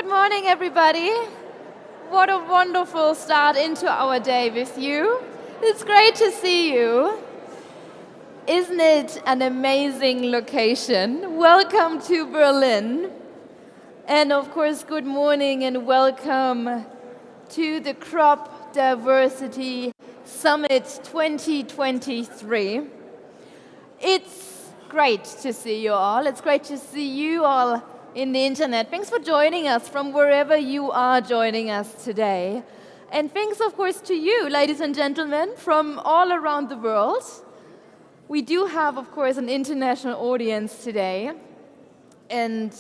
Good morning, everybody. What a wonderful start into our day with you. It's great to see you. Isn't it an amazing location? Welcome to Berlin. And of course, good morning and welcome to the Crop Diversity Summit 2023. It's great to see you all. It's great to see you all in the internet. Thanks for joining us from wherever you are joining us today. And thanks, of course, to you, ladies and gentlemen, from all around the world. We do have, of course, an international audience today. And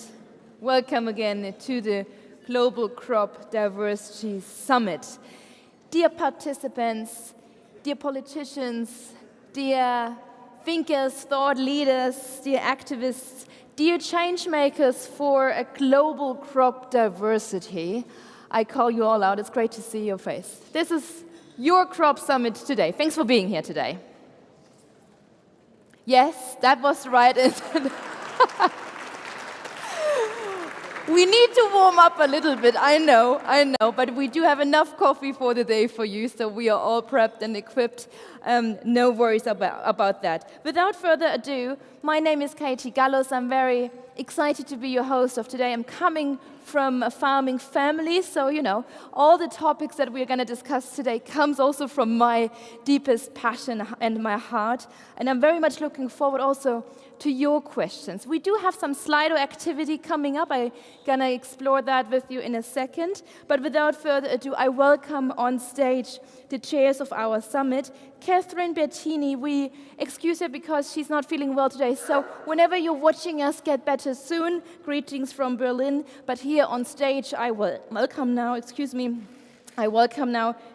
welcome again to the Global Crop Diversity Summit. Dear participants, dear politicians, dear thinkers, thought leaders, dear activists, dear change makers for a global crop diversity, I call you all out. It's great to see your face. This is your crop summit today. Thanks for being here today. Yes, that was right. We need to warm up a little bit, I know, but we do have enough coffee for the day for you, so we are all prepped and equipped. No worries about that. Without further ado, my name is Katie Gallos. I'm very excited to be your host of today. I'm coming from a farming family, so all the topics that we're going to discuss today comes also from my deepest passion and my heart, and I'm very much looking forward also to your questions. We do have some Slido activity coming up. I'm going to explore that with you in a second. But without further ado, I welcome on stage the chairs of our summit, Catherine Bertini. We excuse her because she's not feeling well today. So whenever you're watching us, get better soon. Greetings from Berlin. But here on stage, I welcome now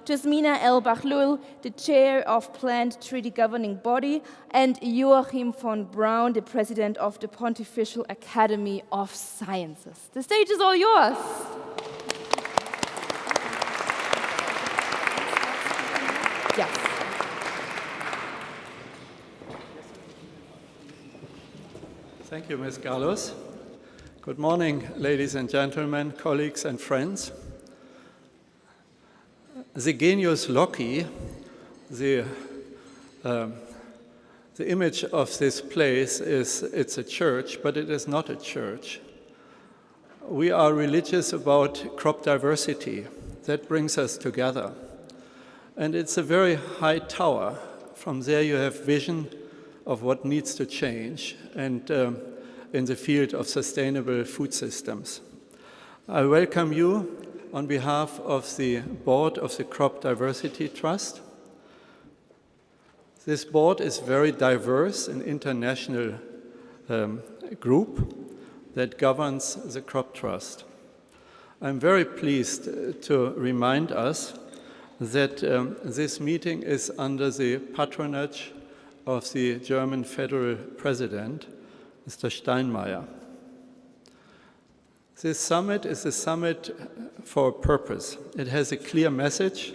Jasmina El Bahlul, the chair of Plant Treaty Governing Body, and Joachim von Braun, the president of the Pontifical Academy of Sciences. The stage is all yours. Yes. Thank you, Ms. Gallos. Good morning, ladies and gentlemen, colleagues and friends. The genius loci, the image of this place it's a church, but it is not a church. We are religious about crop diversity. That brings us together. And it's a very high tower. From there you have vision of what needs to change and in the field of sustainable food systems. I welcome you on behalf of the board of the Crop Diversity Trust. This board is very diverse, an international group that governs the Crop Trust. I'm very pleased to remind us that this meeting is under the patronage of the German federal president, Mr. Steinmeier. This summit is a summit for a purpose. It has a clear message.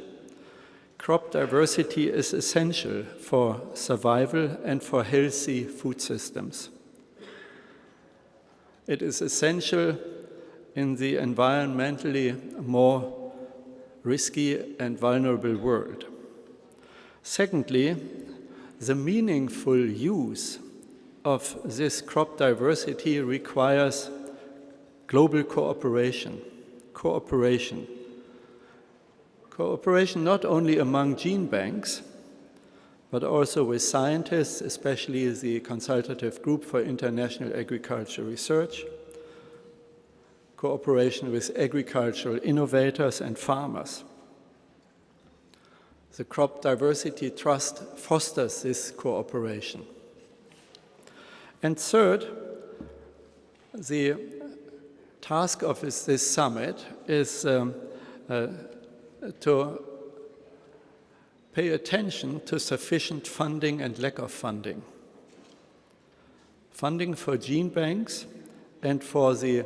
Crop diversity is essential for survival and for healthy food systems. It is essential in the environmentally more risky and vulnerable world. Secondly, the meaningful use of this crop diversity requires global cooperation not only among gene banks, but also with scientists, especially the Consultative Group for International Agricultural Research, cooperation with agricultural innovators and farmers. The Crop Diversity Trust fosters this cooperation. And third, the task of this summit is to pay attention to sufficient funding and lack of funding. Funding for gene banks and for the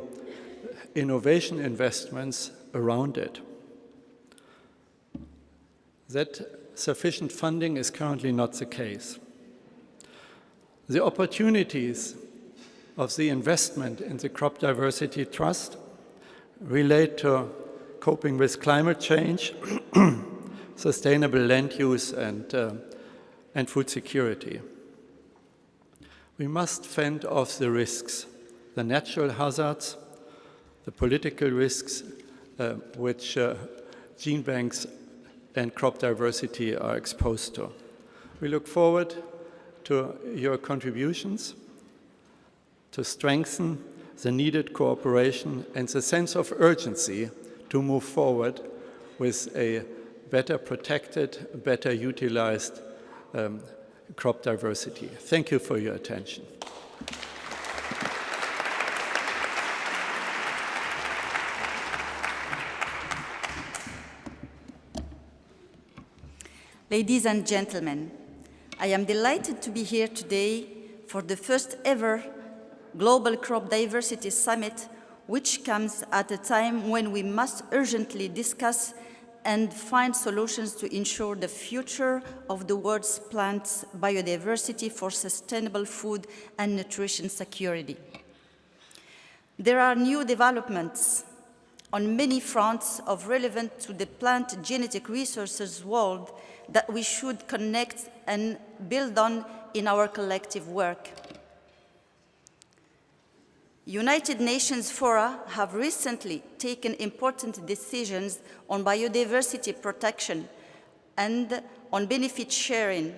innovation investments around it. That sufficient funding is currently not the case. The opportunities of the investment in the Crop Diversity Trust relate to coping with climate change, sustainable land use, and food security. We must fend off the risks, the natural hazards, the political risks which gene banks and crop diversity are exposed to. We look forward to your contributions to strengthen the needed cooperation and the sense of urgency to move forward with a better protected, better utilized crop diversity. Thank you for your attention. Ladies and gentlemen, I am delighted to be here today for the first ever Global Crop Diversity Summit, which comes at a time when we must urgently discuss and find solutions to ensure the future of the world's plant biodiversity for sustainable food and nutrition security. There are new developments on many fronts of relevance to the plant genetic resources world that we should connect and build on in our collective work. United Nations fora have recently taken important decisions on biodiversity protection and on benefit sharing.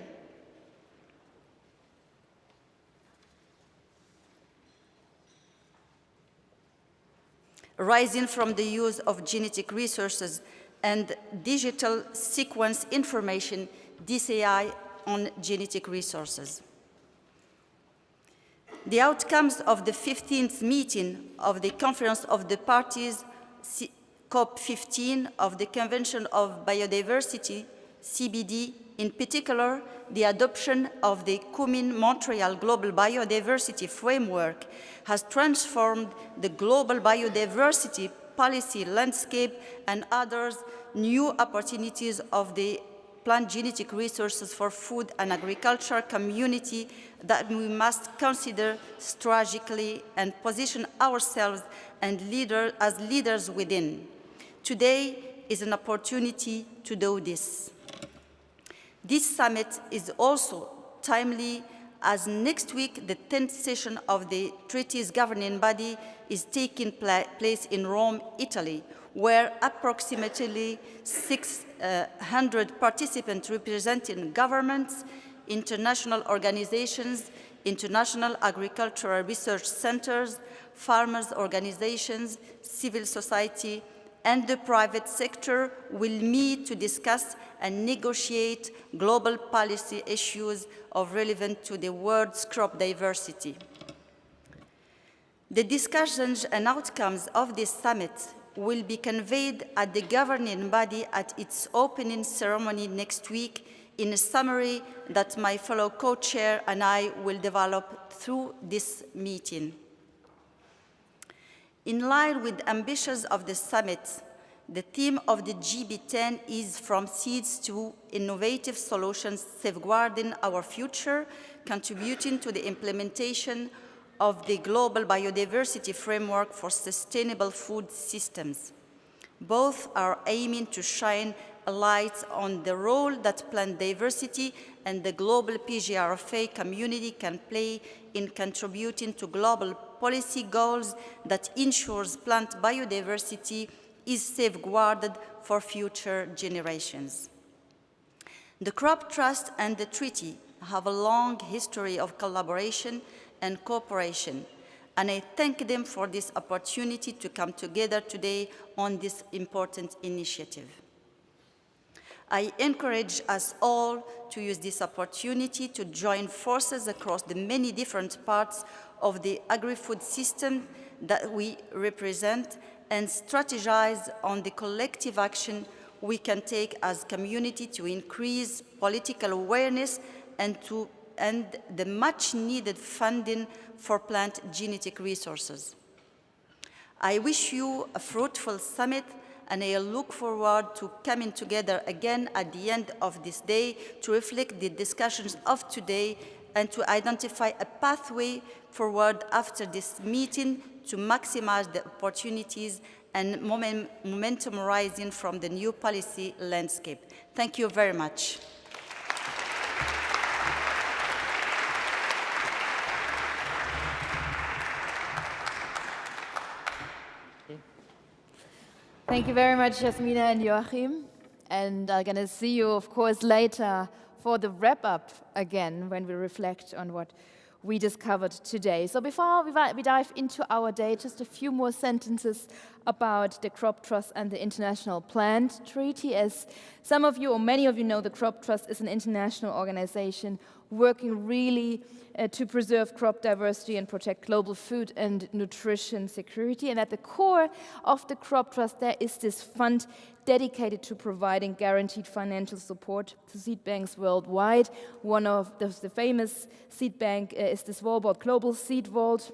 Arising from the use of genetic resources and digital sequence information, DCI, on genetic resources. The outcomes of the 15th meeting of the Conference of the Parties, COP15 of the Convention of Biodiversity, CBD, in particular, the adoption of the Kunming-Montreal Global Biodiversity Framework has transformed the global biodiversity policy landscape and others new opportunities of the plant genetic resources for food and agriculture community that we must consider strategically and position ourselves and as leaders within. Today is an opportunity to do this. This summit is also timely as next week the 10th session of the treaty's governing body is taking place in Rome, Italy, where approximately 600 participants representing governments, international organizations, international agricultural research centers, farmers' organizations, civil society, and the private sector will meet to discuss and negotiate global policy issues of relevance to the world's crop diversity. The discussions and outcomes of this summit will be conveyed at the governing body at its opening ceremony next week in a summary that my fellow co-chair and I will develop through this meeting. In line with the ambitions of the summit, the theme of the GB10 is From Seeds to Innovative Solutions, Safeguarding Our Future, contributing to the implementation of the Global Biodiversity Framework for Sustainable Food Systems. Both are aiming to shine a light on the role that plant diversity and the global PGRFA community can play in contributing to global policy goals that ensures plant biodiversity is safeguarded for future generations. The Crop Trust and the treaty have a long history of collaboration and cooperation, and I thank them for this opportunity to come together today on this important initiative. I encourage us all to use this opportunity to join forces across the many different parts of the agri-food system that we represent and strategize on the collective action we can take as community to increase political awareness and the much-needed funding for plant genetic resources. I wish you a fruitful summit, and I look forward to coming together again at the end of this day to reflect the discussions of today and to identify a pathway forward after this meeting to maximize the opportunities and momentum rising from the new policy landscape. Thank you very much. Thank you very much, Jasmina and Joachim. And I'm going to see you, of course, later for the wrap-up again, when we reflect on what we discovered today. So before we dive into our day, just a few more sentences about the Crop Trust and the International Plant Treaty. As some of you, or many of you know, the Crop Trust is an international organization working really to preserve crop diversity and protect global food and nutrition security. And at the core of the Crop Trust, there is this fund dedicated to providing guaranteed financial support to seed banks worldwide. One of the famous seed bank is the Svalbard Global Seed Vault.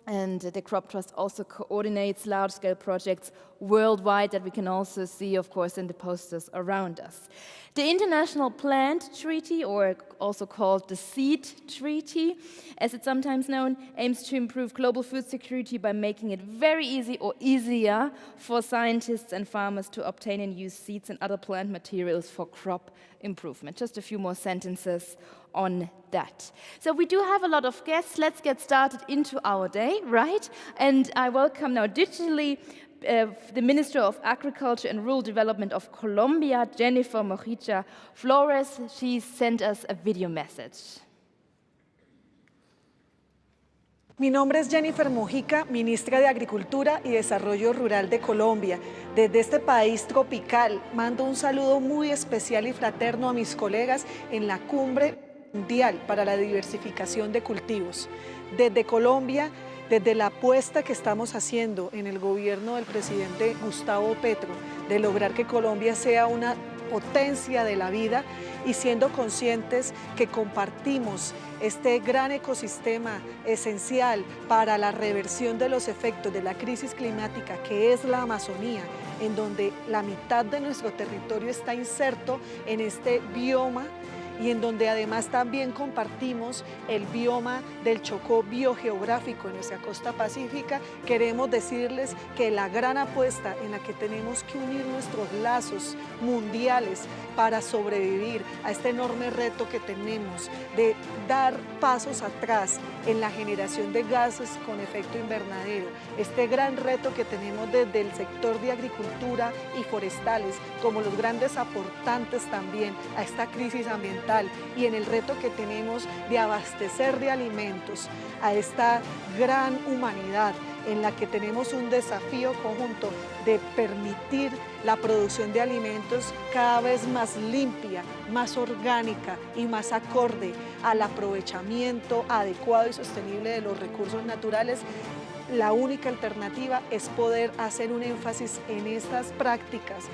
And the Crop Trust also coordinates large-scale projects worldwide that we can also see, of course, in the posters around us. The International Plant Treaty, or also called the Seed Treaty, as it's sometimes known, aims to improve global food security by making it very easy or easier for scientists and farmers to obtain and use seeds and other plant materials for crop improvement. Just a few more sentences on that. So we do have a lot of guests. Let's get started into our day, right? And I welcome now digitally the Minister of Agriculture and Rural Development of Colombia, Jennifer Mojica Flores. She sent us a video message. Mi nombre es Jennifer Mojica, ministra de Agricultura y Desarrollo Rural de Colombia. Desde este país tropical mando un saludo muy especial y fraterno a mis colegas en la Cumbre Mundial para la Diversificación de Cultivos. Desde Colombia, desde la apuesta que estamos haciendo en el gobierno del presidente Gustavo Petro de lograr que Colombia sea una potencia de la vida y siendo conscientes que compartimos este gran ecosistema esencial para la reversión de los efectos de la crisis climática que es la Amazonía, en donde la mitad de nuestro territorio está inserto en este bioma y en donde además también compartimos el bioma del Chocó biogeográfico en nuestra costa pacífica, queremos decirles que la gran apuesta en la que tenemos que unir nuestros lazos mundiales para sobrevivir a este enorme reto que tenemos de dar pasos atrás en la generación de gases con efecto invernadero, este gran reto que tenemos desde el sector de agricultura y forestales como los grandes aportantes también a esta crisis ambiental y en el reto que tenemos de abastecer de alimentos a esta gran humanidad en la que tenemos un desafío conjunto de permitir la producción de alimentos cada vez más limpia, más orgánica y más acorde al aprovechamiento adecuado y sostenible de los recursos naturales. La única alternativa es poder hacer un énfasis en estas prácticas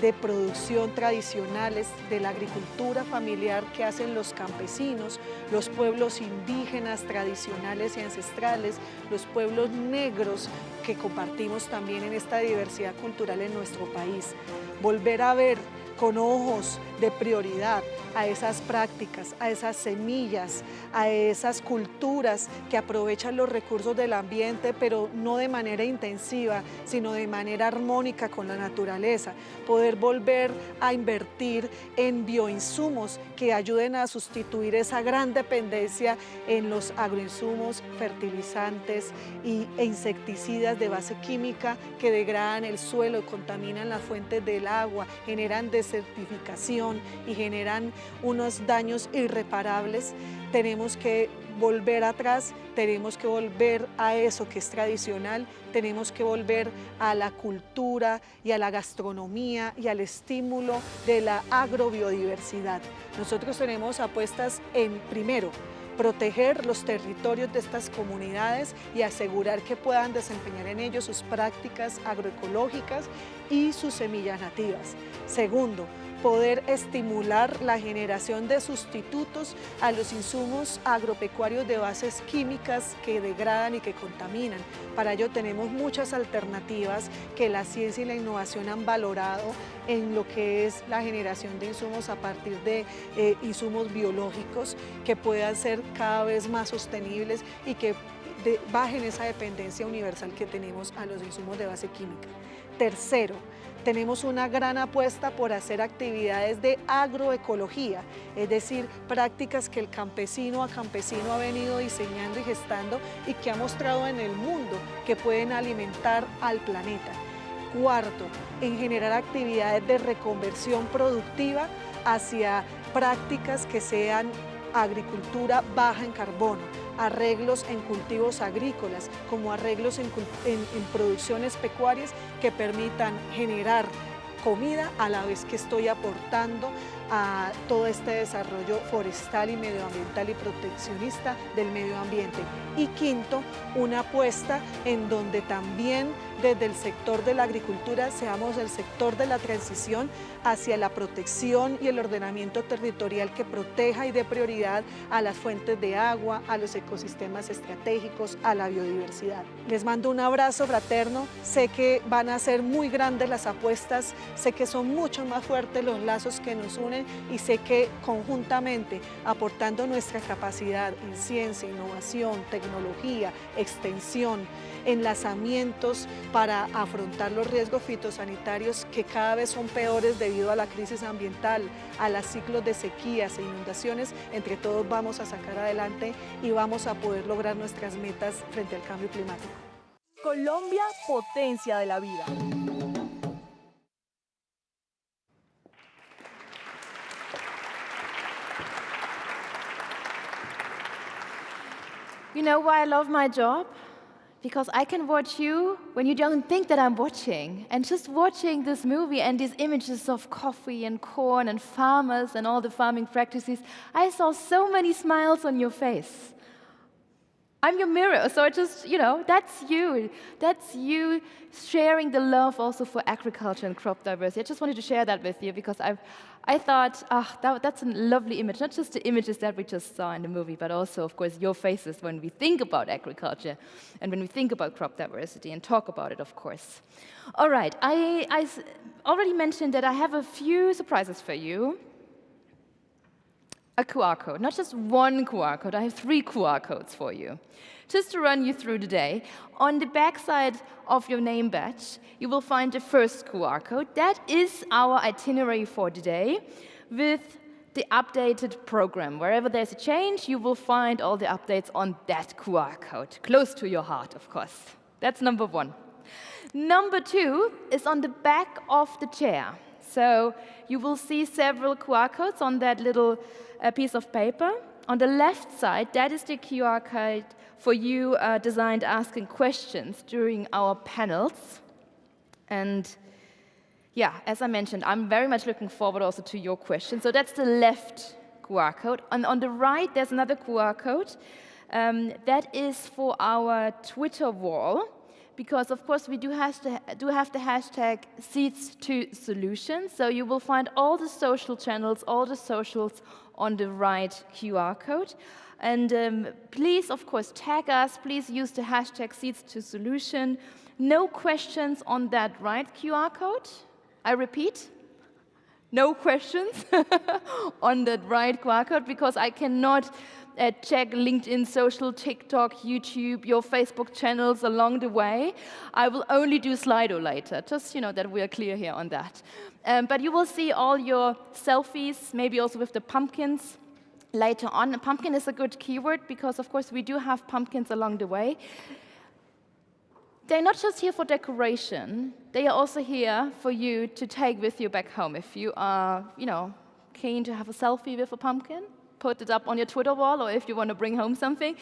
de producción tradicionales de la agricultura familiar que hacen los campesinos, los pueblos indígenas tradicionales y ancestrales, los pueblos negros que compartimos también en esta diversidad cultural en nuestro país. Volver a ver con ojos de prioridad a esas prácticas, a esas semillas, a esas culturas que aprovechan los recursos del ambiente, pero no de manera intensiva, sino de manera armónica con la naturaleza. Poder volver a invertir en bioinsumos que ayuden a sustituir esa gran dependencia en los agroinsumos, fertilizantes e insecticidas de base química que degradan el suelo, contaminan las fuentes del agua, generan desertificación y generan unos daños irreparables. Tenemos que volver atrás, tenemos que volver a eso que es tradicional, tenemos que volver a la cultura y a la gastronomía y al estímulo de la agrobiodiversidad. Nosotros tenemos apuestas en, primero, proteger los territorios de estas comunidades y asegurar que puedan desempeñar en ellos sus prácticas agroecológicas y sus semillas nativas. Segundo, poder estimular la generación de sustitutos a los insumos agropecuarios de bases químicas que degradan y que contaminan. Para ello tenemos muchas alternativas que la ciencia y la innovación han valorado en lo que es la generación de insumos a partir de insumos biológicos que puedan ser cada vez más sostenibles y que bajen esa dependencia universal que tenemos a los insumos de base química. Tercero, tenemos una gran apuesta por hacer actividades de agroecología, es decir, prácticas que el campesino a campesino ha venido diseñando y gestando y que ha mostrado en el mundo que pueden alimentar al planeta. Cuarto, en generar actividades de reconversión productiva hacia prácticas que sean agricultura baja en carbono, arreglos en cultivos agrícolas, como arreglos en producciones pecuarias que permitan generar comida a la vez que estoy aportando a todo este desarrollo forestal y medioambiental y proteccionista del medio ambiente. Y quinto, una apuesta en donde también desde el sector de la agricultura seamos el sector de la transición hacia la protección y el ordenamiento territorial que proteja y dé prioridad a las fuentes de agua, a los ecosistemas estratégicos, a la biodiversidad. Les mando un abrazo fraterno, sé que van a ser muy grandes las apuestas, sé que son mucho más fuertes los lazos que nos unen y sé que conjuntamente, aportando nuestra capacidad en ciencia, innovación, tecnología, extensión, enlazamientos para afrontar los riesgos fitosanitarios que cada vez son peores debido a la crisis ambiental, a los ciclos de sequías e inundaciones, entre todos vamos a sacar adelante y vamos a poder lograr nuestras metas frente al cambio climático. Colombia, potencia de la vida. You know why I love my job? Because I can watch you when you don't think that I'm watching. And just watching this movie and these images of coffee and corn and farmers and all the farming practices, I saw so many smiles on your face. I'm your mirror, so that's you. That's you sharing the love also for agriculture and crop diversity. I just wanted to share that with you because I thought, that's a lovely image, not just the images that we just saw in the movie, but also, of course, your faces when we think about agriculture and when we think about crop diversity and talk about it, of course. All right, I already mentioned that I have a few surprises for you. A QR code, not just one QR code, I have 3 QR codes for you. Just to run you through the day, on the backside of your name badge, you will find the first QR code. That is our itinerary for today with the updated program. Wherever there's a change, you will find all the updates on that QR code, close to your heart, of course. That's number 1. Number 2 is on the back of the chair. So you will see several QR codes on that little piece of paper. On the left side, that is the QR code for you designed asking questions during our panels. And yeah, as I mentioned, I'm very much looking forward also to your questions. So that's the left QR code. And on the right, there's another QR code. That is for our Twitter wall. Because, of course, we do have the hashtag Seeds2Solutions. So you will find all the social channels, all the socials on the right QR code. And please, of course, tag us. Please use the hashtag Seeds2Solution. No questions on that right QR code. I repeat, no questions on that right QR code because I cannot check LinkedIn, social, TikTok, YouTube, your Facebook channels along the way. I will only do Slido later, just that we are clear here on that. But you will see all your selfies, maybe also with the pumpkins later on. A pumpkin is a good keyword because, of course, we do have pumpkins along the way. They're not just here for decoration. They are also here for you to take with you back home. If you are, keen to have a selfie with a pumpkin, put it up on your Twitter wall, or if you want to bring home something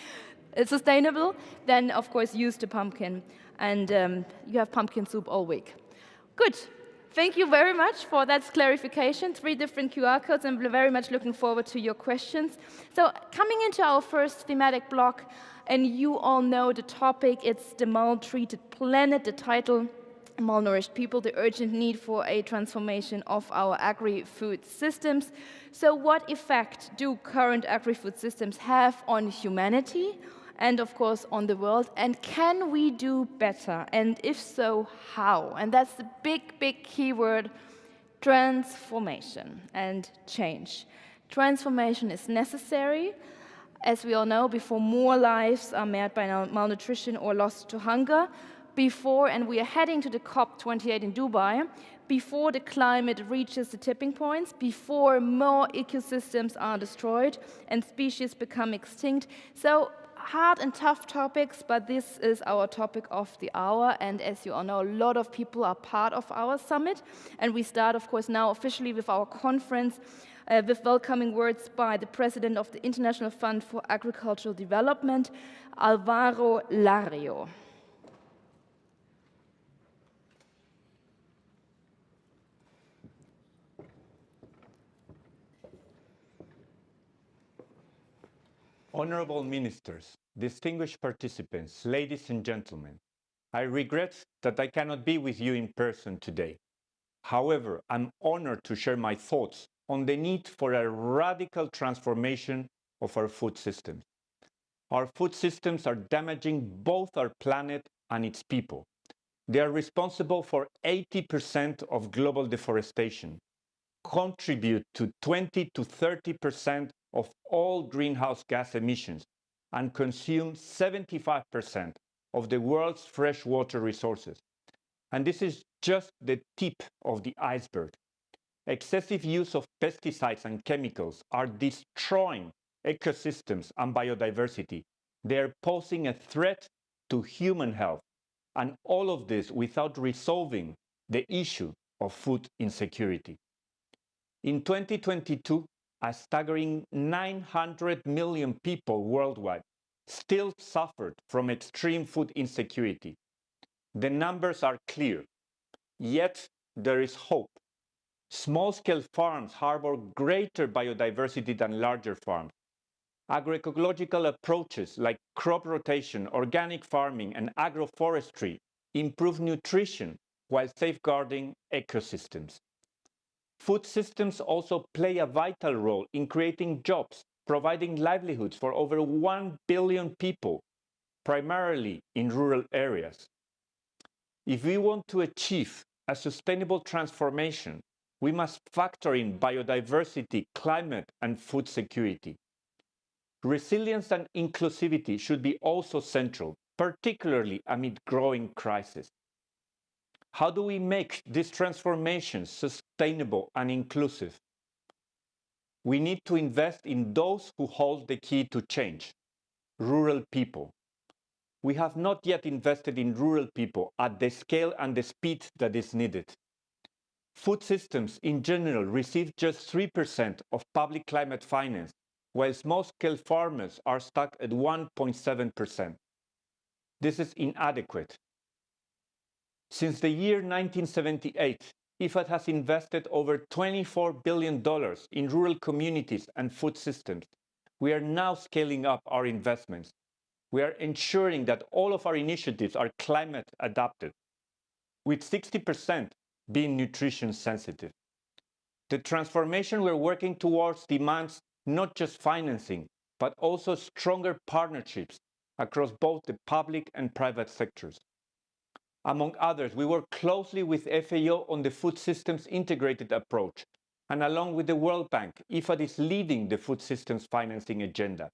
sustainable, then of course use the pumpkin, and you have pumpkin soup all week. Good. Thank you very much for that clarification. 3 different QR codes, and we're very much looking forward to your questions. So coming into our first thematic block, and you all know the topic, it's the maltreated planet, the title, Malnourished People, the urgent need for a transformation of our agri-food systems. So what effect do current agri-food systems have on humanity and, of course, on the world? And can we do better? And if so, how? And that's the big, big keyword, transformation and change. Transformation is necessary, as we all know, before more lives are marred by malnutrition or lost to hunger. before, and we are heading to the COP28 in Dubai, before the climate reaches the tipping points, before more ecosystems are destroyed and species become extinct. So hard and tough topics, but this is our topic of the hour, and as you all know, a lot of people are part of our summit, and we start, of course, now officially with our conference with welcoming words by the president of the International Fund for Agricultural Development, Alvaro Lario. Honorable ministers, distinguished participants, ladies and gentlemen, I regret that I cannot be with you in person today. However, I'm honored to share my thoughts on the need for a radical transformation of our food systems. Our food systems are damaging both our planet and its people. They are responsible for 80% of global deforestation, contribute to 20 to 30% of all greenhouse gas emissions, and consume 75% of the world's freshwater resources. And this is just the tip of the iceberg. Excessive use of pesticides and chemicals are destroying ecosystems and biodiversity. They are posing a threat to human health, and all of this without resolving the issue of food insecurity. In 2022, a staggering 900 million people worldwide still suffered from extreme food insecurity. The numbers are clear, yet there is hope. Small-scale farms harbor greater biodiversity than larger farms. Agroecological approaches like crop rotation, organic farming, and agroforestry improve nutrition while safeguarding ecosystems. Food systems also play a vital role in creating jobs, providing livelihoods for over 1 billion people, primarily in rural areas. If we want to achieve a sustainable transformation, we must factor in biodiversity, climate, and food security. Resilience and inclusivity should be also central, particularly amid growing crises. How do we make this transformation sustainable and inclusive? We need to invest in those who hold the key to change, rural people. We have not yet invested in rural people at the scale and the speed that is needed. Food systems in general receive just 3% of public climate finance, while small-scale farmers are stuck at 1.7%. This is inadequate. Since the year 1978, IFAD has invested over $24 billion in rural communities and food systems. We are now scaling up our investments. We are ensuring that all of our initiatives are climate adapted, with 60% being nutrition sensitive. The transformation we're working towards demands not just financing, but also stronger partnerships across both the public and private sectors. Among others, we work closely with FAO on the food systems integrated approach, and along with the World Bank, IFAD is leading the food systems financing agenda.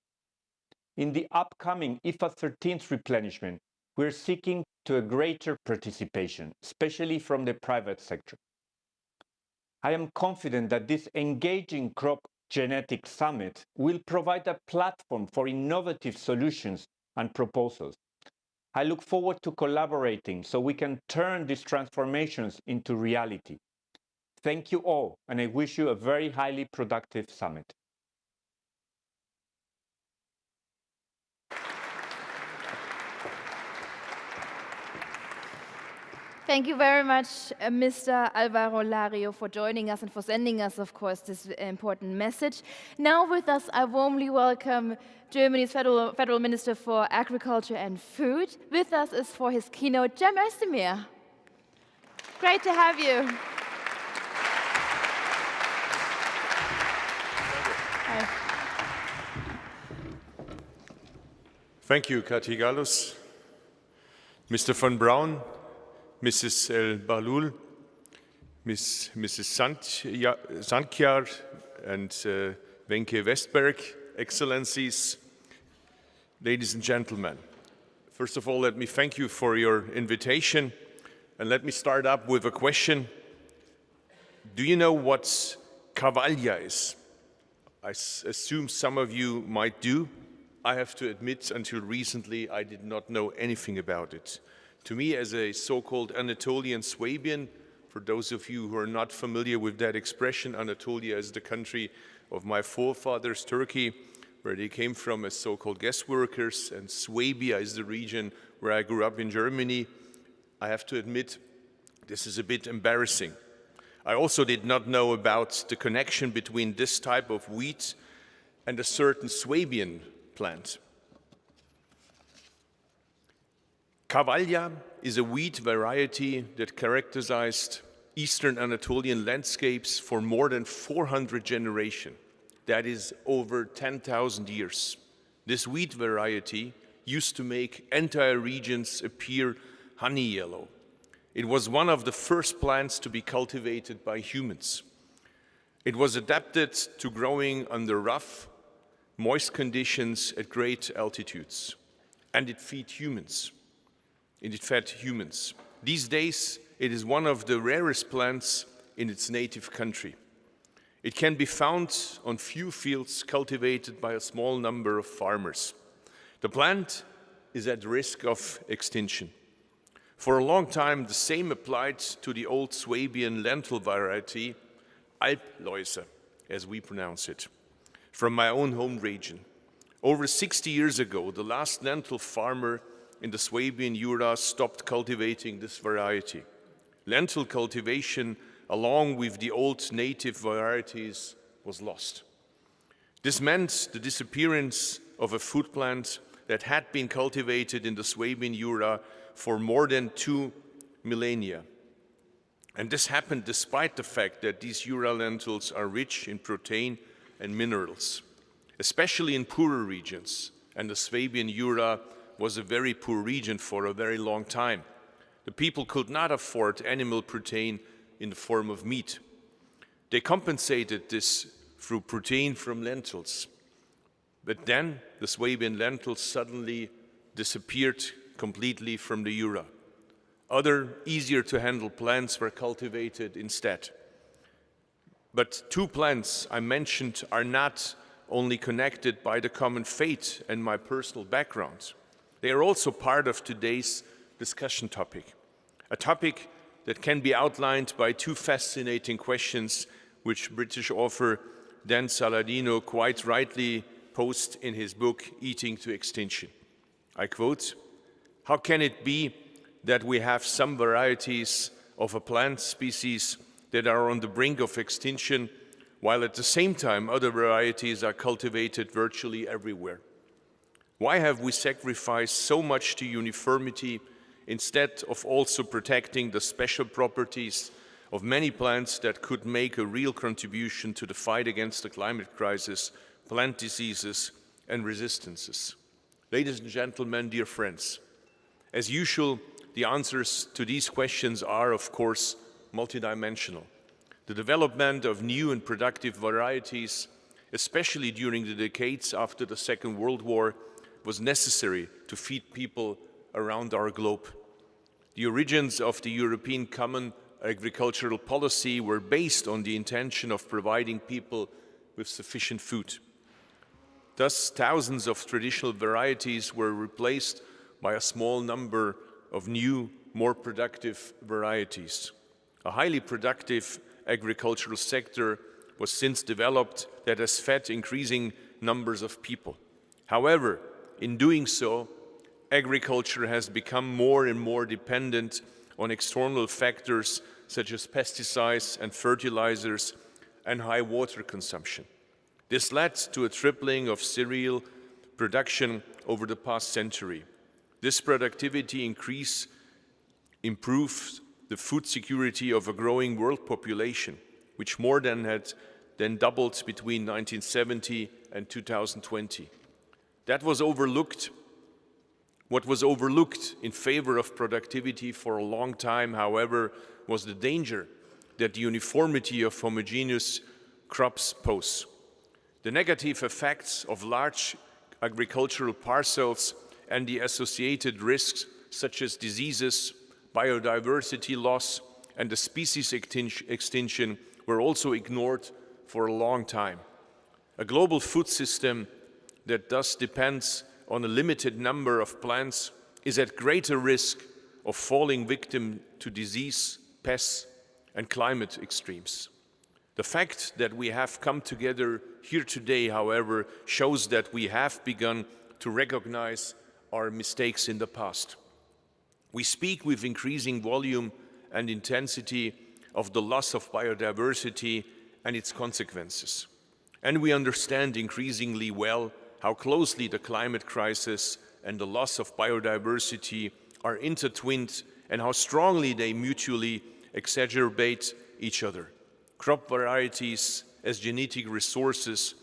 In the upcoming IFAD 13th replenishment, we're seeking to a greater participation, especially from the private sector. I am confident that this engaging crop genetics summit will provide a platform for innovative solutions and proposals. I look forward to collaborating so we can turn these transformations into reality. Thank you all, and I wish you a very highly productive summit. Thank you very much, Mr. Alvaro Lario, for joining us and for sending us, of course, this important message. Now with us, I warmly welcome Germany's Federal Minister for Agriculture and Food. With us is for his keynote, Cem Özdemir. Great to have you. Hi. Thank you, Kati Gallus. Mr. von Braun, Mrs. El Balul, Mrs. Sandkjar, and Wenke Westberg, Excellencies, ladies and gentlemen. First of all, let me thank you for your invitation. And let me start up with a question. Do you know what cavaglia is? I assume some of you might do. I have to admit, until recently, I did not know anything about it. To me, as a so-called Anatolian Swabian, for those of you who are not familiar with that expression, Anatolia is the country of my forefathers, Turkey, where they came from as so-called guest workers, and Swabia is the region where I grew up in Germany. I have to admit, this is a bit embarrassing. I also did not know about the connection between this type of wheat and a certain Swabian plant. Cavaglia is a wheat variety that characterized Eastern Anatolian landscapes for more than 400 generations. That is over 10,000 years. This wheat variety used to make entire regions appear honey yellow. It was one of the first plants to be cultivated by humans. It was adapted to growing under rough, moist conditions at great altitudes. And it fed humans. These days, it is one of the rarest plants in its native country. It can be found on few fields cultivated by a small number of farmers. The plant is at risk of extinction. For a long time, the same applied to the old Swabian lentil variety, Alpläuse, as we pronounce it, from my own home region. Over 60 years ago, the last lentil farmer in the Swabian Jura stopped cultivating this variety. Lentil cultivation, along with the old native varieties, was lost. This meant the disappearance of a food plant that had been cultivated in the Swabian Jura for more than 2 millennia. And this happened despite the fact that these Jura lentils are rich in protein and minerals, especially in poorer regions. And the Swabian Jura was a very poor region for a very long time. The people could not afford animal protein in the form of meat. They compensated this through protein from lentils. But then the Swabian lentils suddenly disappeared completely from the Jura. Other, easier to handle plants were cultivated instead. But two plants I mentioned are not only connected by the common fate and my personal background. They are also part of today's discussion topic, a topic that can be outlined by two fascinating questions which British author Dan Saladino quite rightly posed in his book, Eating to Extinction. I quote, "How can it be that we have some varieties of a plant species that are on the brink of extinction, while at the same time other varieties are cultivated virtually everywhere? Why have we sacrificed so much to uniformity instead of also protecting the special properties of many plants that could make a real contribution to the fight against the climate crisis, plant diseases, and resistances?" Ladies and gentlemen, dear friends, as usual, the answers to these questions are, of course, multidimensional. The development of new and productive varieties, especially during the decades after the Second World War, was necessary to feed people around our globe. The origins of the European Common Agricultural Policy were based on the intention of providing people with sufficient food. Thus, thousands of traditional varieties were replaced by a small number of new, more productive varieties. A highly productive agricultural sector was since developed that has fed increasing numbers of people. However, in doing so, agriculture has become more and more dependent on external factors such as pesticides and fertilizers and high water consumption. This led to a tripling of cereal production over the past century. This productivity increase improved the food security of a growing world population, which more than had doubled between 1970 and 2020. What was overlooked in favor of productivity for a long time, however, was the danger that the uniformity of homogeneous crops pose. The negative effects of large agricultural parcels and the associated risks such as diseases, biodiversity loss, and the species extinction were also ignored for a long time. A global food system that thus depends on a limited number of plants is at greater risk of falling victim to disease, pests, and climate extremes. The fact that we have come together here today, however, shows that we have begun to recognize our mistakes in the past. We speak with increasing volume and intensity of the loss of biodiversity and its consequences. And we understand increasingly well how closely the climate crisis and the loss of biodiversity are intertwined and how strongly they mutually exacerbate each other. Crop varieties as genetic resources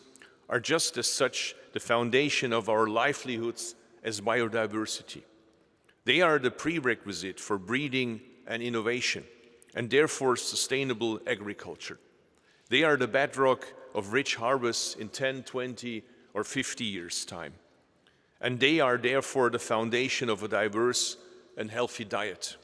are just as such the foundation of our livelihoods as biodiversity. They are the prerequisite for breeding and innovation, and therefore sustainable agriculture. They are the bedrock of rich harvests in 10, 20, or 50 years' time. And they are therefore the foundation of a diverse and healthy diet.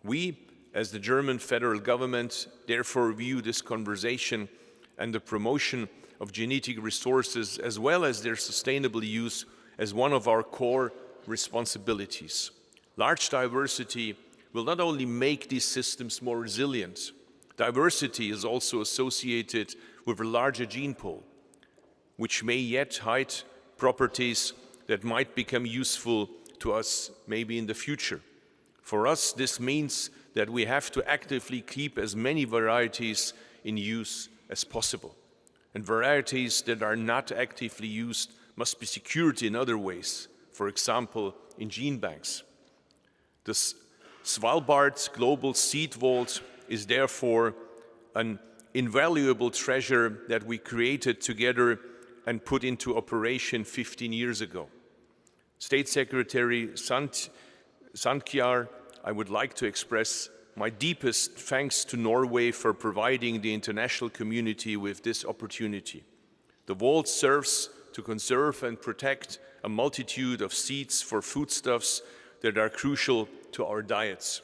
We, as the German federal government, therefore view this conversation and the promotion of genetic resources as well as their sustainable use as one of our core responsibilities. Large diversity will not only make these systems more resilient, diversity is also associated with a larger gene pool, which may yet hide properties that might become useful to us maybe in the future. For us, this means that we have to actively keep as many varieties in use as possible. And varieties that are not actively used must be secured in other ways, for example, in gene banks. The Svalbard Global Seed Vault is therefore an invaluable treasure that we created together and put into operation 15 years ago. State Secretary Sandkjær, I would like to express my deepest thanks to Norway for providing the international community with this opportunity. The vault serves to conserve and protect a multitude of seeds for foodstuffs that are crucial to our diets.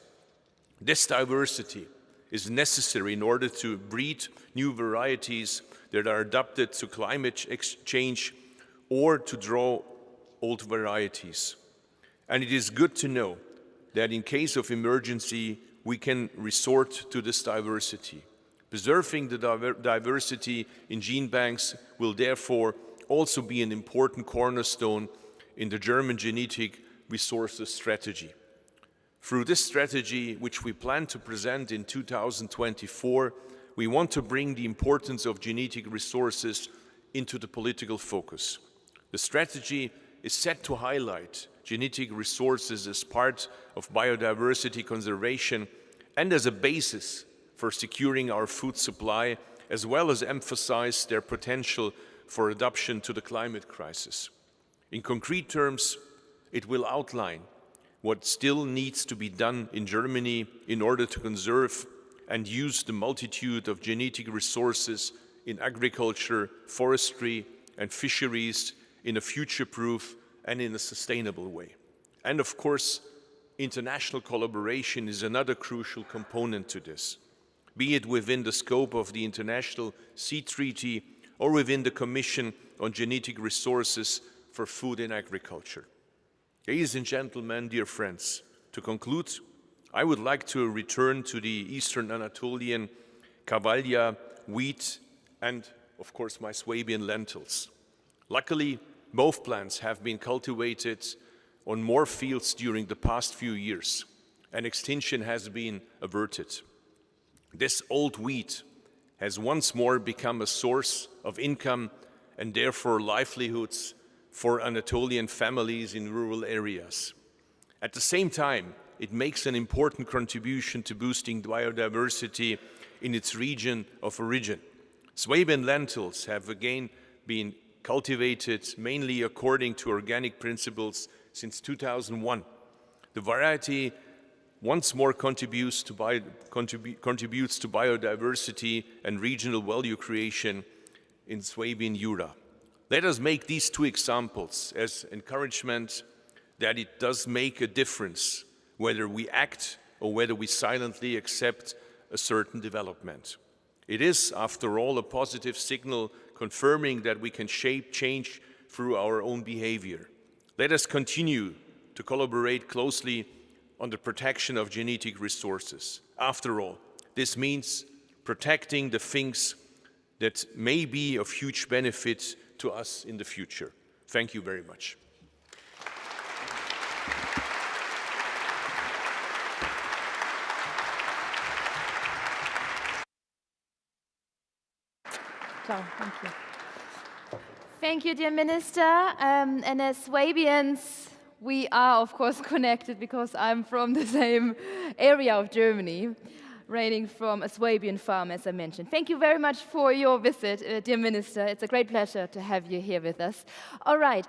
This diversity is necessary in order to breed new varieties that are adapted to climate change or to draw old varieties. And it is good to know that in case of emergency, we can resort to this diversity. Preserving the diversity in gene banks will therefore also be an important cornerstone in the German genetic resources strategy. Through this strategy, which we plan to present in 2024, we want to bring the importance of genetic resources into the political focus. The strategy is set to highlight genetic resources as part of biodiversity conservation and as a basis for securing our food supply, as well as emphasize their potential for adaptation to the climate crisis. In concrete terms, it will outline what still needs to be done in Germany in order to conserve and use the multitude of genetic resources in agriculture, forestry, and fisheries in a future-proof and in a sustainable way. And of course, international collaboration is another crucial component to this, be it within the scope of the International Seed Treaty or within the Commission on Genetic Resources for Food and Agriculture. Ladies and gentlemen, dear friends, to conclude, I would like to return to the Eastern Anatolian Cavalia wheat and, of course, my Swabian lentils. Luckily, both plants have been cultivated on more fields during the past few years, and extinction has been averted. This old wheat has once more become a source of income and therefore livelihoods for Anatolian families in rural areas. At the same time, it makes an important contribution to boosting biodiversity in its region of origin. Swabian lentils have again been cultivated mainly according to organic principles since 2001. The variety once more contributes to biodiversity and regional value creation in Swabian Jura. Let us make these two examples as encouragement that it does make a difference whether we act or whether we silently accept a certain development. It is, after all, a positive signal confirming that we can shape change through our own behavior. Let us continue to collaborate closely on the protection of genetic resources. After all, this means protecting the things that may be of huge benefit to us in the future. Thank you very much. Ciao, thank you. Thank you, dear Minister. And as Swabians, we are, of course, connected because I'm from the same area of Germany, reigning from a Swabian farm, as I mentioned. Thank you very much for your visit, dear Minister. It's a great pleasure to have you here with us. All right.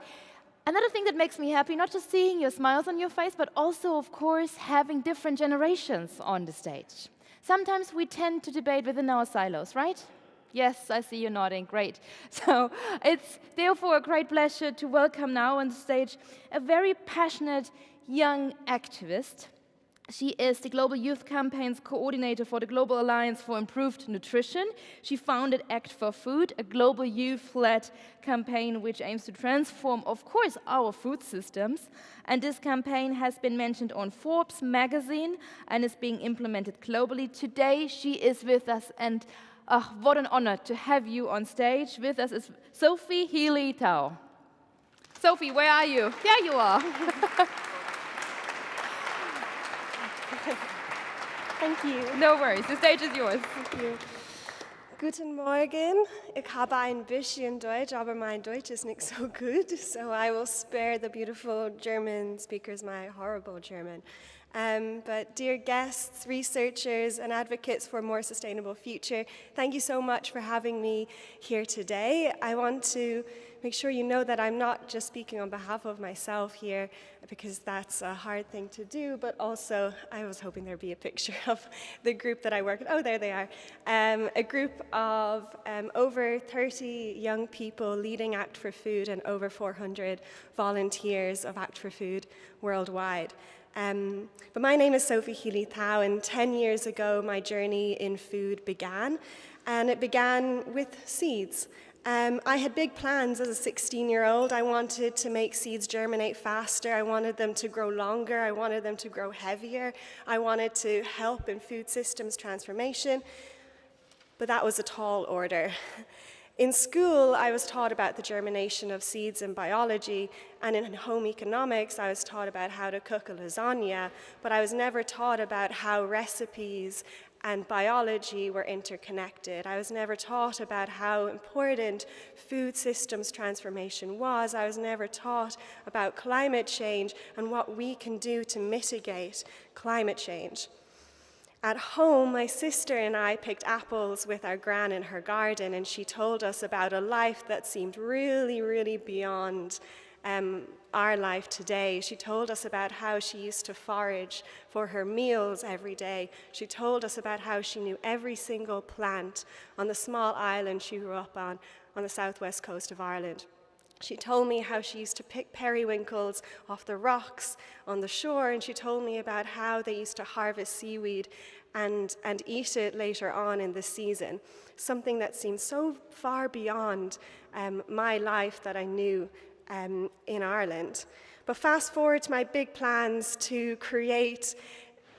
Another thing that makes me happy, not just seeing your smiles on your face, but also, of course, having different generations on the stage. Sometimes we tend to debate within our silos, right? Yes, I see you nodding. Great. So it's therefore a great pleasure to welcome now on the stage a very passionate young activist. She is the Global Youth Campaigns Coordinator for the Global Alliance for Improved Nutrition. She founded Act for Food, a global youth-led campaign which aims to transform, of course, our food systems. And this campaign has been mentioned on Forbes magazine and is being implemented globally. Today, she is with us, and what an honor to have you on stage. With us is Sophie Healy-Tao. Sophie, where are you? There you are. Thank you. No worries, the stage is yours. Thank you. Guten Morgen. Ich habe ein bisschen Deutsch, aber mein Deutsch ist nicht so good, so I will spare the beautiful German speakers my horrible German. But dear guests, researchers, and advocates for a more sustainable future, thank you so much for having me here today. I want to make sure you know that I'm not just speaking on behalf of myself here, because that's a hard thing to do, but also I was hoping there'd be a picture of the group that I work with. Oh, there they are. A group of over 30 young people leading Act for Food and over 400 volunteers of Act for Food worldwide. But my name is Sophie Healy-Tao, and 10 years ago my journey in food began, and it began with seeds. I had big plans as a 16-year-old. I wanted to make seeds germinate faster. I wanted them to grow longer. I wanted them to grow heavier. I wanted to help in food systems transformation, but that was a tall order. In school, I was taught about the germination of seeds in biology, and in home economics, I was taught about how to cook a lasagna, but I was never taught about how recipes and biology were interconnected. I was never taught about how important food systems transformation was. I was never taught about climate change and what we can do to mitigate climate change. At home, my sister and I picked apples with our gran in her garden, and she told us about a life that seemed really, really beyond our life today. She told us about how she used to forage for her meals every day. She told us about how she knew every single plant on the small island she grew up on the southwest coast of Ireland. She told me how she used to pick periwinkles off the rocks on the shore, and she told me about how they used to harvest seaweed and eat it later on in the season, something that seemed so far beyond my life that I knew in Ireland. But fast forward to my big plans to create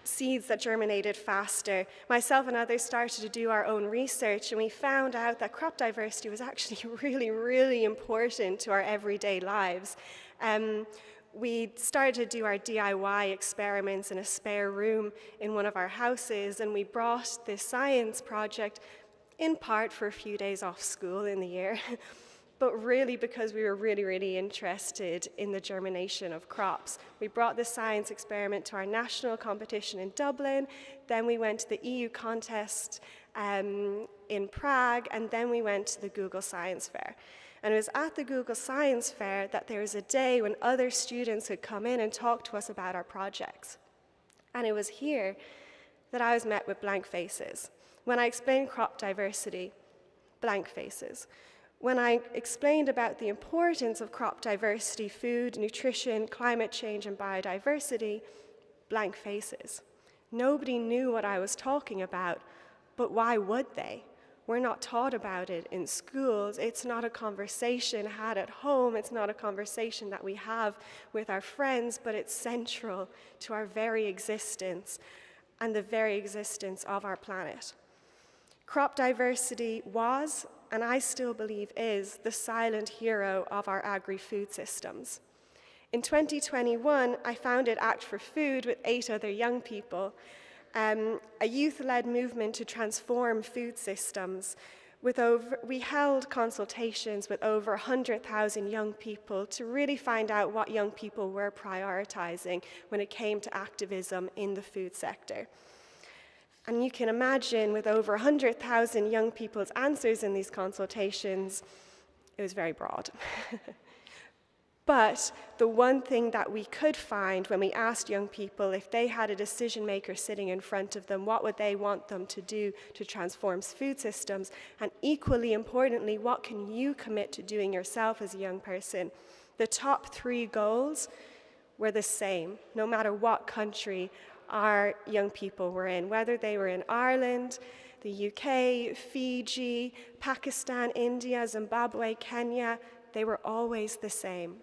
seeds that germinated faster. Myself and others started to do our own research, and we found out that crop diversity was actually really, really important to our everyday lives. We started to do our DIY experiments in a spare room in one of our houses, and we brought this science project in part for a few days off school in the year, but really because we were really, really interested in the germination of crops. We brought this science experiment to our national competition in Dublin, then we went to the EU contest in Prague, and then we went to the Google Science Fair. And it was at the Google Science Fair that there was a day when other students could come in and talk to us about our projects. And it was here that I was met with blank faces. When I explained crop diversity, blank faces. When I explained about the importance of crop diversity, food, nutrition, climate change, and biodiversity, blank faces. Nobody knew what I was talking about, but why would they? We're not taught about it in schools. It's not a conversation had at home. It's not a conversation that we have with our friends, but it's central to our very existence and the very existence of our planet. Crop diversity was, and I still believe is, the silent hero of our agri-food systems. In 2021, I founded Act for Food with 8 other young people, a youth-led movement to transform food systems. We held consultations with over 100,000 young people to really find out what young people were prioritizing when it came to activism in the food sector. And you can imagine, with over 100,000 young people's answers in these consultations, it was very broad. But the one thing that we could find when we asked young people if they had a decision maker sitting in front of them, what would they want them to do to transform food systems? And equally importantly, what can you commit to doing yourself as a young person? The top 3 goals were the same, no matter what country our young people were in, whether they were in Ireland, the UK, Fiji, Pakistan, India, Zimbabwe, Kenya, they were always the same.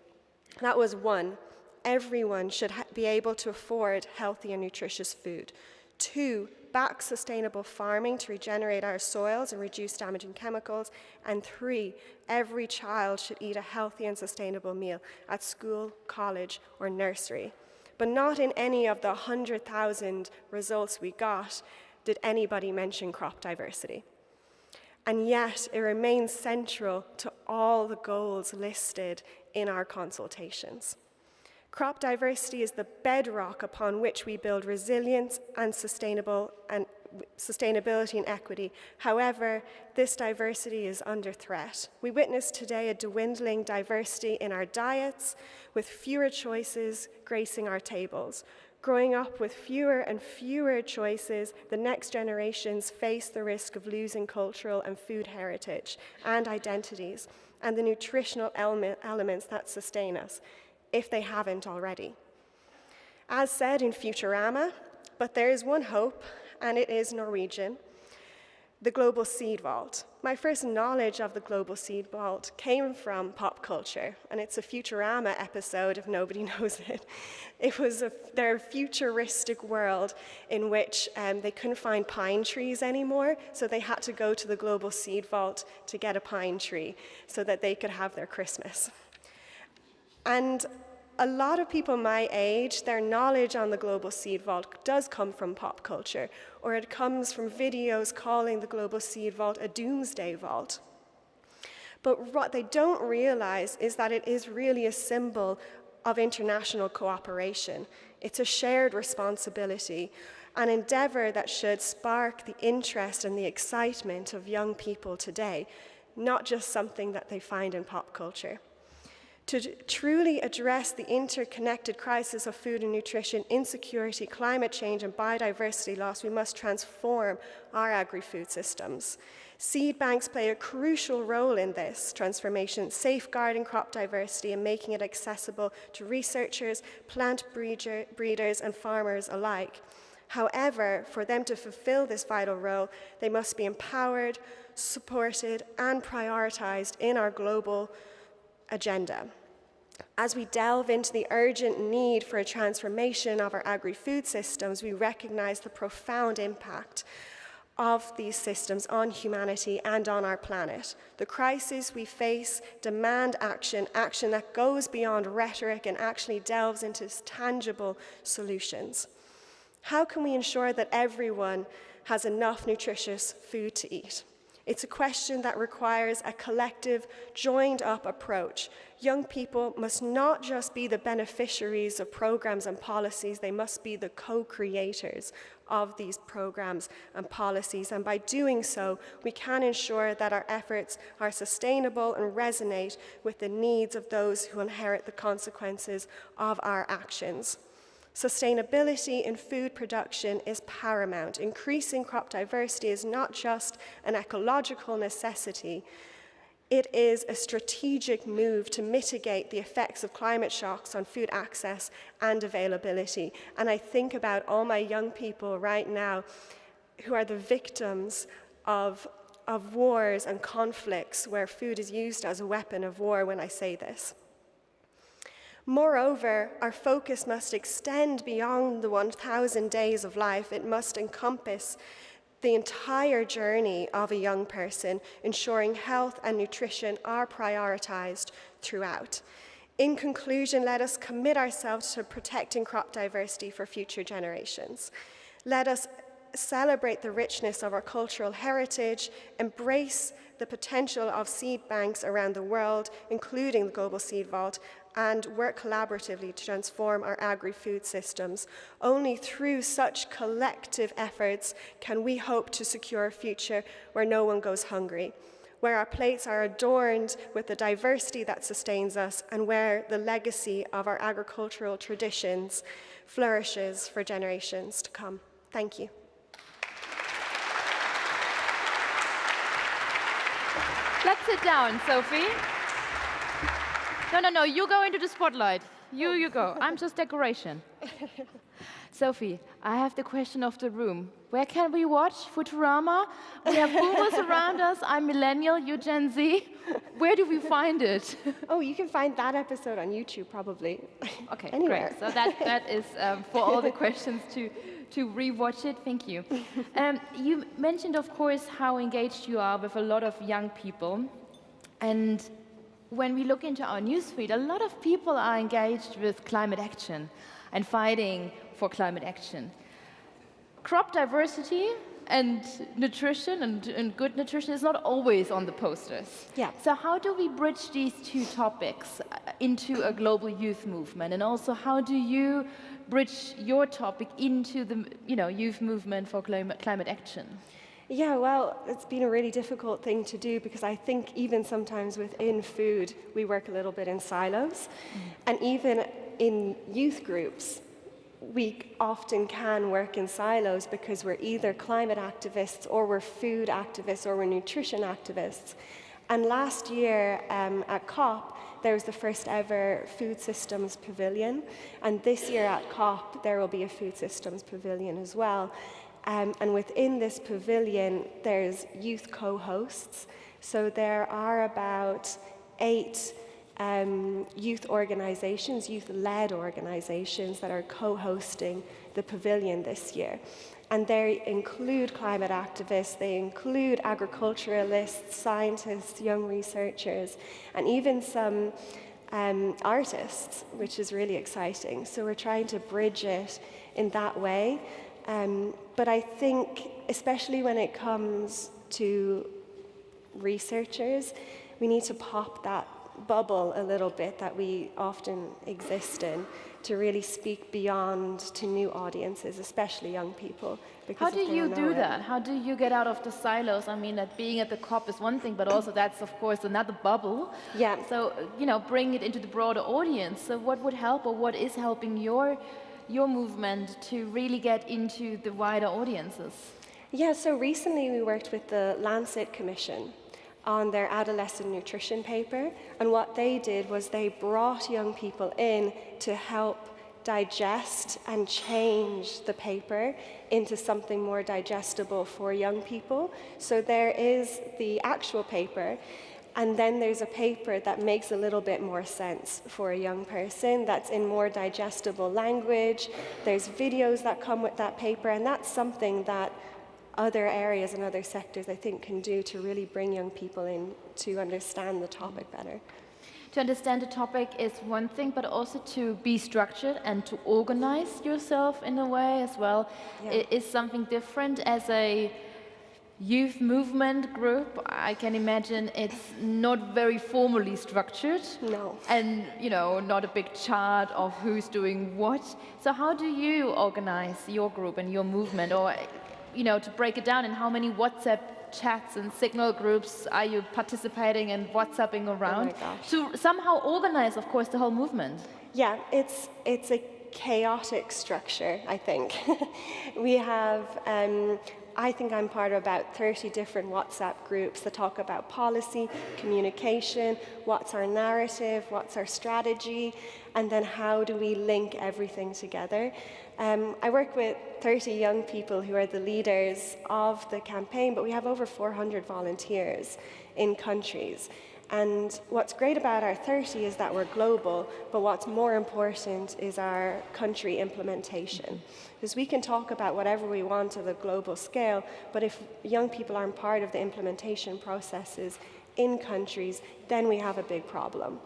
That was 1, everyone should be able to afford healthy and nutritious food. 2, back sustainable farming to regenerate our soils and reduce damaging chemicals. And 3, every child should eat a healthy and sustainable meal at school, college, or nursery. But not in any of the 100,000 results we got did anybody mention crop diversity. And yet, it remains central to all the goals listed in our consultations. Crop diversity is the bedrock upon which we build resilience and sustainability and equity. However, this diversity is under threat. We witness today a dwindling diversity in our diets, with fewer choices gracing our tables. Growing up with fewer and fewer choices, the next generations face the risk of losing cultural and food heritage and identities and the nutritional elements that sustain us, if they haven't already. As said in Futurama, but there is one hope, and it is Norwegian, the Global Seed Vault. My first knowledge of the Global Seed Vault came from pop culture, and it's a Futurama episode if nobody knows it. It was their futuristic world in which they couldn't find pine trees anymore, so they had to go to the Global Seed Vault to get a pine tree so that they could have their Christmas. And a lot of people my age, their knowledge on the Global Seed Vault does come from pop culture, or it comes from videos calling the Global Seed Vault a doomsday vault. But what they don't realize is that it is really a symbol of international cooperation. It's a shared responsibility, an endeavor that should spark the interest and the excitement of young people today, not just something that they find in pop culture. To truly address the interconnected crisis of food and nutrition, insecurity, climate change, and biodiversity loss, we must transform our agri-food systems. Seed banks play a crucial role in this transformation, safeguarding crop diversity and making it accessible to researchers, plant breeders, and farmers alike. However, for them to fulfill this vital role, they must be empowered, supported, and prioritized in our global agenda. As we delve into the urgent need for a transformation of our agri-food systems, we recognize the profound impact of these systems on humanity and on our planet. The crises we face demand action that goes beyond rhetoric and actually delves into tangible solutions. How can we ensure that everyone has enough nutritious food to eat? It's a question that requires a collective, joined-up approach. Young people must not just be the beneficiaries of programs and policies, they must be the co-creators of these programs and policies. And by doing so, we can ensure that our efforts are sustainable and resonate with the needs of those who inherit the consequences of our actions. Sustainability in food production is paramount. Increasing crop diversity is not just an ecological necessity, It is a strategic move to mitigate the effects of climate shocks on food access and availability. And I think about all my young people right now who are the victims of wars and conflicts where food is used as a weapon of war when I say this. Moreover, our focus must extend beyond the 1,000 days of life. It must encompass the entire journey of a young person, ensuring health and nutrition are prioritized throughout. In conclusion, let us commit ourselves to protecting crop diversity for future generations. Let us celebrate the richness of our cultural heritage, embrace the potential of seed banks around the world, including the Global Seed Vault, and work collaboratively to transform our agri-food systems. Only through such collective efforts can we hope to secure a future where no one goes hungry, where our plates are adorned with the diversity that sustains us, and where the legacy of our agricultural traditions flourishes for generations to come. Thank you. Let's sit down, Sophie. No, you go into the spotlight. You go. I'm just decoration. Sophie, I have the question of the room. Where can we watch Futurama? We have boomers around us. I'm millennial, you Gen Z. Where do we find it? Oh, you can find that episode on YouTube, probably. Okay, Anywhere. great. So that is for all the questions to rewatch it. Thank you. You mentioned, of course, how engaged you are with a lot of young people. And when we look into our newsfeed, a lot of people are engaged with climate action and fighting for climate action. Crop diversity and nutrition and good nutrition is not always on the posters. Yeah. So how do we bridge these two topics into a global youth movement? And also, how do you bridge your topic into the youth movement for climate action? Yeah, well, it's been a really difficult thing to do because I think even sometimes within food, we work a little bit in silos. And even in youth groups, we often can work in silos because we're either climate activists or we're food activists or we're nutrition activists. And last year at COP, there was the first ever Food Systems Pavilion. And this year at COP, there will be a Food Systems Pavilion as well. And within this pavilion, there's youth co-hosts. So there are about 8 youth organizations, youth-led organizations that are co-hosting the pavilion this year. And they include climate activists, they include agriculturalists, scientists, young researchers, and even some artists, which is really exciting. So we're trying to bridge it in that way. But I think, especially when it comes to researchers, we need to pop that bubble a little bit that we often exist in to really speak beyond to new audiences, especially young people. How do you do that? How do you get out of the silos? I mean, that being at the COP is one thing, but also that's, of course, another bubble. Yeah. So, bring it into the broader audience. So what would help, or what is helping your movement to really get into the wider audiences? Yeah, so recently we worked with the Lancet Commission on their adolescent nutrition paper, and what they did was they brought young people in to help digest and change the paper into something more digestible for young people. So there is the actual paper, and then there's a paper that makes a little bit more sense for a young person, that's in more digestible language. There's videos that come with that paper, and that's something that other areas and other sectors, I think, can do to really bring young people in to understand the topic better. To understand the topic is one thing, but also to be structured and to organize yourself in a way as well. Yeah. It is something different as a youth movement group. I can imagine it's not very formally structured. No. And, not a big chart of who's doing what. So how do you organize your group and your movement, or, to break it down, in how many WhatsApp chats and Signal groups are you participating and WhatsApping around to somehow organize, of course, the whole movement? Yeah, it's a chaotic structure, I think. We have I think I'm part of about 30 different WhatsApp groups that talk about policy, communication, what's our narrative, what's our strategy, and then how do we link everything together. I work with 30 young people who are the leaders of the campaign, but we have over 400 volunteers in countries. And what's great about our 30 is that we're global, but what's more important is our country implementation. Because we can talk about whatever we want at a global scale, but if young people aren't part of the implementation processes in countries, then we have a big problem.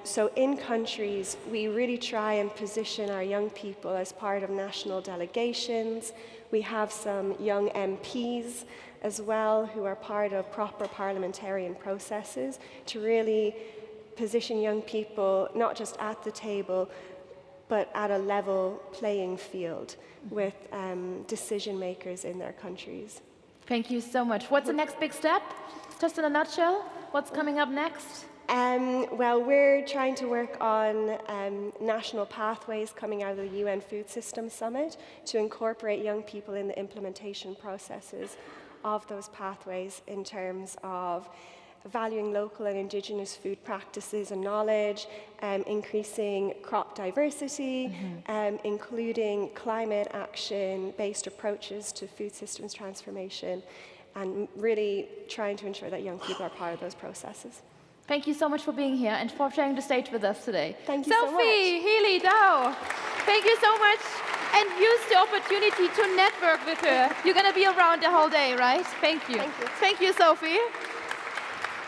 So in countries, we really try and position our young people as part of national delegations. We have some young MPs as well who are part of proper parliamentarian processes to really position young people not just at the table, but at a level playing field with decision makers in their countries. Thank you so much. What's the next big step? Just in a nutshell, what's coming up next? Well, we're trying to work on national pathways coming out of the UN Food Systems Summit to incorporate young people in the implementation processes of those pathways in terms of valuing local and indigenous food practices and knowledge, increasing crop diversity, including climate action-based approaches to food systems transformation, and really trying to ensure that young people are part of those processes. Thank you so much for being here and for sharing the stage with us today. Thank you so much. Sophie, Healy, Dow, thank you so much. And use the opportunity to network with her. You're going to be around the whole day, right? Thank you. Thank you. Thank you, Sophie.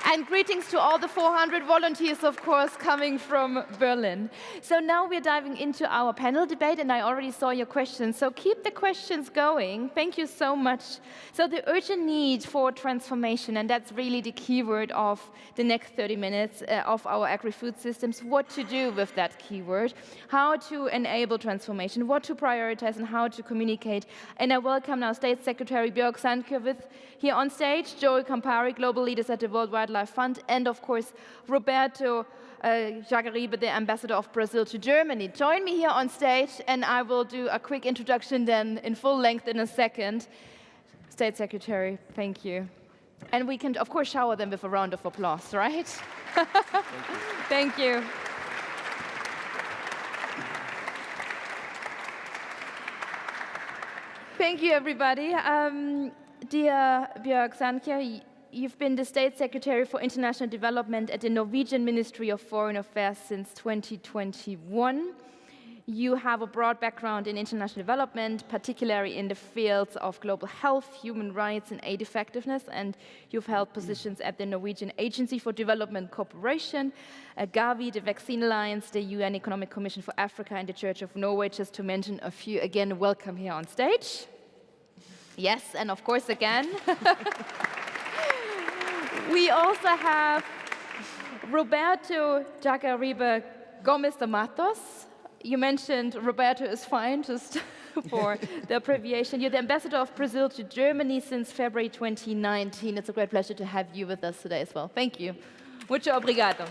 And greetings to all the 400 volunteers, of course, coming from Berlin. So now we're diving into our panel debate, and I already saw your questions. So keep the questions going. Thank you so much. So the urgent need for transformation, and that's really the keyword of the next 30 minutes of our agri-food systems. What to do with that keyword, how to enable transformation, what to prioritize, and how to communicate. And I welcome now State Secretary Björk Sandke with here on stage, Joey Campari, Global Leaders at the World Wildlife Fund, and of course, Roberto Jaguaribe, the Ambassador of Brazil to Germany. Join me here on stage, and I will do a quick introduction then in full length in a second. State Secretary, thank you. And we can, of course, shower them with a round of applause, right? Thank you. Thank you, everybody. Dear Björk Sandke, you've been the State Secretary for International Development at the Norwegian Ministry of Foreign Affairs since 2021. You have a broad background in international development, particularly in the fields of global health, human rights, and aid effectiveness, and you've held positions at the Norwegian Agency for Development Cooperation, Gavi, the Vaccine Alliance, the UN Economic Commission for Africa, and the Church of Norway, just to mention a few. Again, welcome here on stage. Yes, and of course, again. We also have Roberto Jaguaribe Gomes de Matos. You mentioned Roberto is fine, just for the abbreviation. You're the Ambassador of Brazil to Germany since February 2019. It's a great pleasure to have you with us today as well. Thank you. Mucho obrigado.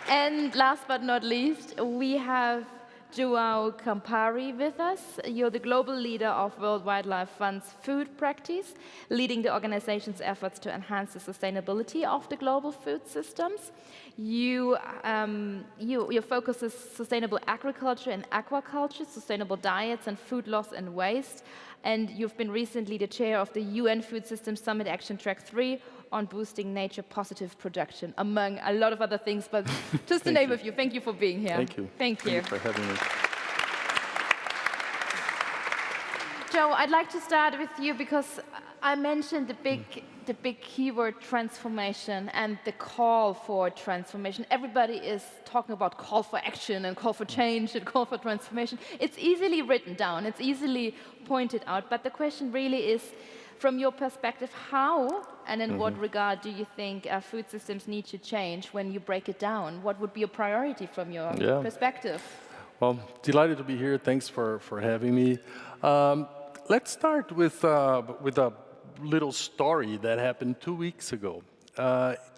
And last but not least, we have João Campari with us. You're the global leader of World Wildlife Fund's food practice, leading the organization's efforts to enhance the sustainability of the global food systems. Your focus is sustainable agriculture and aquaculture, sustainable diets and food loss and waste. And you've been recently the chair of the UN Food Systems Summit Action Track 3 on boosting nature-positive production, among a lot of other things, but just to name a few. Thank you for being here. Thank you. Thank you. Thank you for having me. Joe, I'd like to start with you because I mentioned the big keyword transformation and the call for transformation. Everybody is talking about call for action and call for change and call for transformation. It's easily written down, it's easily pointed out, but the question really is, from your perspective, how and in what regard do you think food systems need to change when you break it down? What would be a priority from your perspective? Well, delighted to be here. Thanks for having me. Let's start with a little story that happened 2 weeks ago,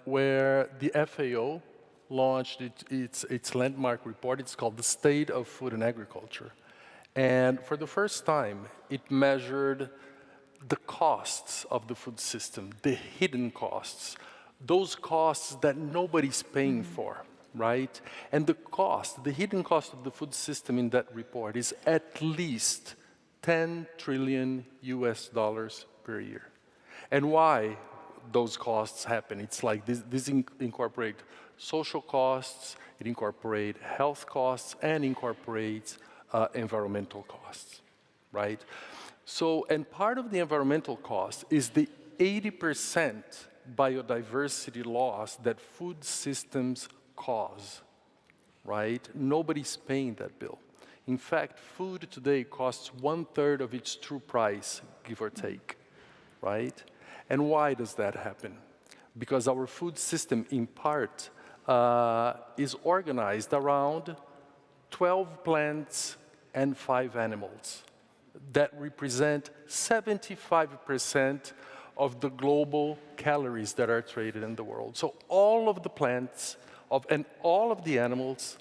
where the FAO launched its landmark report. It's called The State of Food and Agriculture. And for the first time, it measured the costs of the food system, the hidden costs, those costs that nobody's paying for, right? And the hidden cost of the food system in that report is at least $10 trillion per year. And why those costs happen? It's like this incorporate social costs, it incorporates health costs, and incorporates environmental costs, right? So, and part of the environmental cost is the 80% biodiversity loss that food systems cause, right? Nobody's paying that bill. In fact, food today costs 1/3 of its true price, give or take, right? And why does that happen? Because our food system, in part, is organized around 12 plants and 5 animals that represent 75% of the global calories that are traded in the world. So all of the plants and all of the animals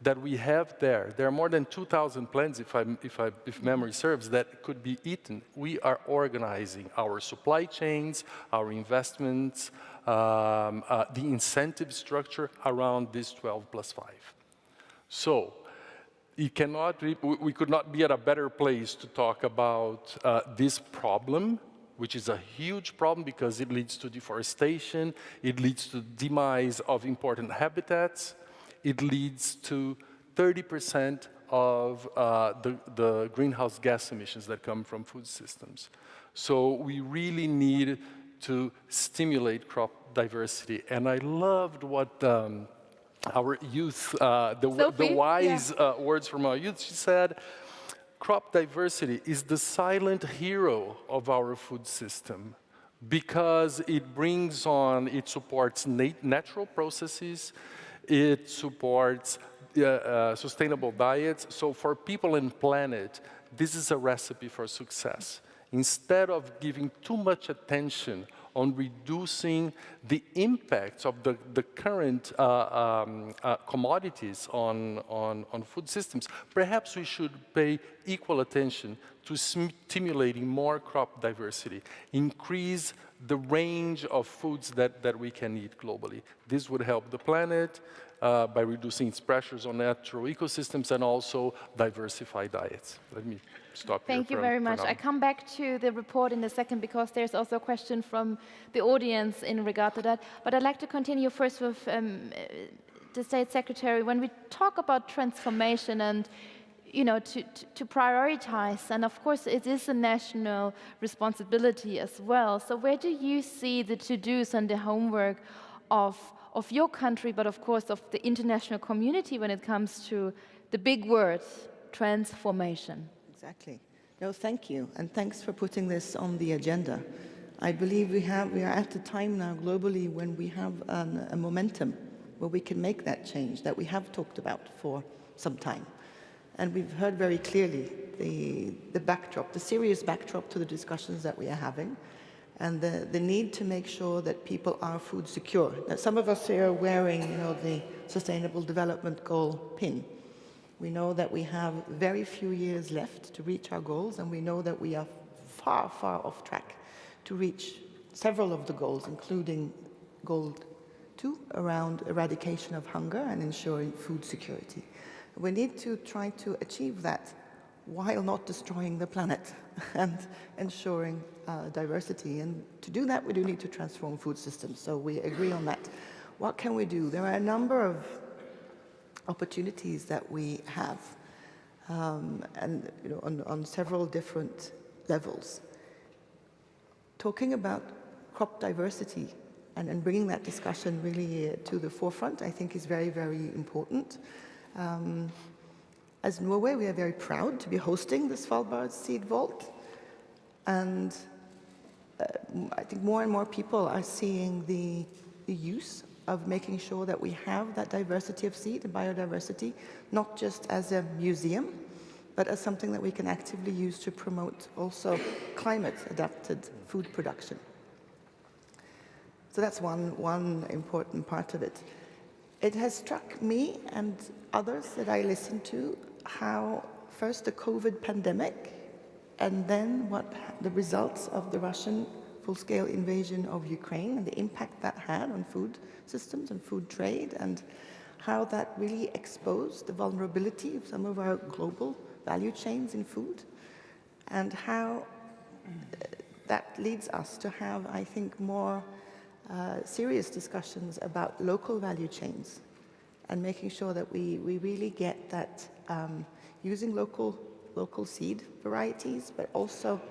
that we have there are more than 2,000 plants, if memory serves, that could be eaten. We are organizing our supply chains, our investments, the incentive structure around this 12 plus 5. So we could not be at a better place to talk about this problem, which is a huge problem because it leads to deforestation, it leads to demise of important habitats, it leads to 30% of the greenhouse gas emissions that come from food systems. So we really need to stimulate crop diversity. And I loved what our youth, the wise words from our youth, she said, crop diversity is the silent hero of our food system because it supports natural processes, it supports sustainable diets. So for people and planet, this is a recipe for success. Instead of giving too much attention on reducing the impacts of the current commodities on food systems, perhaps we should pay equal attention to stimulating more crop diversity, increase the range of foods that we can eat globally. This would help the planet by reducing its pressures on natural ecosystems and also diversify diets. Let me stop here. Thank you very much. I come back to the report in a second because there's also a question from the audience in regard to that. But I'd like to continue first with the State Secretary. When we talk about transformation and to prioritize, and of course it is a national responsibility as well. So where do you see the to-dos and the homework of your country, but of course of the international community when it comes to the big words, transformation? Exactly. No, thank you, and thanks for putting this on the agenda. I believe we are at a time now globally when we have a momentum where we can make that change that we have talked about for some time. And we've heard very clearly the backdrop, the serious backdrop to the discussions that we are having, and the need to make sure that people are food secure. Now, some of us here are wearing, the Sustainable Development Goal pin. We know that we have very few years left to reach our goals, and we know that we are far, far off track to reach several of the goals, including Goal 2 around eradication of hunger and ensuring food security. We need to try to achieve that while not destroying the planet and ensuring diversity. And to do that, we do need to transform food systems. So we agree on that. What can we do? There are a number of opportunities that we have, and on several different levels. Talking about crop diversity and bringing that discussion really to the forefront, I think is very, very important. As Norway, we are very proud to be hosting the Svalbard Seed Vault, and I think more and more people are seeing the use of making sure that we have that diversity of seed and biodiversity, not just as a museum, but as something that we can actively use to promote also climate-adapted food production. So that's one important part of it. It has struck me and others that I listen to how first the COVID pandemic, and then the results of the Russian full-scale invasion of Ukraine and the impact that had on food systems and food trade, and how that really exposed the vulnerability of some of our global value chains in food, and how that leads us to have, I think, more serious discussions about local value chains and making sure that we really get that using local seed varieties, but also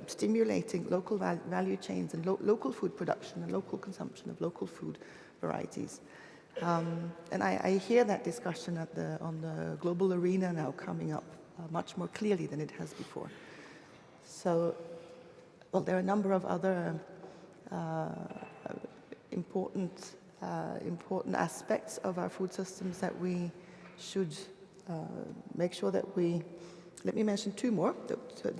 stimulating local value chains and local food production and local consumption of local food varieties. And I hear that discussion on the global arena now coming up much more clearly than it has before. So, well, there are a number of other important aspects of our food systems that we should make sure that we. Let me mention two more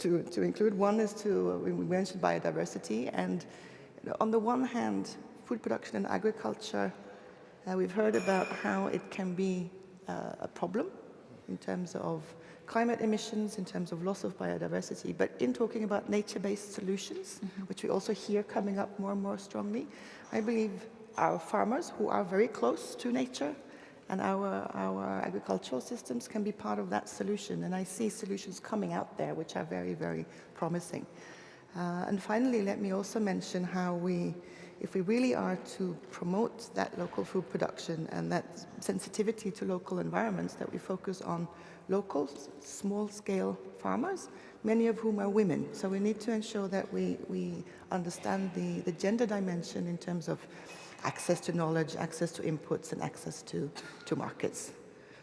to include. One is we mentioned biodiversity, and on the one hand, food production and agriculture, we've heard about how it can be a problem in terms of climate emissions, in terms of loss of biodiversity, but in talking about nature-based solutions, which we also hear coming up more and more strongly, I believe our farmers, who are very close to nature, and our agricultural systems can be part of that solution. And I see solutions coming out there which are very, very promising. And finally, let me also mention how if we really are to promote that local food production and that sensitivity to local environments, that we focus on local, small-scale farmers, many of whom are women. So we need to ensure that we understand the gender dimension in terms of access to knowledge, access to inputs, and access to markets.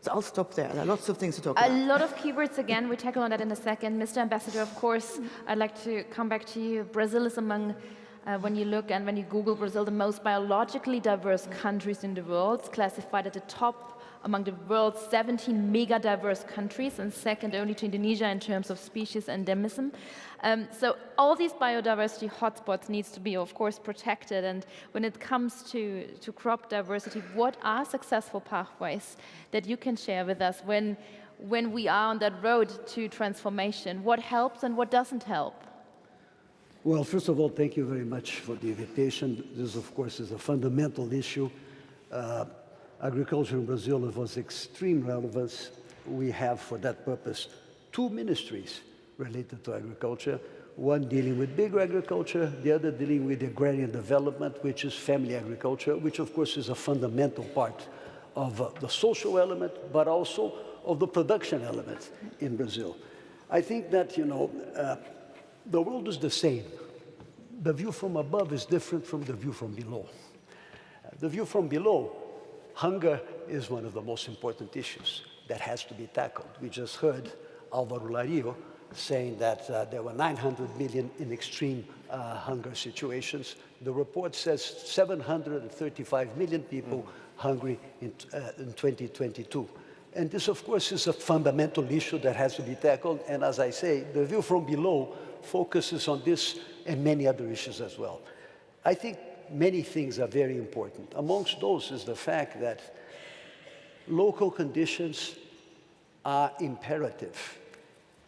So I'll stop there. There are lots of things to talk about. A lot of keywords again. We tackle on that in a second. Mr. Ambassador, of course, I'd like to come back to you. Brazil is among, when you look and when you Google Brazil, the most biologically diverse countries in the world. It's classified at the top among the world's 17 mega diverse countries, and second only to Indonesia in terms of species endemism. So all these biodiversity hotspots needs to be, of course, protected. And when it comes to crop diversity, what are successful pathways that you can share with us when we are on that road to transformation? What helps and what doesn't help? Well, first of all, thank you very much for the invitation. This, of course, is a fundamental issue. Agriculture in Brazil is of extreme relevance. We have, for that purpose, two ministries related to agriculture, one dealing with big agriculture, the other dealing with agrarian development, which is family agriculture, which, of course, is a fundamental part of the social element, but also of the production element in Brazil. I think that, the world is the same. The view from above is different from the view from below. The view from below, hunger is one of the most important issues that has to be tackled. We just heard Álvaro Lario saying that there were 900 million in extreme hunger situations. The report says 735 million people hungry in 2022. And this, of course, is a fundamental issue that has to be tackled. And as I say, the view from below focuses on this and many other issues as well. I think many things are very important. Amongst those is the fact that local conditions are imperative.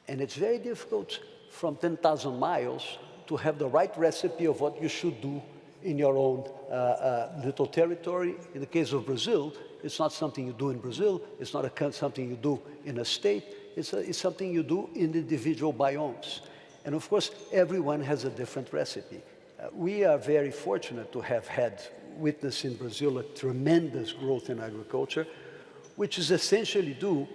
And it's very difficult from 10,000 miles to have the right recipe of what you should do in your own little territory. In the case of Brazil, it's not something you do in Brazil. It's not something you do in a state. It's something you do in the individual biomes. And of course, everyone has a different recipe. We are very fortunate to have witnessed in Brazil a tremendous growth in agriculture, which is essentially due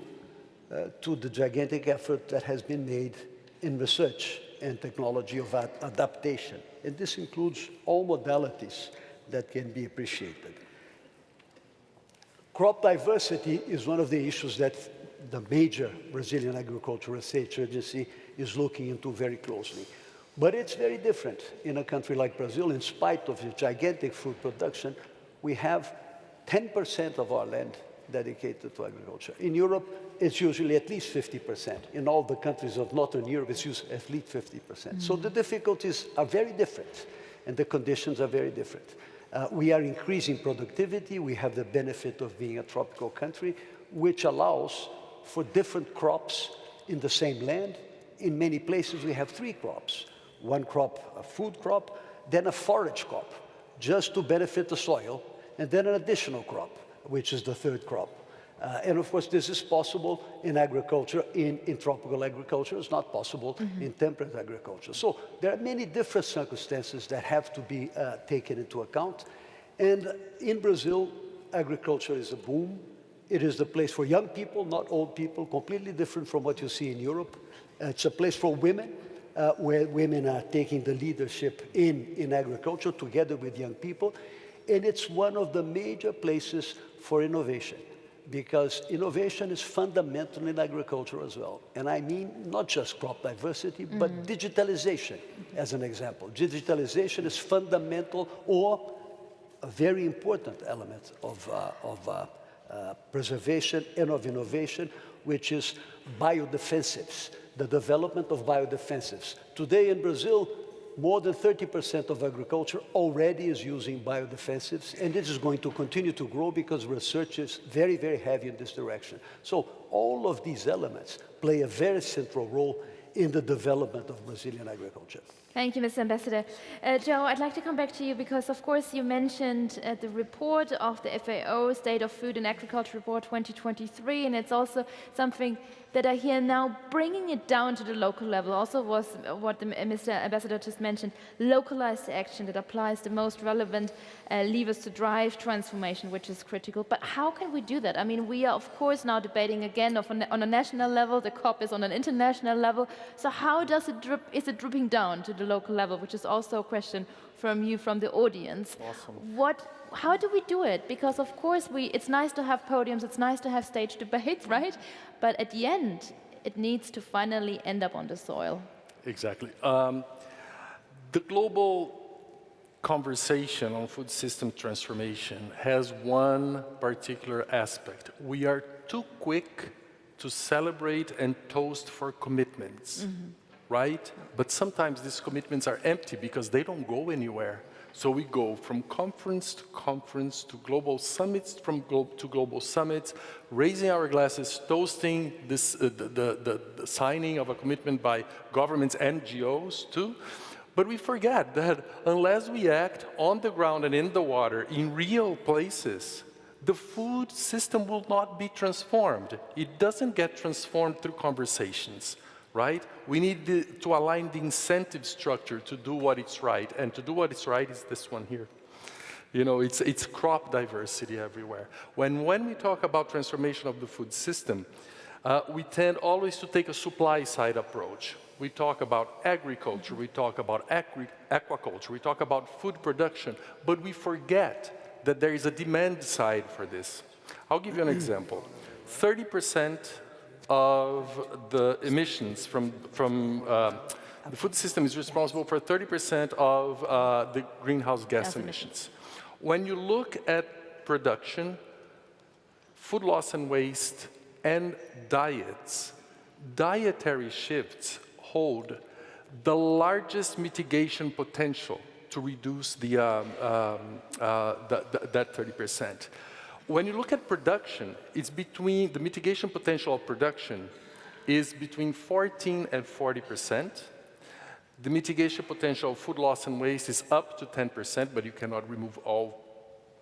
to the gigantic effort that has been made in research and technology of adaptation. And this includes all modalities that can be appreciated. Crop diversity is one of the issues that the major Brazilian Agricultural Research Agency is looking into very closely. But it's very different in a country like Brazil. In spite of the gigantic food production, we have 10% of our land dedicated to agriculture. In Europe, it's usually at least 50%. In all the countries of Northern Europe, it's usually at least 50%. So the difficulties are very different, and the conditions are very different. We are increasing productivity. We have the benefit of being a tropical country, which allows for different crops in the same land. In many places, we have 3 crops. One crop, a food crop, then a forage crop, just to benefit the soil, and then an additional crop, which is the 3rd crop. And of course, this is possible in agriculture, in tropical agriculture. It's not possible in temperate agriculture. So there are many different circumstances that have to be taken into account. And in Brazil, agriculture is a boom. It is the place for young people, not old people, completely different from what you see in Europe. It's a place for women, where women are taking the leadership in agriculture together with young people. And it's one of the major places for innovation, because innovation is fundamental in agriculture as well. And I mean not just crop diversity, but digitalization, as an example. Digitalization is fundamental, or a very important element of preservation and of innovation, which is biodefensives, the development of biodefensives. Today in Brazil, more than 30% of agriculture already is using biodefensives, and this is going to continue to grow because research is very, very heavy in this direction. So all of these elements play a very central role in the development of Brazilian agriculture. Thank you, Mr. Ambassador. Joe, I'd like to come back to you because, of course, you mentioned the report of the FAO, State of Food and Agriculture Report 2023, and it's also something that I hear now bringing it down to the local level. Also was what Mr. Ambassador just mentioned, localized action that applies the most relevant levers to drive transformation, which is critical. But how can we do that? I mean, we are, of course, now debating again on a national level. The COP is on an international level. So how does it drip? Is it dripping down to the local level, which is also a question from you, from the audience. Awesome. How do we do it? Because of course it's nice to have podiums, it's nice to have stage debates, right? But at the end, it needs to finally end up on the soil. Exactly. The global conversation on food system transformation has one particular aspect. We are too quick to celebrate and toast for commitments. Right? But sometimes these commitments are empty because they don't go anywhere. So we go from conference to global summits, to global summits, raising our glasses, toasting this, the signing of a commitment by governments and NGOs too. But we forget that unless we act on the ground and in the water, in real places, the food system will not be transformed. It doesn't get transformed through conversations. Right? We need to align the incentive structure to do what is right. And to do what is right is this one here. You know, it's crop diversity everywhere. When we talk about transformation of the food system, we tend always to take a supply side approach. We talk about agriculture, we talk about aquaculture, we talk about food production, but we forget that there is a demand side for this. I'll give you an example. 30% of the emissions from the food system is responsible for 30% of the greenhouse gas emissions. When you look at production, food loss and waste, and diets, dietary shifts hold the largest mitigation potential to reduce that 30%. When you look at production, it's between, the mitigation potential of production is between 14 and 40%. The mitigation potential of food loss and waste is up to 10%, but you cannot remove all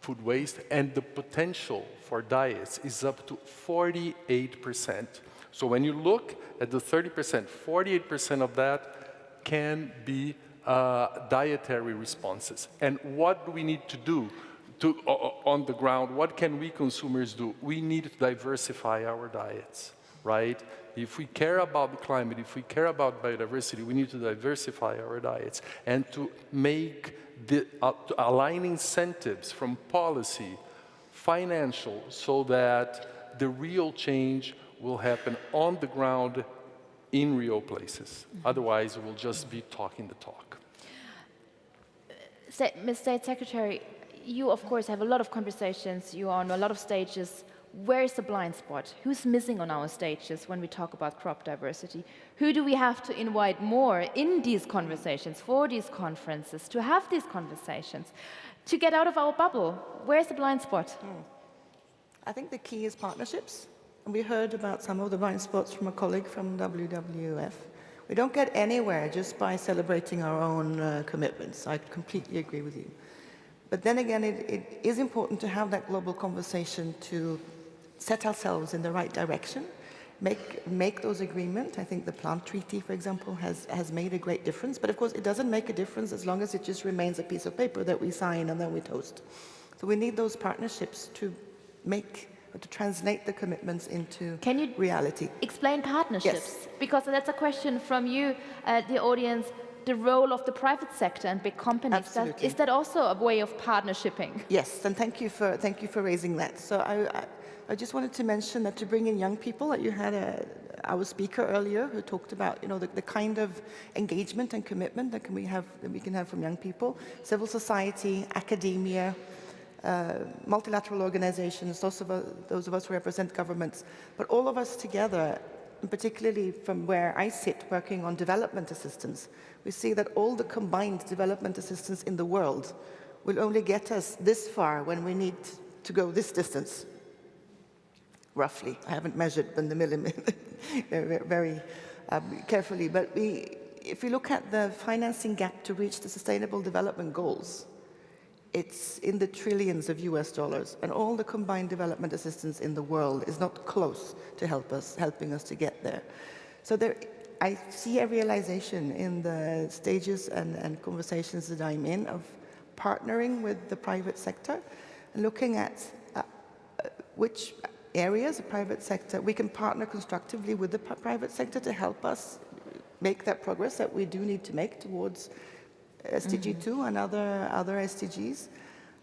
food waste. And the potential for diets is up to 48%. So when you look at the 30%, 48% of that can be dietary responses. And what do we need to do? On the ground, what can we consumers do? We need to diversify our diets, right? If we care about the climate, if we care about biodiversity, we need to diversify our diets and to make to align incentives from policy, financial, so that the real change will happen on the ground in real places. Otherwise, we'll just be talking the talk. Ms. State Secretary, you, of course, have a lot of conversations. You are on a lot of stages. Where is the blind spot? Who's missing on our stages when we talk about crop diversity? Who do we have to invite more in these conversations, for these conferences, to have these conversations, to get out of our bubble? Where's the blind spot? I think the key is partnerships. we heard about some of the blind spots from a colleague from WWF. We don't get anywhere just by celebrating our own commitments. I completely agree with you. But then again, it is important to have that global conversation to set ourselves in the right direction, make those agreements. I think the plant treaty, for example, has made a great difference. But of course, it doesn't make a difference as long as it just remains a piece of paper that we sign and then we toast. So we need those partnerships to translate the commitments into reality. Explain partnerships? Yes. Because that's a question from you, the audience, the role of the private sector and big companies. Absolutely. Is that also a way of partnershiping? Yes, and thank you for raising that. So I just wanted to mention that to bring in young people, that you had our speaker earlier who talked about the kind of engagement and commitment that we can have from young people, civil society, academia, multilateral organizations, those of us who represent governments, but all of us together, and particularly from where I sit working on development assistance, we see that all the combined development assistance in the world will only get us this far when we need to go this distance, roughly. I haven't measured in the millimeter very carefully, but if we look at the financing gap to reach the Sustainable Development Goals, it's in the trillions of US dollars, and all the combined development assistance in the world is not close to helping us to get there. So I see a realization in the stages and conversations that I'm in of partnering with the private sector and looking at which areas the private sector, we can partner constructively with the private sector to help us make that progress that we do need to make towards SDG 2 and other SDGs.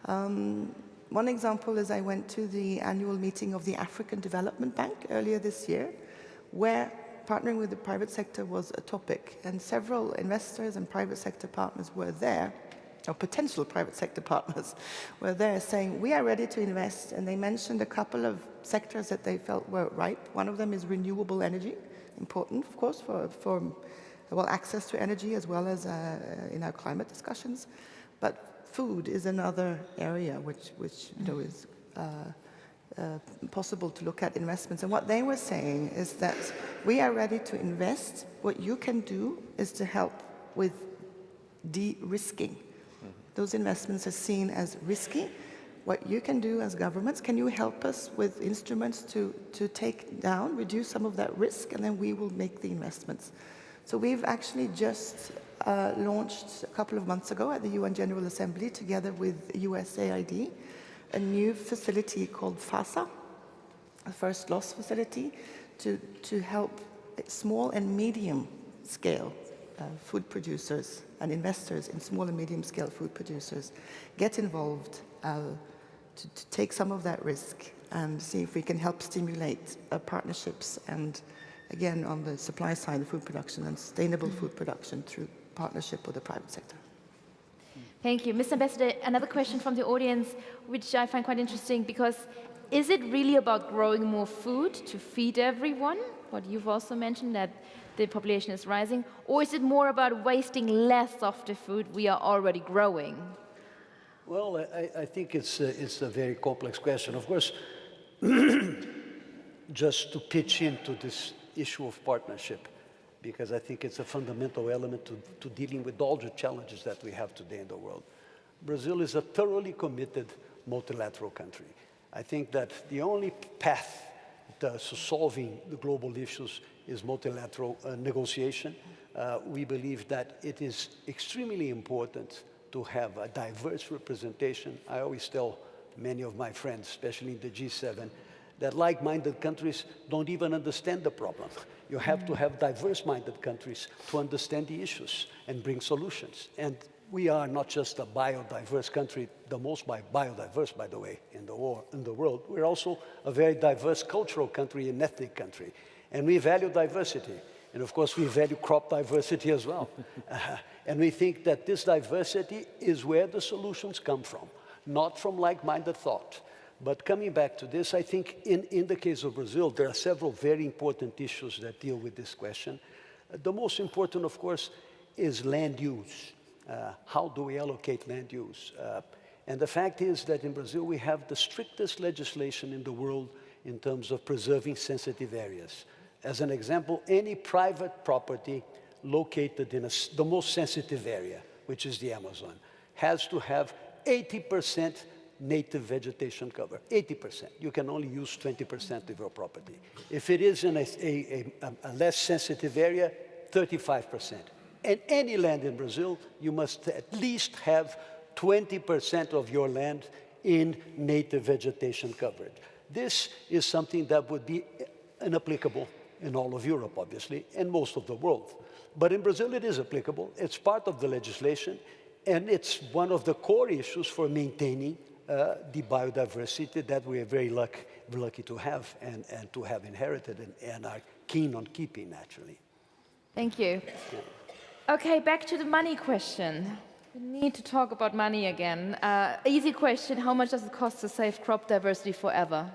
One example is I went to the annual meeting of the African Development Bank earlier this year, where partnering with the private sector was a topic, and several investors and private sector partners were there, or potential private sector partners were there saying, we are ready to invest, and they mentioned a couple of sectors that they felt were ripe. One of them is renewable energy, important, of course, for access to energy as well as in our climate discussions. But food is another area which is possible to look at investments. And what they were saying is that we are ready to invest. What you can do is to help with de-risking. Those investments are seen as risky. What you can do as governments, can you help us with instruments to reduce some of that risk, and then we will make the investments. So we've actually just launched a couple of months ago at the UN General Assembly, together with USAID, a new facility called FASA, a first loss facility, to help small and medium scale food producers and investors in small and medium scale food producers get involved to take some of that risk and see if we can help stimulate partnerships and, again, on the supply side of food production and sustainable food production through partnership with the private sector. Thank you. Mr. Ambassador, another question from the audience, which I find quite interesting, because is it really about growing more food to feed everyone? What you've also mentioned, that the population is rising, or is it more about wasting less of the food we are already growing? Well, I think it's a very complex question. Of course, just to pitch into this issue of partnership, because I think it's a fundamental element to dealing with all the challenges that we have today in the world. Brazil is a thoroughly committed multilateral country. I think that the only path to solving the global issues is multilateral negotiation. We believe that it is extremely important to have a diverse representation. I always tell many of my friends, especially in the G7, that like-minded countries don't even understand the problem. You have to have diverse-minded countries to understand the issues and bring solutions. And we are not just a biodiverse country, the most biodiverse, by the way, in the world. We're also a very diverse cultural country and ethnic country. And we value diversity. And of course, we value crop diversity as well. And we think that this diversity is where the solutions come from, not from like-minded thought. But coming back to this, I think in the case of Brazil, there are several very important issues that deal with this question. The most important, of course, is land use. How do we allocate land use? And the fact is that in Brazil, we have the strictest legislation in the world in terms of preserving sensitive areas. As an example, any private property located in the most sensitive area, which is the Amazon, has to have 80% native vegetation cover, 80%. You can only use 20% of your property. If it is in a less sensitive area, 35%. And any land in Brazil, you must at least have 20% of your land in native vegetation coverage. This is something that would be inapplicable in all of Europe, obviously, and most of the world. But in Brazil, it is applicable. It's part of the legislation, and it's one of the core issues for maintaining the biodiversity that we are very lucky to have and to have inherited and are keen on keeping, naturally. Thank you. Okay, back to the money question. We need to talk about money again. Easy question, how much does it cost to save crop diversity forever?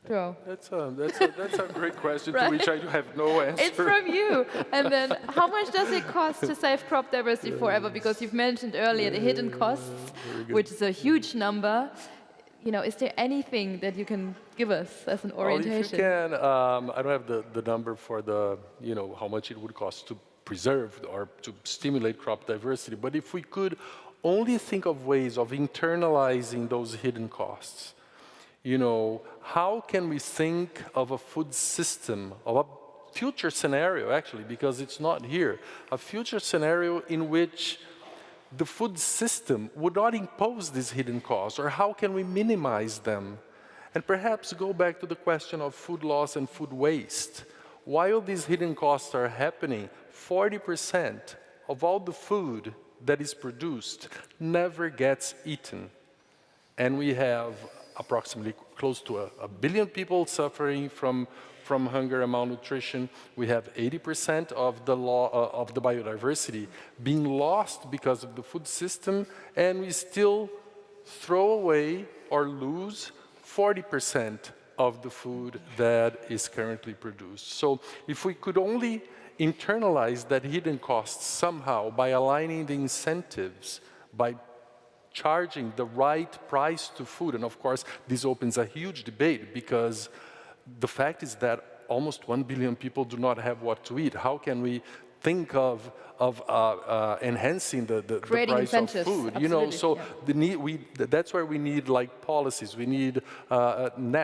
Joe. That's a great question to which I have no answer. It's from you. And then, how much does it cost to save crop diversity forever? Because you've mentioned earlier the hidden costs, which is a huge number. You know, is there anything that you can give us as an orientation? Well, if you can, I don't have the number for the, how much it would cost to preserve or to stimulate crop diversity. But if we could only think of ways of internalizing those hidden costs, how can we think of a food system, of a future scenario, actually, because it's not here, a future scenario in which the food system would not impose these hidden costs, or how can we minimize them? And perhaps go back to the question of food loss and food waste. While these hidden costs are happening, 40% of all the food that is produced never gets eaten. And we have approximately close to a billion people suffering from hunger and malnutrition. We have 80% of the biodiversity being lost because of the food system, and we still throw away or lose 40% of the food that is currently produced. So if we could only internalize that hidden cost somehow by aligning the incentives, by charging the right price to food. And of course, this opens a huge debate because the fact is that almost 1 billion people do not have what to eat. How can we think of enhancing the price of food? Absolutely, that's where we need like policies. We need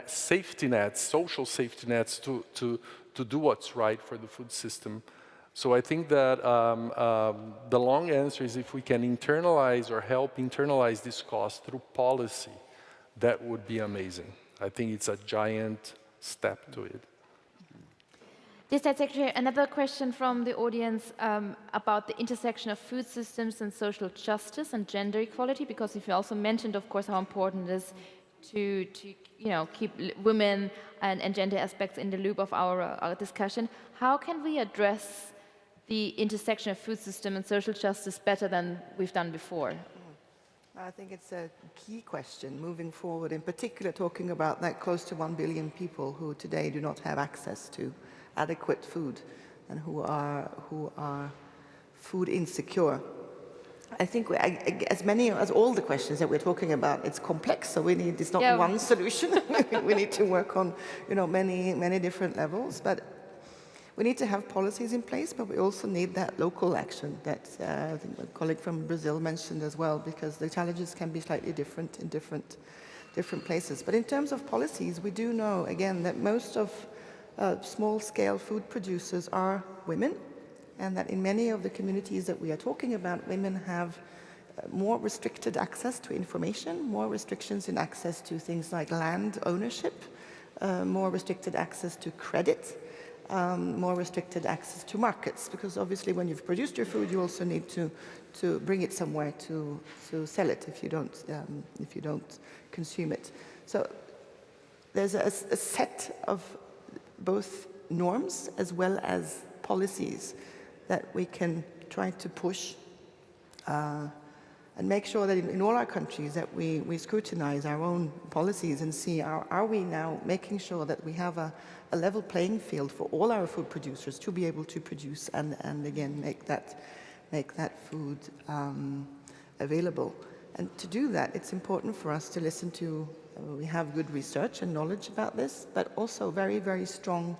safety nets, social safety nets to do what's right for the food system. So I think that the long answer is if we can internalize or help internalize this cost through policy, that would be amazing. I think it's a giant step to it. This is actually another question from the audience about the intersection of food systems and social justice and gender equality, because you've also mentioned, of course, how important it is to keep women and gender aspects in the loop of our discussion. How can we address the intersection of food system and social justice better than we've done before? I think it's a key question moving forward, in particular talking about that close to 1 billion people who today do not have access to adequate food and who are food insecure. I think as all the questions that we're talking about, it's complex, so it's not one solution. We need to work on many different levels, but we need to have policies in place, but we also need that local action that I think my colleague from Brazil mentioned as well, because the challenges can be slightly different in different places. But in terms of policies, we do know, again, that most of small-scale food producers are women, and that in many of the communities that we are talking about, women have more restricted access to information, more restrictions in access to things like land ownership, more restricted access to credit, more restricted access to markets, because obviously when you've produced your food, you also need to bring it somewhere to sell it if you don't consume it. So there's a set of both norms as well as policies that we can try to push and make sure that in all our countries that we scrutinize our own policies and see are we now making sure that we have a level playing field for all our food producers to be able to produce and again make that food available. And to do that, it's important for us to listen to, we have good research and knowledge about this, but also very, very strong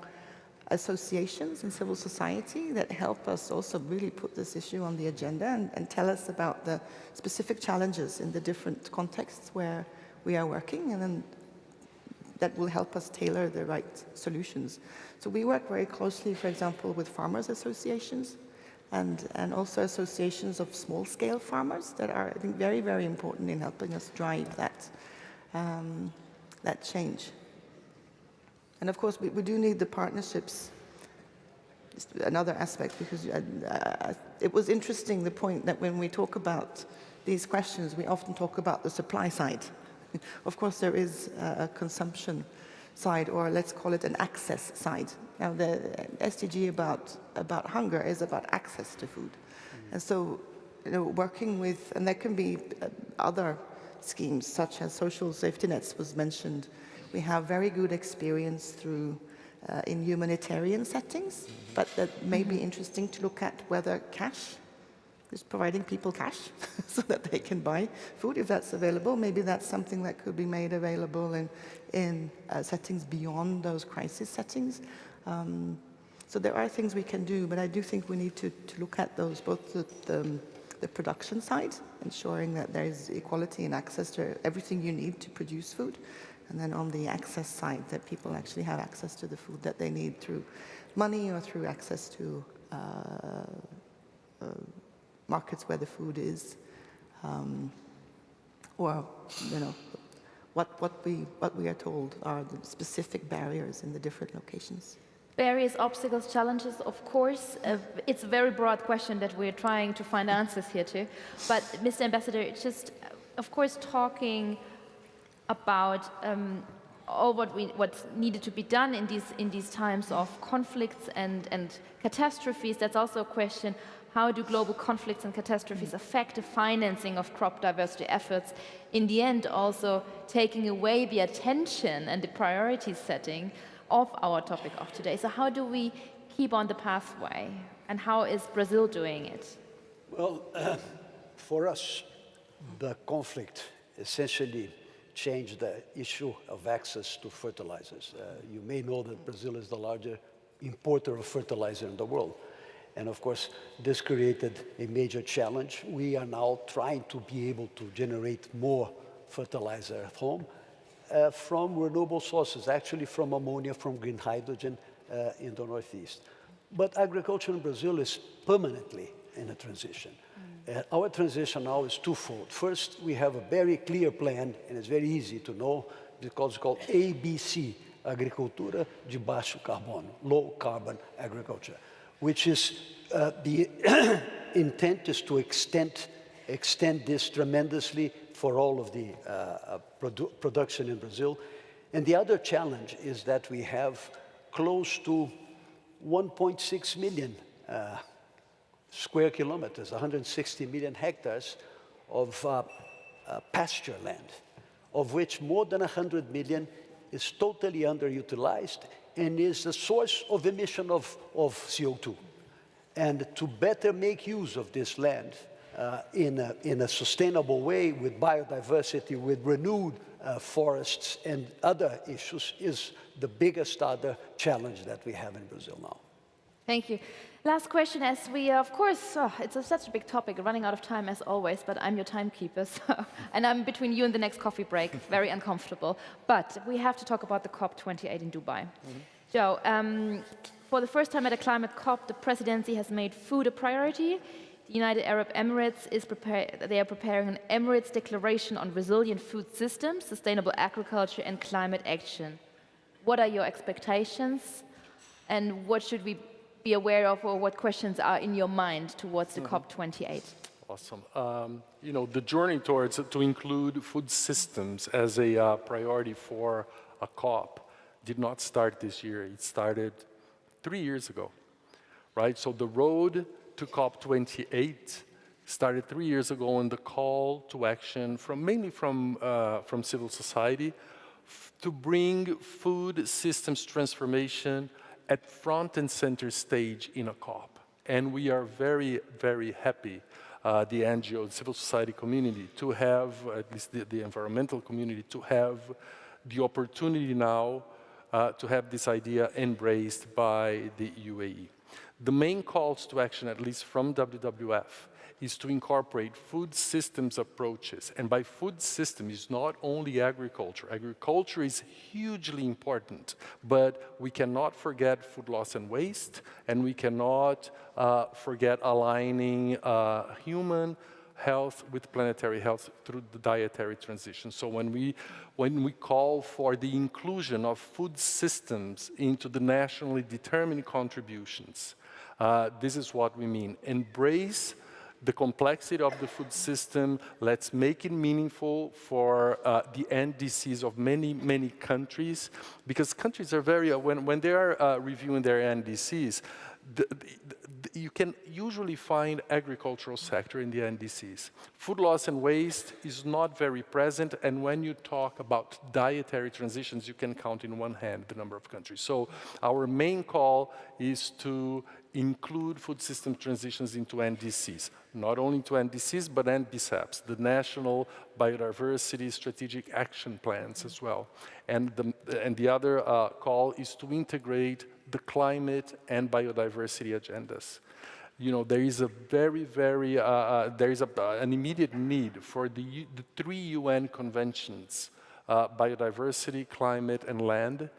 associations in civil society that help us also really put this issue on the agenda and tell us about the specific challenges in the different contexts where we are working, and then that will help us tailor the right solutions. So we work very closely, for example, with farmers' associations and also associations of small-scale farmers that are, I think, very, very important in helping us drive that, that change. And of course, we do need the partnerships. Just another aspect, because it was interesting, the point that when we talk about these questions, we often talk about the supply side. Of course, there is a consumption side, or let's call it an access side. Now, the SDG about hunger is about access to food. And so, working with, and there can be other schemes, such as social safety nets was mentioned. We have very good experience through in humanitarian settings, but that may be interesting to look at whether cash, just providing people cash so that they can buy food if that's available. Maybe that's something that could be made available in settings beyond those crisis settings. So there are things we can do, but I do think we need to look at those, both the production side, ensuring that there is equality and access to everything you need to produce food, and then on the access side, that people actually have access to the food that they need through money or through access to markets where the food is, or what we are told are the specific barriers in the different locations. Barriers, obstacles, challenges, of course. It's a very broad question that we're trying to find answers here to. But, Mr. Ambassador, it's just, of course, talking about all what's needed to be done in these times of conflicts and catastrophes. That's also a question: how do global conflicts and catastrophes affect the financing of crop diversity efforts? In the end, also taking away the attention and the priority setting of our topic of today. So how do we keep on the pathway, and how is Brazil doing it? Well, for us, the conflict essentially changed the issue of access to fertilizers. You may know that Brazil is the largest importer of fertilizer in the world. And of course, this created a major challenge. We are now trying to be able to generate more fertilizer at home from renewable sources, actually from ammonia, from green hydrogen in the Northeast. But agriculture in Brazil is permanently in a transition. Our transition now is twofold. First, we have a very clear plan, and it's very easy to know, because it's called ABC, Agricultura de Baixo Carbono, Low Carbon Agriculture, which is the intent is to extend this tremendously for all of the production in Brazil. And the other challenge is that we have close to 1.6 million square kilometers, 160 million hectares of pasture land, of which more than 100 million is totally underutilized and is a source of emission of CO2. And to better make use of this land in a sustainable way, with biodiversity, with renewed forests and other issues, is the biggest other challenge that we have in Brazil now. Thank you. Last question, as we, of course, it's such a big topic, running out of time as always, but I'm your timekeeper, so, and I'm between you and the next coffee break, very uncomfortable. But we have to talk about the COP28 in Dubai. Joe, for the first time at a climate COP, the presidency has made food a priority. The United Arab Emirates they are preparing an Emirates Declaration on Resilient Food Systems, Sustainable Agriculture and Climate Action. What are your expectations, and what should we be aware of, or what questions are in your mind towards the COP28? Awesome. The journey towards to include food systems as a priority for a COP did not start this year. It started 3 years ago, right? So the road to COP28 started 3 years ago, and the call to action mainly from civil society to bring food systems transformation at front and center stage in a COP. And we are very, very happy the NGO, the civil society community, to have, at least the environmental community, to have the opportunity now to have this idea embraced by the UAE. The main calls to action, at least from WWF, is to incorporate food systems approaches. And by food system is not only agriculture. Agriculture is hugely important, but we cannot forget food loss and waste, and we cannot forget aligning human health with planetary health through the dietary transition. So when we call for the inclusion of food systems into the nationally determined contributions, this is what we mean. Embrace the complexity of the food system. Let's make it meaningful for the NDCs of many, many countries, because countries are very, when they are reviewing their NDCs, you can usually find agricultural sector in the NDCs. Food loss and waste is not very present, and when you talk about dietary transitions, you can count in one hand the number of countries. So our main call is to include food system transitions into NDCs, not only into NDCs, but NBSAPs, the National Biodiversity Strategic Action Plans as well. And the other call is to integrate the climate and biodiversity agendas. You know, there is a an immediate need for the 3 UN conventions, biodiversity, climate, and land,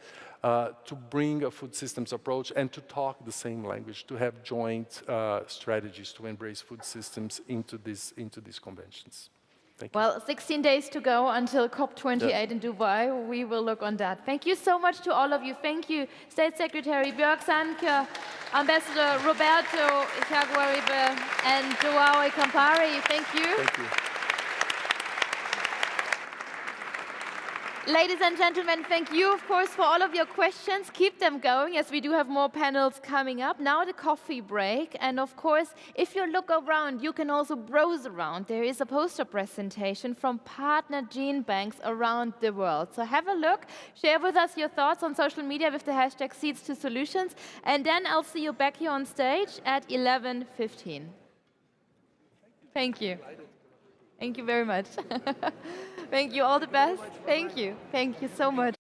to bring a food systems approach and to talk the same language, to have joint strategies to embrace food systems into these conventions. Thank you. Well, 16 days to go until COP28 in Dubai. We will look on that. Thank you so much to all of you. Thank you, State Secretary Björk Sanke, Ambassador Roberto Itaguaribe, and Joao Campari. Thank you. Thank you. Ladies and gentlemen, thank you, of course, for all of your questions. Keep them going, as we do have more panels coming up. Now the coffee break. And of course, if you look around, you can also browse around. There is a poster presentation from partner gene banks around the world. So have a look. Share with us your thoughts on social media with the hashtag Seeds2Solutions. And then I'll see you back here on stage at 11:15. Thank you. Thank you very much. Thank you. All the best. Thank you. Thank you so much.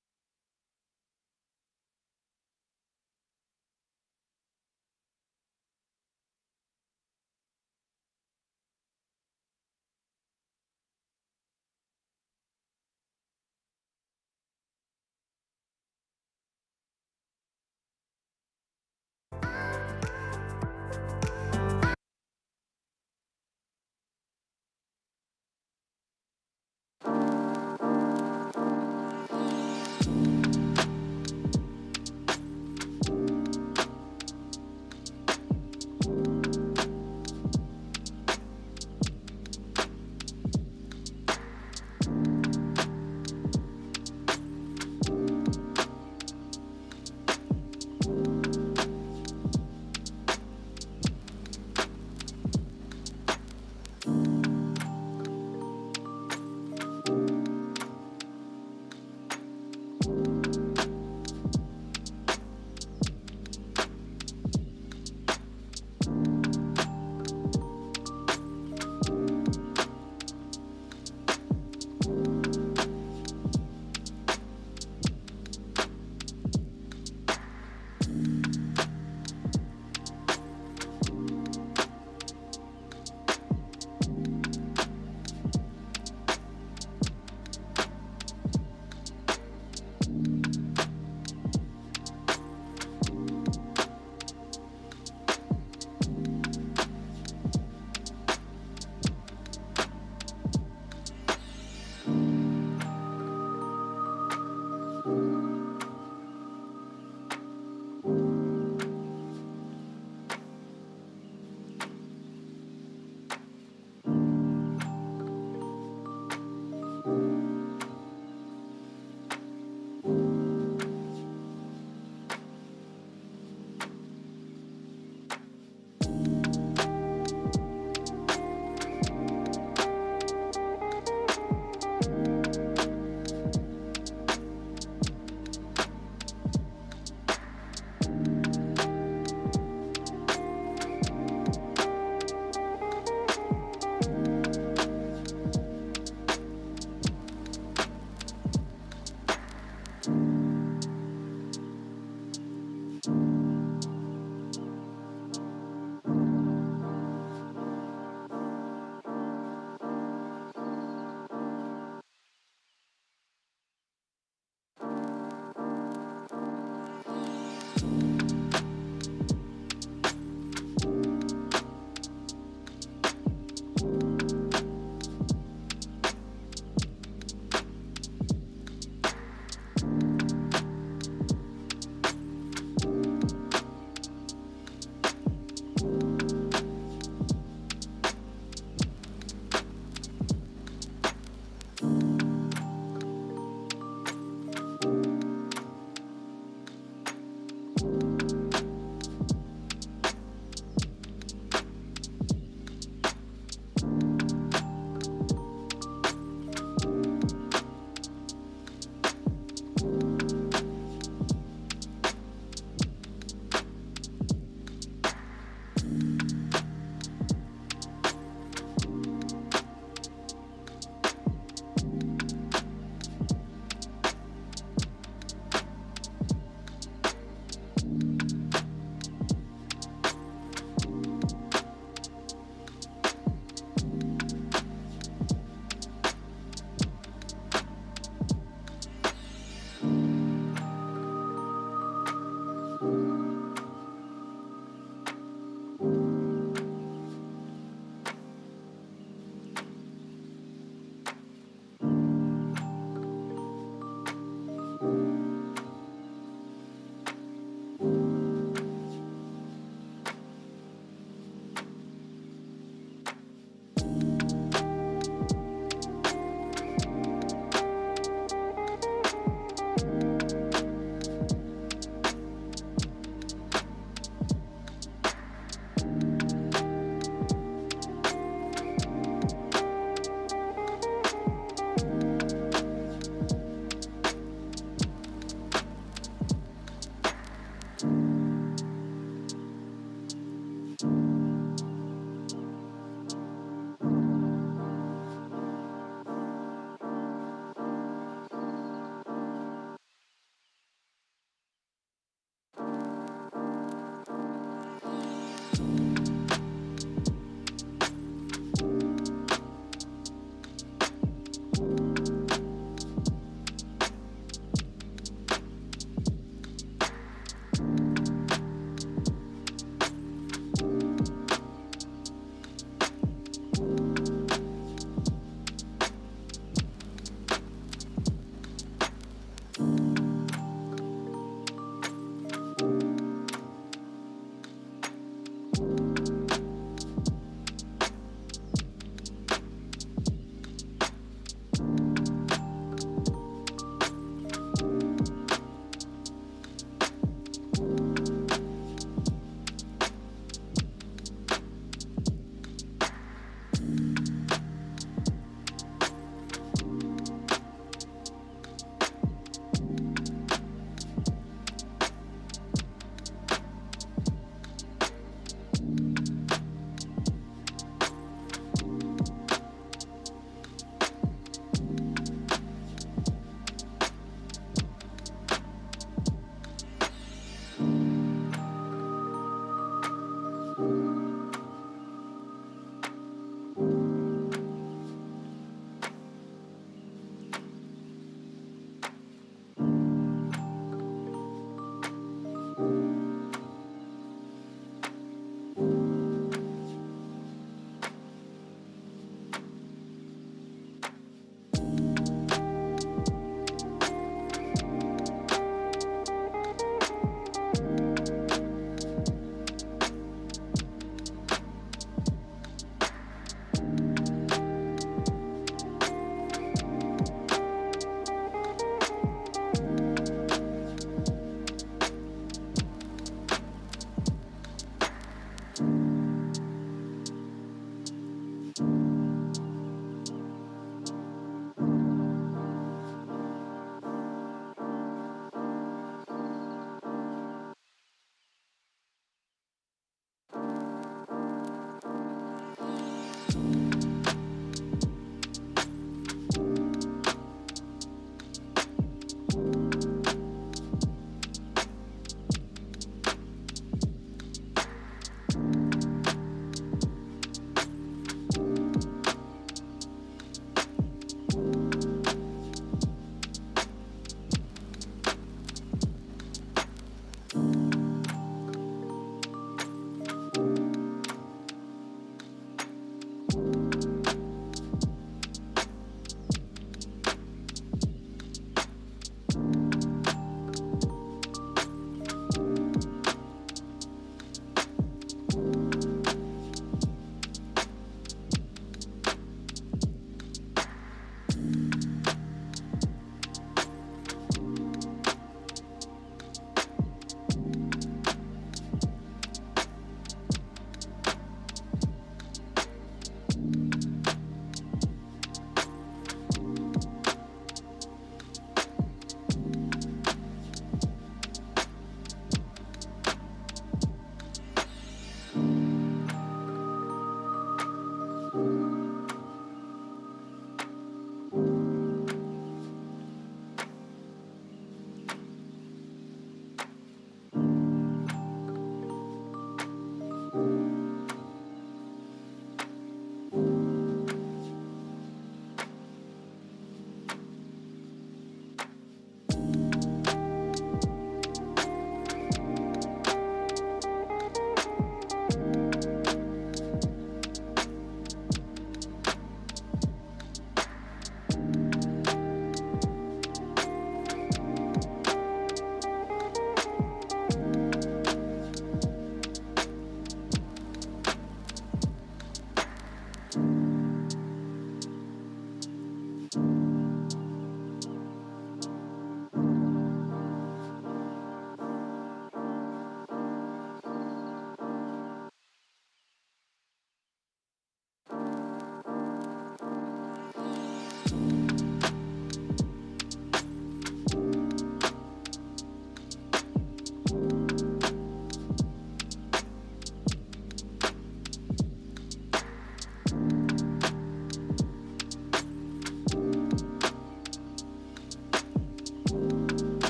you.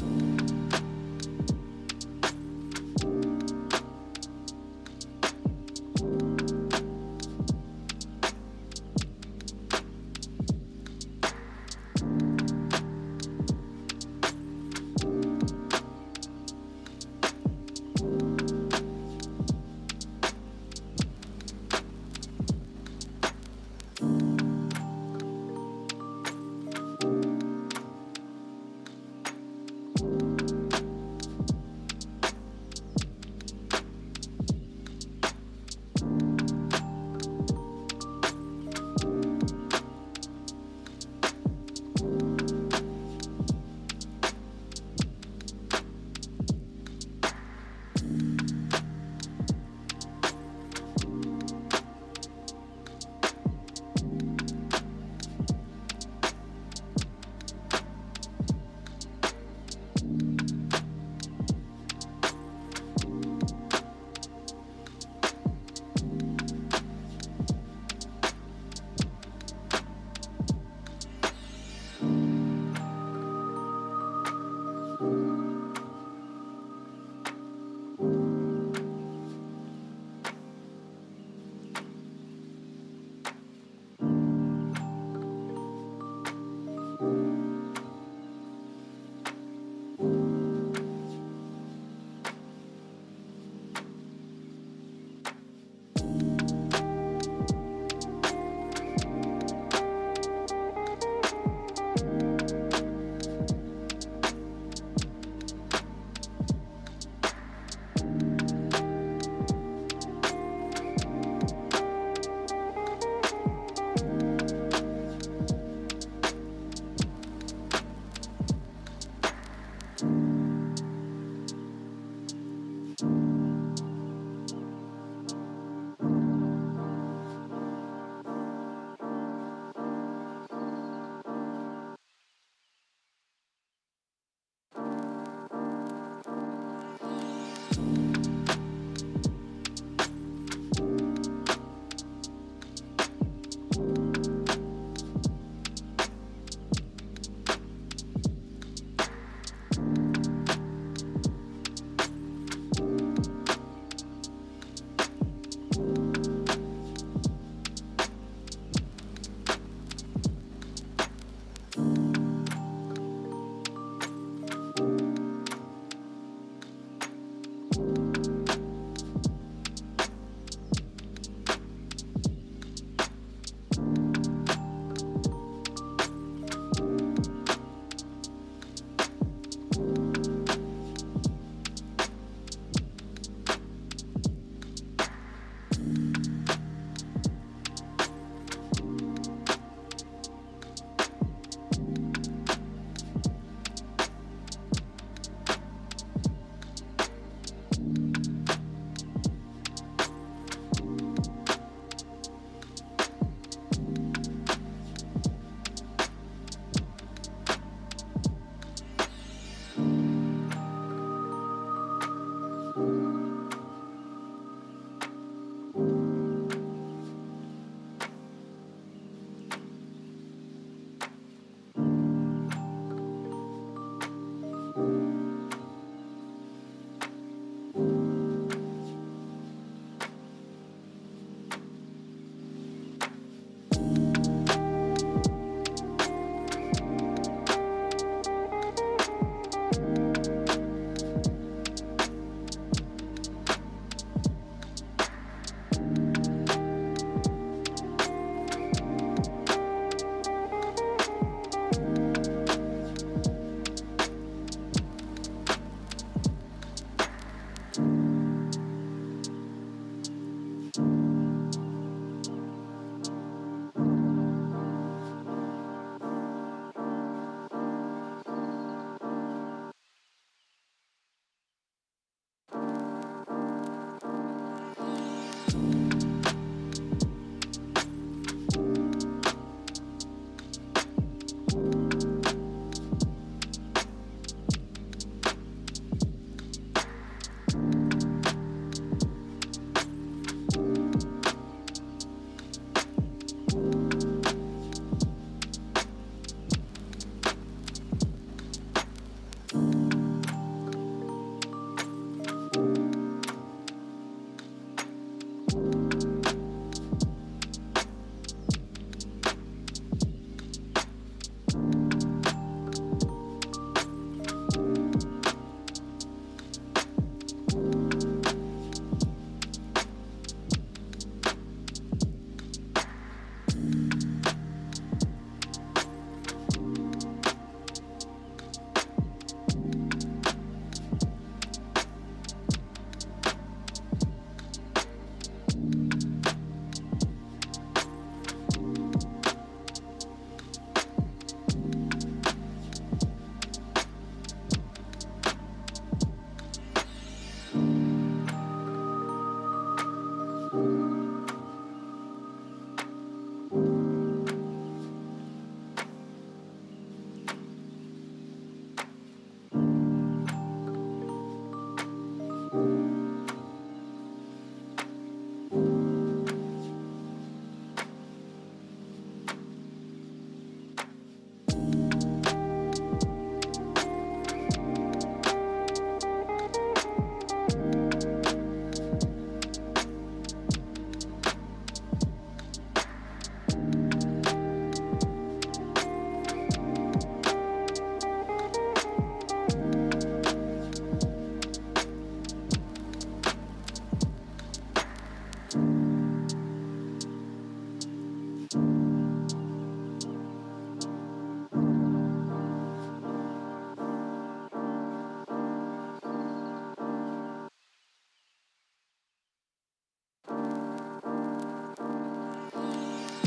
you.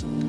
you.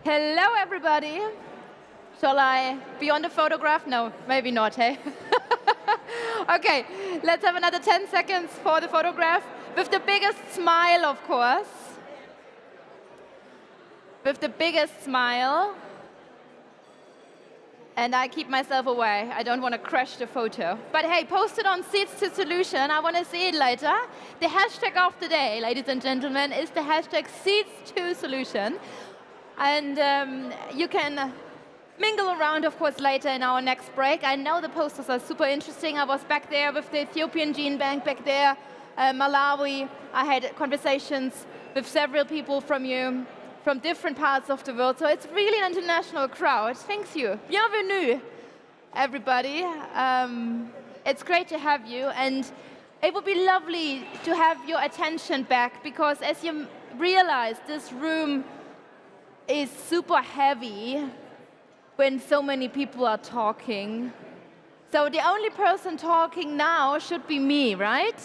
Hello, everybody. Shall I be on the photograph? No, maybe not, hey? Okay, let's have another 10 seconds for the photograph. With the biggest smile, of course. With the biggest smile. And I keep myself away. I don't want to crash the photo. But hey, post it on Seeds to Solution. I want to see it later. The hashtag of the day, ladies and gentlemen, is the hashtag Seeds to Solution. And you can mingle around, of course, later in our next break. I know the posters are super interesting. I was back there with the Ethiopian Gene Bank back there, Malawi. I had conversations with several people from you, from different parts of the world. So it's really an international crowd. Thank you. Bienvenue, everybody. It's great to have you. And it would be lovely to have your attention back, because as you realize, this room is super heavy when so many people are talking. So the only person talking now should be me, right?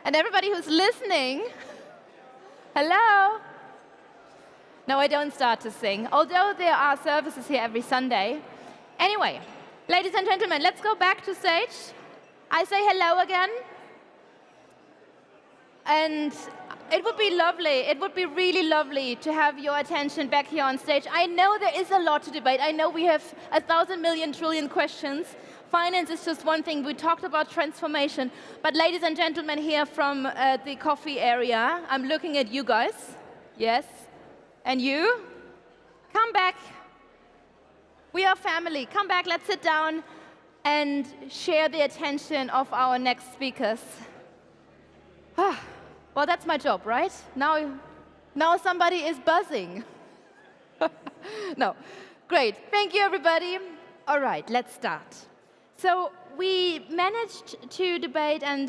And everybody who's listening, hello? No, I don't start to sing, although there are services here every Sunday. Anyway, ladies and gentlemen, let's go back to stage. I say hello again. And it would be lovely, it would be really lovely to have your attention back here on stage. I know there is a lot to debate. I know we have 1,000 million trillion questions. Finance is just one thing. We talked about transformation. But ladies and gentlemen here from the coffee area, I'm looking at you guys. Yes. And you? Come back. We are family. Come back, let's sit down and share the attention of our next speakers. Well, that's my job, right? Now somebody is buzzing. No, great. Thank you, everybody. All right, let's start. So we managed to debate and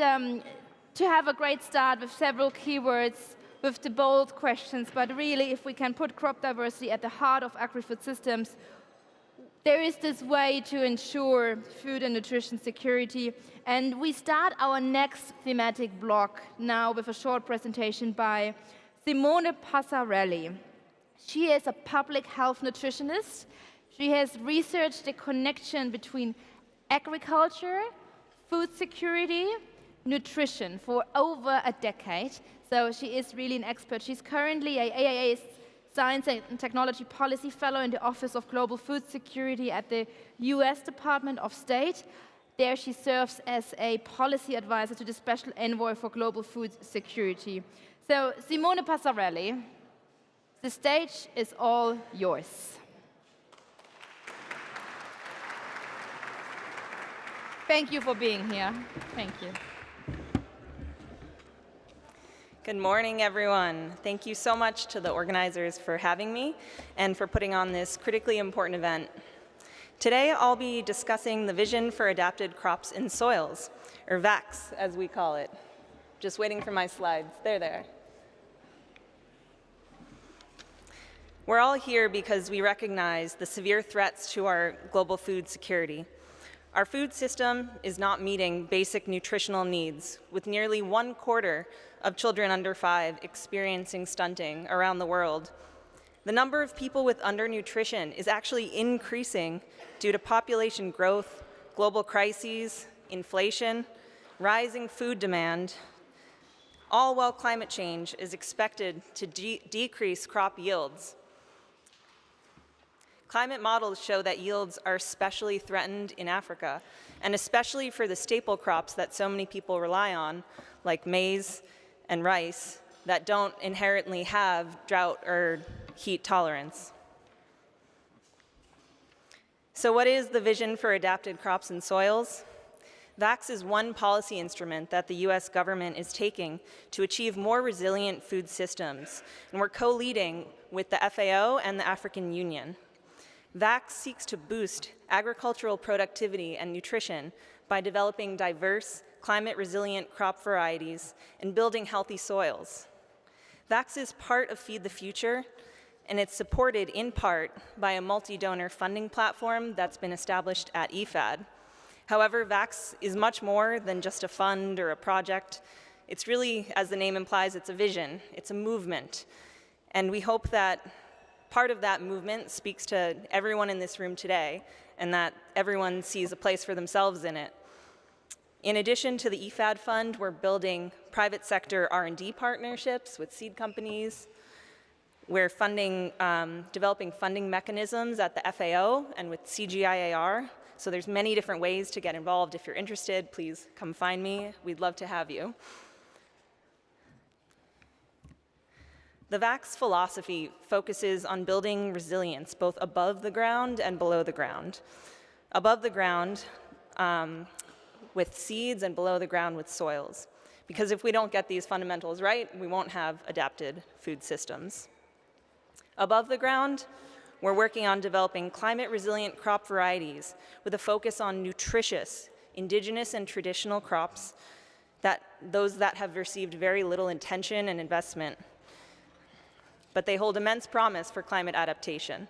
to have a great start with several keywords, with the bold questions. But really, if we can put crop diversity at the heart of agri-food systems, there is this way to ensure food and nutrition security. And we start our next thematic block now with a short presentation by Simone Passarelli. She is a public health nutritionist. She has researched the connection between agriculture, food security, nutrition for over a decade. So she is really an expert. She's currently a AIA Science and Technology Policy Fellow in the Office of Global Food Security at the US Department of State. There she serves as a policy advisor to the Special Envoy for Global Food Security. So Simone Passarelli, the stage is all yours. Thank you for being here. Thank you. Good morning, everyone. Thank you so much to the organizers for having me and for putting on this critically important event. Today, I'll be discussing the Vision for Adapted Crops in Soils, or VACS, as we call it. Just waiting for my slides. They're there. We're all here because we recognize the severe threats to our global food security. Our food system is not meeting basic nutritional needs, with nearly 1/4 of children under 5 experiencing stunting around the world. The number of people with undernutrition is actually increasing due to population growth, global crises, inflation, rising food demand, all while climate change is expected to decrease crop yields. Climate models show that yields are especially threatened in Africa, and especially for the staple crops that so many people rely on, like maize and rice, that don't inherently have drought or heat tolerance. So what is the Vision for Adapted Crops and Soils? VACS is one policy instrument that the US government is taking to achieve more resilient food systems, and we're co-leading with the FAO and the African Union. VACS seeks to boost agricultural productivity and nutrition by developing diverse, climate-resilient crop varieties and building healthy soils. VACS is part of Feed the Future, and it's supported in part by a multi-donor funding platform that's been established at IFAD. However, VACS is much more than just a fund or a project. It's really, as the name implies, it's a vision, it's a movement. And we hope that part of that movement speaks to everyone in this room today, and that everyone sees a place for themselves in it. In addition to the EFAD fund, we're building private sector R&D partnerships with seed companies. We're developing funding mechanisms at the FAO and with CGIAR. So there's many different ways to get involved. If you're interested, please come find me. We'd love to have you. The VAX philosophy focuses on building resilience both above the ground and below the ground. Above the ground with seeds and below the ground with soils. Because if we don't get these fundamentals right, we won't have adapted food systems. Above the ground, we're working on developing climate-resilient crop varieties with a focus on nutritious, indigenous and traditional crops, those that have received very little attention and investment. But they hold immense promise for climate adaptation.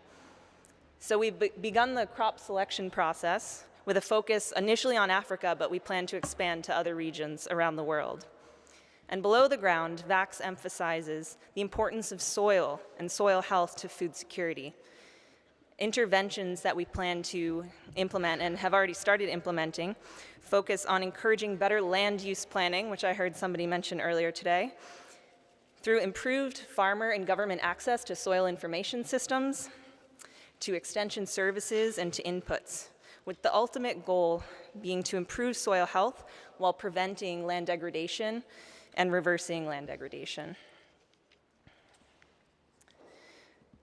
So we've begun the crop selection process with a focus initially on Africa, but we plan to expand to other regions around the world. And below the ground, VAX emphasizes the importance of soil and soil health to food security. Interventions that we plan to implement and have already started implementing focus on encouraging better land use planning, which I heard somebody mention earlier today, through improved farmer and government access to soil information systems, to extension services, and to inputs, with the ultimate goal being to improve soil health while preventing land degradation and reversing land degradation.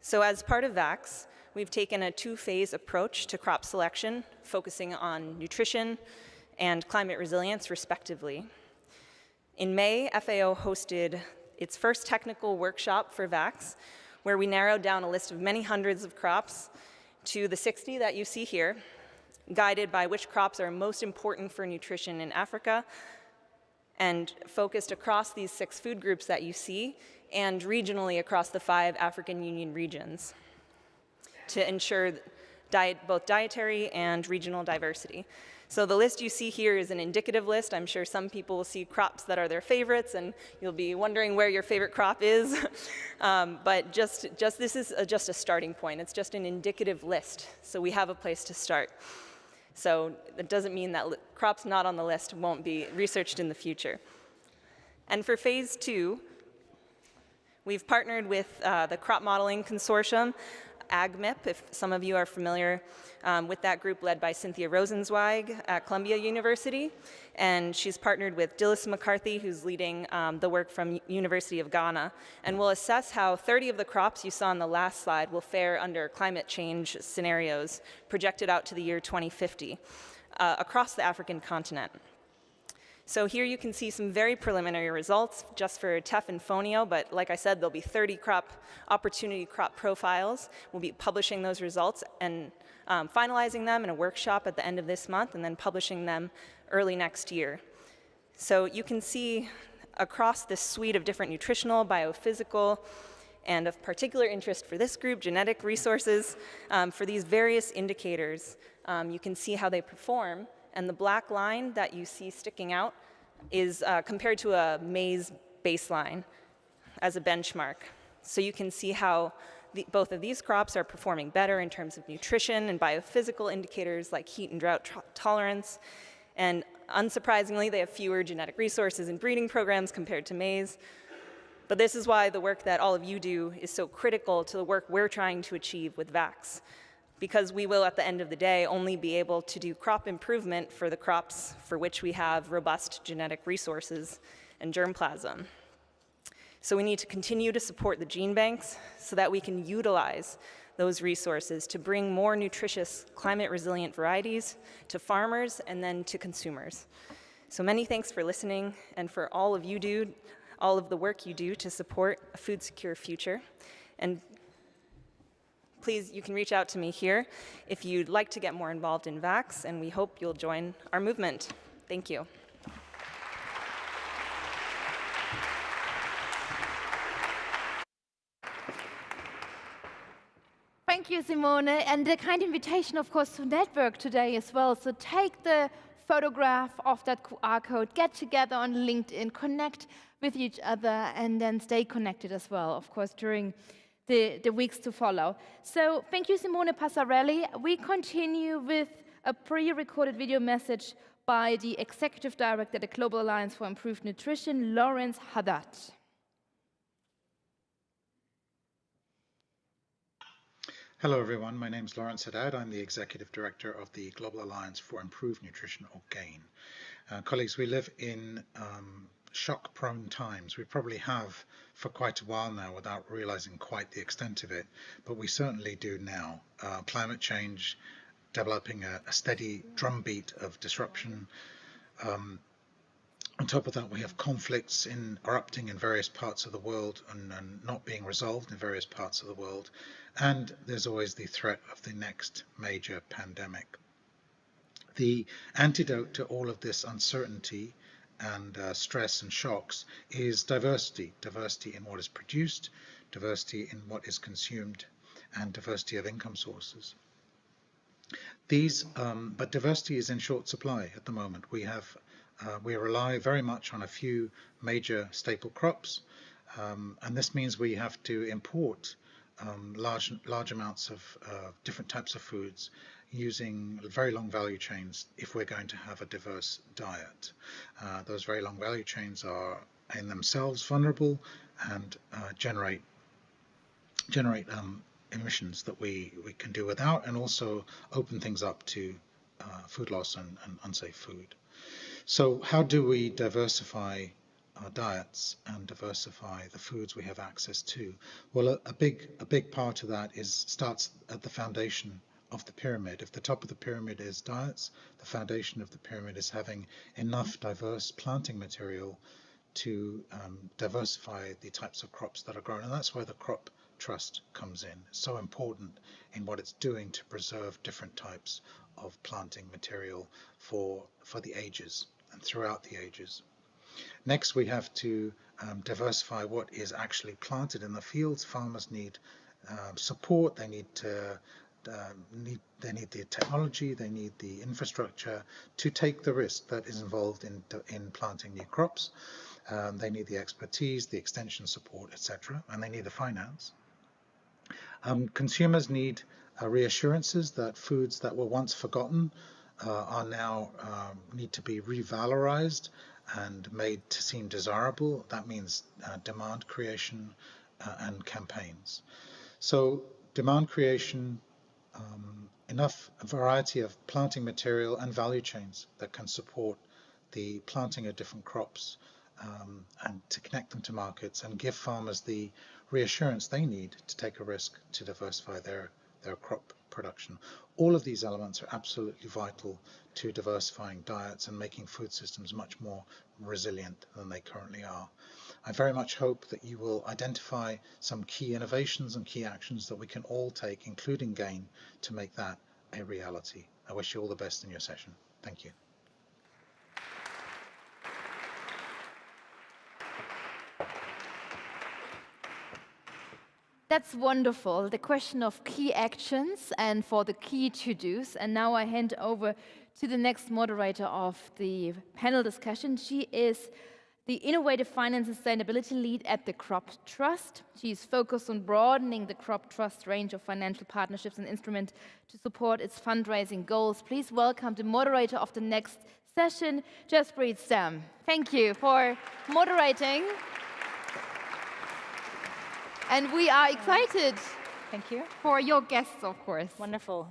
So as part of VAX, we've taken a two-phase approach to crop selection, focusing on nutrition and climate resilience, respectively. In May, FAO hosted its first technical workshop for VAX, where we narrowed down a list of many hundreds of crops to the 60 that you see here, guided by which crops are most important for nutrition in Africa, and focused across these 6 food groups that you see, and regionally across the 5 African Union regions, to ensure both dietary and regional diversity. So the list you see here is an indicative list. I'm sure some people will see crops that are their favorites, and you'll be wondering where your favorite crop is. But this is just a starting point. It's just an indicative list, so we have a place to start. So that doesn't mean that crops not on the list won't be researched in the future. And for phase 2, we've partnered with the Crop Modeling Consortium, AgMIP, if some of you are familiar with that group led by Cynthia Rosenzweig at Columbia University. And she's partnered with Dilys McCarthy, who's leading the work from University of Ghana. And we'll assess how 30 of the crops you saw on the last slide will fare under climate change scenarios projected out to the year 2050 across the African continent. So here you can see some very preliminary results just for teff and fonio, but like I said, there'll be 30 opportunity crop profiles. We'll be publishing those results and finalizing them in a workshop at the end of this month and then publishing them early next year. So you can see across this suite of different nutritional, biophysical, and of particular interest for this group, genetic resources, for these various indicators, you can see how they perform. And the black line that you see sticking out is compared to a maize baseline as a benchmark. So you can see how both of these crops are performing better in terms of nutrition and biophysical indicators like heat and drought tolerance. And unsurprisingly, they have fewer genetic resources and breeding programs compared to maize. But this is why the work that all of you do is so critical to the work we're trying to achieve with VAX. Because we will, at the end of the day, only be able to do crop improvement for the crops for which we have robust genetic resources and germplasm. So we need to continue to support the gene banks so that we can utilize those resources to bring more nutritious, climate-resilient varieties to farmers and then to consumers. So many thanks for listening and for all of the work you do to support a food-secure future. And please, you can reach out to me here if you'd like to get more involved in VAX, and we hope you'll join our movement. Thank you. Thank you, Simone, and a kind invitation, of course, to network today as well. So take the photograph of that QR code, get together on LinkedIn, connect with each other, and then stay connected as well, of course, during the weeks to follow. So thank you, Simone Passarelli. We continue with a pre-recorded video message by the Executive Director at the Global Alliance for Improved Nutrition, Lawrence Haddad. Hello, everyone. My name is Lawrence Haddad. I'm the Executive Director of the Global Alliance for Improved Nutrition, or GAIN. Colleagues, we live in shock-prone times. We probably have for quite a while now without realizing quite the extent of it, but we certainly do now. Climate change, developing a steady drumbeat of disruption. On top of that, we have conflicts erupting in various parts of the world and not being resolved in various parts of the world. And there's always the threat of the next major pandemic. The antidote to all of this uncertainty and stress and shocks is diversity. Diversity in what is produced, diversity in what is consumed, and diversity of income sources. But diversity is in short supply at the moment. We rely very much on a few major staple crops, and this means we have to import large amounts of different types of foods using very long value chains if we're going to have a diverse diet. Those very long value chains are in themselves vulnerable and generate emissions that we can do without, and also open things up to food loss and unsafe food. So how do we diversify our diets and diversify the foods we have access to? Well, a big part of that starts at the foundation of the pyramid. If the top of the pyramid is diets, the foundation of the pyramid is having enough diverse planting material to diversify the types of crops that are grown. And that's where the crop trust comes in. It's so important in what it's doing to preserve different types of planting material for the ages and throughout the ages. Next, we have to diversify what is actually planted in the fields. Farmers need support. They need the technology. They need the infrastructure to take the risk that is involved in planting new crops. They need the expertise, the extension support, etc., and they need the finance. Consumers need reassurances that foods that were once forgotten are now need to be revalorized and made to seem desirable. That means demand creation and campaigns. So demand creation, enough variety of planting material and value chains that can support the planting of different crops and to connect them to markets and give farmers the reassurance they need to take a risk to diversify their crop production. All of these elements are absolutely vital to diversifying diets and making food systems much more resilient than they currently are. I very much hope that you will identify some key innovations and key actions that we can all take, including GAIN, to make that a reality. I wish you all the best in your session. Thank you. That's wonderful, the question of key actions and for the key to-dos. And now I hand over to the next moderator of the panel discussion. She is the Innovative Finance and Sustainability Lead at the Crop Trust. She is focused on broadening the Crop Trust range of financial partnerships and instruments to support its fundraising goals. Please welcome the moderator of the next session, Jaspreet Stam. Thank you for moderating. And we are excited. Thank you. For your guests, of course. Wonderful.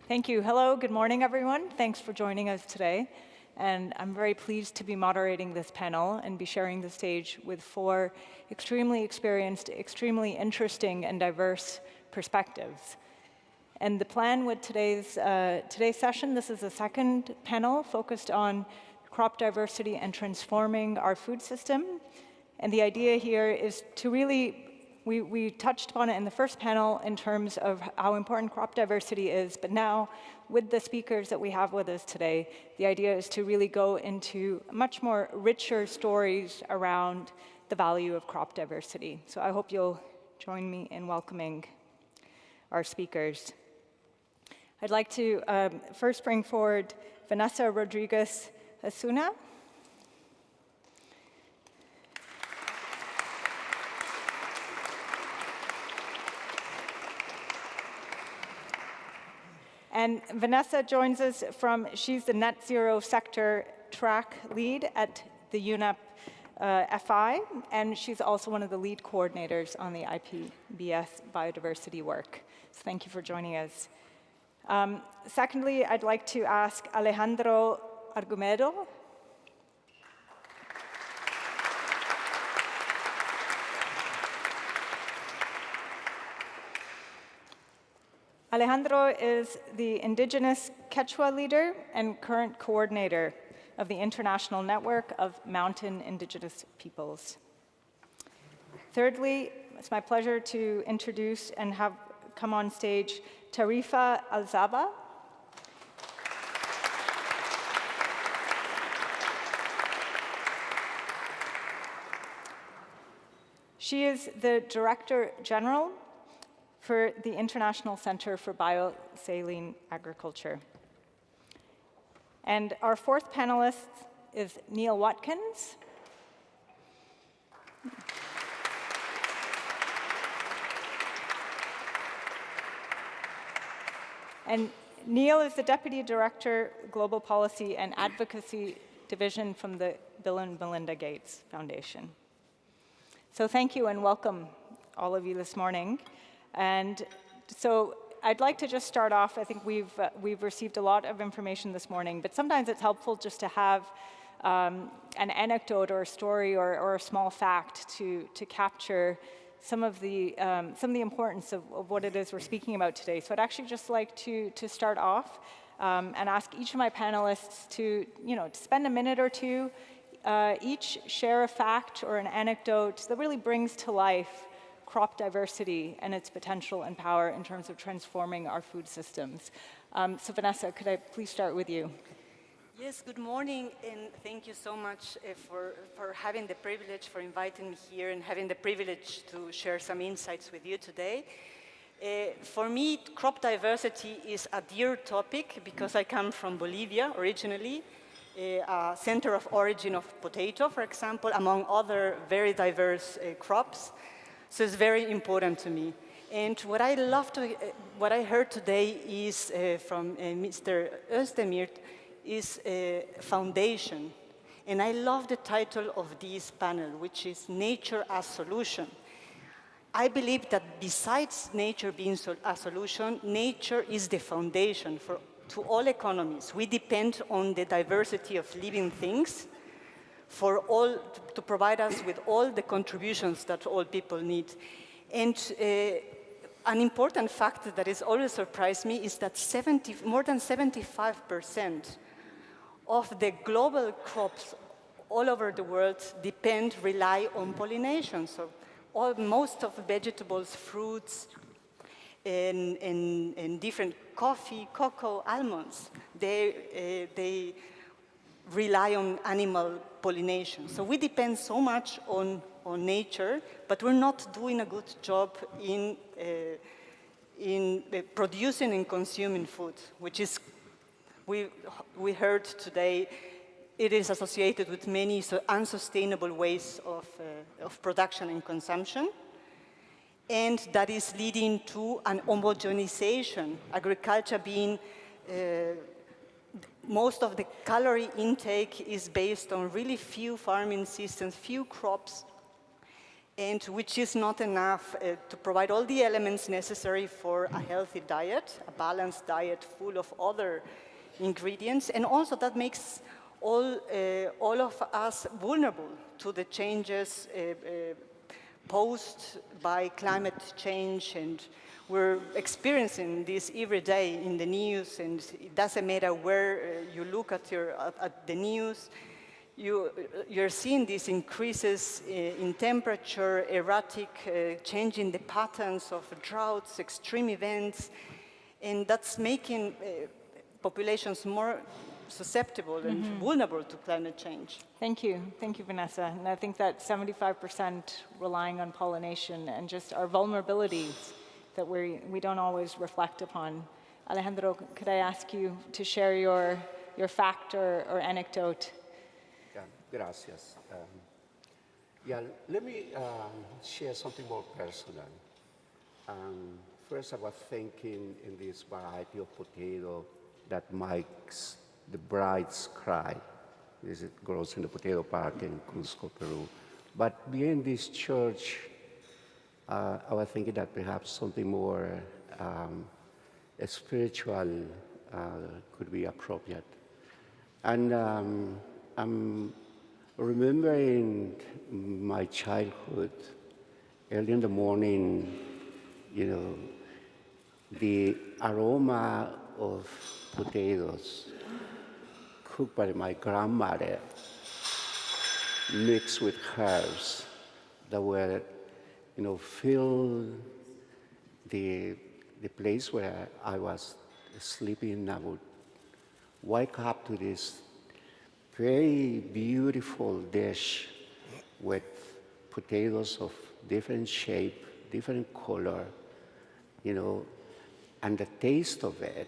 Thank you. Hello, good morning, everyone. Thanks for joining us today. And I'm very pleased to be moderating this panel and be sharing the stage with 4 extremely experienced, extremely interesting and diverse perspectives. And the plan with today's session, this is the second panel focused on crop diversity and transforming our food system. And the idea here is to really we touched upon it in the first panel in terms of how important crop diversity is, but now with the speakers that we have with us today, the idea is to really go into much more richer stories around the value of crop diversity. So I hope you'll join me in welcoming our speakers. I'd like to first bring forward Vanessa Rodriguez Asuna. And Vanessa joins us she's the Net Zero Sector Track Lead at the UNEP FI, and she's also one of the lead coordinators on the IPBES biodiversity work. So thank you for joining us. Secondly, I'd like to ask Alejandro Argumedo. Alejandro is the indigenous Quechua leader and current coordinator of the International Network of Mountain Indigenous Peoples. Thirdly, it's my pleasure to introduce and have come on stage Tarifa Alzaba. She is the Director General for the International Center for Biosaline Agriculture. And our fourth panelist is Neil Watkins. And Neil is the Deputy Director, Global Policy and Advocacy Division from the Bill and Melinda Gates Foundation. So thank you and welcome, all of you, this morning. And so I'd like to just start off. I think we've received a lot of information this morning, but sometimes it's helpful just to have an anecdote or a story or a small fact to capture some of the importance of what it is we're speaking about today. So I'd actually just like to start off and ask each of my panelists to spend a minute or two, each share a fact or an anecdote that really brings to life crop diversity and its potential and power in terms of transforming our food systems. So Vanessa, could I please start with you? Yes, good morning, and thank you so much for having the privilege, for inviting me here and having the privilege to share some insights with you today. For me, crop diversity is a dear topic because I come from Bolivia originally, a center of origin of potato, for example, among other very diverse crops. So it's very important to me. And what I heard today is from Mr. Özdemir is a foundation. And I love the title of this panel, which is Nature as Solution. I believe that besides nature being a solution, nature is the foundation to all economies. We depend on the diversity of living things to provide us with all the contributions that all people need. And an important fact that has always surprised me is that more than 75% of the global crops all over the world rely on pollination. So most of the vegetables, fruits, and different coffee, cocoa, almonds, they rely on animal pollination. So we depend so much on nature, but we're not doing a good job in producing and consuming food, which is, we heard today, it is associated with many unsustainable ways of production and consumption. And that is leading to an homogenization, agriculture being most of the calorie intake is based on really few farming systems, few crops, and which is not enough to provide all the elements necessary for a healthy diet, a balanced diet full of other ingredients, and also that makes all of us vulnerable to the changes posed by climate change, and we're experiencing this every day in the news, and it doesn't matter where you look at the news, you're seeing these increases in temperature, erratic, changing the patterns of droughts, extreme events, and that's making populations more susceptible and vulnerable to climate change. Thank you, Vanessa. And I think that 75% relying on pollination and just our vulnerabilities that we don't always reflect upon. Alejandro, could I ask you to share your fact or anecdote? Yeah, gracias. Let me share something more personal. First, I was thinking in this variety of potato that makes the brides cry. This grows in the potato park in Cusco, Peru. But being this church, I was thinking that perhaps something more spiritual could be appropriate. And I'm remembering my childhood, early in the morning, you know, the aroma of potatoes cooked by my grandmother, mixed with herbs that were, you know, fill the place where I was sleeping. I would wake up to this very beautiful dish with potatoes of different shape, different color, you know, and the taste of it,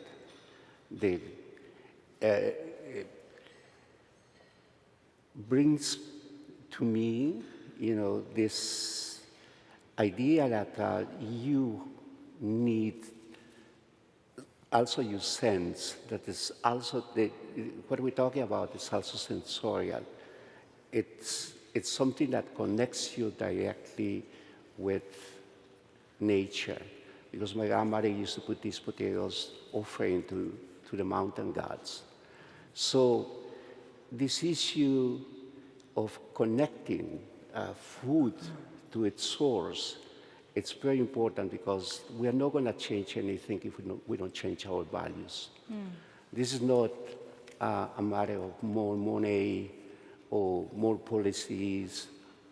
brings to me, you know, this idea that you need, also you sense that is also, what we're talking about is also sensorial. It's something that connects you directly with nature. Because my grandmother used to put these potatoes offering to the mountain gods. So this issue of connecting food to its source, it's very important because we are not going to change anything if we don't change our values. This is not a matter of more money or more policies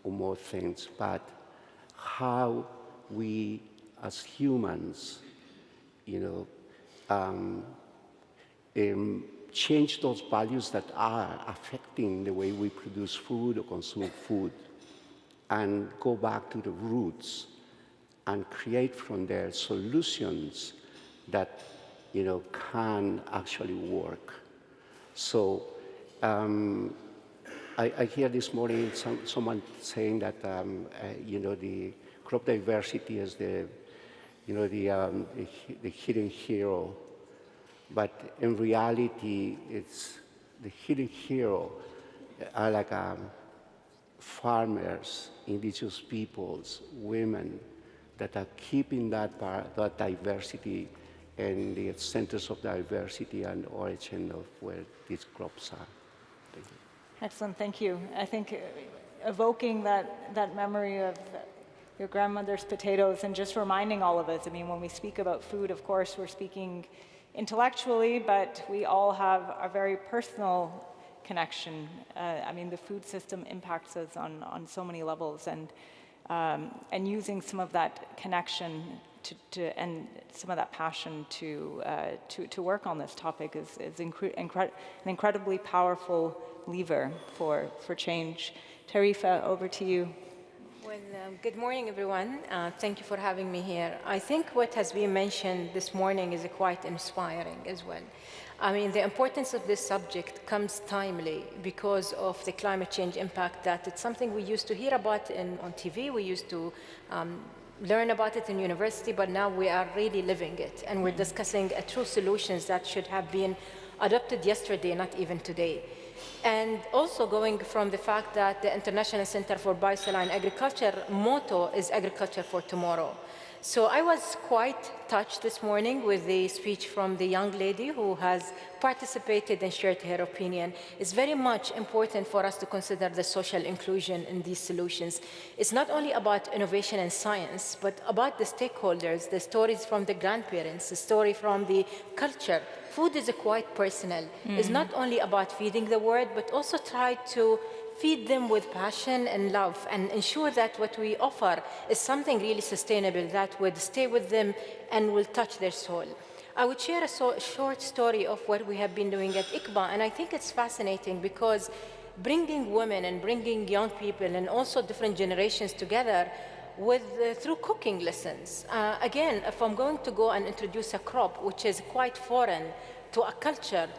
or more things, but how we as humans, you know, change those values that are affecting the way we produce food or consume food, and go back to the roots and create from there solutions that, you know, can actually work. So I hear this morning someone saying that, you know, the crop diversity is the, you know, the hidden hero. But in reality, it's the hidden hero are like farmers, indigenous peoples, women that are keeping that diversity and the centers of diversity and origin of where these crops are. Thank you. Excellent, thank you. I think evoking that memory of your grandmother's potatoes and just reminding all of us, I mean, when we speak about food, of course, we're speaking intellectually, but we all have a very personal connection. I mean, the food system impacts us on so many levels, and using some of that connection and some of that passion to work on this topic is an incredibly powerful lever for change. Tarifa, over to you. Well, good morning, everyone. Thank you for having me here. I think what has been mentioned this morning is quite inspiring as well. I mean, the importance of this subject comes timely because of the climate change impact, that it's something we used to hear about on TV, we used to learn about it in university, but now we are really living it, and we're discussing true solutions that should have been adopted yesterday, not even today. And also going from the fact that the International Center for Biosaline Agriculture motto is agriculture for tomorrow. So I was quite touched this morning with the speech from the young lady who has participated and shared her opinion. It's very much important for us to consider the social inclusion in these solutions. It's not only about innovation and science, but about the stakeholders, the stories from the grandparents, the story from the culture. Food is quite personal. It's not only about feeding the world, but also try to feed them with passion and love and ensure that what we offer is something really sustainable that would stay with them and will touch their soul. I would share a short story of what we have been doing at ICBA, and I think it's fascinating because bringing women and bringing young people and also different generations together through cooking lessons. Again, if I'm going to go and introduce a crop which is quite foreign to a culture,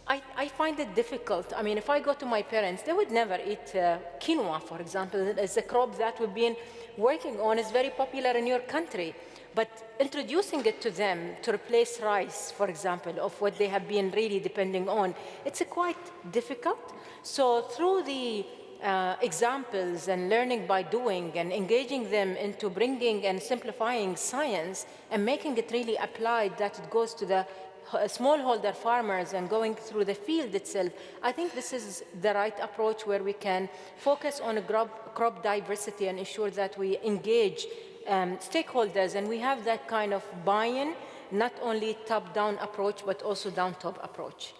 I find it difficult. I mean, if I go to my parents, they would never eat quinoa, for example. It's a crop that we've been working on. It's very popular in your country. But introducing it to them to replace rice, for example, of what they have been really depending on, it's quite difficult. So through the examples and learning by doing and engaging them into bringing and simplifying science and making it really applied, that it goes to the smallholder farmers and going through the field itself, I think this is the right approach where we can focus on crop diversity and ensure that we engage stakeholders and we have that kind of buy-in, not only top-down approach, but also down-top approach.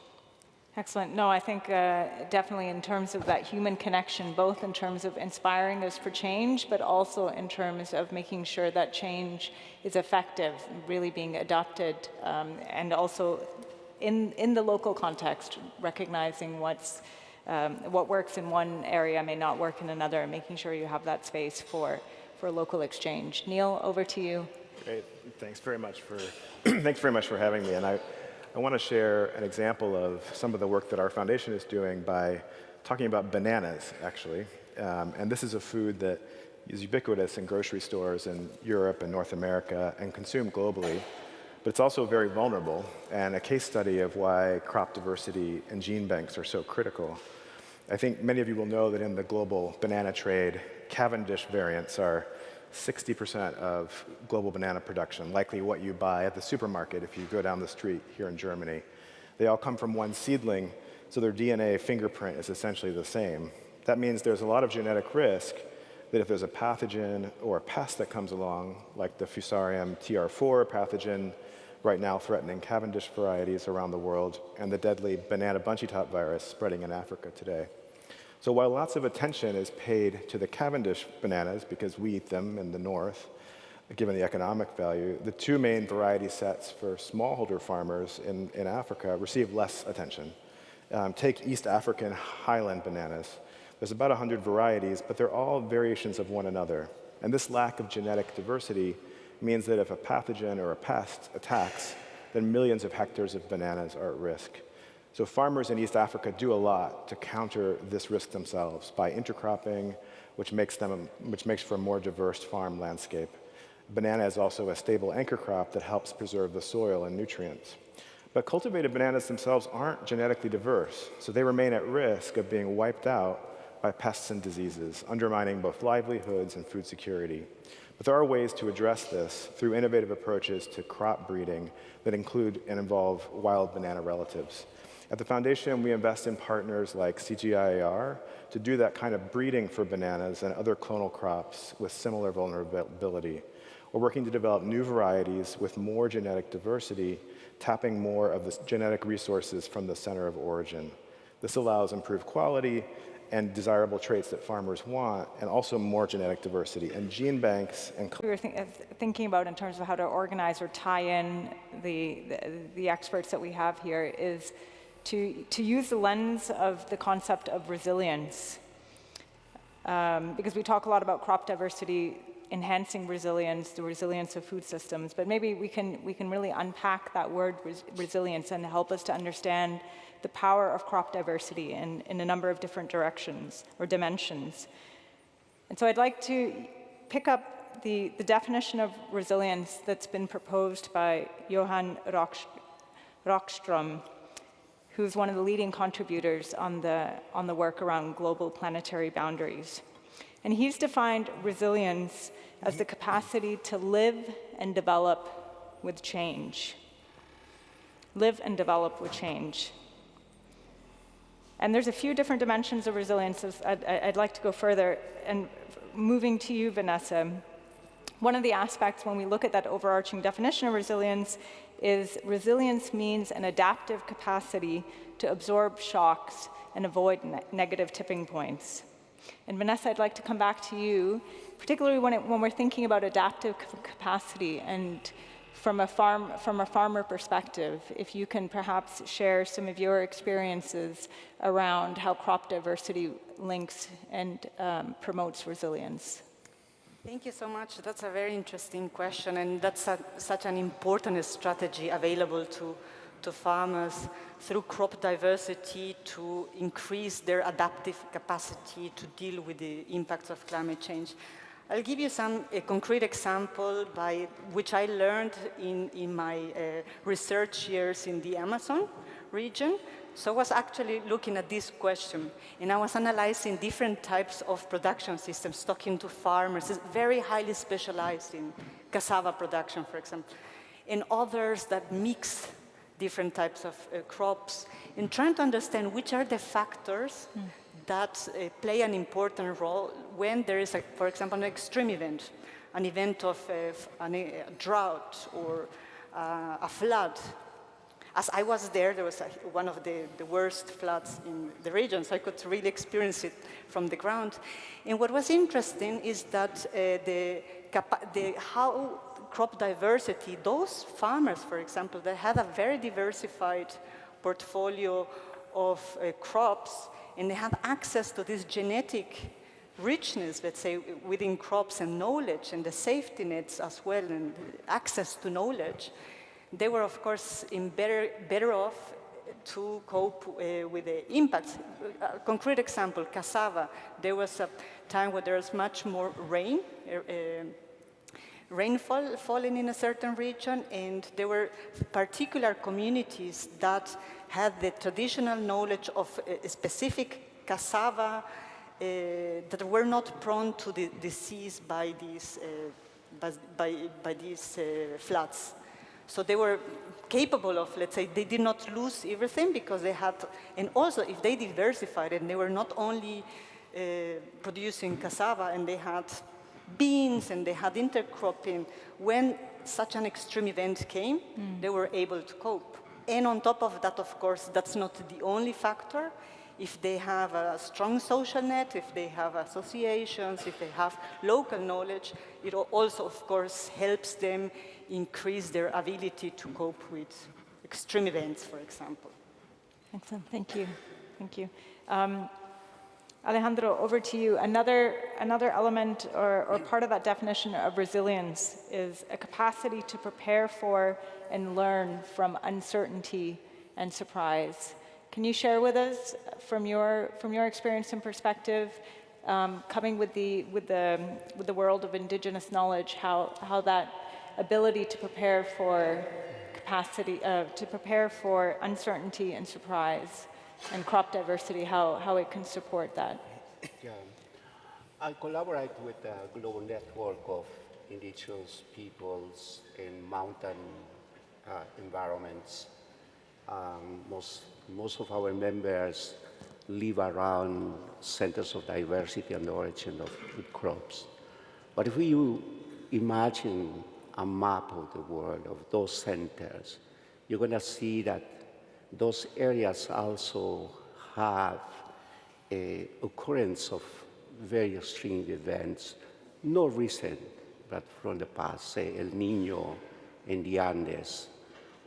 Excellent. No, I think definitely in terms of that human connection, both in terms of inspiring us for change, but also in terms of making sure that change is effective, really being adopted, and also in the local context, recognizing what works in one area may not work in another, and making sure you have that space for local exchange. Neil, over to you. Great. Thanks very much for having me. And I want to share an example of some of the work that our foundation is doing by talking about bananas, actually. And this is a food that is ubiquitous in grocery stores in Europe and North America and consumed globally. But it's also very vulnerable, and a case study of why crop diversity and gene banks are so critical. I think many of you will know that in the global banana trade, Cavendish variants are 60% of global banana production, likely what you buy at the supermarket if you go down the street here in Germany. They all come from one seedling, so their DNA fingerprint is essentially the same. That means there's a lot of genetic risk that if there's a pathogen or a pest that comes along, like the Fusarium TR4 pathogen, right now threatening Cavendish varieties around the world, and the deadly banana bunchy top virus spreading in Africa today. So while lots of attention is paid to the Cavendish bananas, because we eat them in the north, given the economic value, the two main variety sets for smallholder farmers in Africa receive less attention. Take East African highland bananas. There's about 100 varieties, but they're all variations of one another. And this lack of genetic diversity means that if a pathogen or a pest attacks, then millions of hectares of bananas are at risk. So farmers in East Africa do a lot to counter this risk themselves by intercropping, which makes for a more diverse farm landscape. Banana is also a stable anchor crop that helps preserve the soil and nutrients. But cultivated bananas themselves aren't genetically diverse, so they remain at risk of being wiped out by pests and diseases, undermining both livelihoods and food security. But there are ways to address this through innovative approaches to crop breeding that include and involve wild banana relatives. At the foundation, we invest in partners like CGIAR to do that kind of breeding for bananas and other clonal crops with similar vulnerability. We're working to develop new varieties with more genetic diversity, tapping more of the genetic resources from the center of origin. This allows improved quality and desirable traits that farmers want, and also more genetic diversity. And gene banks and... We were thinking about in terms of how to organize or tie in the experts that we have here is to use the lens of the concept of resilience. Because we talk a lot about crop diversity enhancing resilience, the resilience of food systems, but maybe we can really unpack that word resilience and help us to understand the power of crop diversity in a number of different directions or dimensions. And so I'd like to pick up the definition of resilience that's been proposed by Johan Rockström, who's one of the leading contributors on the work around global planetary boundaries. And he's defined resilience as the capacity to live and develop with change. Live and develop with change. And there's a few different dimensions of resilience. I'd like to go further. And moving to you, Vanessa, one of the aspects when we look at that overarching definition of resilience is resilience means an adaptive capacity to absorb shocks and avoid negative tipping points. And Vanessa, I'd like to come back to you, particularly when we're thinking about adaptive capacity and from a farmer perspective, if you can perhaps share some of your experiences around how crop diversity links and promotes resilience. Thank you so much. That's a very interesting question, and that's such an important strategy available to to farmers through crop diversity to increase their adaptive capacity to deal with the impacts of climate change. I'll give you a concrete example by which I learned in my research years in the Amazon region. So I was actually looking at this question, and I was analyzing different types of production systems, talking to farmers, very highly specialized in cassava production, for example, and others that mix different types of crops, and trying to understand which are the factors that play an important role when there is, for example, an extreme event, an event of a drought or a flood. As I was there was one of the worst floods in the region, so I could really experience it from the ground. And what was interesting is that how crop diversity, those farmers, for example, that had a very diversified portfolio of crops, and they have access to this genetic richness, let's say, within crops and knowledge, and the safety nets as well, and access to knowledge, they were, of course, better off to cope with the impacts. A concrete example, cassava. There was a time where there was much more rainfall falling in a certain region, and there were particular communities that had the traditional knowledge of a specific cassava that were not prone to the disease by these floods. So they were capable of, let's say, they did not lose everything because they had, and also if they diversified and they were not only producing cassava, and they had beans and they had intercropping, when such an extreme event came, they were able to cope. And on top of that, of course, that's not the only factor. If they have a strong social net, if they have associations, if they have local knowledge, it also, of course, helps them increase their ability to cope with extreme events, for example. Excellent, thank you, thank you. Alejandro, over to you. Another element or part of that definition of resilience is a capacity to prepare for and learn from uncertainty and surprise. Can you share with us, from your experience and perspective, coming with the world of indigenous knowledge, how that ability to prepare for to prepare for uncertainty and surprise and crop diversity, how it can support that? Yeah. I collaborate with a global network of indigenous peoples in mountain environments. Most of our members live around centers of diversity and origin of food crops. But if you imagine a map of the world of those centers, you're going to see that those areas also have a occurrence of very extreme events, not recent, but from the past, say El Niño in the Andes,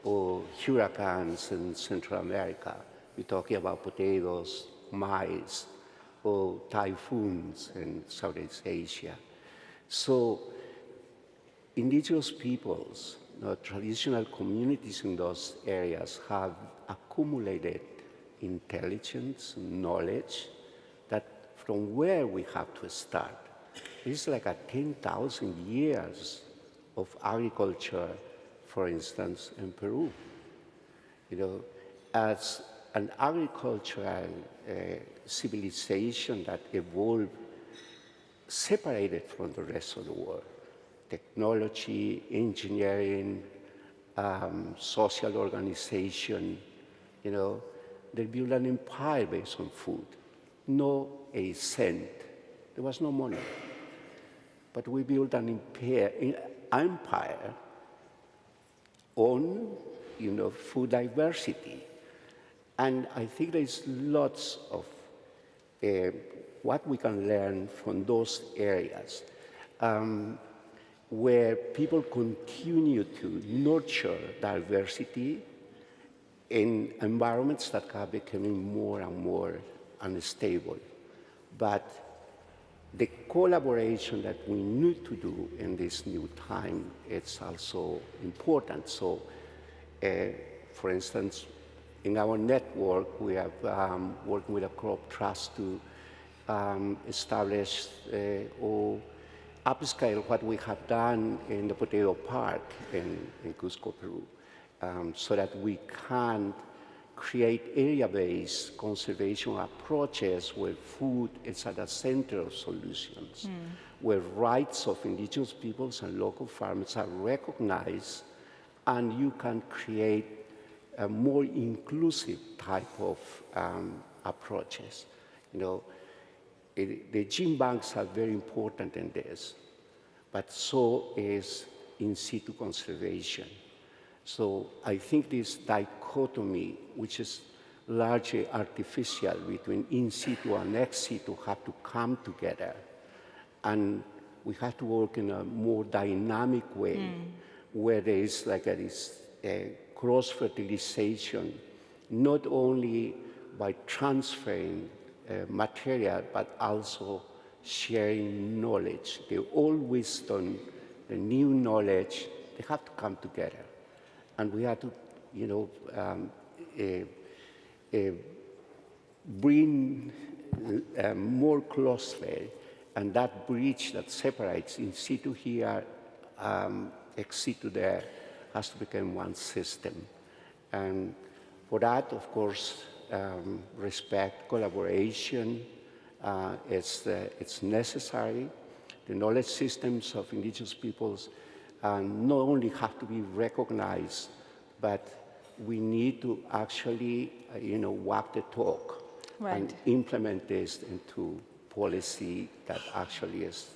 or hurricanes in Central America. We're talking about potatoes, maize, or typhoons in Southeast Asia. So indigenous peoples, traditional communities in those areas have accumulated intelligence, knowledge, that from where we have to start. It's like 10,000 years of agriculture, for instance, in Peru. You know, as an agricultural civilization that evolved separated from the rest of the world. Technology, engineering, social organization, you know, they built an empire based on food. No a cent. There was no money. But we built an empire on, you know, food diversity. And I think there's lots of what we can learn from those areas where people continue to nurture diversity in environments that are becoming more and more unstable. But the collaboration that we need to do in this new time, it's also important. So For instance, in our network, we have working with a crop trust to establish or upscale what we have done in the potato park in Cusco, Peru, so that we can create area-based conservation approaches where food is at the center of solutions, where rights of indigenous peoples and local farmers are recognized, and you can create a more inclusive type of approaches. You know, the gene banks are very important in this, but so is in situ conservation. So I think this dichotomy, which is largely artificial between in situ and ex situ, have to come together. And we have to work in a more dynamic way, where there is like this cross-fertilization, not only by transferring material, but also sharing knowledge. The old wisdom, the new knowledge, they have to come together. And we have to, you know, bring more closely, and that bridge that separates in situ here, ex situ there, has to become one system. And for that, of course, respect, collaboration, it's necessary. The knowledge systems of indigenous peoples not only have to be recognized, but we need to actually, you know, walk the talk and implement this into policy that actually is,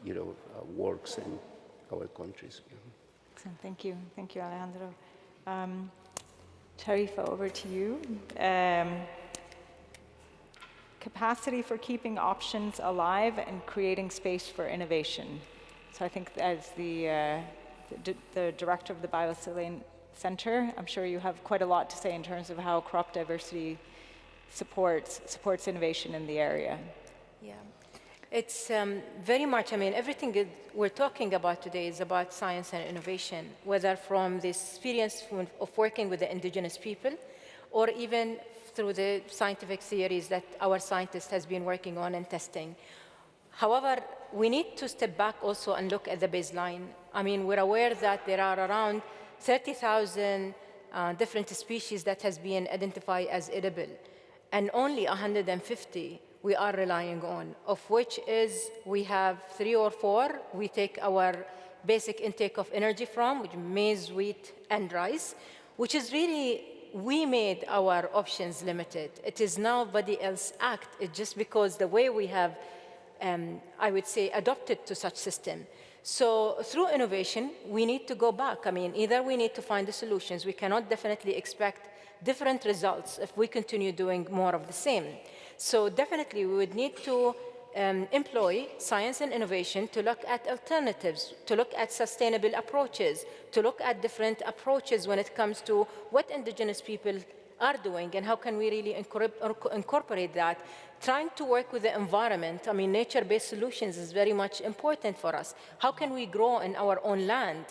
you know, works in our countries. Excellent. Thank you, Alejandro. Tarifa, over to you. Capacity for keeping options alive and creating space for innovation. So I think as the director of the BioSalane Center, I'm sure you have quite a lot to say in terms of how crop diversity supports innovation in the area. Yeah, it's very much, I mean, everything we're talking about today is about science and innovation, whether from the experience of working with the indigenous people, or even through the scientific theories that our scientists has been working on and testing. However, we need to step back also and look at the baseline. I mean, we're aware that there are around 30,000 different species that has been identified as edible, and only 150 we are relying on, of which is we have 3 or 4 we take our basic intake of energy from, which maize, wheat, and rice, which is really, we made our options limited. It is nobody else's act. It's just because the way we have, I would say, adopted to such system. So through innovation, we need to go back. I mean, either we need to find the solutions. We cannot definitely expect different results if we continue doing more of the same. So definitely we would need to employ science and innovation to look at alternatives, to look at sustainable approaches, to look at different approaches when it comes to what indigenous people are doing and how can we really incorporate that. Trying to work with the environment, I mean, nature-based solutions is very much important for us. How can we grow in our own land?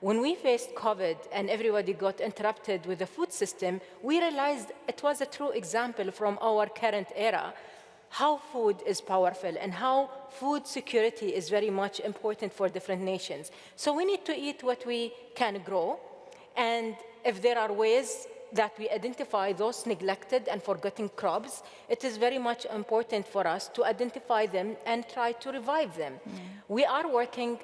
When we faced COVID and everybody got interrupted with the food system, we realized it was a true example from our current era, how food is powerful and how food security is very much important for different nations. So we need to eat what we can grow, and if there are ways that we identify those neglected and forgotten crops, it is very much important for us to identify them and try to revive them. We are working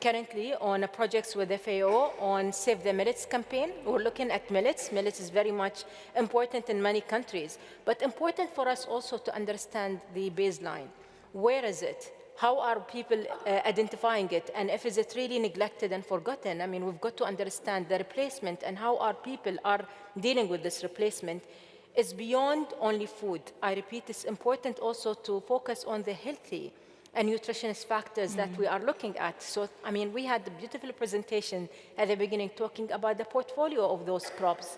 currently on projects with FAO on Save the Millets campaign. We're looking at millets. Millets is very much important in many countries, but important for us also to understand the baseline. Where is it? How are people identifying it? And if is it really neglected and forgotten? I mean, we've got to understand the replacement and how our people are dealing with this replacement. It's beyond only food. I repeat, it's important also to focus on the healthy and nutritionist factors that we are looking at. So, I mean, we had a beautiful presentation at the beginning talking about the portfolio of those crops.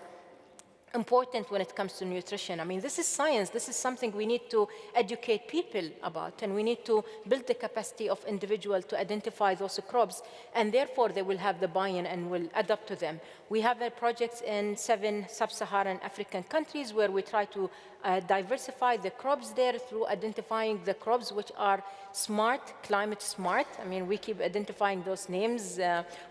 important when it comes to nutrition. I mean, this is science. This is something we need to educate people about, and we need to build the capacity of individuals to identify those crops, and therefore they will have the buy-in and will adapt to them. We have projects in 7 sub-Saharan African countries where we try to diversify the crops there through identifying the crops which are smart, climate smart. I mean, we keep identifying those names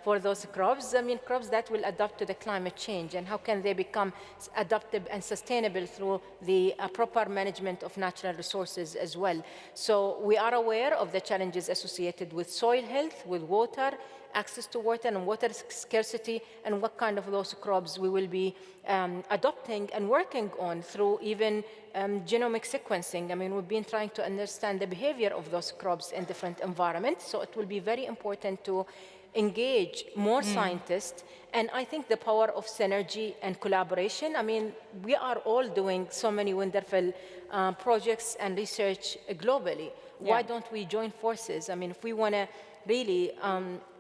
for those crops. I mean, crops that will adapt to the climate change, and how can they become adaptive and sustainable through the proper management of natural resources as well. So we are aware of the challenges associated with soil health, with water, access to water and water scarcity, and what kind of those crops we will be adopting and working on through even genomic sequencing. I mean, we've been trying to understand the behavior of those crops in different environments, so it will be very important to engage more scientists, and I think the power of synergy and collaboration. I mean, we are all doing so many wonderful projects and research globally. Why don't we join forces? I mean, if we want to really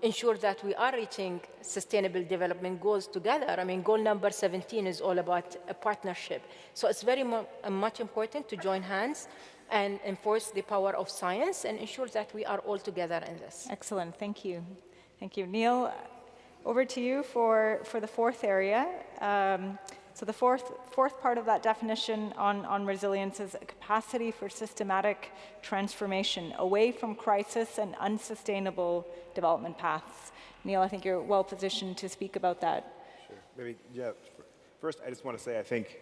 ensure that we are reaching sustainable development goals together. I mean, goal number 17 is all about a partnership. So it's very much important to join hands and enforce the power of science and ensure that we are all together in this. Excellent, thank you. Thank you. Neil, over to you for the fourth area. So the fourth part of that definition on resilience is a capacity for systematic transformation away from crisis and unsustainable development paths. Neil, I think you're well positioned to speak about that. Sure. Maybe, yeah. First, I just want to say I think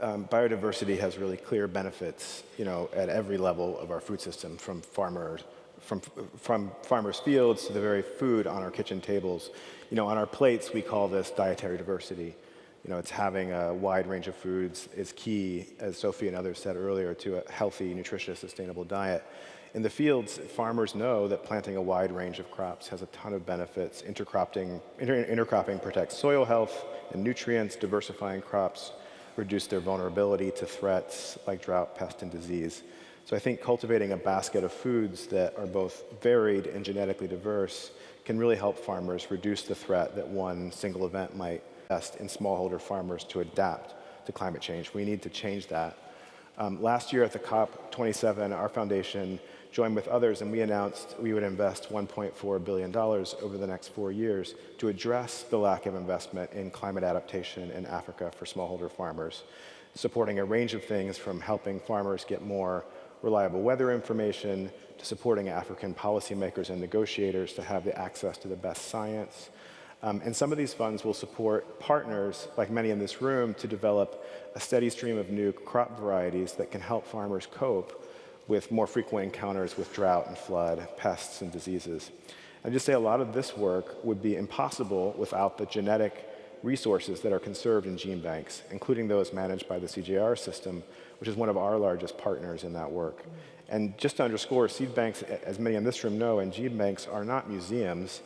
biodiversity has really clear benefits, at every level of our food system, from farmers' fields to the very food on our kitchen tables. On our plates, we call this dietary diversity. It's having a wide range of foods is key, as Sophie and others said earlier, to a healthy, nutritious, sustainable diet. In the fields, farmers know that planting a wide range of crops has a ton of benefits. Intercropping protects soil health and nutrients, diversifying crops reduce their vulnerability to threats like drought, pest, and disease. So I think cultivating a basket of foods that are both varied and genetically diverse can really help farmers reduce the threat that one single event might invest in smallholder farmers to adapt to climate change. We need to change that. Last year at the COP27, our foundation joined with others, and we announced we would invest $1.4 billion over the next 4 years to address the lack of investment in climate adaptation in Africa for smallholder farmers, supporting a range of things from helping farmers get more reliable weather information to supporting African policymakers and negotiators to have the access to the best science. And some of these funds will support partners, like many in this room, to develop a steady stream of new crop varieties that can help farmers cope with more frequent encounters with drought and flood, pests and diseases. I'd just say a lot of this work would be impossible without the genetic resources that are conserved in gene banks, including those managed by the CGIAR system, which is one of our largest partners in that work. And just to underscore, seed banks, as many in this room know, and gene banks are not museums.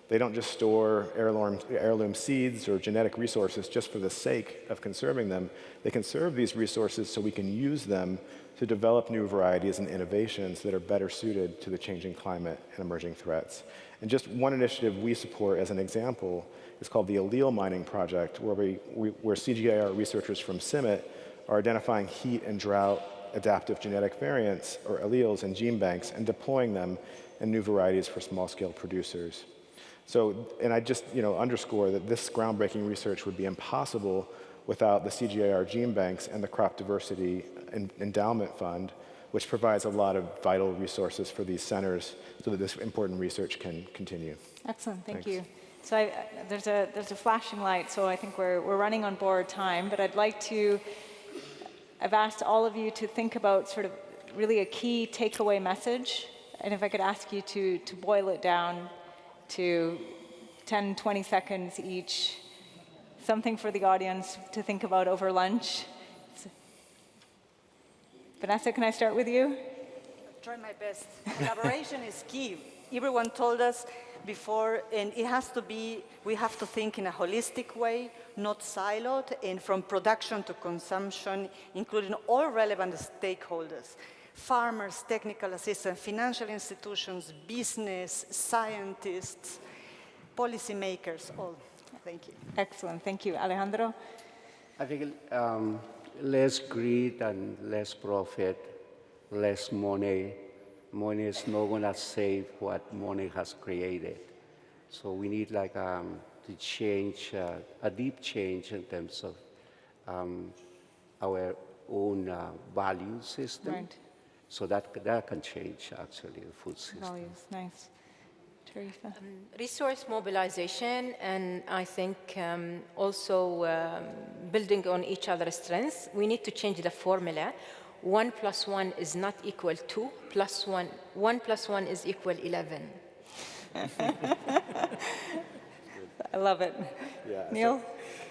They don't just store heirloom seeds or genetic resources just for the sake of conserving them. They conserve these resources so we can use them to develop new varieties and innovations that are better suited to the changing climate and emerging threats. And just one initiative we support as an example is called the Allele Mining Project, where CGIAR researchers from CIMMYT are identifying heat and drought adaptive genetic variants, or alleles, in gene banks and deploying them in new varieties for small-scale producers. So, and I just underscore that this groundbreaking research would be impossible without the CGIAR gene banks and the Crop Diversity Endowment Fund, which provides a lot of vital resources for these centers so that this important research can continue. Excellent, thank you. So there's a flashing light, so I think we're running on borrowed time, but I've asked all of you to think about sort of really a key takeaway message, and if I could ask you to boil it down to 10, 20 seconds each, something for the audience to think about over lunch. Vanessa, can I start with you? I'll try my best. Collaboration is key. Everyone told us before, and it has to be, we have to think in a holistic way, not siloed, and from production to consumption, including all relevant stakeholders. Farmers, technical assistants, financial institutions, business, scientists, policymakers, all. Thank you. Excellent, thank you. Alejandro? I think less greed and less profit, less money. Money is not going to save what money has created. So we need like to change, a deep change in terms of our own value system. Right. So that can change actually the food system. Values, nice. Teresa? Resource mobilization, and I think also building on each other's strengths. We need to change the formula. 1 + 1 is not equal 2, plus 1. 1 + 1 is equal 11. I love it. Yeah, Neil?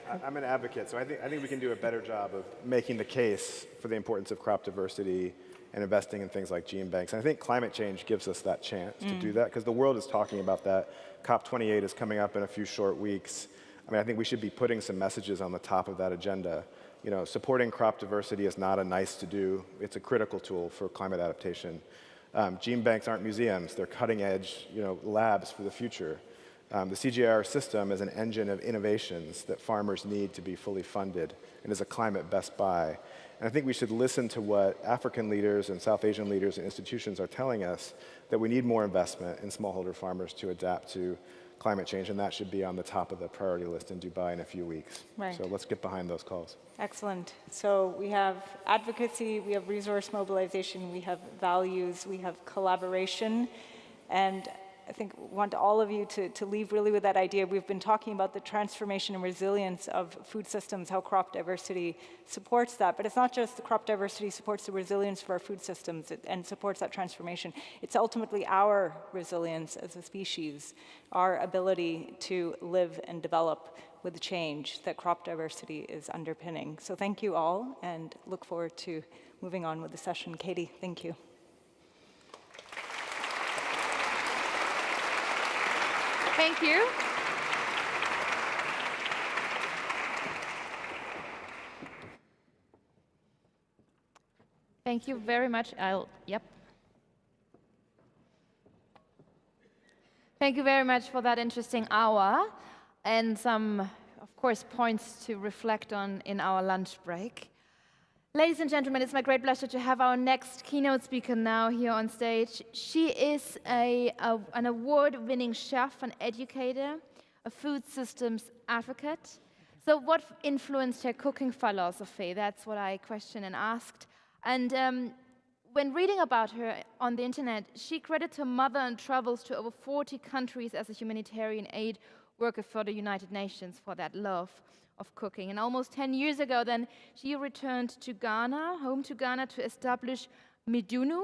So I'm an advocate, so I think we can do a better job of making the case for the importance of crop diversity and investing in things like gene banks. And I think climate change gives us that chance to do that, because the world is talking about that. COP28 is coming up in a few short weeks. I mean, I think we should be putting some messages on the top of that agenda. You know, supporting crop diversity is not a nice to do. It's a critical tool for climate adaptation. Gene banks aren't museums. They're cutting edge, labs for the future. The CGIAR system is an engine of innovations that farmers need to be fully funded and is a climate best buy. And I think we should listen to what African leaders and South Asian leaders and institutions are telling us, that we need more investment in smallholder farmers to adapt to climate change, and that should be on the top of the priority list in Dubai in a few weeks. Right. So let's get behind those calls. Excellent. So we have advocacy, we have resource mobilization, we have values, we have collaboration, and I think I want all of you to leave really with that idea. We've been talking about the transformation and resilience of food systems, how crop diversity supports that. But it's not just the crop diversity supports the resilience of our food systems and supports that transformation. It's ultimately our resilience as a species, our ability to live and develop with the change that crop diversity is underpinning. So thank you all, and look forward to moving on with the session. Katie, thank you. Thank you. Thank you very much. Thank you very much for that interesting hour and some, of course, points to reflect on in our lunch break. Ladies and gentlemen, it's my great pleasure to have our next keynote speaker now here on stage. She is an award-winning chef and educator, a food systems advocate. So what influenced her cooking philosophy? That's what I questioned and asked. And when reading about her on the internet, she credits her mother and travels to over 40 countries as a humanitarian aid worker for the United Nations for that love of cooking. And almost 10 years ago then, she returned to Ghana, home to Ghana, to establish Midunu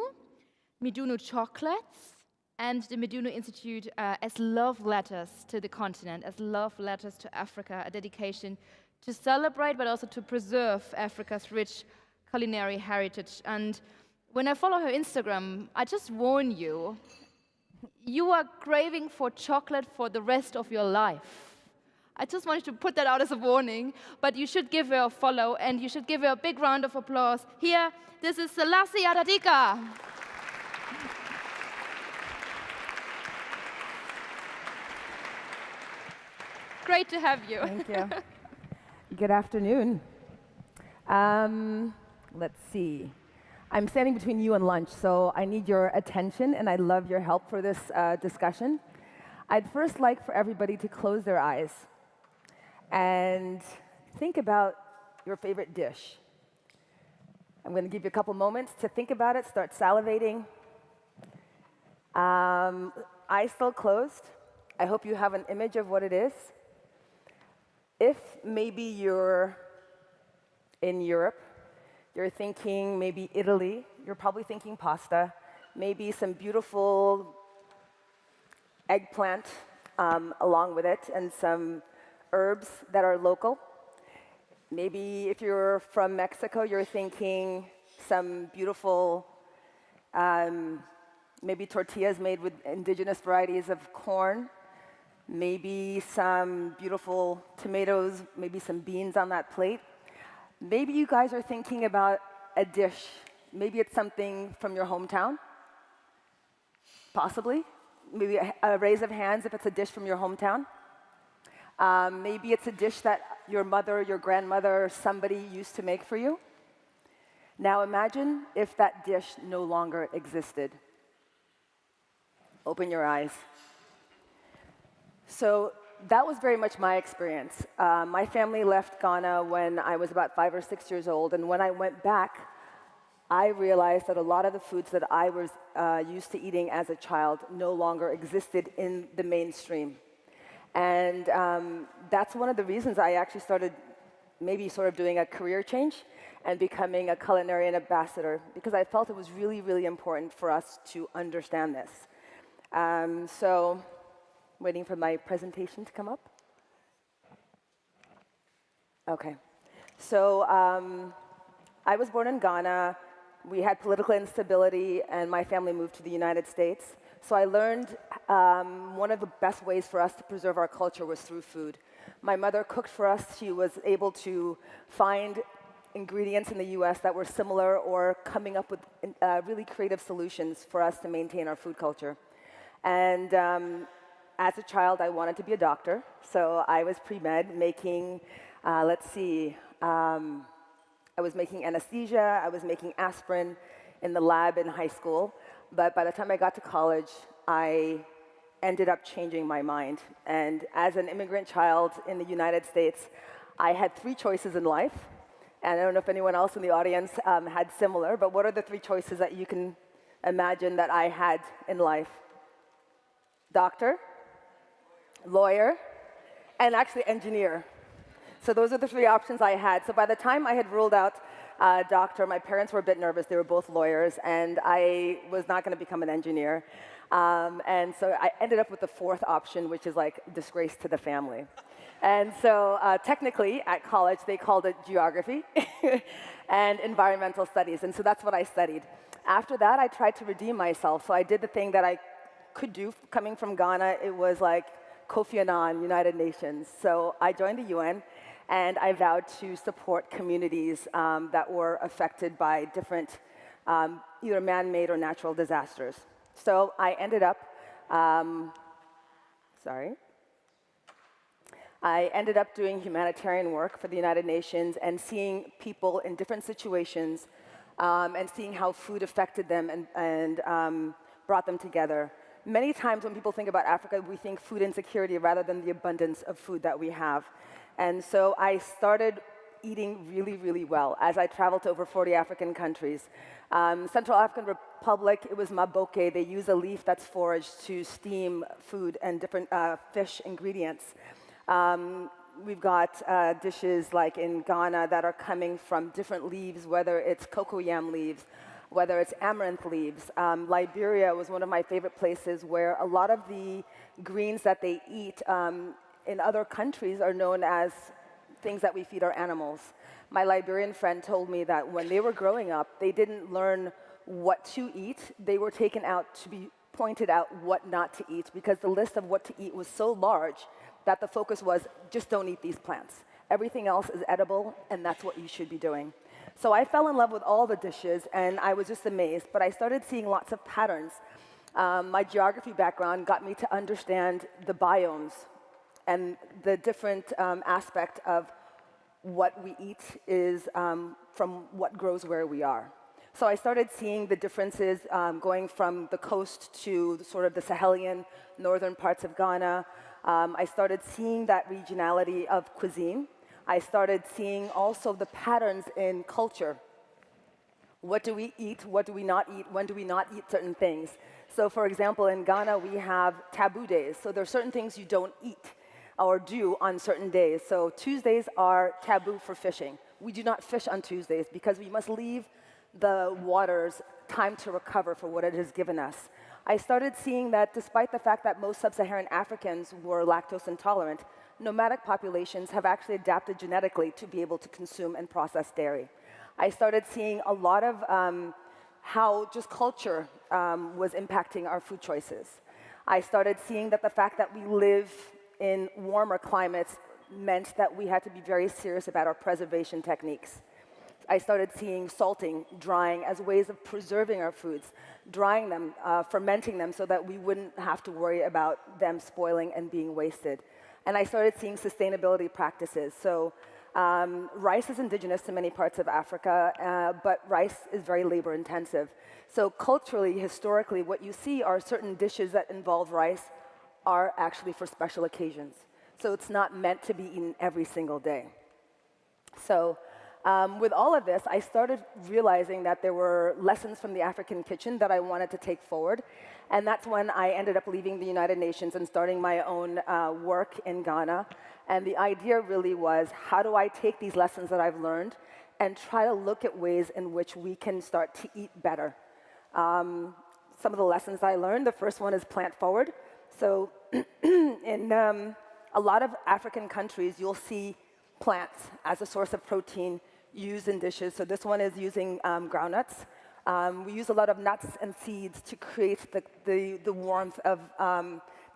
Chocolates, and the Midunu Institute as love letters to the continent, as love letters to Africa, a dedication to celebrate but also to preserve Africa's rich culinary heritage. And when I follow her Instagram, I just warn you, you are craving for chocolate for the rest of your life. I just wanted to put that out as a warning, but you should give her a follow, and you should give her a big round of applause. Here, this is Selassie Adadika. Great to have you. Thank you. Good afternoon. Let's see. I'm standing between you and lunch, so I need your attention, and I'd love your help for this discussion. I'd first like for everybody to close their eyes and think about your favorite dish. I'm going to give you a couple moments to think about it, start salivating. Eyes still closed. I hope you have an image of what it is. If maybe you're in Europe, you're thinking maybe Italy, you're probably thinking pasta, maybe some beautiful eggplant along with it, and some herbs that are local. Maybe if you're from Mexico, you're thinking some beautiful, maybe tortillas made with indigenous varieties of corn, maybe some beautiful tomatoes, maybe some beans on that plate. Maybe you guys are thinking about a dish. Maybe it's something from your hometown, possibly. Maybe a raise of hands if it's a dish from your hometown. Maybe it's a dish that your mother, your grandmother, somebody used to make for you. Now imagine if that dish no longer existed. Open your eyes. So that was very much my experience. My family left Ghana when I was about 5 or 6 years old, and when I went back, I realized that a lot of the foods that I was used to eating as a child no longer existed in the mainstream. And that's one of the reasons I actually started maybe sort of doing a career change and becoming a culinary ambassador, because I felt it was really, really important for us to understand this. So, waiting for my presentation to come up. Okay. So, I was born in Ghana. We had political instability, and my family moved to the United States. So I learned one of the best ways for us to preserve our culture was through food. My mother cooked for us. She was able to find ingredients in the US that were similar or coming up with really creative solutions for us to maintain our food culture. And as a child, I wanted to be a doctor. So I was pre-med making, I was making anesthesia, I was making aspirin in the lab in high school. But by the time I got to college, I ended up changing my mind. And as an immigrant child in the United States, I had 3 choices in life. And I don't know if anyone else in the audience had similar, but what are the 3 choices that you can imagine that I had in life? Doctor, lawyer, and actually engineer. So those are the 3 options I had. So by the time I had ruled out doctor, my parents were a bit nervous. They were both lawyers, and I was not going to become an engineer. And so I ended up with the 4th option, which is like disgrace to the family. And so technically at college, they called it geography and environmental studies. And so that's what I studied. After that, I tried to redeem myself. So I did the thing that I could do coming from Ghana. It was like Kofi Annan, United Nations. So I joined the UN. And I vowed to support communities that were affected by different either man-made or natural disasters. So I ended up, I ended up doing humanitarian work for the United Nations and seeing people in different situations and seeing how food affected them and brought them together. Many times when people think about Africa, we think food insecurity rather than the abundance of food that we have. And so I started eating really, really well as I traveled to over 40 African countries. Central African Republic, it was maboke. They use a leaf that's foraged to steam food and different fish ingredients. We've got dishes like in Ghana that are coming from different leaves, whether it's cocoyam leaves, whether it's amaranth leaves. Liberia was one of my favorite places where a lot of the greens that they eat in other countries are known as things that we feed our animals. My Liberian friend told me that when they were growing up, they didn't learn what to eat. They were taken out to be pointed out what not to eat because the list of what to eat was so large that the focus was just don't eat these plants. Everything else is edible, and that's what you should be doing. So I fell in love with all the dishes, and I was just amazed. But I started seeing lots of patterns. My geography background got me to understand the biomes and the different aspect of what we eat is from what grows where we are. So I started seeing the differences going from the coast to sort of the Sahelian northern parts of Ghana. I started seeing that regionality of cuisine. I started seeing also the patterns in culture. What do we eat? What do we not eat? When do we not eat certain things? So for example, in Ghana, we have taboo days. So there are certain things you don't eat or do on certain days. So Tuesdays are taboo for fishing. We do not fish on Tuesdays because we must leave the waters time to recover for what it has given us. I started seeing that despite the fact that most sub-Saharan Africans were lactose intolerant, nomadic populations have actually adapted genetically to be able to consume and process dairy. I started seeing a lot of how just culture was impacting our food choices. I started seeing that the fact that we live in warmer climates meant that we had to be very serious about our preservation techniques. I started seeing salting, drying as ways of preserving our foods, drying them, fermenting them so that we wouldn't have to worry about them spoiling and being wasted. and I started seeing sustainability practices. So rice is indigenous to many parts of Africa, but rice is very labor intensive. So culturally, historically, what you see are certain dishes that involve rice are actually for special occasions. So it's not meant to be eaten every single day. So with all of this, I started realizing that there were lessons from the African kitchen that I wanted to take forward. And that's when I ended up leaving the United Nations and starting my own work in Ghana. And the idea really was, how do I take these lessons that I've learned and try to look at ways in which we can start to eat better? Some of the lessons I learned, the first one is plant forward. So in a lot of African countries, you'll see plants as a source of protein used in dishes. So this one is using groundnuts. We use a lot of nuts and seeds to create the warmth of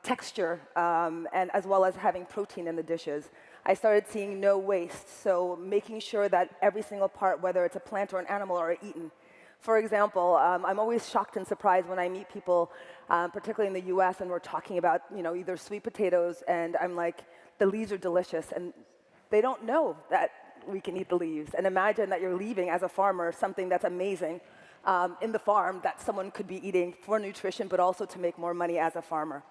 texture, and as well as having protein in the dishes. I started seeing no waste, so making sure that every single part, whether it's a plant or an animal, are eaten. For example, I'm always shocked and surprised when I meet people, particularly in the US, and we're talking about either sweet potatoes, and I'm like, the leaves are delicious, and they don't know that we can eat the leaves. And imagine that you're leaving as a farmer something that's amazing in the farm that someone could be eating for nutrition, but also to make more money as a farmer.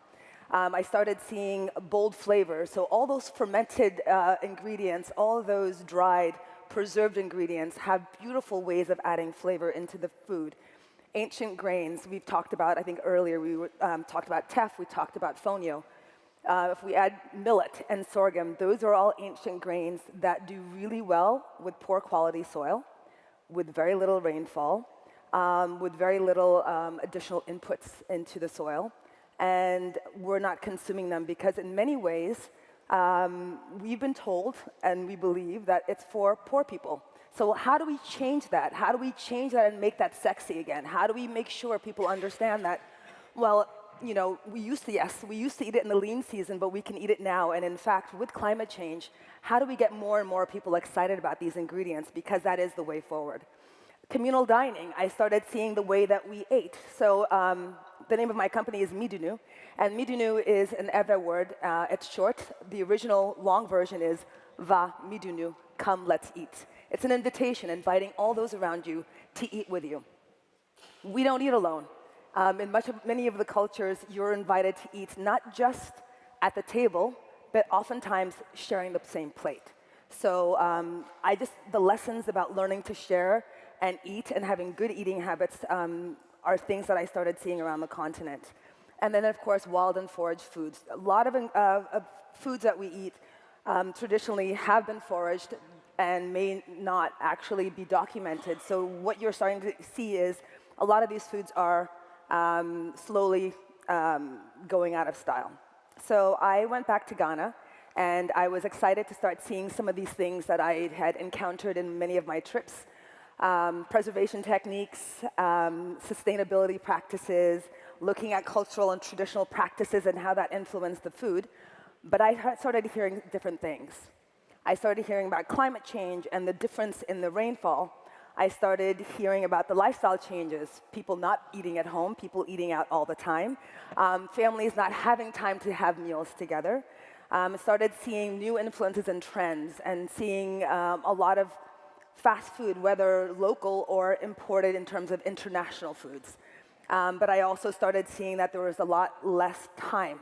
I started seeing bold flavors. So all those fermented ingredients, all those dried, preserved ingredients have beautiful ways of adding flavor into the food. Ancient grains, we've talked about, I think earlier we talked about teff, we talked about fonio. If we add millet and sorghum, those are all ancient grains that do really well with poor quality soil, with very little rainfall, with very little additional inputs into the soil. And we're not consuming them because in many ways, we've been told and we believe that it's for poor people. So how do we change that? How do we change that and make that sexy again? How do we make sure people understand that, well, we used to eat it in the lean season, but we can eat it now. And in fact, with climate change, how do we get more and more people excited about these ingredients? Because that is the way forward. Communal dining, I started seeing the way that we ate. So the name of my company is Midunu, and Midunu is an Ewe word. It's short. The original long version is Va Midunu, come let's eat. It's an invitation, inviting all those around you to eat with you. We don't eat alone. In many of the cultures, you're invited to eat not just at the table, but oftentimes sharing the same plate. So the lessons about learning to share and eat and having good eating habits are things that I started seeing around the continent. And then, of course, wild and foraged foods. A lot of foods that we eat traditionally have been foraged and may not actually be documented. So what you're starting to see is a lot of these foods are slowly going out of style. So I went back to Ghana, and I was excited to start seeing some of these things that I had encountered in many of my trips. Preservation techniques, sustainability practices, looking at cultural and traditional practices and how that influenced the food. But I started hearing different things. I started hearing about climate change and the difference in the rainfall. I started hearing about the lifestyle changes, people not eating at home, people eating out all the time, families not having time to have meals together. Started seeing new influences and trends and seeing a lot of fast food, whether local or imported in terms of international foods. But I also started seeing that there was a lot less time,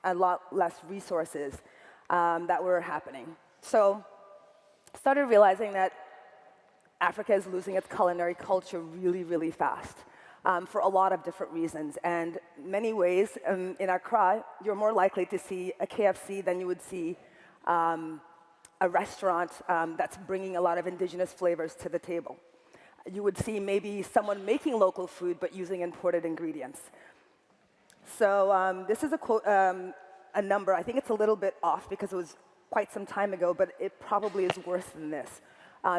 a lot less resources that were happening. So started realizing that Africa is losing its culinary culture really, really fast for a lot of different reasons. And many ways, in Accra, you're more likely to see a KFC than you would see a restaurant that's bringing a lot of indigenous flavors to the table. You would see maybe someone making local food but using imported ingredients. So this is a quote, a number. I think it's a little bit off because it was quite some time ago, but it probably is worse than this.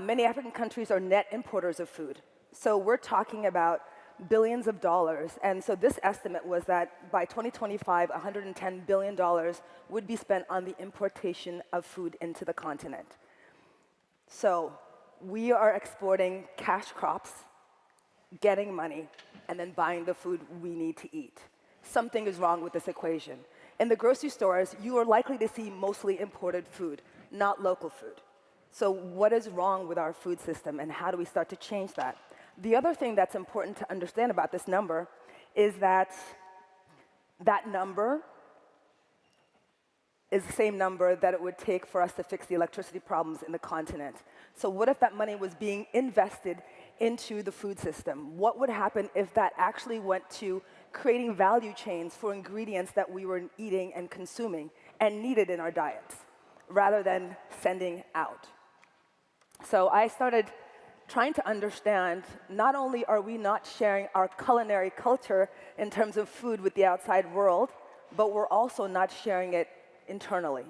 Many African countries are net importers of food. So we're talking about billions of dollars. And so this estimate was that by 2025, $110 billion would be spent on the importation of food into the continent. So we are exporting cash crops, getting money, and then buying the food we need to eat. Something is wrong with this equation. In the grocery stores, you are likely to see mostly imported food, not local food. So what is wrong with our food system, and how do we start to change that? The other thing that's important to understand about this number is that that number is the same number that it would take for us to fix the electricity problems in the continent. So what if that money was being invested into the food system? What would happen if that actually went to creating value chains for ingredients that we were eating and consuming and needed in our diets, rather than sending out? So I started trying to understand, not only are we not sharing our culinary culture in terms of food with the outside world, but we're also not sharing it internally.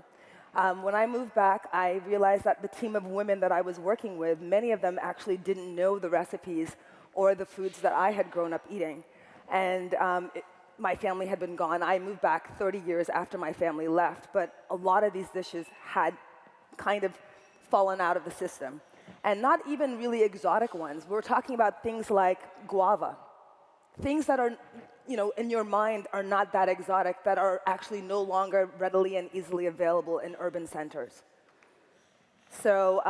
When I moved back, I realized that the team of women that I was working with, many of them actually didn't know the recipes or the foods that I had grown up eating. And my family had been gone. I moved back 30 years after my family left, but a lot of these dishes had kind of fallen out of the system. And not even really exotic ones. We're talking about things like guava, things that are, in your mind are not that exotic, that are actually no longer readily and easily available in urban centers. So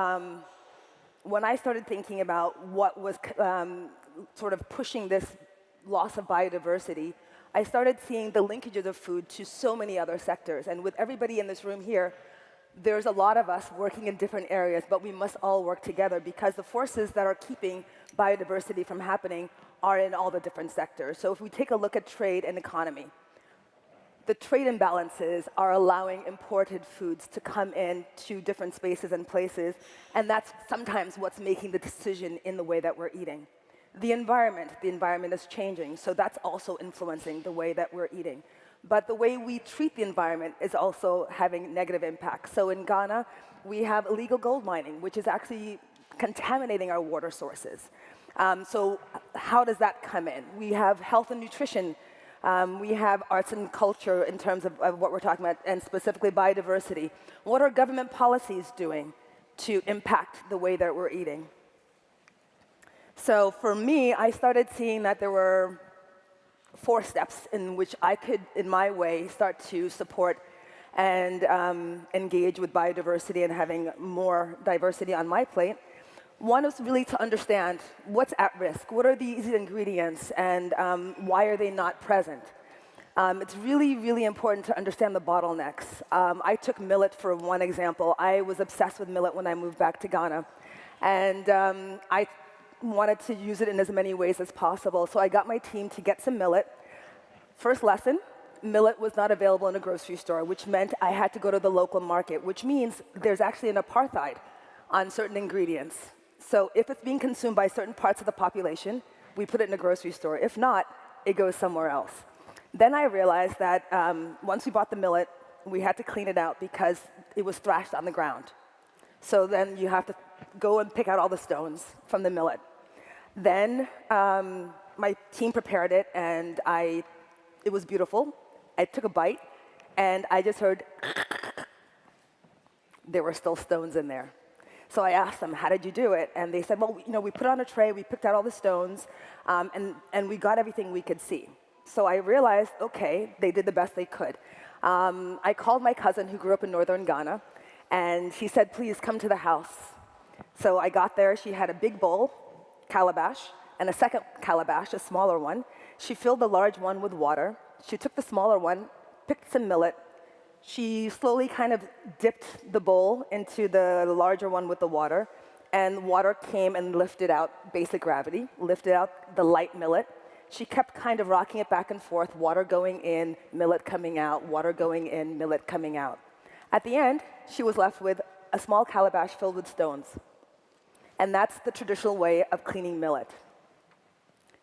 when I started thinking about what was sort of pushing this loss of biodiversity, I started seeing the linkages of food to so many other sectors. And with everybody in this room here, there's a lot of us working in different areas, but we must all work together because the forces that are keeping biodiversity from happening are in all the different sectors. So if we take a look at trade and economy, the trade imbalances are allowing imported foods to come in to different spaces and places, and that's sometimes what's making the decision in the way that we're eating. The environment is changing, so that's also influencing the way that we're eating. But the way we treat the environment is also having negative impacts. So in Ghana, we have illegal gold mining, which is actually contaminating our water sources. So how does that come in? We have health and nutrition. We have arts and culture in terms of what we're talking about, and specifically biodiversity. What are government policies doing to impact the way that we're eating? So for me, I started seeing that there were 4 steps in which I could, in my way, start to support and engage with biodiversity and having more diversity on my plate. One is really to understand what's at risk, what are these ingredients, and why are they not present? It's really, really important to understand the bottlenecks. I took millet for one example. I was obsessed with millet when I moved back to Ghana, and I wanted to use it in as many ways as possible. So I got my team to get some millet. First lesson, millet was not available in a grocery store, which meant I had to go to the local market, which means there's actually an apartheid on certain ingredients. So if it's being consumed by certain parts of the population, we put it in a grocery store. If not, it goes somewhere else. Then I realized that once we bought the millet, we had to clean it out because it was thrashed on the ground. So then you have to go and pick out all the stones from the millet. Then my team prepared it, and it was beautiful. I took a bite, and I just heard there were still stones in there. So I asked them, how did you do it? And they said, well, we put it on a tray, we picked out all the stones, and we got everything we could see. So I realized, okay, they did the best they could. I called my cousin who grew up in northern Ghana, and she said, please come to the house. So I got there, she had a big bowl, calabash, and a second calabash, a smaller one. She filled the large one with water. She took the smaller one, picked some millet. She slowly kind of dipped the bowl into the larger one with the water, and water came and lifted out basic gravity, lifted out the light millet. She kept kind of rocking it back and forth, water going in, millet coming out, water going in, millet coming out. At the end, she was left with a small calabash filled with stones. And that's the traditional way of cleaning millet.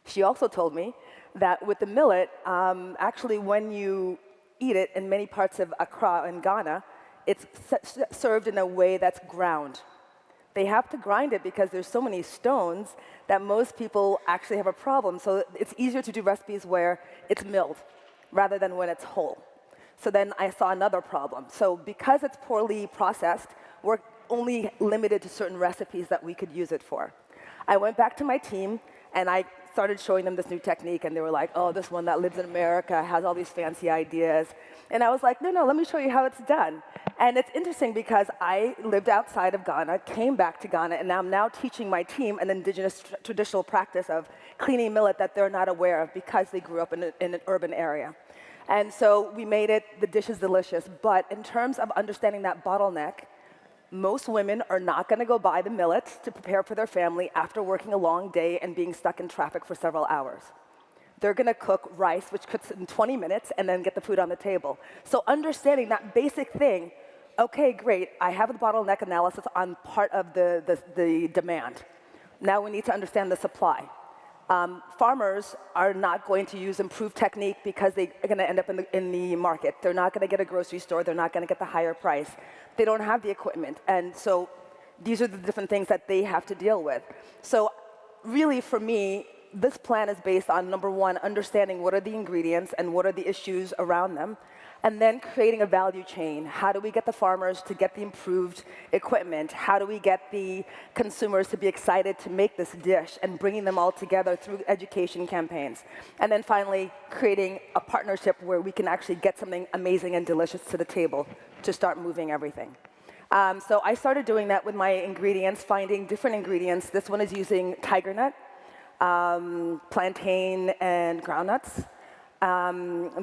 She also told me that with the millet, actually when you eat it in many parts of Accra in Ghana, it's served in a way that's ground. They have to grind it because there's so many stones that most people actually have a problem. So it's easier to do recipes where it's milled rather than when it's whole. So then I saw another problem. So because it's poorly processed, we're only limited to certain recipes that we could use it for. I went back to my team, and I started showing them this new technique, and they were like, oh, this one that lives in America has all these fancy ideas. And I was like, no, let me show you how it's done. And it's interesting because I lived outside of Ghana, came back to Ghana, and I'm now teaching my team an indigenous traditional practice of cleaning millet that they're not aware of because they grew up in an urban area. And so we made it, the dish is delicious. But in terms of understanding that bottleneck, most women are not going to go buy the millet to prepare for their family after working a long day and being stuck in traffic for several hours. They're going to cook rice, which cooks in 20 minutes, and then get the food on the table. So understanding that basic thing, okay, great, I have the bottleneck analysis on part of the demand. Now we need to understand the supply. Farmers are not going to use improved technique because they're going to end up in the market. They're not going to get a grocery store. They're not going to get the higher price. They don't have the equipment. And so these are the different things that they have to deal with. So really, for me, this plan is based on, number one, understanding what are the ingredients and what are the issues around them, and then creating a value chain. How do we get the farmers to get the improved equipment? How do we get the consumers to be excited to make this dish, and bringing them all together through education campaigns? And then finally, creating a partnership where we can actually get something amazing and delicious to the table to start moving everything. So I started doing that with my ingredients, finding different ingredients. This one is using tiger nut, plantain, and groundnuts.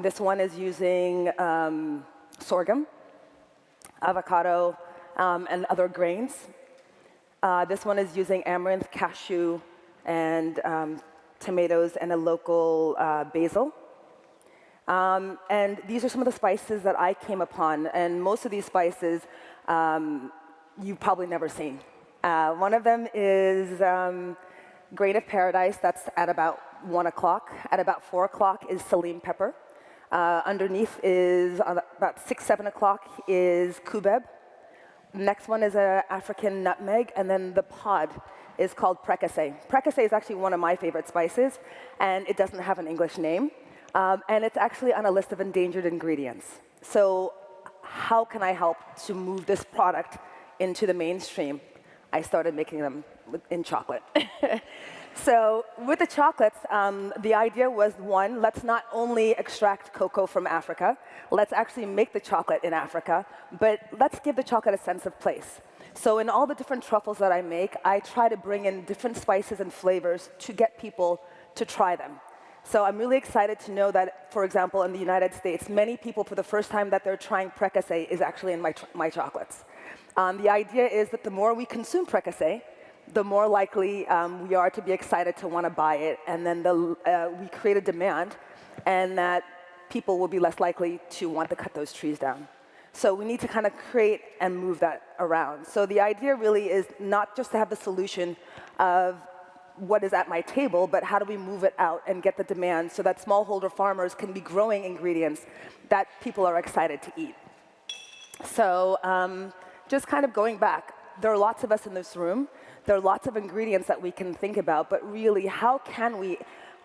This one is using sorghum, avocado, and other grains. This one is using amaranth, cashew, and tomatoes, and a local basil. And these are some of the spices that I came upon, and most of these spices you've probably never seen. One of them is grain of paradise. That's at about 1 o'clock. At about 4 o'clock is salim pepper. Underneath is about 6, 7 o'clock is kubeb. Next one is an African nutmeg, and then the pod is called prekese. Prekese is actually one of my favorite spices, and it doesn't have an English name. And it's actually on a list of endangered ingredients. So how can I help to move this product into the mainstream? I started making them in chocolate. So with the chocolates, the idea was, one, let's not only extract cocoa from Africa, let's actually make the chocolate in Africa, but let's give the chocolate a sense of place. So in all the different truffles that I make, I try to bring in different spices and flavors to get people to try them. So I'm really excited to know that, for example, in the United States, many people, for the first time that they're trying prekese, is actually in my chocolates. The idea is that the more we consume prekese, the more likely we are to be excited to want to buy it, and then we create a demand, and that people will be less likely to want to cut those trees down. So we need to kind of create and move that around. So the idea really is not just to have the solution of what is at my table, but how do we move it out and get the demand so that smallholder farmers can be growing ingredients that people are excited to eat. So just kind of going back, there are lots of us in this room. There are lots of ingredients that we can think about, but really, how can we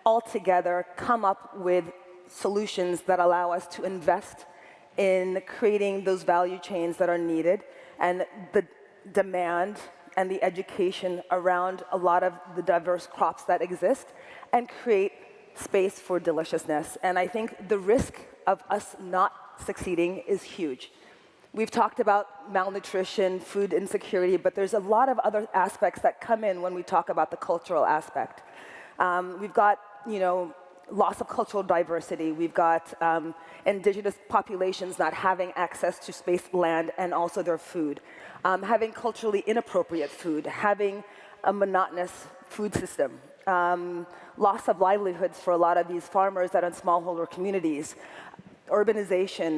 all together come up with solutions that allow us to invest in creating those value chains that are needed, and the demand and the education around a lot of the diverse crops that exist, and create space for deliciousness. And I think the risk of us not succeeding is huge. We've talked about malnutrition, food insecurity, but there's a lot of other aspects that come in when we talk about the cultural aspect. We've got, loss of cultural diversity. We've got indigenous populations not having access to space, land, and also their food. Having culturally inappropriate food, having a monotonous food system, loss of livelihoods for a lot of these farmers that are in smallholder communities, urbanization,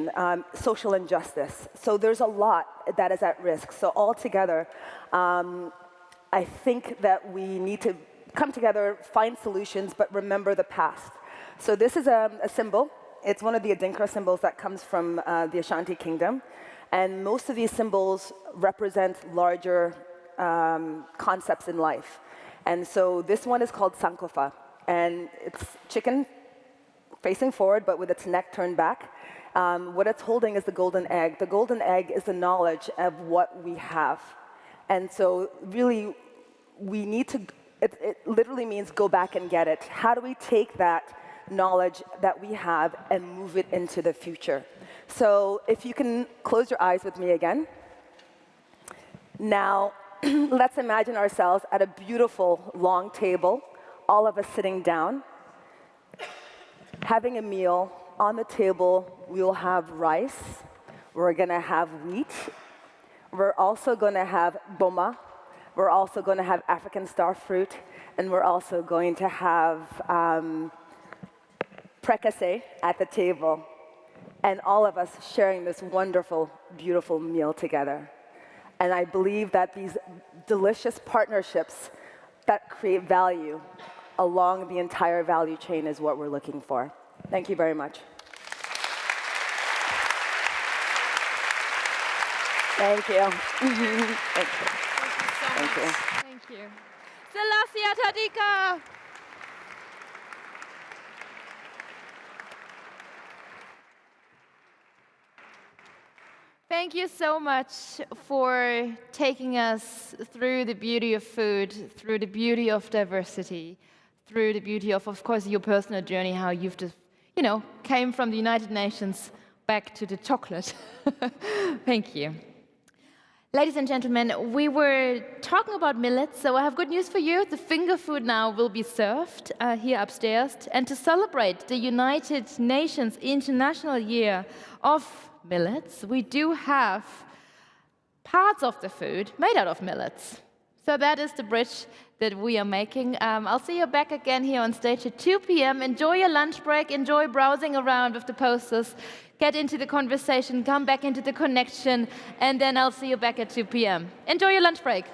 social injustice. So there's a lot that is at risk. So altogether, I think that we need to come together, find solutions, but remember the past. So this is a symbol. It's one of the Adinkra symbols that comes from the Ashanti Kingdom. And most of these symbols represent larger concepts in life. And so this one is called Sankofa. And it's chicken facing forward, but with its neck turned back. What it's holding is the golden egg. The golden egg is the knowledge of what we have. And so really, we need to It literally means go back and get it. How do we take that knowledge that we have and move it into the future? So if you can close your eyes with me again. Now, let's imagine ourselves at a beautiful long table, all of us sitting down, having a meal. On the table, we'll have rice. We're going to have wheat. We're also going to have boma. We're also going to have African star fruit. And we're also going to have precasse at the table. And all of us sharing this wonderful, beautiful meal together. And I believe that these delicious partnerships that create value along the entire value chain is what we're looking for. Thank you very much. Thank you. Thank you. Thank you. Thank you. Selassie Tadika. Thank you so much for taking us through the beauty of food, through the beauty of diversity, through the beauty of course, your personal journey, how you've just, came from the United Nations back to the chocolate. Thank you. Ladies and gentlemen, we were talking about millets, so I have good news for you. The finger food now will be served here upstairs. And to celebrate the United Nations International Year of Millets, we do have parts of the food made out of millets. So that is the bridge that we are making. I'll see you back again here on stage at 2 p.m. Enjoy your lunch break. Enjoy browsing around with the posters. Get into the conversation. Come back into the connection. And then I'll see you back at 2 p.m. Enjoy your lunch break.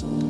you.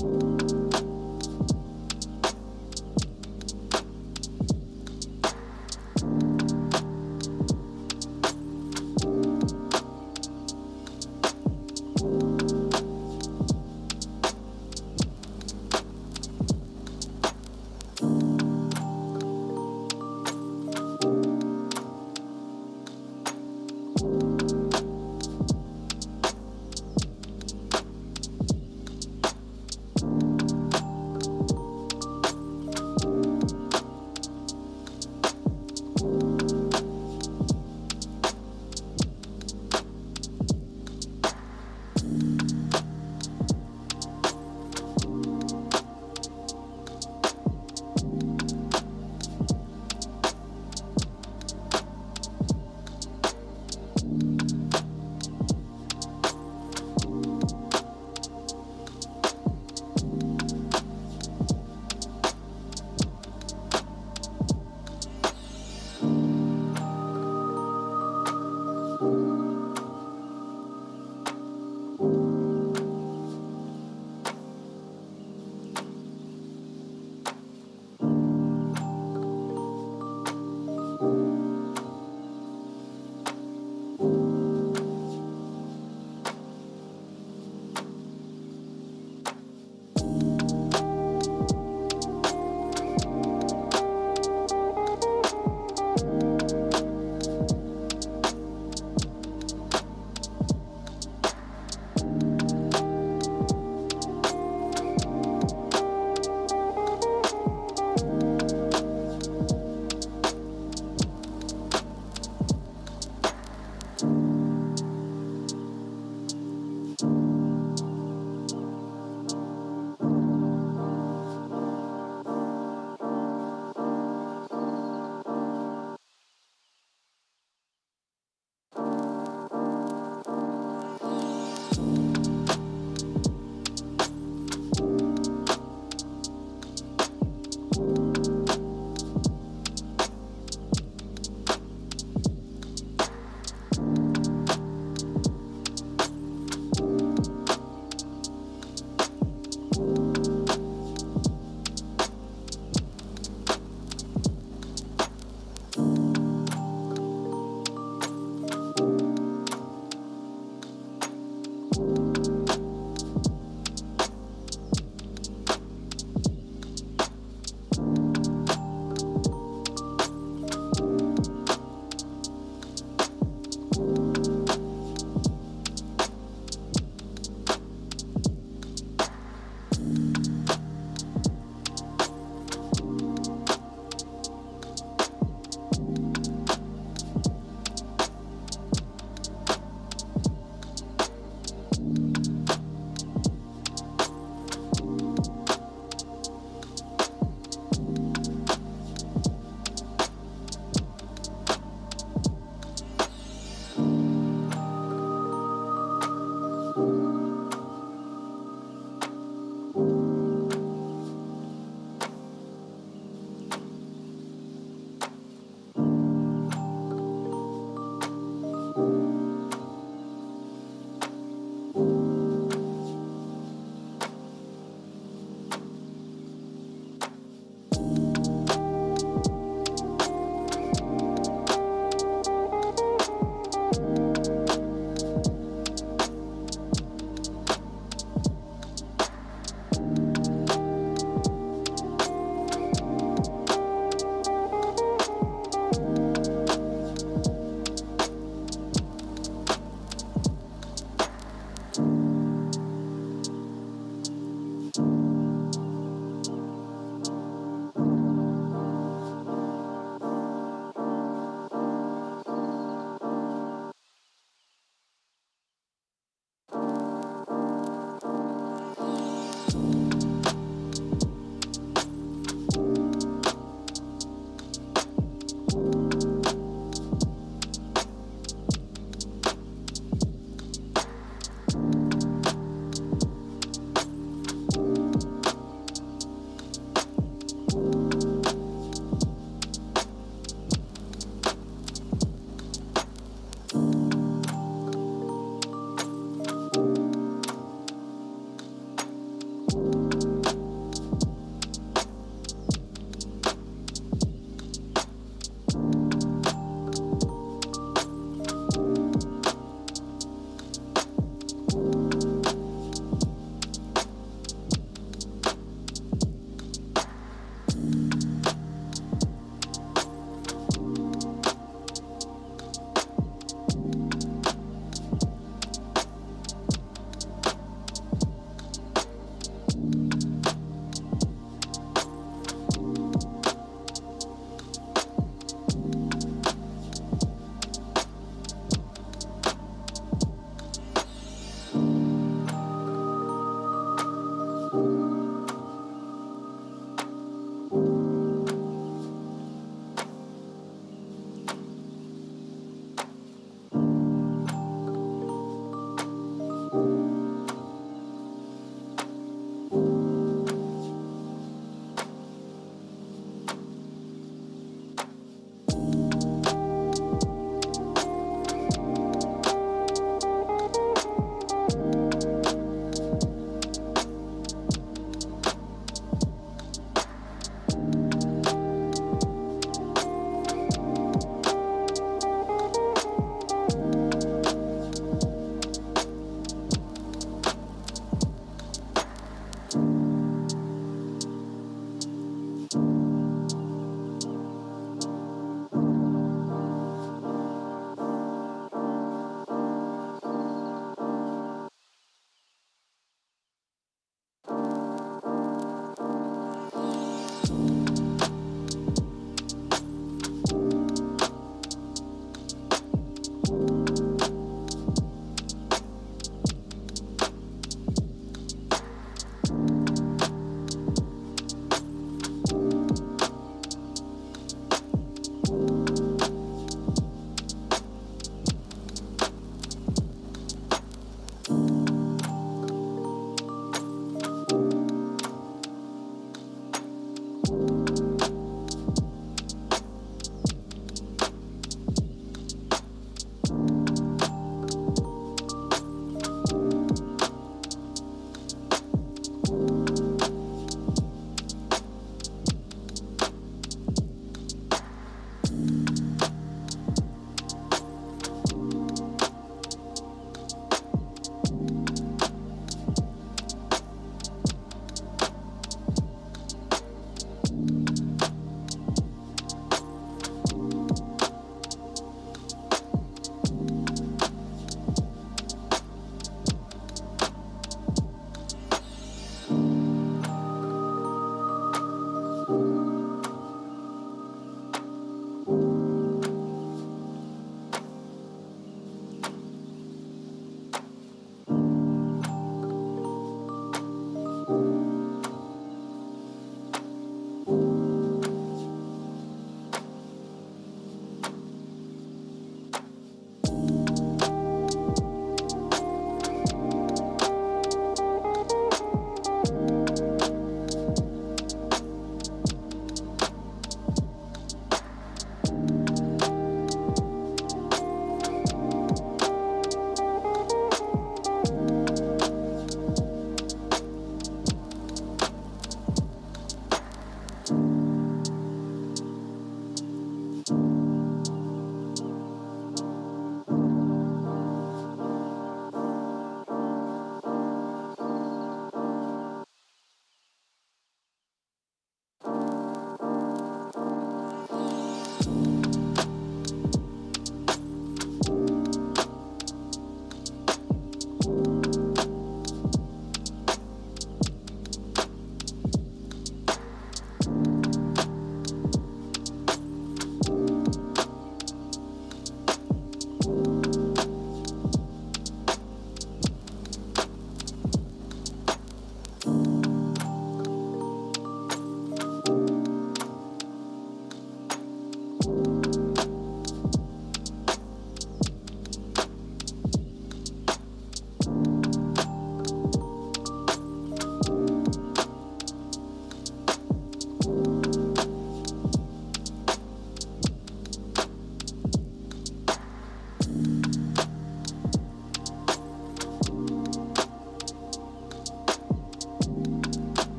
you.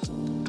you.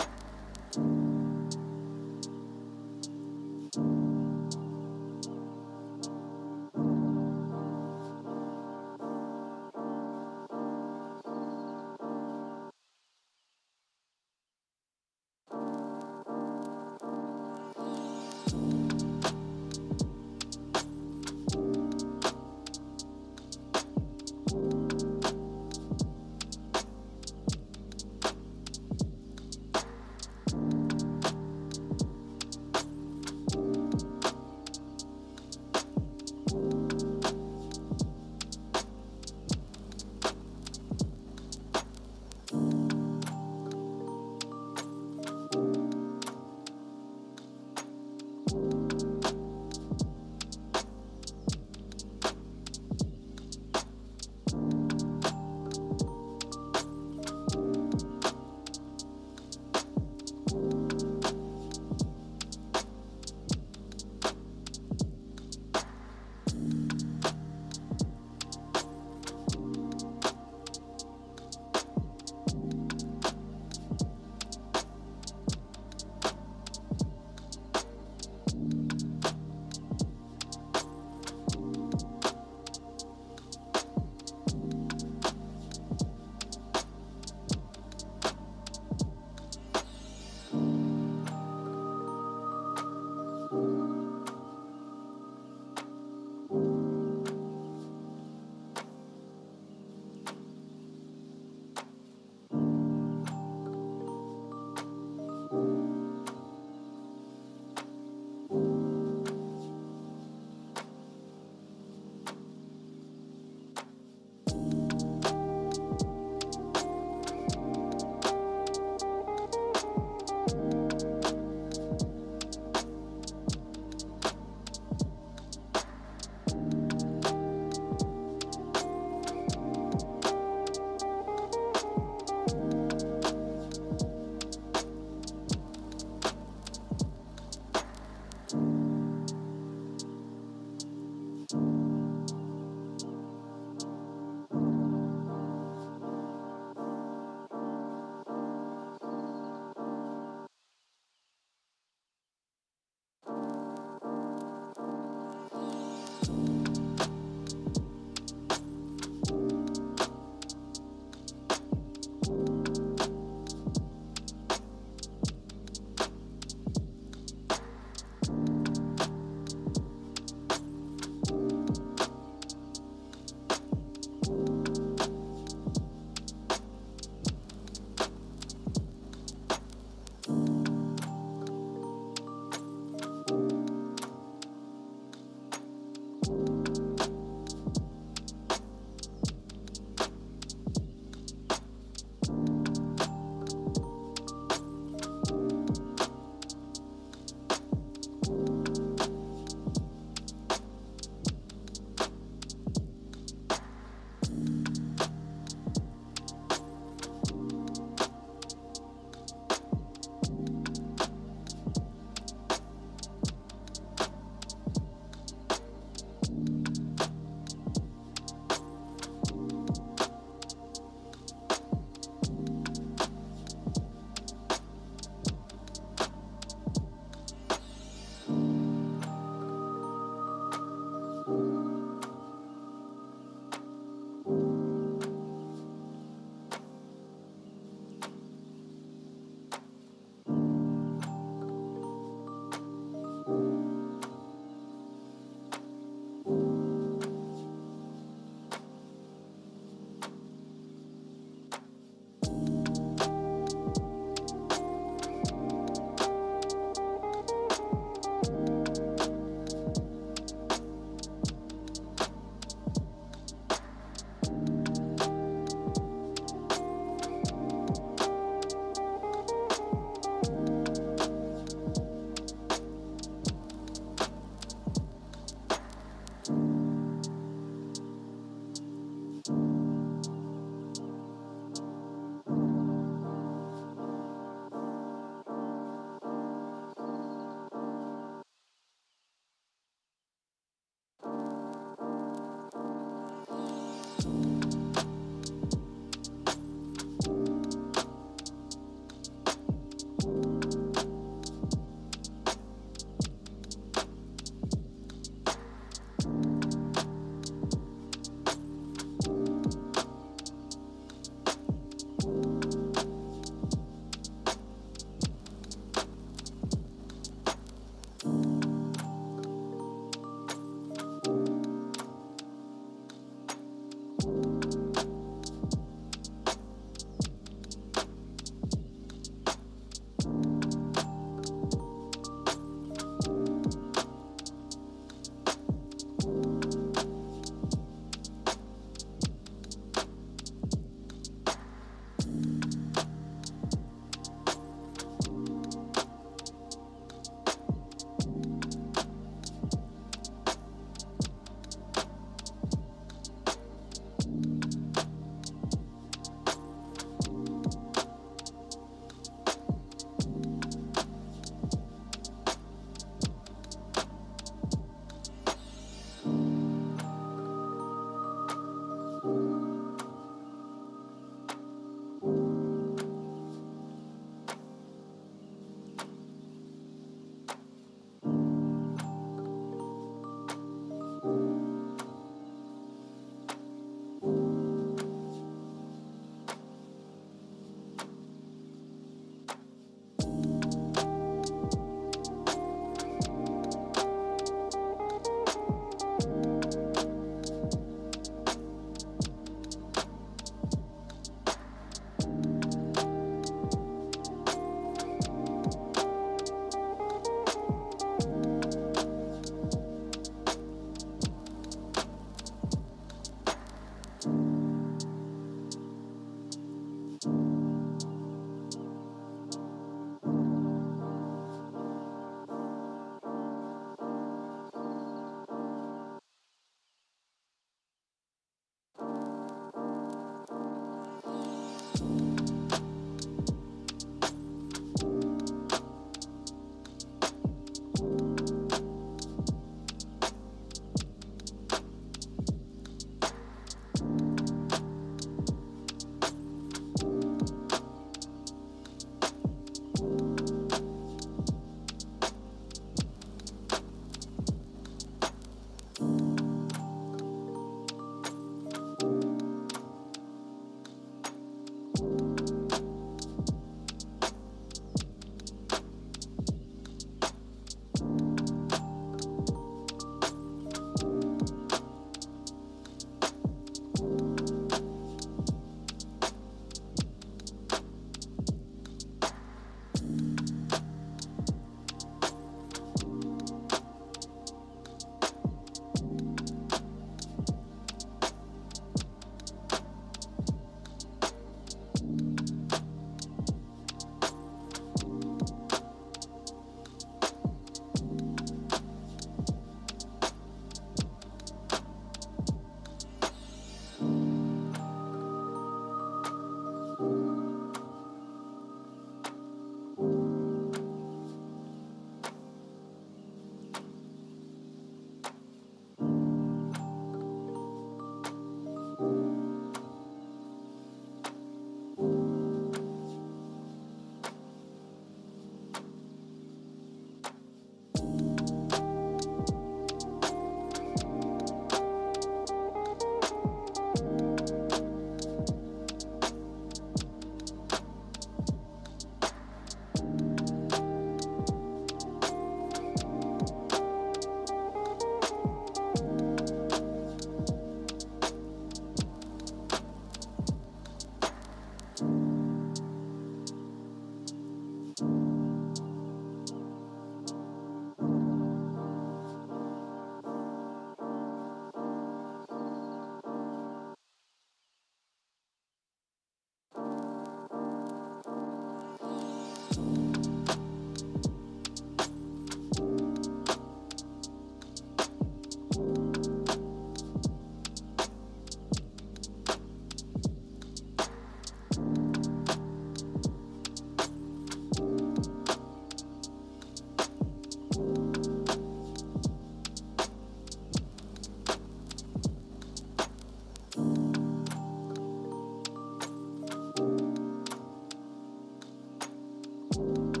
you.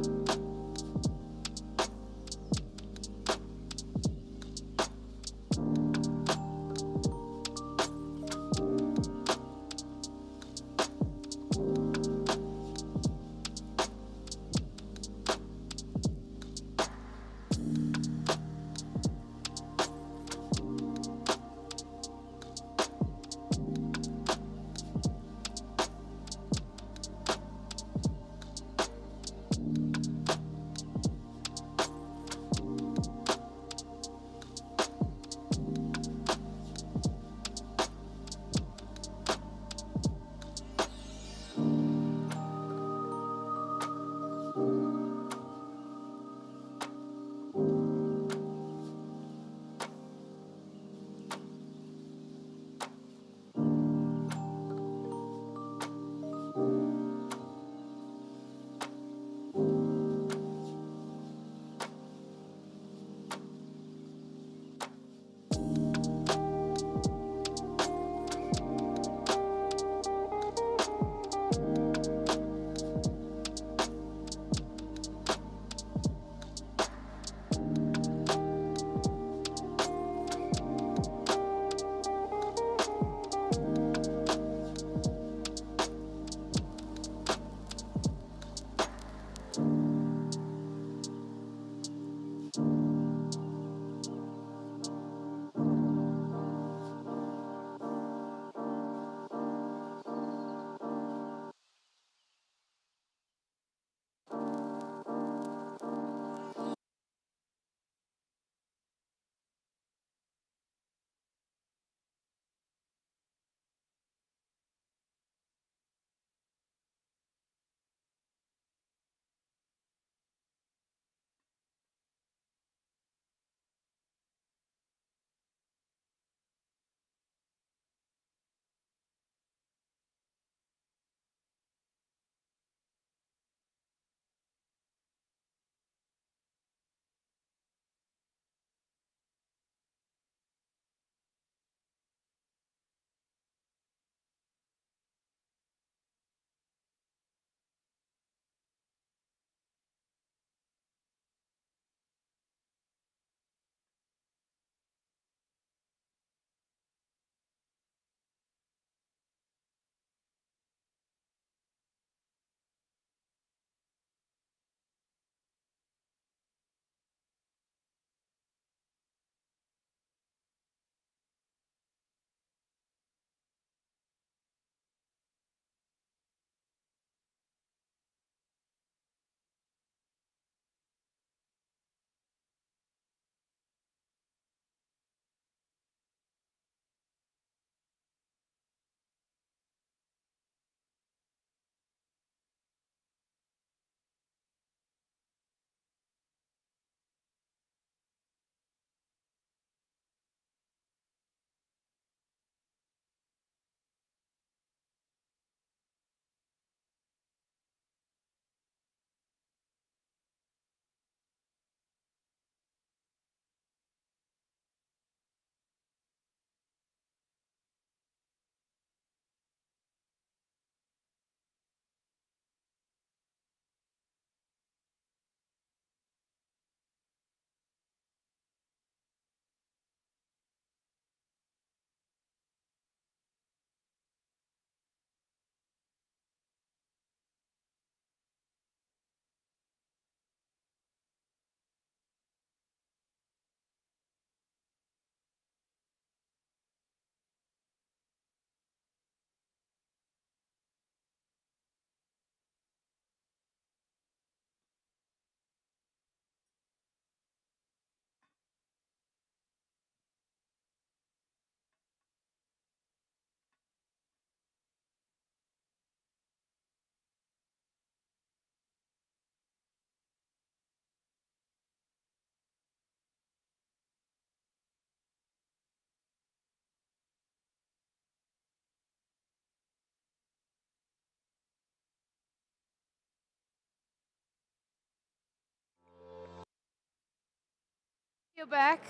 You're back,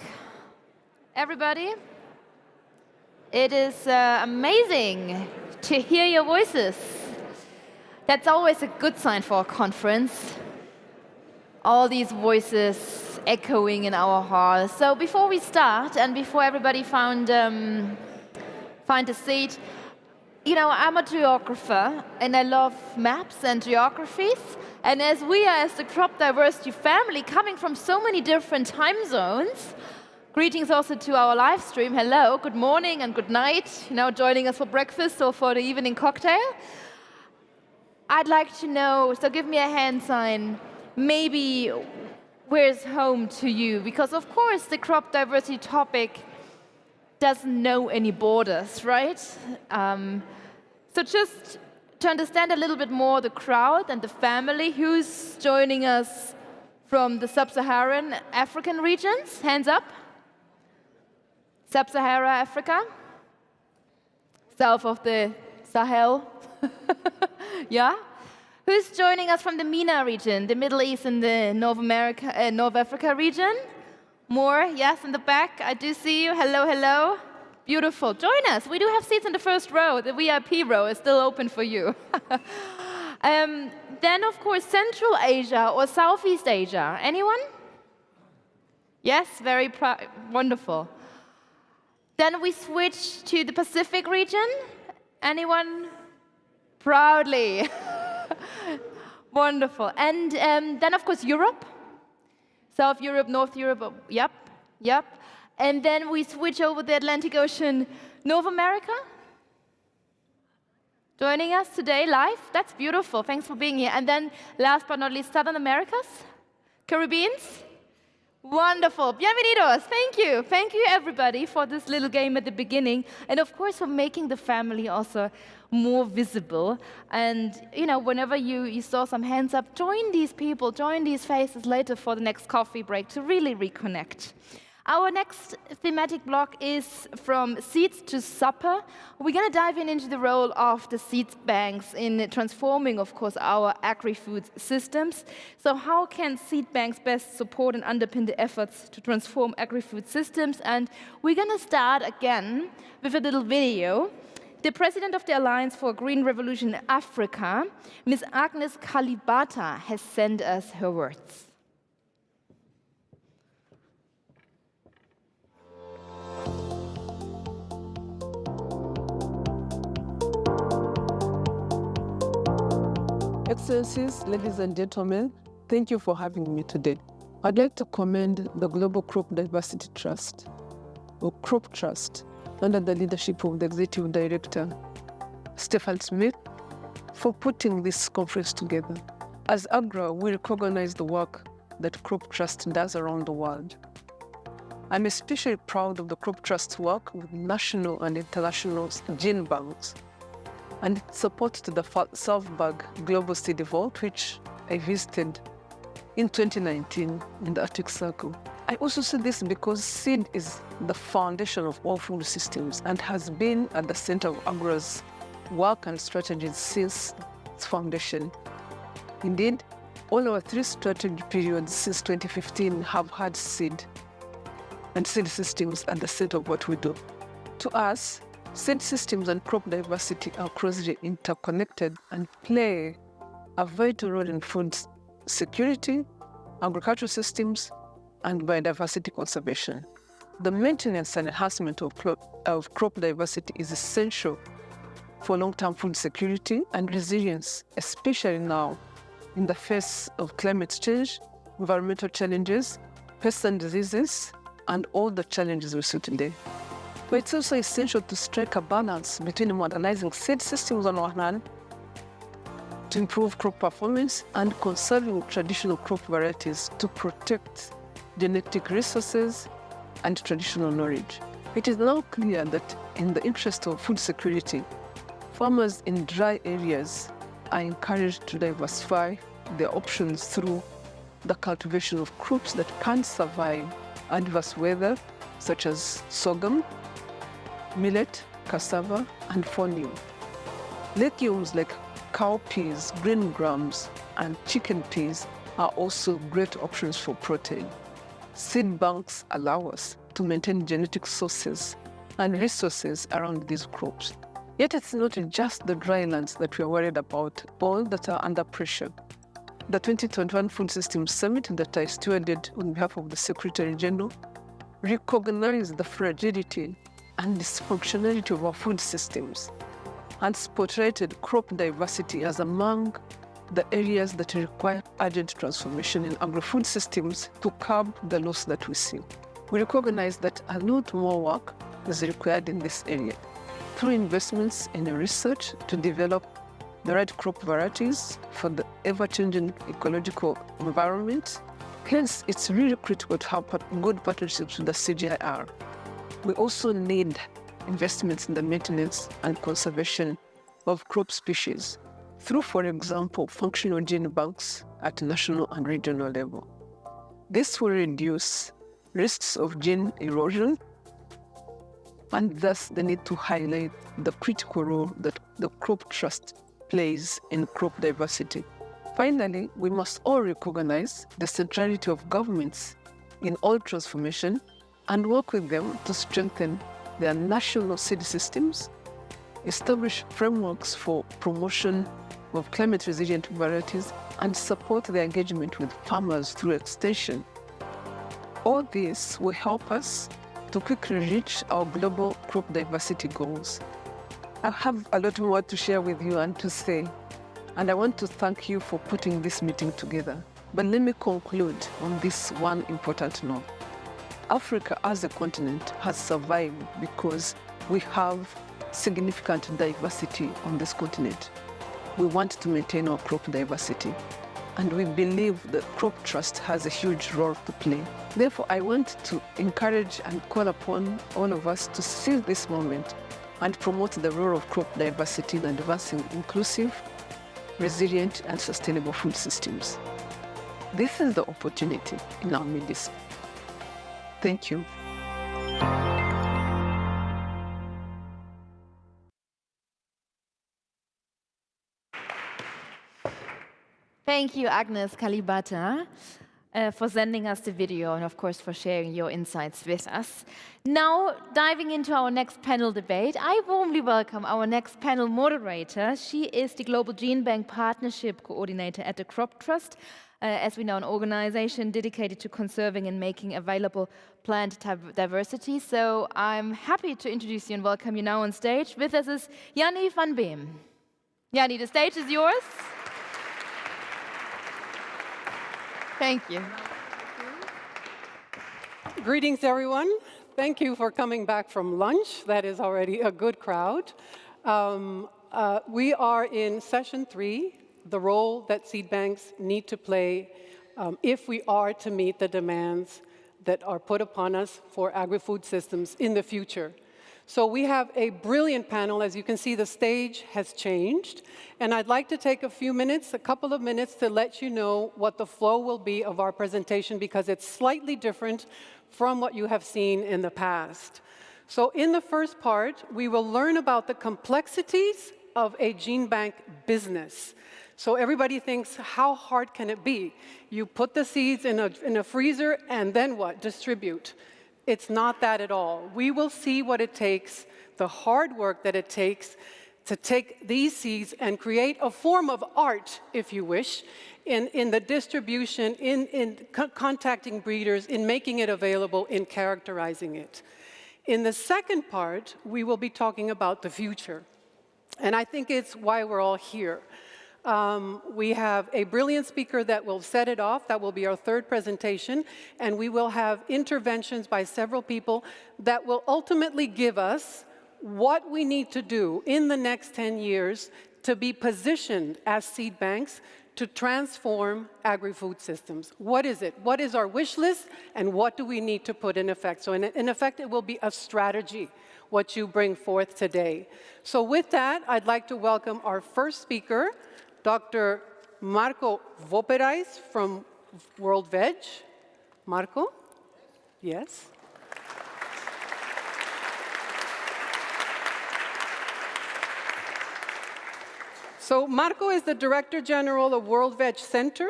everybody. It is amazing to hear your voices. That's always a good sign for a conference. All these voices echoing in our hall. So before we start, and before everybody find a seat, you know, I'm a geographer, and I love maps and geographies. And as the crop diversity family, coming from so many different time zones, greetings also to our live stream. Hello, good morning and good night. You know, joining us for breakfast or for the evening cocktail. I'd like to know, so give me a hand sign, maybe where's home to you? Because of course the crop diversity topic doesn't know any borders, right? So just to understand a little bit more the crowd and the family, who's joining us from the sub-Saharan African regions? Hands up. Sub-Sahara Africa? South of the Sahel? Yeah? Who's joining us from the MENA region, the Middle East and the North Africa region? More? Yes, in the back. I do see you. Hello, hello. Beautiful. Join us. We do have seats in the first row. The VIP row is still open for you. Then, of course, Central Asia or Southeast Asia. Anyone? Yes, very wonderful. Then we switch to the Pacific region. Anyone? Proudly. Wonderful. And then, of course, Europe. South Europe, North Europe. Yep, yep. And then we switch over the Atlantic Ocean. North America? Joining us today live? That's beautiful. Thanks for being here. And then, last but not least, Southern Americas? Caribbeans? Wonderful. Bienvenidos. Thank you. Thank you, everybody, for this little game at the beginning. And, of course, for making the family also more visible. And, you know, whenever you saw some hands up, join these people, join these faces later for the next coffee break to really reconnect. Our next thematic block is from seeds to supper. We're going to dive into the role of the seeds banks in transforming, of course, our agri-food systems. So how can seed banks best support and underpin the efforts to transform agri-food systems? And we're going to start again with a little video. The president of the Alliance for a Green Revolution in Africa, Ms. Agnes Kalibata, has sent us her words. Excellencies, ladies and gentlemen, thank you for having me today. I'd like to commend the Global Crop Diversity Trust, or Crop Trust, under the leadership of the Executive Director, Stefan Smith, for putting this conference together. As AGRA, we recognize the work that Crop Trust does around the world. I'm especially proud of the Crop Trust's work with national and international gene banks, and its support to the Salzburg Global Seed Vault, which I visited in 2019 in the Arctic Circle. I also say this because seed is the foundation of all food systems and has been at the center of AGRA's work and strategies since its foundation. Indeed, all our 3 strategy periods since 2015 have had seed and seed systems at the center of what we do. To us, seed systems and crop diversity are closely interconnected and play a vital role in food security, agricultural systems, and biodiversity conservation. The maintenance and enhancement of crop diversity is essential for long-term food security and resilience, especially now in the face of climate change, environmental challenges, pests and diseases, and all the challenges we see today. But it's also essential to strike a balance between modernizing seed systems on one hand to improve crop performance and conserving traditional crop varieties to protect genetic resources and traditional knowledge. It is now clear that in the interest of food security, farmers in dry areas are encouraged to diversify their options through the cultivation of crops that can survive adverse weather, such as sorghum, millet, cassava, and fonio. Legumes like cowpeas, green grams, and chicken peas are also great options for protein. Seed banks allow us to maintain genetic sources and resources around these crops. Yet it's not just the dry lands that we are worried about, all that are under pressure. The 2021 Food Systems Summit that I stewarded on behalf of the Secretary General recognized the fragility and dysfunctionality of our food systems and spotlighted crop diversity as among the areas that require urgent transformation in agri-food systems to curb the loss that we see. We recognize that a lot more work is required in this area through investments in research to develop the right crop varieties for the ever-changing ecological environment. Hence, it's really critical to have good partnerships with the CGIAR. We also need investments in the maintenance and conservation of crop species through, for example, functional gene banks at national and regional level. This will reduce risks of gene erosion and thus the need to highlight the critical role that the crop trust plays in crop diversity. Finally, we must all recognize the centrality of governments in all transformation and work with them to strengthen their national seed systems, establish frameworks for promotion of climate-resilient varieties, and support their engagement with farmers through extension. All this will help us to quickly reach our global crop diversity goals. I have a lot more to share with you and to say, and I want to thank you for putting this meeting together. But let me conclude on this one important note. Africa as a continent has survived because we have significant diversity on this continent. We want to maintain our crop diversity, and we believe the crop trust has a huge role to play. Therefore, I want to encourage and call upon all of us to seize this moment and promote the role of crop diversity in advancing inclusive, resilient, and sustainable food systems. This is the opportunity in our midst. Thank you. Thank you, Agnes Kalibata, for sending us the video and, of course, for sharing your insights with us. Now, diving into our next panel debate, I warmly welcome our next panel moderator. She is the Global Gene Bank Partnership Coordinator at the Crop Trust, as we know, an organization dedicated to conserving and making available plant diversity. So I'm happy to introduce you and welcome you now on stage. With us is Jannie van Beem. Jannie, the stage is yours. Thank you. Greetings, everyone. Thank you for coming back from lunch. That is already a good crowd. We are in session 3, the role that seed banks need to play if we are to meet the demands that are put upon us for agri-food systems in the future. So we have a brilliant panel. As you can see, the stage has changed. And I'd like to take a couple of minutes to let you know what the flow will be of our presentation, because it's slightly different from what you have seen in the past. So in the first part, we will learn about the complexities of a gene bank business. So everybody thinks, how hard can it be? You put the seeds in a freezer and then what? Distribute. It's not that at all. We will see what it takes, the hard work that it takes to take these seeds and create a form of art, if you wish, in the distribution, in contacting breeders, in making it available, in characterizing it. In the second part, we will be talking about the future. And I think it's why we're all here. We have a brilliant speaker that will set it off. That will be our third presentation. And we will have interventions by several people that will ultimately give us what we need to do in the next 10 years to be positioned as seed banks to transform agri-food systems. What is it? What is our wish list? And what do we need to put in effect? So in effect, it will be a strategy, what you bring forth today. So with that, I'd like to welcome our first speaker, Dr. Marco Voperais from World Veg. Marco? Yes? So Marco is the Director General of World Veg Center.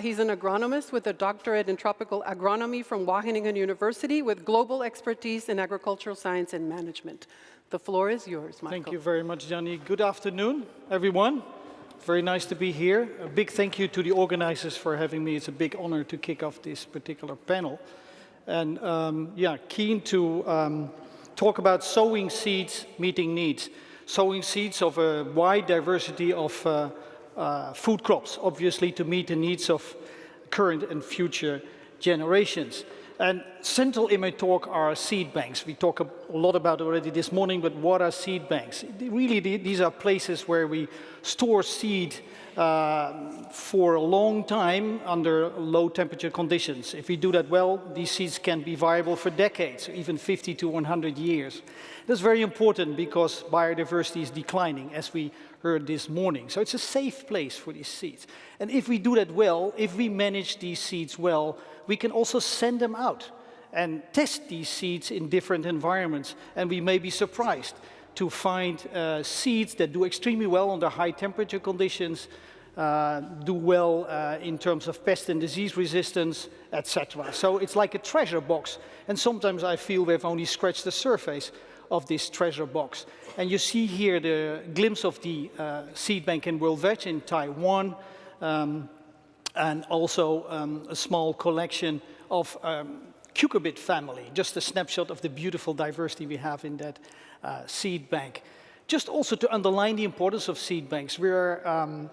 He's an agronomist with a doctorate in tropical agronomy from Wageningen University with global expertise in agricultural science and management. The floor is yours, Michael. Thank you very much, Gianni. Good afternoon, everyone. Very nice to be here. A big thank you to the organizers for having me. It's a big honor to kick off this particular panel. And yeah, keen to talk about sowing seeds, meeting needs. Sowing seeds of a wide diversity of food crops, obviously to meet the needs of current and future generations. And central in my talk are seed banks. We talked a lot about it already this morning, but what are seed banks? Really, these are places where we store seed for a long time under low temperature conditions. If we do that well, these seeds can be viable for decades, even 50 to 100 years. That's very important because biodiversity is declining, as we heard this morning. So it's a safe place for these seeds. And if we do that well, if we manage these seeds well, we can also send them out and test these seeds in different environments. And we may be surprised to find seeds that do extremely well under high temperature conditions, do well in terms of pest and disease resistance, etc. So it's like a treasure box. And sometimes I feel we've only scratched the surface of this treasure box. And you see here the glimpse of the seed bank in World Veg in Taiwan, and also a small collection of cucurbit family, just a snapshot of the beautiful diversity we have in that seed bank. Just also to underline the importance of seed banks, we're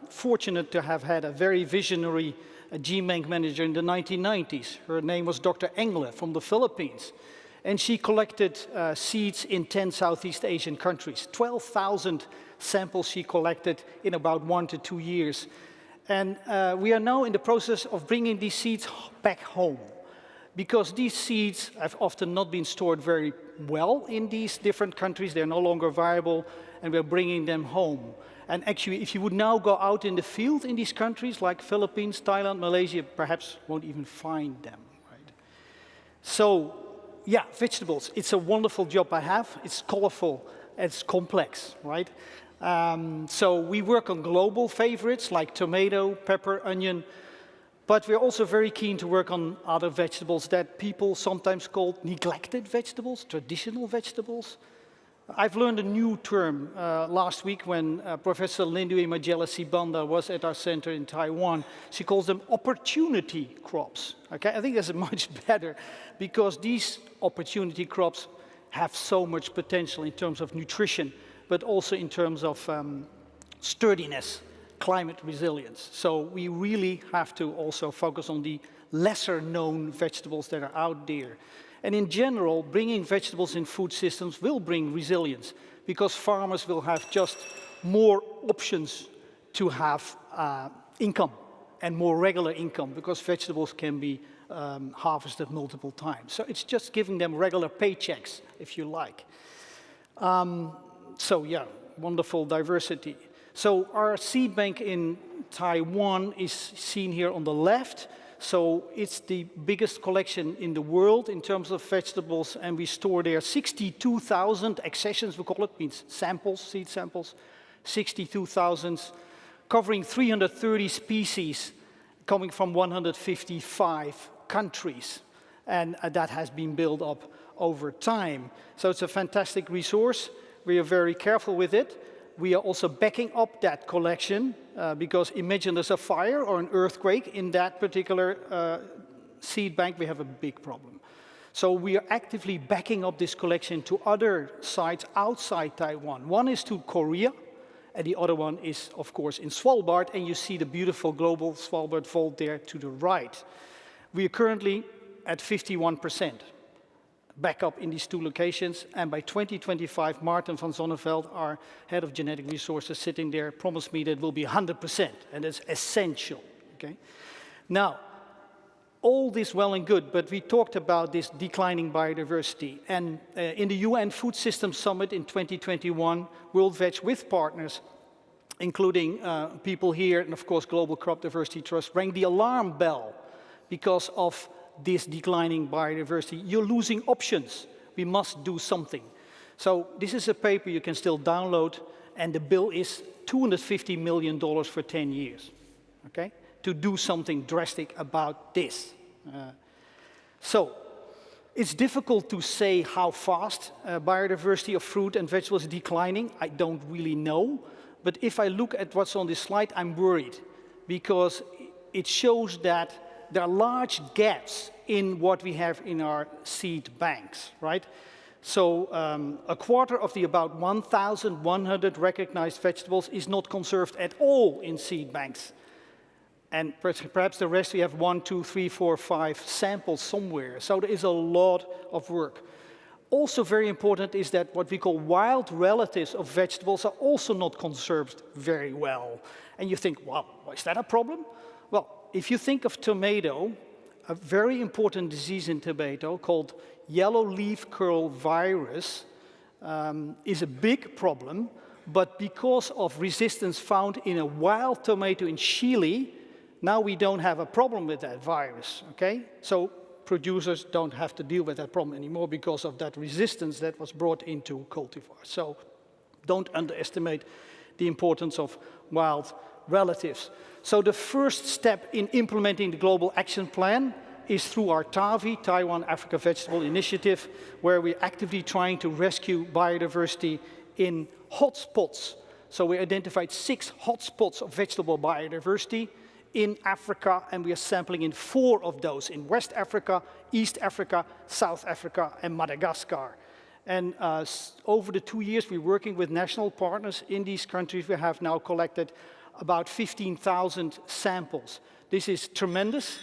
fortunate to have had a very visionary gene bank manager in the 1990s. Her name was Dr. Engle from the Philippines. And she collected seeds in 10 Southeast Asian countries. 12,000 samples she collected in about 1 to 2 years. And we are now in the process of bringing these seeds back home, because these seeds have often not been stored very well in these different countries. They're no longer viable, and we're bringing them home. And actually, if you would now go out in the field in these countries, like Philippines, Thailand, Malaysia, perhaps won't even find them, right? So, yeah, vegetables, it's a wonderful job I have. It's colorful, it's complex, right? So we work on global favorites like tomato, pepper, onion, but we're also very keen to work on other vegetables that people sometimes call neglected vegetables, traditional vegetables. I've learned a new term last week when Professor Lindui Majela-Sibanda was at our center in Taiwan. She calls them opportunity crops. Okay, I think that's much better because these opportunity crops have so much potential in terms of nutrition, but also in terms of sturdiness, climate resilience. So we really have to also focus on the lesser known vegetables that are out there. And in general, bringing vegetables in food systems will bring resilience because farmers will have just more options to have income and more regular income because vegetables can be harvested multiple times. So it's just giving them regular paychecks, if you like. So yeah, wonderful diversity. So our seed bank in Taiwan is seen here on the left. So it's the biggest collection in the world in terms of vegetables, and we store there 62,000 accessions, we call it, means samples, seed samples, 62,000, covering 330 species, coming from 155 countries. And that has been built up over time. So it's a fantastic resource. We are very careful with it. We are also backing up that collection because imagine there's a fire or an earthquake in that particular seed bank, we have a big problem. So we are actively backing up this collection to other sites outside Taiwan. One is to Korea, and the other one is, of course, in Svalbard, and you see the beautiful global Svalbard fold there to the right. We are currently at 51%. Back up in these two locations, and by 2025, Martin van Zonneveld, our head of genetic resources, sitting there, promised me that it will be 100%, and that's essential, okay? Now, all this well and good, but we talked about this declining biodiversity, and in the UN Food Systems Summit in 2021, World Veg with partners, including people here, and of course Global Crop Diversity Trust, rang the alarm bell because of this declining biodiversity. You're losing options. We must do something. So this is a paper you can still download, and the bill is $250 million for 10 years, okay? to do something drastic about this. So it's difficult to say how fast biodiversity of fruit and vegetables is declining. I don't really know. But if I look at what's on this slide, I'm worried, because it shows that there are large gaps in what we have in our seed banks, right? So a quarter of the about 1,100 recognized vegetables is not conserved at all in seed banks. And perhaps the rest, we have 1, 2, 3, 4, 5 samples somewhere. So there is a lot of work. Also very important is that what we call wild relatives of vegetables are also not conserved very well. And you think, well, is that a problem? Well, if you think of tomato, a very important disease in tomato called yellow leaf curl virus is a big problem, but because of resistance found in a wild tomato in Chile, now we don't have a problem with that virus, okay? So producers don't have to deal with that problem anymore because of that resistance that was brought into cultivars. So don't underestimate the importance of wild relatives. So the first step in implementing the Global Action Plan is through our TAVI, Taiwan Africa Vegetable Initiative, where we're actively trying to rescue biodiversity in hotspots. So we identified 6 hotspots of vegetable biodiversity in Africa, and we are sampling in 4 of those, in West Africa, East Africa, South Africa, and Madagascar. And over the 2 years, we're working with national partners in these countries. We have now collected about 15,000 samples. This is tremendous,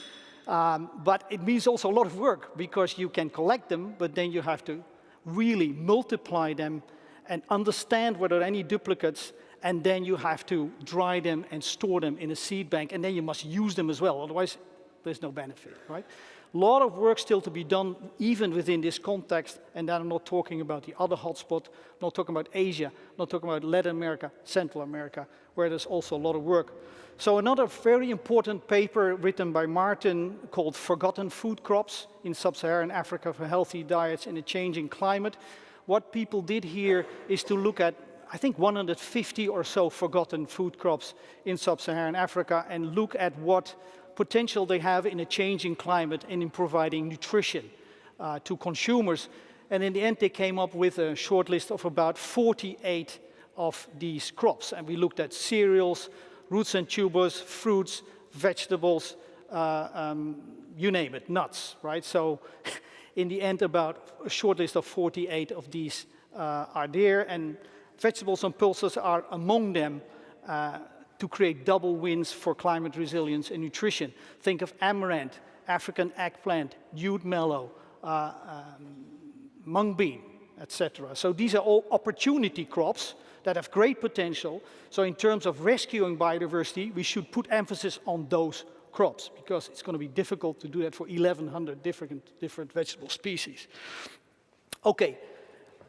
but it means also a lot of work, because you can collect them, but then you have to really multiply them and understand whether there are any duplicates, and then you have to dry them and store them in a seed bank, and then you must use them as well, otherwise there's no benefit, right? A lot of work still to be done, even within this context, and then I'm not talking about the other hotspot, not talking about Asia, not talking about Latin America, Central America, where there's also a lot of work. So another very important paper written by Martin called Forgotten Food Crops in Sub-Saharan Africa for Healthy Diets in a Changing Climate. What people did here is to look at, I think, 150 or so forgotten food crops in Sub-Saharan Africa and look at what potential they have in a changing climate and in providing nutrition to consumers. And in the end, they came up with a short list of about 48 of these crops. And we looked at cereals, roots and tubers, fruits, vegetables, you name it, nuts, right? So in the end, about a short list of 48 of these are there. And vegetables and pulses are among them to create double wins for climate resilience and nutrition. Think of amaranth, African eggplant, jute mallow, mung bean, etc. So these are all opportunity crops that have great potential. So in terms of rescuing biodiversity, we should put emphasis on those crops, because it's going to be difficult to do that for 1,100 different vegetable species. Okay,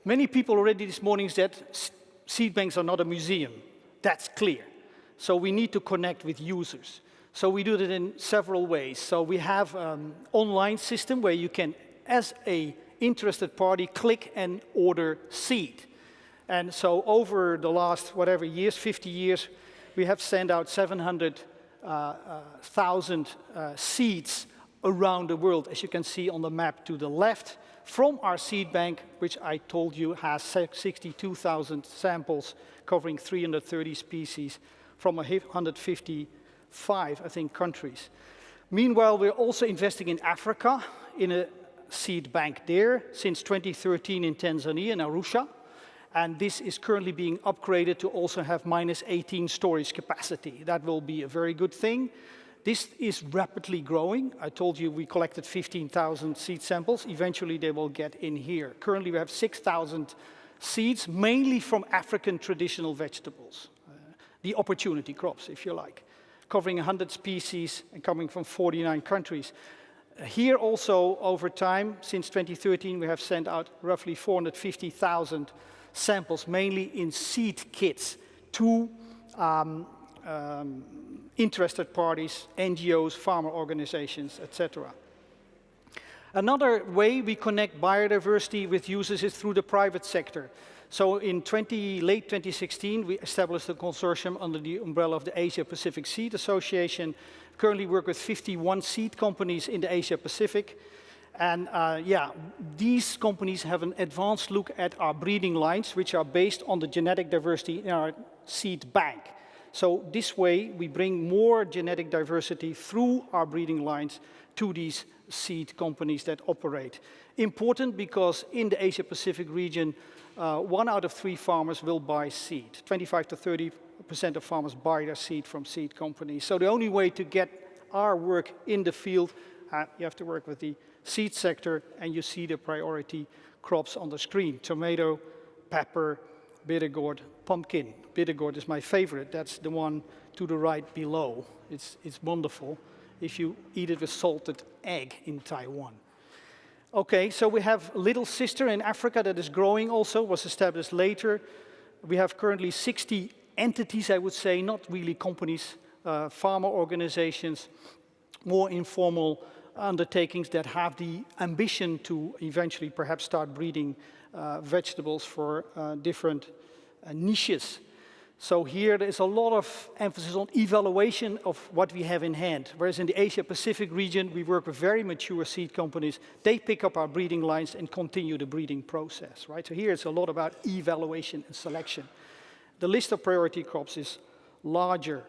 many people already this morning said seed banks are not a museum. That's clear. So we need to connect with users. So we do that in several ways. So we have an online system where you can, as an interested party, click and order seed. And so over the last, whatever years, 50 years, we have sent out 700,000 seeds around the world, as you can see on the map to the left, from our seed bank, which I told you has 62,000 samples covering 330 species from 155, I think, countries. Meanwhile, we're also investing in Africa, in a seed bank there, since 2013 in Tanzania, in Arusha. And this is currently being upgraded to also have -18 storage capacity. That will be a very good thing. This is rapidly growing. I told you we collected 15,000 seed samples. Eventually they will get in here. Currently we have 6,000 seeds, mainly from African traditional vegetables. The opportunity crops, if you like, covering 100 species and coming from 49 countries. Here also, over time, since 2013, we have sent out roughly 450,000 samples, mainly in seed kits, to interested parties, NGOs, farmer organizations, etc. Another way we connect biodiversity with users is through the private sector. So in late 2016, we established a consortium under the umbrella of the Asia-Pacific Seed Association. Currently work with 51 seed companies in the Asia-Pacific. And yeah, these companies have an advanced look at our breeding lines, which are based on the genetic diversity in our seed bank. So this way, we bring more genetic diversity through our breeding lines to these seed companies that operate. Important because in the Asia-Pacific region, 1 out of 3 farmers will buy seed. 25 to 30% of farmers buy their seed from seed companies. So the only way to get our work in the field, you have to work with the seed sector, and you see the priority crops on the screen: tomato, pepper, bitter gourd, pumpkin. Bitter gourd is my favorite. That's the one to the right below. It's wonderful if you eat it with salted egg in Taiwan. Okay, so we have Little Sister in Africa that is growing also, was established later. We have currently 60 entities, I would say, not really companies, farmer organizations, more informal undertakings that have the ambition to eventually perhaps start breeding vegetables for different niches. So here there is a lot of emphasis on evaluation of what we have in hand. Whereas in the Asia-Pacific region, we work with very mature seed companies. They pick up our breeding lines and continue the breeding process, right? So here it's a lot about evaluation and selection. The list of priority crops is larger.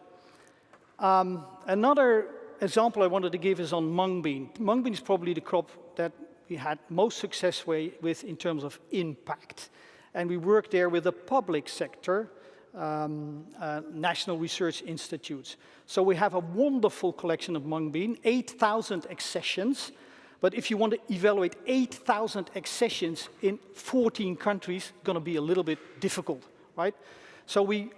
Another example I wanted to give is on mung bean. Mung bean is probably the crop that we had most success with in terms of impact. And we work there with the public sector, national research institutes. So we have a wonderful collection of mung bean, 8,000 accessions. But if you want to evaluate 8,000 accessions in 14 countries, it's going to be a little bit difficult, right? So we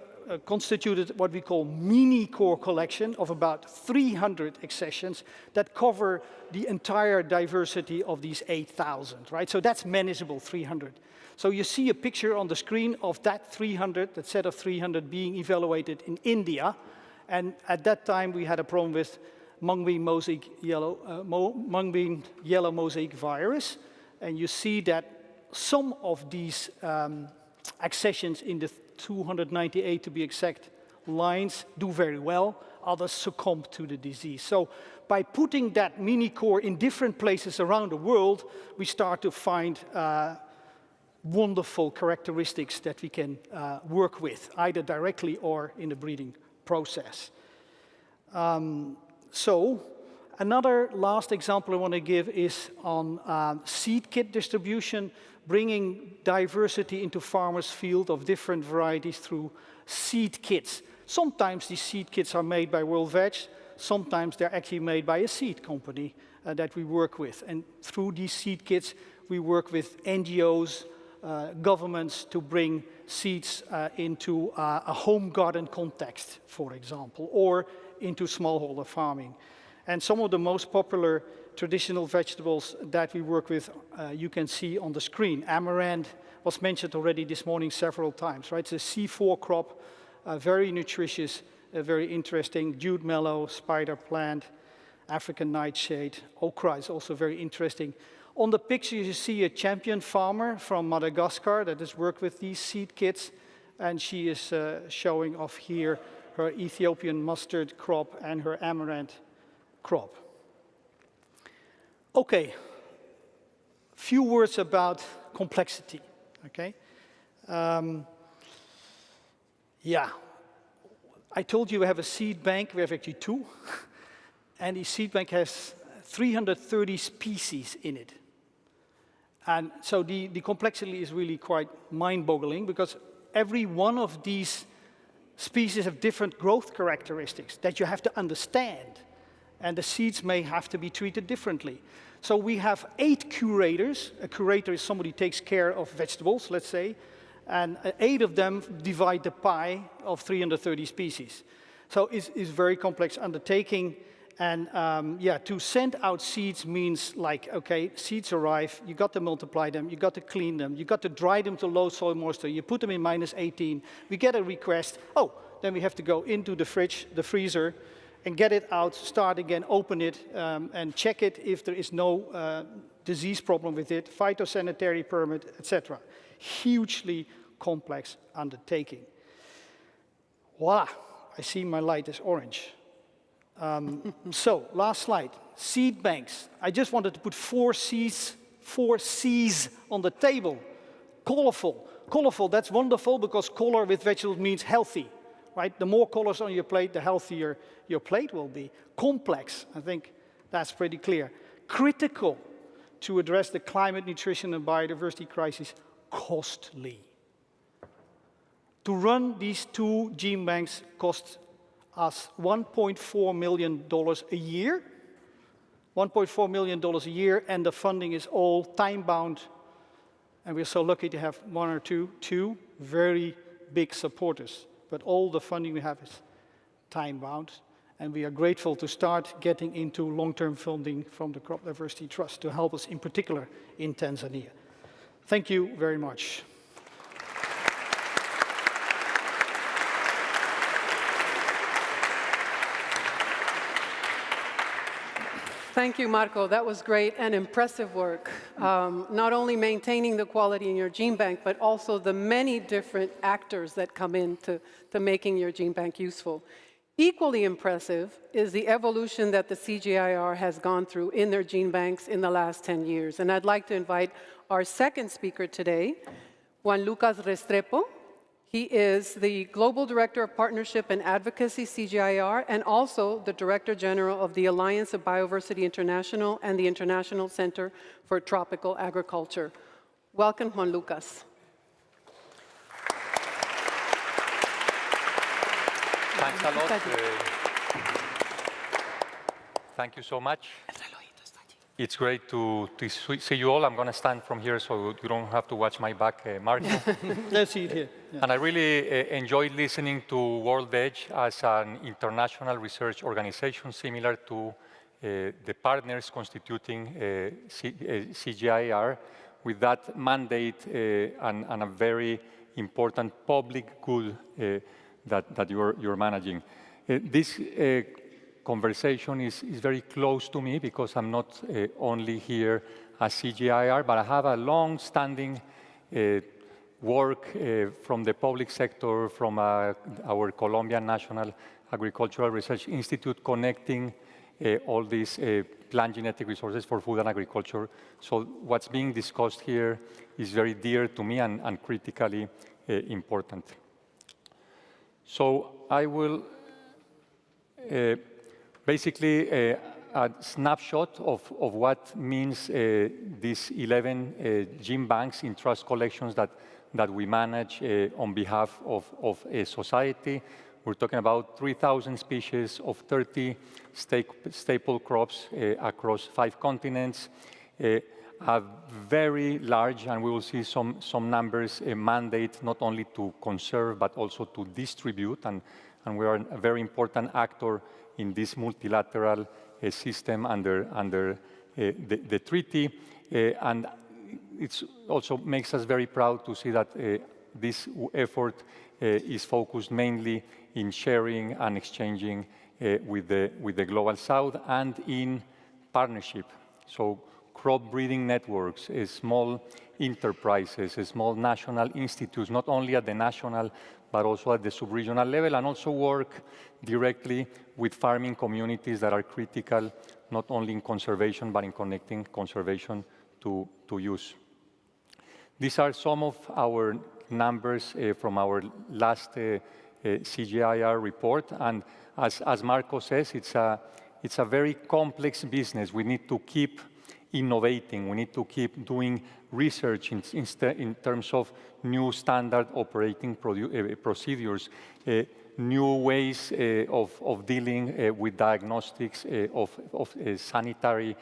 constituted what we call mini-core collection of about 300 accessions that cover the entire diversity of these 8,000, right? So that's manageable, 300. So you see a picture on the screen of that 300, that set of 300 being evaluated in India. And at that time, we had a problem with mung bean yellow mosaic virus. And you see that some of these accessions in the 298 to be exact lines do very well, others succumb to the disease. So by putting that mini-core in different places around the world, we start to find wonderful characteristics that we can work with, either directly or in the breeding process. So another last example I want to give is on seed kit distribution, bringing diversity into farmers' field of different varieties through seed kits. Sometimes these seed kits are made by World Veg, sometimes they're actually made by a seed company that we work with. And through these seed kits, we work with NGOs, governments to bring seeds into a home garden context, for example, or into smallholder farming. And some of the most popular traditional vegetables that we work with, you can see on the screen. Amaranth was mentioned already this morning several times, right? It's a C4 crop, very nutritious, very interesting. Jute mallow, spider plant, African nightshade. Okra is also very interesting. On the picture, you see a champion farmer from Madagascar that has worked with these seed kits, and she is showing off here her Ethiopian mustard crop and her amaranth crop. Okay, few words about complexity, okay? Yeah, I told you we have a seed bank, we have actually 2, and the seed bank has 330 species in it. And so the complexity is really quite mind-boggling because every one of these species have different growth characteristics that you have to understand. And the seeds may have to be treated differently. So we have 8 curators. A curator is somebody who takes care of vegetables, let's say, and 8 of them divide the pie of 330 species. So it's a very complex undertaking. And yeah, to send out seeds means like, okay, seeds arrive, you got to multiply them, you got to clean them, you got to dry them to low soil moisture, you put them in -18, we get a request, then we have to go into the fridge, the freezer, and get it out, start again, open it, and check it if there is no disease problem with it, phytosanitary permit, etc. Hugely complex undertaking. Voila, I see my light is orange. So, last slide, seed banks. I just wanted to put four C's on the table. Colorful. Colorful, that's wonderful because color with vegetables means healthy, right? The more colors on your plate, the healthier your plate will be. Complex, I think that's pretty clear. Critical to address the climate, nutrition, and biodiversity crisis. Costly. To run these 2 gene banks costs us $1.4 million a year. $1.4 million a year, and the funding is all time-bound. And we're so lucky to have one or two very big supporters. But all the funding we have is time-bound. And we are grateful to start getting into long-term funding from the Crop Diversity Trust to help us, in particular, in Tanzania. Thank you very much. Thank you, Marco. That was great and impressive work. Not only maintaining the quality in your gene bank, but also the many different actors that come into making your gene bank useful. Equally impressive is the evolution that the CGIAR has gone through in their gene banks in the last 10 years. And I'd like to invite our second speaker today, Juan Lucas Restrepo. He is the Global Director of Partnership and Advocacy, CGIAR, and also the Director General of the Alliance of Biodiversity International and the International Center for Tropical Agriculture. Welcome, Juan Lucas. Thanks a lot. Thank you so much. It's great to see you all. I'm going to stand from here so you don't have to watch my back, Marco. Let's see it here. Yeah. And I really enjoyed listening to World Edge as an international research organization similar to the partners constituting CGIAR with that mandate and a very important public good that you're managing. This conversation is very close to me because I'm not only here as CGIAR, but I have a long-standing work from the public sector, from our Colombian National Agricultural Research Institute, connecting all these plant genetic resources for food and agriculture. So what's being discussed here is very dear to me and critically important. So I will basically a snapshot of what means these 11 gene banks in trust collections that we manage on behalf of a society. We're talking about 3,000 species of 30 staple crops across 5 continents. A very large, and we will see some numbers, a mandate not only to conserve but also to distribute, and we are a very important actor in this multilateral system under the treaty. And it also makes us very proud to see that this effort is focused mainly in sharing and exchanging with the Global South and in partnership. So crop breeding networks, small enterprises, small national institutes, not only at the national but also at the sub-regional level, and also work directly with farming communities that are critical, not only in conservation, but in connecting conservation to use. These are some of our numbers from our last CGIAR report, and as Marco says, it's a very complex business. We need to keep innovating. We need to keep doing research in terms of new standard operating procedures, new ways of dealing with diagnostics of sanitary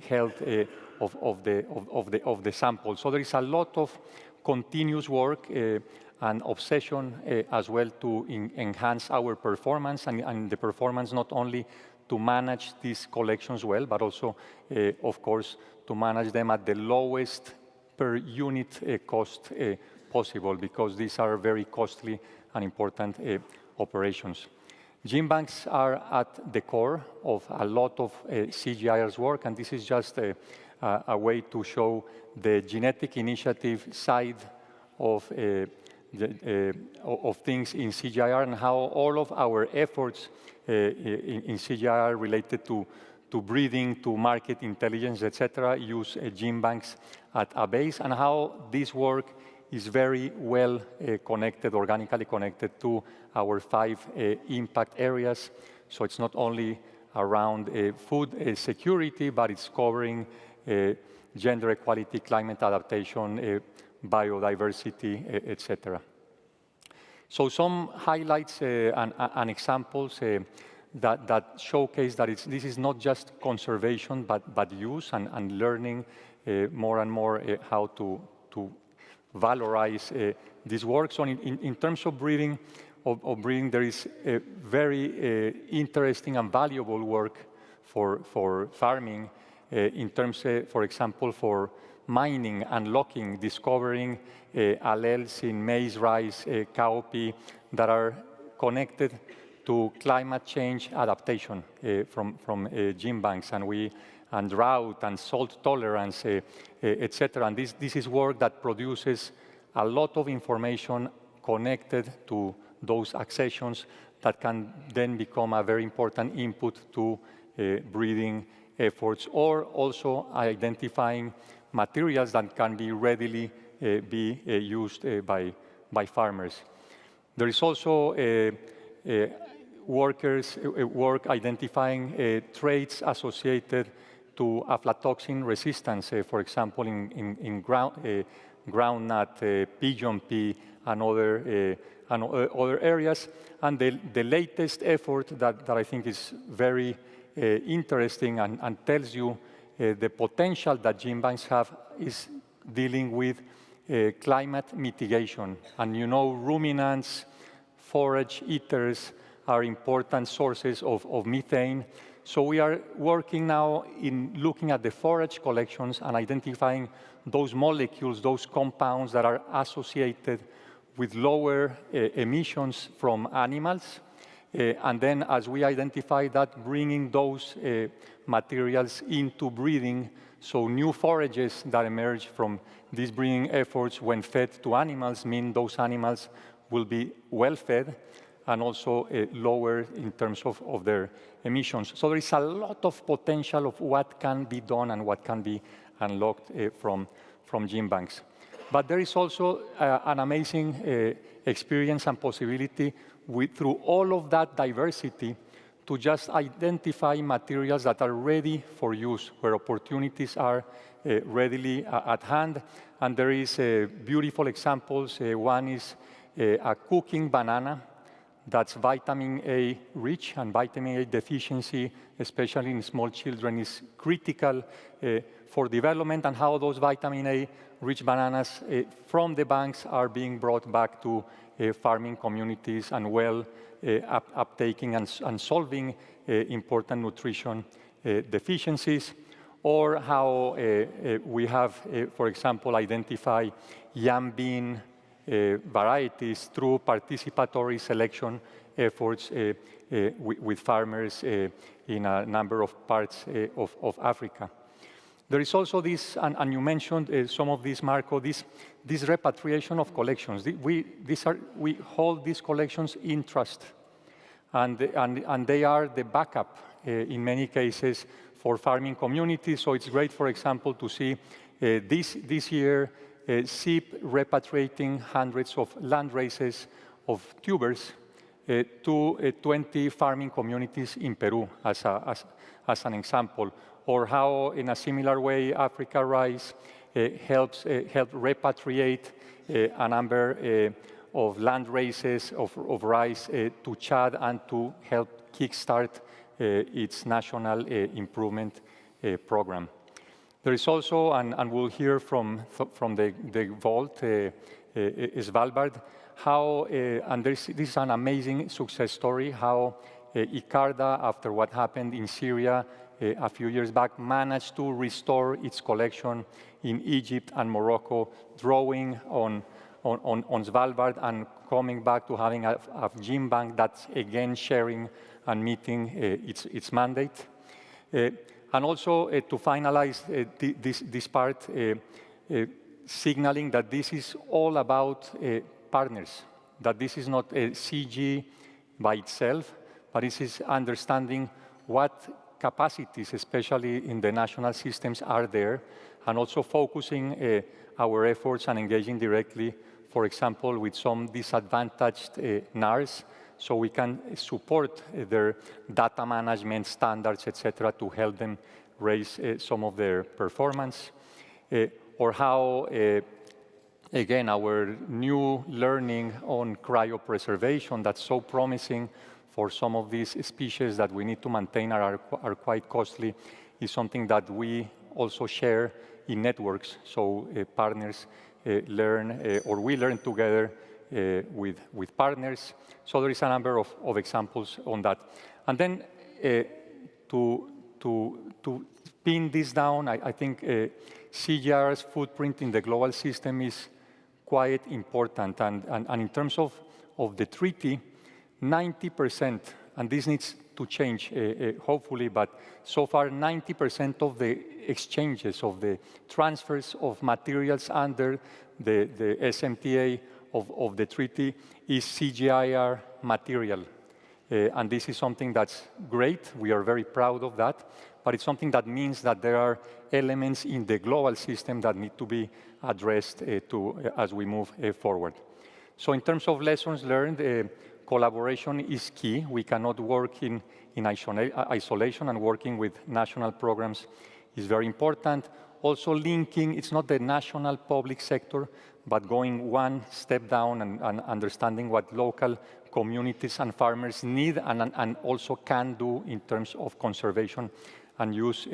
health of the sample. So there is a lot of continuous work and obsession as well to enhance our performance and the performance not only to manage these collections well, but also, of course, to manage them at the lowest per unit cost possible, because these are very costly and important operations. Gene banks are at the core of a lot of CGIAR's work, and this is just a way to show the genetic initiative side of of things in CGIAR and how all of our efforts in CGIAR related to breeding, to market intelligence, etc., use gene banks at a base, and how this work is very well connected, organically connected to our 5 impact areas. So it's not only around food security, but it's covering gender equality, climate adaptation, biodiversity, etc. So some highlights and examples that showcase that this is not just conservation, but use and learning more and more how to valorize this work. So in terms of breeding, there is a very interesting and valuable work for farming in terms, for example, for mining, unlocking, discovering alleles in maize, rice, cowpea that are connected to climate change adaptation from gene banks, and drought and salt tolerance, etc. And this is work that produces a lot of information connected to those accessions that can then become a very important input to breeding efforts, or also identifying materials that can be readily be used by farmers. There is also work identifying traits associated to aflatoxin resistance, for example, in groundnut, pigeon pea, and other areas. And the latest effort that I think is very interesting and tells you the potential that gene banks have is dealing with climate mitigation. And you know, ruminants, forage eaters are important sources of methane. So we are working now in looking at the forage collections and identifying those molecules, those compounds that are associated with lower emissions from animals. And then as we identify that, bringing those materials into breeding, so new forages that emerge from these breeding efforts when fed to animals mean those animals will be well fed and also lower in terms of their emissions. So there is a lot of potential of what can be done and what can be unlocked from gene banks. But there is also an amazing experience and possibility through all of that diversity to just identify materials that are ready for use, where opportunities are readily at hand. And there is beautiful examples. One is a cooking banana that's vitamin A rich, and vitamin A deficiency, especially in small children, is critical for development, and how those vitamin A rich bananas from the banks are being brought back to farming communities and well uptaking and solving important nutrition deficiencies, or how we have, for example, identified yam bean varieties through participatory selection efforts with farmers in a number of parts of Africa. There is also this, and you mentioned some of this, Marco, this repatriation of collections. We hold these collections in trust, and they are the backup in many cases for farming communities. So it's great, for example, to see this year SIP repatriating hundreds of land races of tubers to 20 farming communities in Peru, as an example. Or how, in a similar way, Africa Rice helped repatriate a number of land races of rice to Chad, and to help kickstart its national improvement program. There is also, and we'll hear from the Vault, Svalbard, how, and this is an amazing success story, how ICARDA, after what happened in Syria a few years back, managed to restore its collection in Egypt and Morocco, drawing on Svalbard and coming back to having a gene bank that's again sharing and meeting its mandate. And also to finalize this part, signaling that this is all about partners, that this is not a CG by itself, but this is understanding what capacities, especially in the national systems, are there, and also focusing our efforts and engaging directly, for example, with some disadvantaged NARs, so we can support their data management standards, etc., to help them raise some of their performance. Or how, again, our new learning on cryopreservation that's so promising for some of these species that we need to maintain are quite costly, is something that we also share in networks. So partners learn, or we learn together with partners. So there is a number of examples on that. And then to pin this down, I think CGIAR's footprint in the global system is quite important. And in terms of the treaty, 90%, and this needs to change, hopefully, but so far 90% of the exchanges, of the transfers of materials under the SMTA of the treaty is CGIAR material. And this is something that's great. We are very proud of that. But it's something that means that there are elements in the global system that need to be addressed as we move forward. So in terms of lessons learned, collaboration is key. We cannot work in isolation, and working with national programs is very important. Also linking, it's not the national public sector, but going one step down and understanding what local communities and farmers need and also can do in terms of conservation and use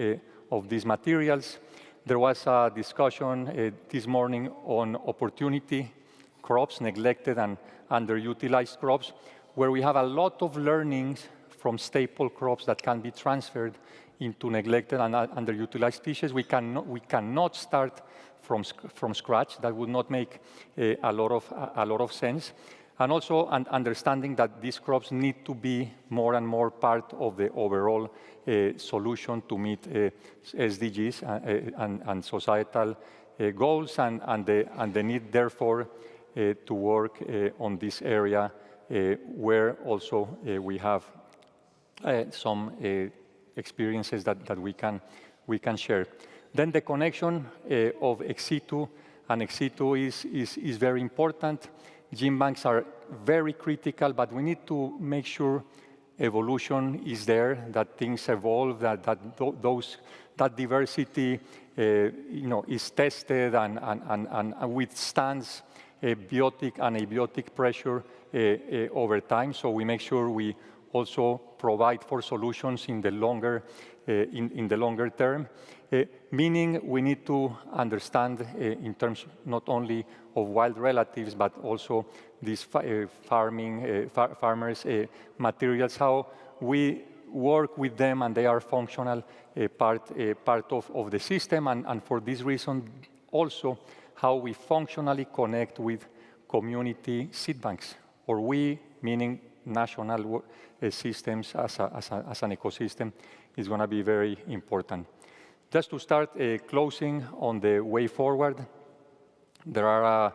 of these materials. There was a discussion this morning on opportunity crops, neglected and underutilized crops, where we have a lot of learnings from staple crops that can be transferred into neglected and underutilized species. We cannot start from scratch. That would not make a lot of sense. And also understanding that these crops need to be more and more part of the overall solution to meet SDGs and societal goals, and the need, therefore, to work on this area where also we have some experiences that we can share. Then the connection of ex-situ and ex-situ is very important. Gene banks are very critical, but we need to make sure evolution is there, that things evolve, that diversity is tested and withstands biotic and abiotic pressure over time. So we make sure we also provide for solutions in the longer term. Meaning we need to understand in terms not only of wild relatives, but also these farmers' materials, how we work with them and they are functional part of the system. And for this reason, also how we functionally connect with community seed banks, or we, meaning national systems as an ecosystem, is going to be very important. Just to start closing on the way forward, there are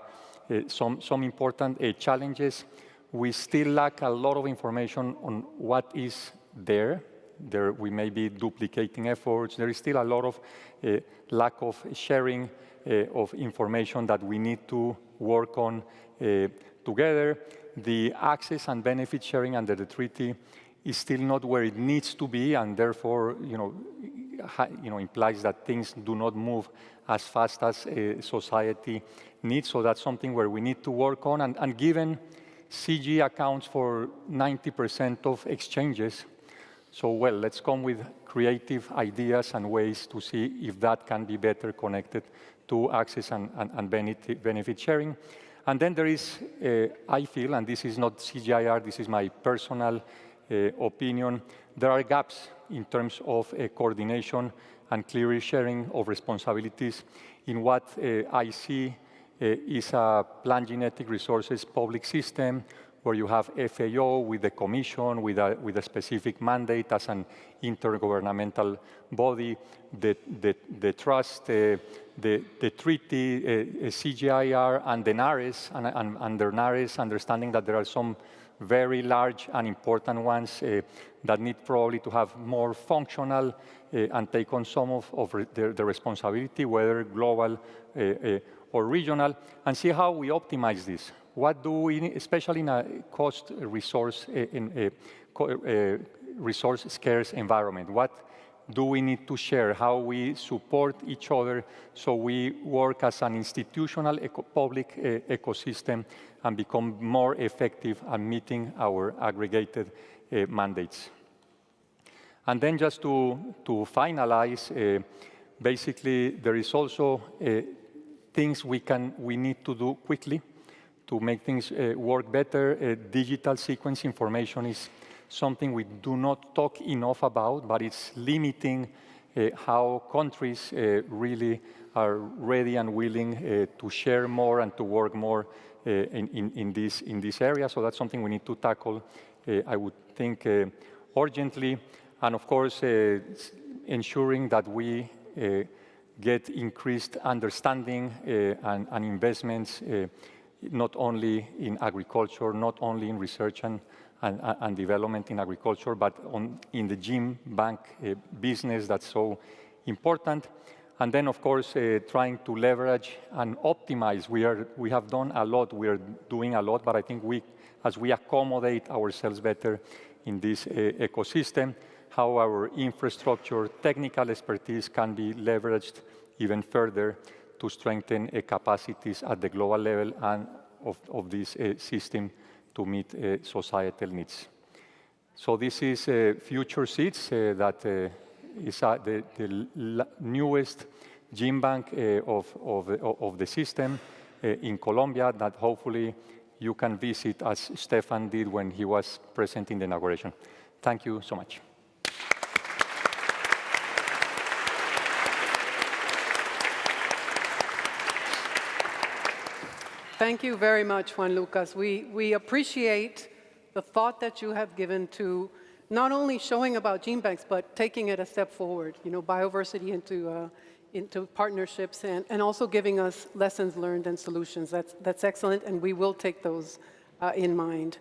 some important challenges. We still lack a lot of information on what is there. We may be duplicating efforts. There is still a lot of lack of sharing of information that we need to work on together. The access and benefit sharing under the treaty is still not where it needs to be, and therefore, implies that things do not move as fast as society needs. So that's something where we need to work on. And given CG accounts for 90% of exchanges, so well, let's come with creative ideas and ways to see if that can be better connected to access and benefit sharing. And then there is, I feel, and this is not CGIAR, this is my personal opinion, there are gaps in terms of coordination and clearer sharing of responsibilities in what I see is a plant genetic resources public system where you have FAO with the Commission, with a specific mandate as an intergovernmental body, the trust, the treaty, CGIAR, and the NARES, and under NARES, understanding that there are some very large and important ones that need probably to have more functional and take on some of the responsibility, whether global or regional, and see how we optimize this. What do we need, especially in a cost resource, resource scarce environment? What do we need to share? How we support each other so we work as an institutional public ecosystem and become more effective at meeting our aggregated mandates. And then just to finalize, basically there is also things we need to do quickly to make things work better. Digital sequence information is something we do not talk enough about, but it's limiting how countries really are ready and willing to share more and to work more in this area. So that's something we need to tackle, I would think, urgently. And of course, ensuring that we get increased understanding and investments, not only in agriculture, not only in research and development in agriculture, but in the gene bank business that's so important. And then, of course, trying to leverage and optimize. We have done a lot, we are doing a lot, but I think as we accommodate ourselves better in this ecosystem, how our infrastructure, technical expertise can be leveraged even further to strengthen capacities at the global level and of this system to meet societal needs. So this is Future Seeds, that is the newest gene bank of the system in Colombia that hopefully you can visit, as Stefan did when he was present in the inauguration. Thank you so much. Thank you very much, Juan Lucas. We appreciate the thought that you have given to not only showing about gene banks, but taking it a step forward, biodiversity into partnerships and also giving us lessons learned and solutions. That's excellent, and we will take those in mind.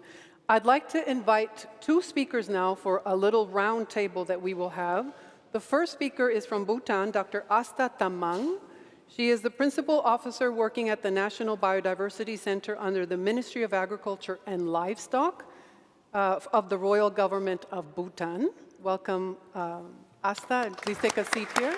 I'd like to invite two speakers now for a little round table that we will have. The first speaker is from Bhutan, Dr. Asta Tamang. She is the principal officer working at the National Biodiversity Center under the Ministry of Agriculture and Livestock of the Royal Government of Bhutan. Welcome, Asta, and please take a seat here.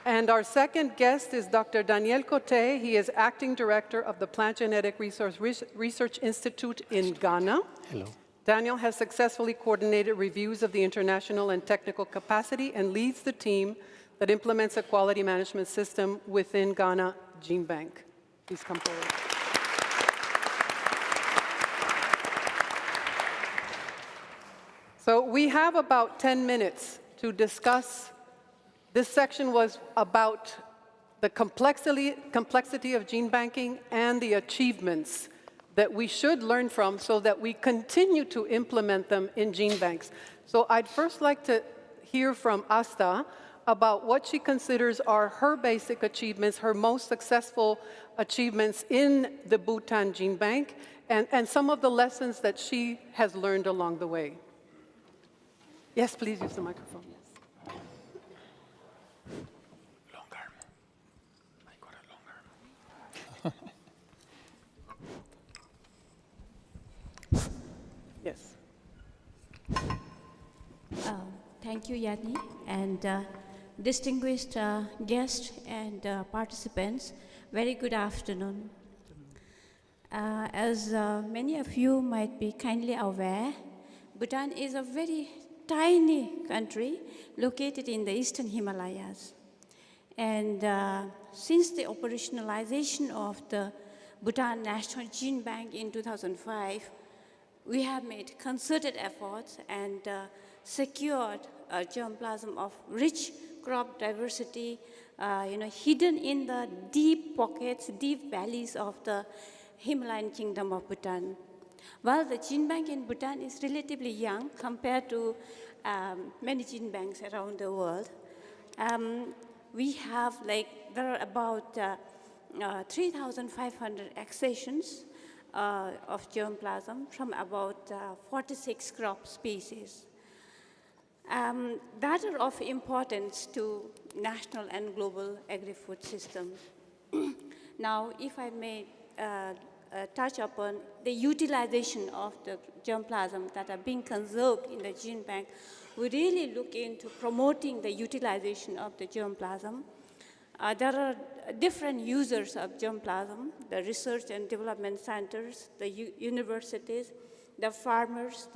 And our second guest is Dr. Daniel Cote. He is acting director of the Plant Genetic Research Institute in Ghana. Hello. Daniel has successfully coordinated reviews of the international and technical capacity and leads the team that implements a quality management system within Ghana Gene Bank. Please come forward. So we have about 10 minutes to discuss. This section was about the complexity of gene banking and the achievements that we should learn from so that we continue to implement them in gene banks. So I'd first like to hear from Asta about what she considers are her basic achievements, her most successful achievements in the Bhutan Gene Bank, and some of the lessons that she has learned along the way. Yes, please use the microphone. Yes. Thank you, Yanni, and distinguished guests and participants, very good afternoon. As many of you might be kindly aware, Bhutan is a very tiny country located in the eastern Himalayas. And since the operationalization of the Bhutan National Gene Bank in 2005, we have made concerted efforts and secured a germplasm of rich crop diversity, hidden in the deep pockets, deep valleys of the Himalayan kingdom of Bhutan. Well, the gene bank in Bhutan is relatively young compared to many gene banks around the world. We have, there are about 3,500 accessions of germplasm from about 46 crop species. That are of importance to national and global agri-food systems. Now, if I may touch upon the utilization of the germplasm that are being conserved in the gene bank, we really look into promoting the utilization of the germplasm. There are different users of germplasm, the research and development centers, the universities, the farmers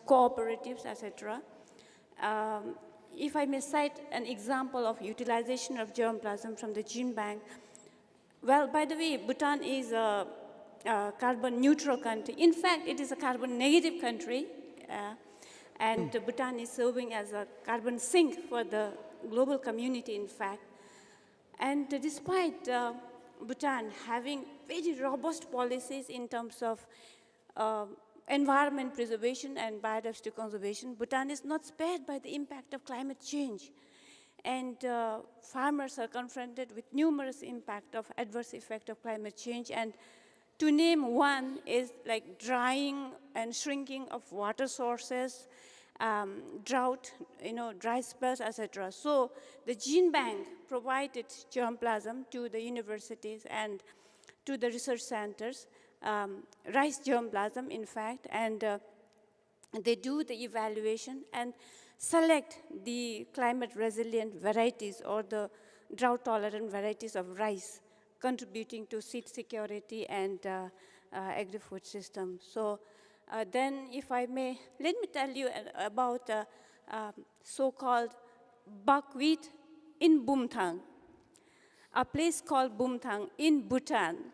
cooperatives, etc. If I may cite an example of utilization of germplasm from the gene bank, well, by the way, Bhutan is a carbon neutral country. In fact, it is a carbon negative country, and Bhutan is serving as a carbon sink for the global community, in fact. And despite Bhutan having very robust policies in terms of environment preservation and biodiversity conservation, Bhutan is not spared by the impact of climate change. And farmers are confronted with numerous impacts of adverse effect of climate change. And to name one is like drying and shrinking of water sources, drought, dry spells, etc. So the gene bank provided germplasm to the universities and to the research centers, rice germplasm, in fact, and they do the evaluation and select the climate resilient varieties or the drought tolerant varieties of rice, contributing to seed security and agri-food system. So then, if I may, let me tell you about so-called buckwheat in Bumthang, a place called Bumthang in Bhutan.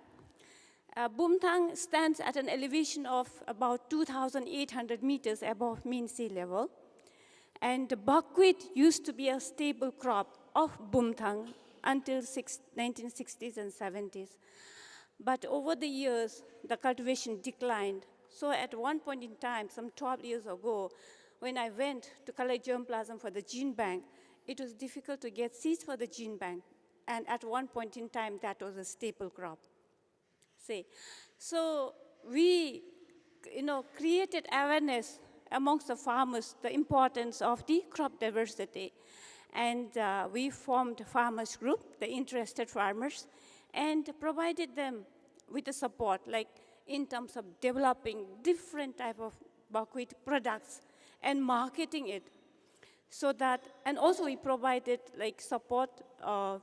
Bumthang stands at an elevation of about 2,800 meters above mean sea level. And buckwheat used to be a staple crop of Bumthang until 1960s and 70s. But over the years, the cultivation declined. So at one point in time, some 12 years ago, when I went to collect germplasm for the gene bank, it was difficult to get seeds for the gene bank. And at one point in time, that was a staple crop. So we created awareness amongst the farmers, the importance of the crop diversity. And we formed a farmers group, the interested farmers, and provided them with the support, like in terms of developing different type of buckwheat products and marketing it. So that, and also we provided like support, a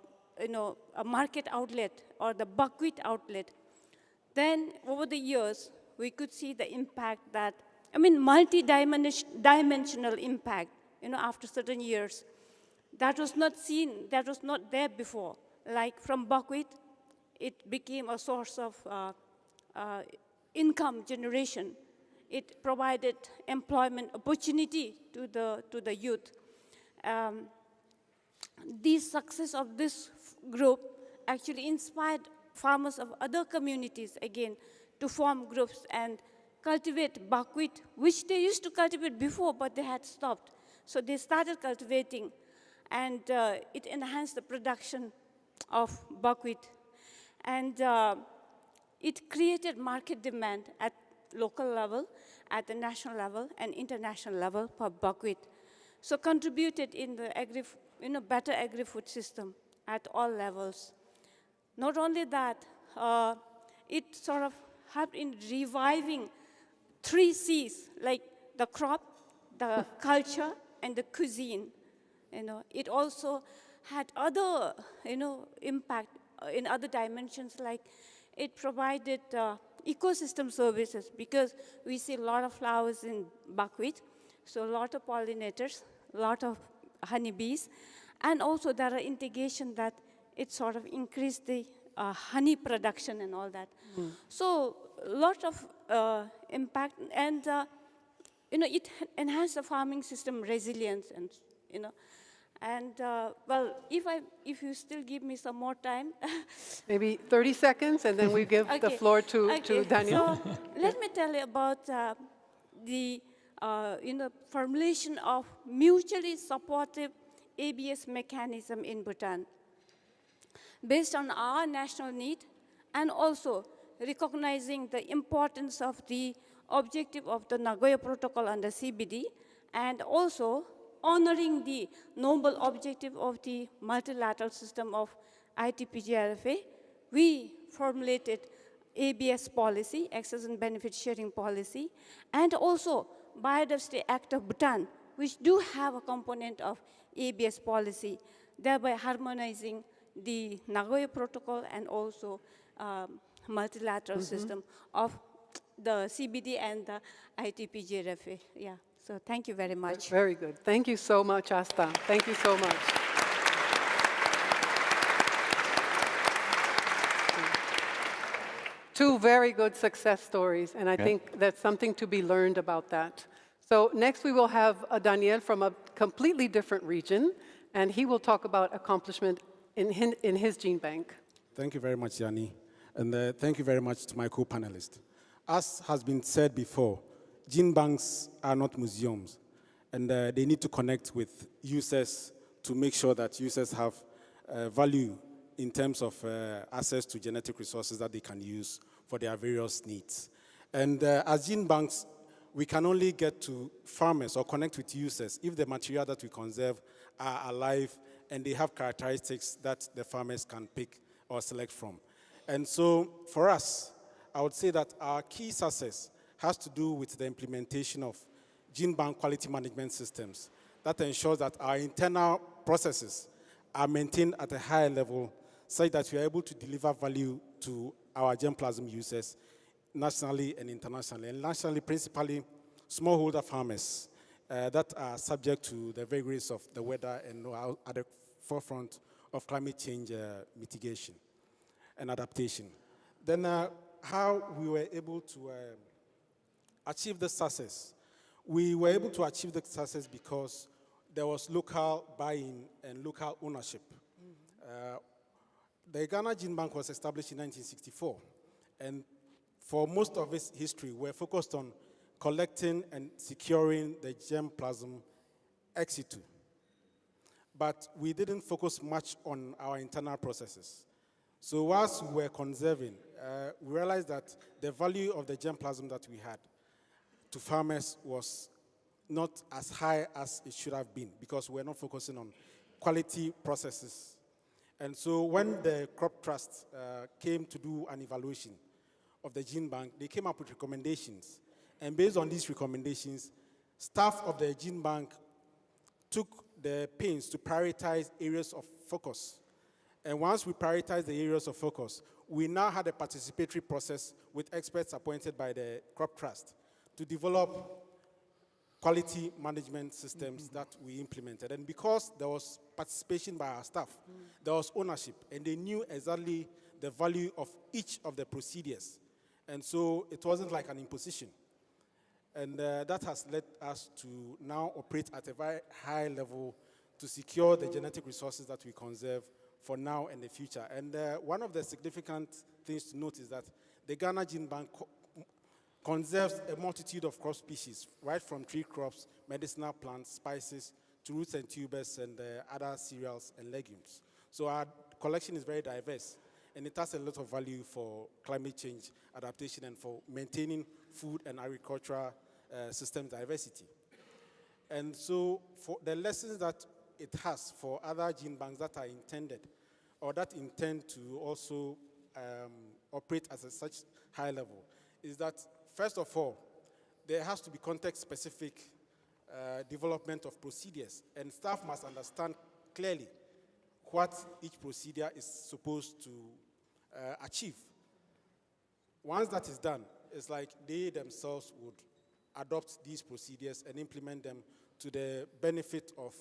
market outlet or the buckwheat outlet. Then over the years, we could see the impact that, multi-dimensional impact, after certain years. That was not seen, that was not there before. Like from buckwheat, it became a source of income generation. It provided employment opportunity to the youth. The success of this group actually inspired farmers of other communities, again, to form groups and cultivate buckwheat, which they used to cultivate before, but they had stopped. So they started cultivating, and it enhanced the production of buckwheat. And it created market demand at local level, at the national level, and international level for buckwheat. So contributed in the better agri-food system at all levels. Not only that, it sort of helped in reviving 3 C's, like the crop, the culture, and the cuisine. It also had other, impact in other dimensions, like it provided ecosystem services, because we see a lot of flowers in buckwheat, so a lot of pollinators, a lot of honeybees, and also there are indications that it sort of increased the honey production and all that. So a lot of impact, and it enhanced the farming system resilience, and And well, if you still give me some more time. Maybe 30 seconds, and then we give the floor to Daniel. So let me tell you about the formulation of mutually supportive ABS mechanism in Bhutan. Based on our national need and also recognizing the importance of the objective of the Nagoya Protocol and the CBD, and also honoring the noble objective of the multilateral system of ITPGRFA, we formulated ABS policy, Access and Benefit Sharing Policy, and also Biodiversity Act of Bhutan, which do have a component of ABS policy, thereby harmonizing the Nagoya Protocol and also multilateral system of the CBD and the ITPGRFA. Yeah, so thank you very much. Very good. Thank you so much, Asta. Thank you so much. Two very good success stories, and I think there's something to be learned about that. So next we will have Daniel from a completely different region, and he will talk about accomplishment in his gene bank. Thank you very much, Yanni, and thank you very much to my co-panelists. As has been said before, gene banks are not museums, and they need to connect with users to make sure that users have value in terms of access to genetic resources that they can use for their various needs. And as gene banks, we can only get to farmers or connect with users if the material that we conserve are alive and they have characteristics that the farmers can pick or select from. And so for us, I would say that our key success has to do with the implementation of gene bank quality management systems that ensures that our internal processes are maintained at a higher level such that we are able to deliver value to our germplasm users nationally and internationally. And nationally, principally, smallholder farmers that are subject to the vagaries of the weather and are at the forefront of climate change mitigation and adaptation. Then how we were able to achieve the success. We were able to achieve the success because there was local buy-in and local ownership. The Ghana Gene Bank was established in 1964, and for most of its history, we're focused on collecting and securing the germplasm ex situ. But we didn't focus much on our internal processes. So whilst we were conserving, we realized that the value of the germplasm that we had to farmers was not as high as it should have been because we're not focusing on quality processes. And so when the Crop Trust came to do an evaluation of the gene bank, they came up with recommendations. And based on these recommendations, staff of the gene bank took the pains to prioritize areas of focus. And once we prioritized the areas of focus, we now had a participatory process with experts appointed by the Crop Trust to develop quality management systems that we implemented. And because there was participation by our staff, there was ownership, and they knew exactly the value of each of the procedures. And so it wasn't like an imposition. And that has led us to now operate at a very high level to secure the genetic resources that we conserve for now and the future. And one of the significant things to note is that the Ghana Gene Bank conserves a multitude of crop species, right from tree crops, medicinal plants, spices, to roots and tubers, and other cereals and legumes. So our collection is very diverse, and it has a lot of value for climate change adaptation and for maintaining food and agricultural system diversity. And so for the lessons that it has for other gene banks that are intended or that intend to also operate at such high level is that, first of all, there has to be context-specific development of procedures, and staff must understand clearly what each procedure is supposed to achieve. Once that is done, it's like they themselves would adopt these procedures and implement them to the benefit of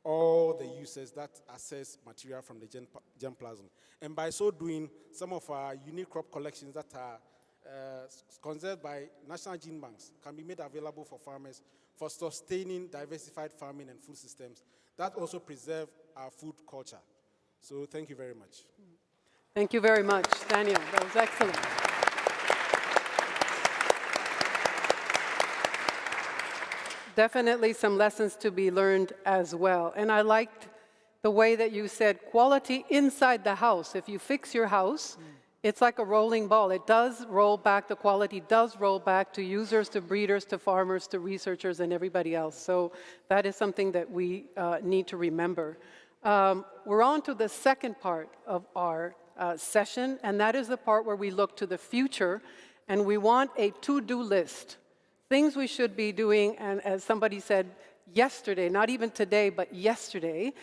all the users that access material from the germplasm. And by so doing, some of our unique crop collections that are conserved by national gene banks can be made available for farmers for sustaining diversified farming and food systems that also preserve our food culture. So thank you very much. Thank you very much, Daniel. That was excellent. Definitely some lessons to be learned as well. And I liked the way that you said quality inside the house. If you fix your house, it's like a rolling ball. It does roll back, the quality does roll back to users, to breeders, to farmers, to researchers, and everybody else. So that is something that we need to remember. We're on to the second part of our session, and that is the part where we look to the future, and we want a to-do list. Things we should be doing, and as somebody said yesterday, not even today, but yesterday,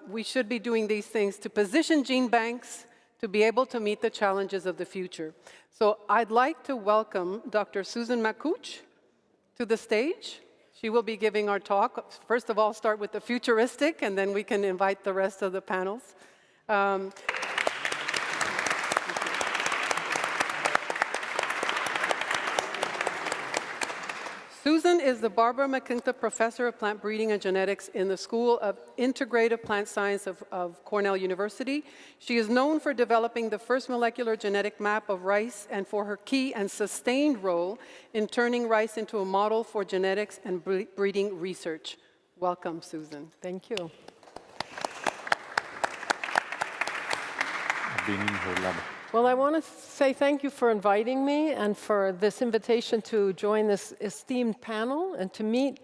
we should be doing these things to position gene banks to be able to meet the challenges of the future. So I'd like to welcome Dr. Susan McCouch to the stage. She will be giving our talk. First of all, start with the futuristic, and then we can invite the rest of the panels. Susan is the Barbara McClintock Professor of Plant Breeding and Genetics in the School of Integrative Plant Science of Cornell University. She is known for developing the first molecular genetic map of rice and for her key and sustained role in turning rice into a model for genetics and breeding research. Welcome, Susan. Thank you. Being in her lab. Well, I want to say thank you for inviting me and for this invitation to join this esteemed panel and to meet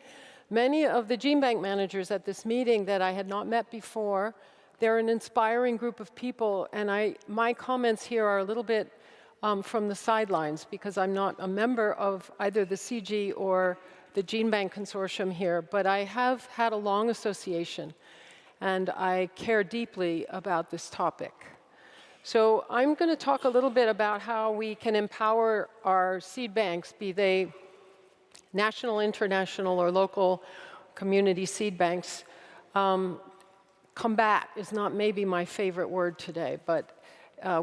many of the gene bank managers at this meeting that I had not met before. They're an inspiring group of people, and my comments here are a little bit from the sidelines because I'm not a member of either the CG or the Gene Bank Consortium here, but I have had a long association, and I care deeply about this topic. So I'm going to talk a little bit about how we can empower our seed banks, be they national, international, or local community seed banks. Combat is not maybe my favorite word today, but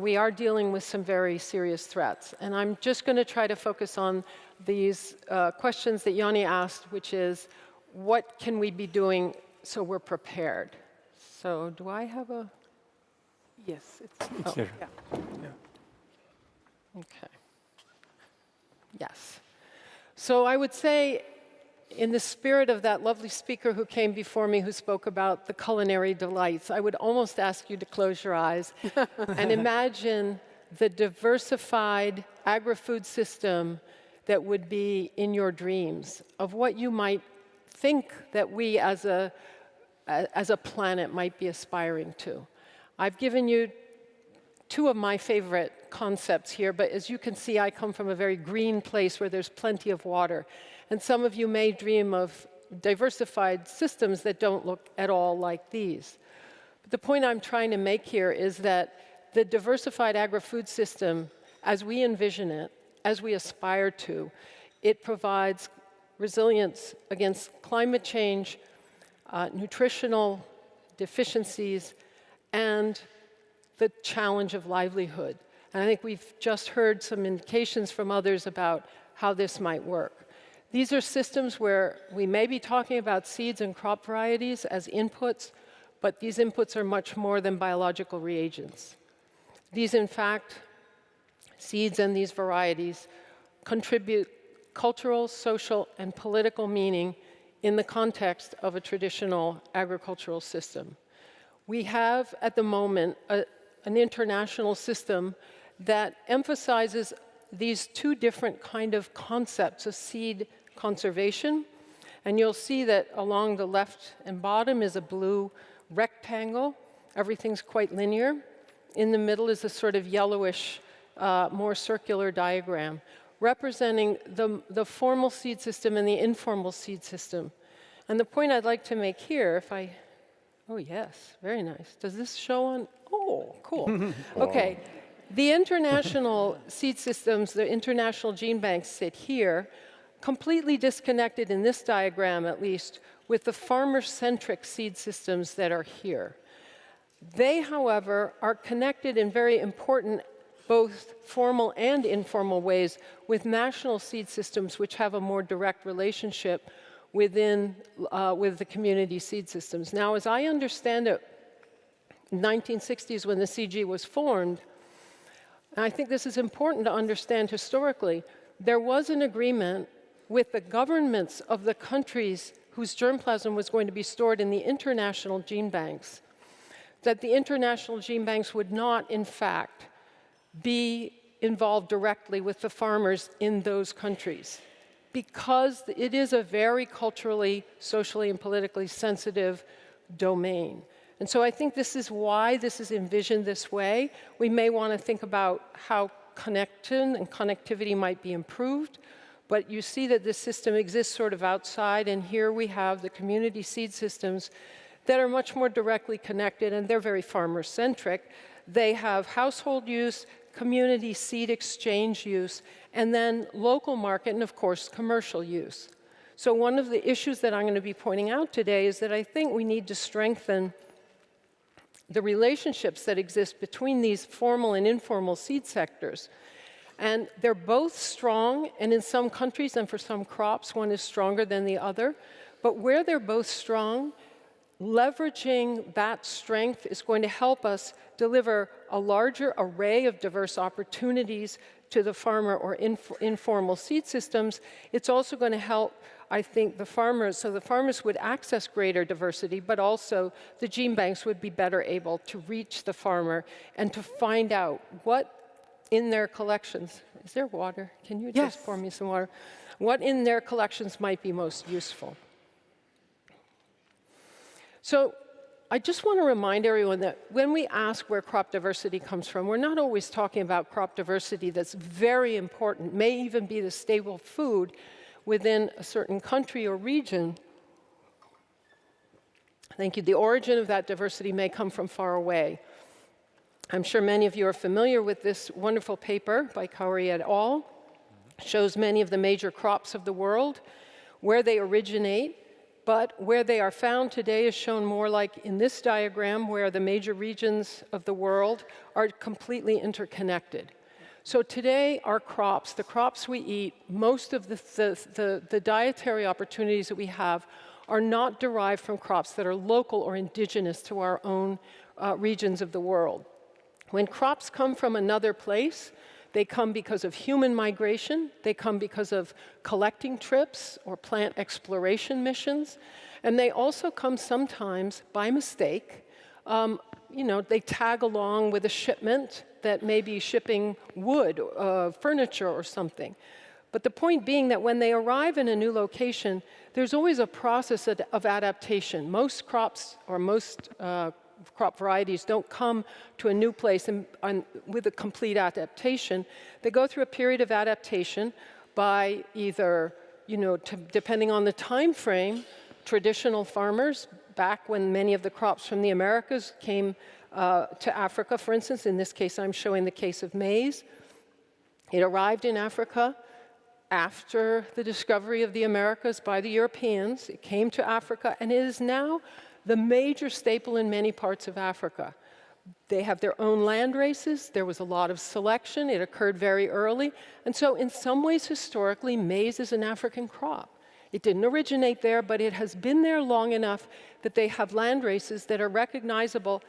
we are dealing with some very serious threats. And I'm just going to try to focus on these questions that Yanni asked, which is, what can we be doing so we're prepared? So do I have a... Yes, it's here. Yeah. Okay. Yes. So I would say, in the spirit of that lovely speaker who came before me who spoke about the culinary delights, I would almost ask you to close your eyes and imagine the diversified agri-food system that would be in your dreams of what you might think that we as a planet might be aspiring to. I've given you two of my favorite concepts here, but as you can see, I come from a very green place where there's plenty of water. And some of you may dream of diversified systems that don't look at all like these. But the point I'm trying to make here is that the diversified agri-food system, as we envision it, as we aspire to, it provides resilience against climate change, nutritional deficiencies, and the challenge of livelihood. And I think we've just heard some indications from others about how this might work. These are systems where we may be talking about seeds and crop varieties as inputs, but these inputs are much more than biological reagents. These, in fact, seeds and these varieties contribute cultural, social, and political meaning in the context of a traditional agricultural system. We have, at the moment, an international system that emphasizes these two different kind of concepts of seed conservation. And you'll see that along the left and bottom is a blue rectangle. Everything's quite linear. In the middle is a sort of yellowish, more circular diagram representing the formal seed system and the informal seed system. And the point I'd like to make here, if I... Oh, yes, very nice. Does this show on? Oh, cool. Okay. The international seed systems, the international gene banks sit here, completely disconnected in this diagram, at least, with the farmer-centric seed systems that are here. They, however, are connected in very important, both formal and informal ways with national seed systems which have a more direct relationship with the community seed systems. Now, as I understand it, in the 1960s when the CG was formed, and I think this is important to understand historically, there was an agreement with the governments of the countries whose germplasm was going to be stored in the international gene banks, that the international gene banks would not, in fact, be involved directly with the farmers in those countries, because it is a very culturally, socially, and politically sensitive domain. And so I think this is why this is envisioned this way. We may want to think about how connection and connectivity might be improved, but you see that this system exists sort of outside, and here we have the community seed systems that are much more directly connected, and they're very farmer-centric. They have household use, community seed exchange use, and then local market, and of course, commercial use. So one of the issues that I'm going to be pointing out today is that I think we need to strengthen the relationships that exist between these formal and informal seed sectors. And they're both strong, and in some countries and for some crops, one is stronger than the other. But where they're both strong, leveraging that strength is going to help us deliver a larger array of diverse opportunities to the farmer or informal seed systems. It's also going to help, I think, the farmers, so the farmers would access greater diversity, but also the gene banks would be better able to reach the farmer and to find out what in their collections, is there water? Can you just pour me some water? What in their collections might be most useful. So I just want to remind everyone that when we ask where crop diversity comes from, we're not always talking about crop diversity that's very important, may even be the staple food within a certain country or region. Thank you. The origin of that diversity may come from far away. I'm sure many of you are familiar with this wonderful paper by Kauri et al. Shows many of the major crops of the world, where they originate, but where they are found today is shown more like in this diagram, where the major regions of the world are completely interconnected. So today, our crops, the crops we eat, most of the dietary opportunities that we have are not derived from crops that are local or indigenous to our own regions of the world. When crops come from another place, they come because of human migration, they come because of collecting trips or plant exploration missions, and they also come sometimes by mistake. They tag along with a shipment that may be shipping wood, furniture, or something. But the point being that when they arrive in a new location, there's always a process of adaptation. Most crops, or most crop varieties, don't come to a new place with a complete adaptation. They go through a period of adaptation by either, depending on the time frame, traditional farmers, back when many of the crops from the Americas came to Africa, for instance. In this case, I'm showing the case of maize. It arrived in Africa after the discovery of the Americas by the Europeans. It came to Africa, and it is now the major staple in many parts of Africa. They have their own land races. There was a lot of selection. It occurred very early. And so in some ways, historically, maize is an African crop. It didn't originate there, but it has been there long enough that they have land races that are recognizable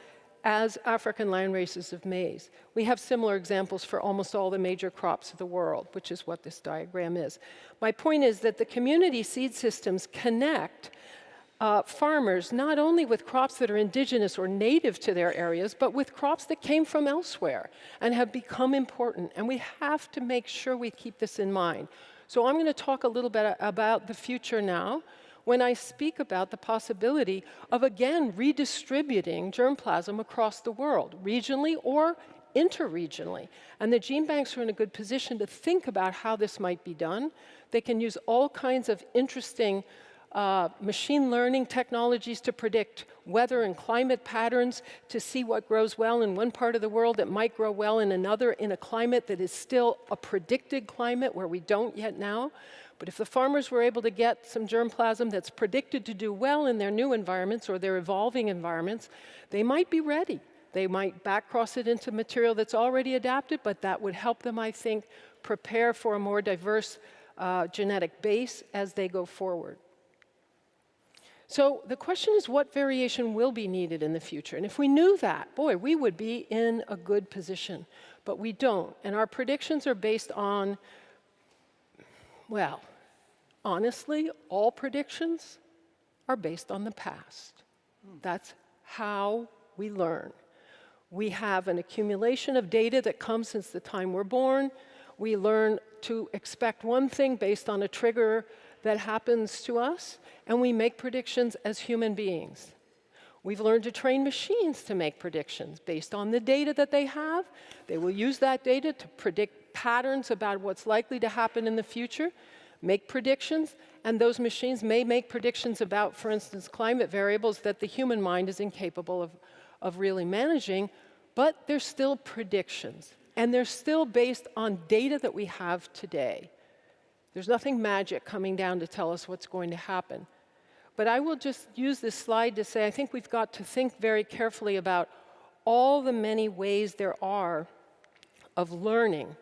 as African land races of maize. We have similar examples for almost all the major crops of the world, which is what this diagram is. My point is that the community seed systems connect farmers not only with crops that are indigenous or native to their areas, but with crops that came from elsewhere and have become important. And we have to make sure we keep this in mind. So I'm going to talk a little bit about the future now when I speak about the possibility of, again, redistributing germplasm across the world, regionally or interregionally. And the gene banks are in a good position to think about how this might be done. They can use all kinds of interesting machine learning technologies to predict weather and climate patterns, to see what grows well in one part of the world that might grow well in another, in a climate that is still a predicted climate where we don't yet know. But if the farmers were able to get some germplasm that's predicted to do well in their new environments or their evolving environments, they might be ready. They might backcross it into material that's already adapted, but that would help them, I think, prepare for a more diverse genetic base as they go forward. So the question is, what variation will be needed in the future? And if we knew that, boy, we would be in a good position. But we don't. And our predictions are based on, well, honestly, all predictions are based on the past. That's how we learn. We have an accumulation of data that comes since the time we're born. We learn to expect one thing based on a trigger that happens to us, and we make predictions as human beings. We've learned to train machines to make predictions based on the data that they have. They will use that data to predict patterns about what's likely to happen in the future, make predictions, and those machines may make predictions about, for instance, climate variables that the human mind is incapable of really managing, but they're still predictions, and they're still based on data that we have today. There's nothing magic coming down to tell us what's going to happen. But I will just use this slide to say I think we've got to think very carefully about all the many ways there are of learning.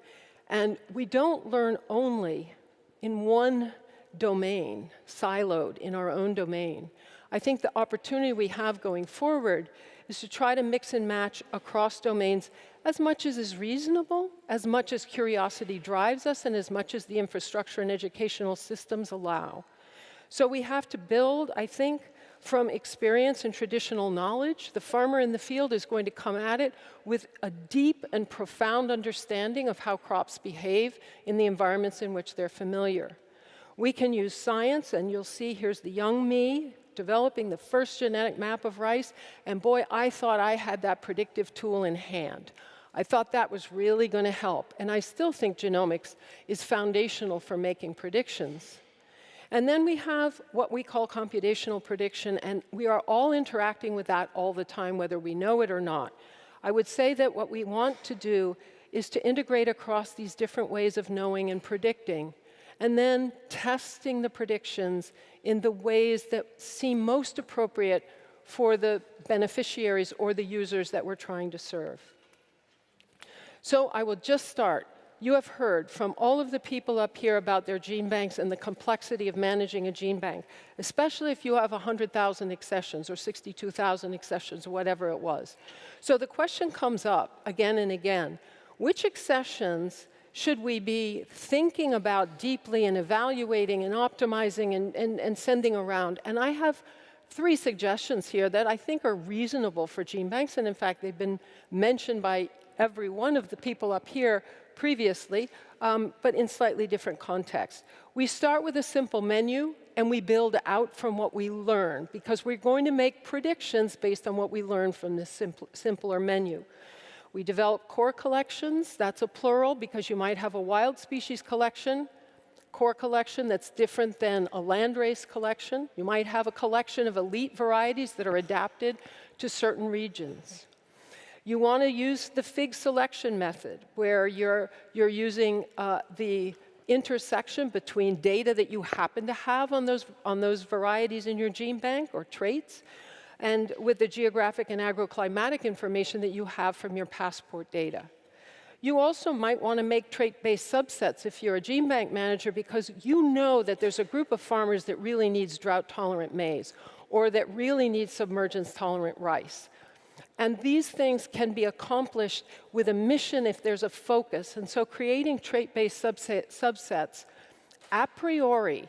And we don't learn only in one domain, siloed in our own domain. I think the opportunity we have going forward is to try to mix and match across domains as much as is reasonable, as much as curiosity drives us, and as much as the infrastructure and educational systems allow. So we have to build, I think, from experience and traditional knowledge. The farmer in the field is going to come at it with a deep and profound understanding of how crops behave in the environments in which they're familiar. We can use science, and you'll see here's the young me developing the first genetic map of rice, and boy, I thought I had that predictive tool in hand. I thought that was really going to help, and I still think genomics is foundational for making predictions. And then we have what we call computational prediction, and we are all interacting with that all the time, whether we know it or not. I would say that what we want to do is to integrate across these different ways of knowing and predicting, and then testing the predictions in the ways that seem most appropriate for the beneficiaries or the users that we're trying to serve. So I will just start. You have heard from all of the people up here about their gene banks and the complexity of managing a gene bank, especially if you have 100,000 accessions or 62,000 accessions or whatever it was. So the question comes up again and again, which accessions should we be thinking about deeply and evaluating and optimizing and sending around? And I have 3 suggestions here that I think are reasonable for gene banks, and in fact, they've been mentioned by every one of the people up here previously, but in slightly different contexts. We start with a simple menu, and we build out from what we learn, because we're going to make predictions based on what we learn from this simpler menu. We develop core collections. That's a plural, because you might have a wild species collection, core collection that's different than a landrace collection. You might have a collection of elite varieties that are adapted to certain regions. You want to use the fig selection method, where you're using the intersection between data that you happen to have on those varieties in your gene bank or traits, and with the geographic and agroclimatic information that you have from your passport data. You also might want to make trait-based subsets if you're a gene bank manager, because you know that there's a group of farmers that really needs drought-tolerant maize, or that really needs submergence-tolerant rice. And these things can be accomplished with a mission if there's a focus. And so creating trait-based subsets a priori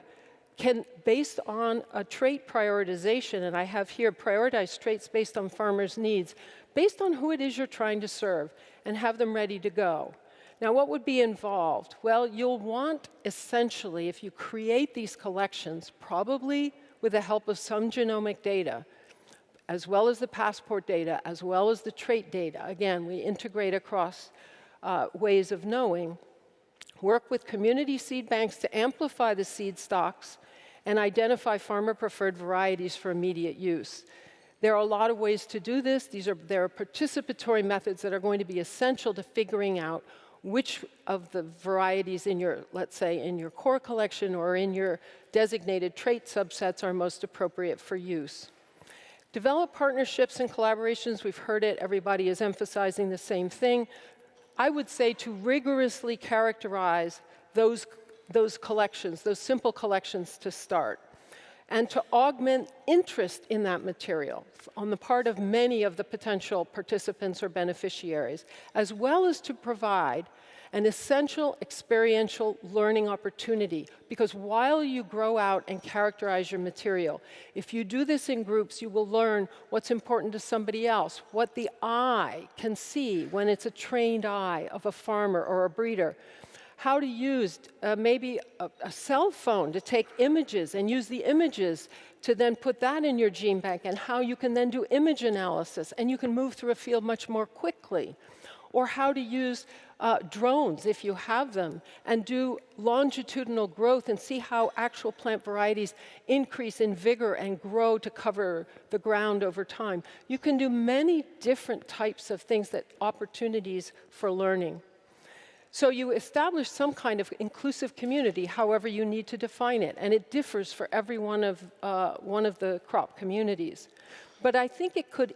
can, based on a trait prioritization, and I have here prioritized traits based on farmers' needs, based on who it is you're trying to serve, and have them ready to go. Now, what would be involved? Well, you'll want, essentially, if you create these collections, probably with the help of some genomic data, as well as the passport data, as well as the trait data. Again, we integrate across ways of knowing. Work with community seed banks to amplify the seed stocks and identify farmer-preferred varieties for immediate use. There are a lot of ways to do this. There are participatory methods that are going to be essential to figuring out which of the varieties in your, let's say, in your core collection or in your designated trait subsets are most appropriate for use. Develop partnerships and collaborations. We've heard it. Everybody is emphasizing the same thing. I would say to rigorously characterize those collections, those simple collections to start. and to augment interest in that material on the part of many of the potential participants or beneficiaries, as well as to provide an essential experiential learning opportunity. Because while you grow out and characterize your material, if you do this in groups, you will learn what's important to somebody else, what the eye can see when it's a trained eye of a farmer or a breeder, how to use maybe a cell phone to take images and use the images to then put that in your gene bank, and how you can then do image analysis and you can move through a field much more quickly. Or how to use drones, if you have them, and do longitudinal growth and see how actual plant varieties increase in vigor and grow to cover the ground over time. You can do many different types of things, that opportunities for learning. So you establish some kind of inclusive community, however you need to define it, and it differs for every one of the crop communities. But I think it could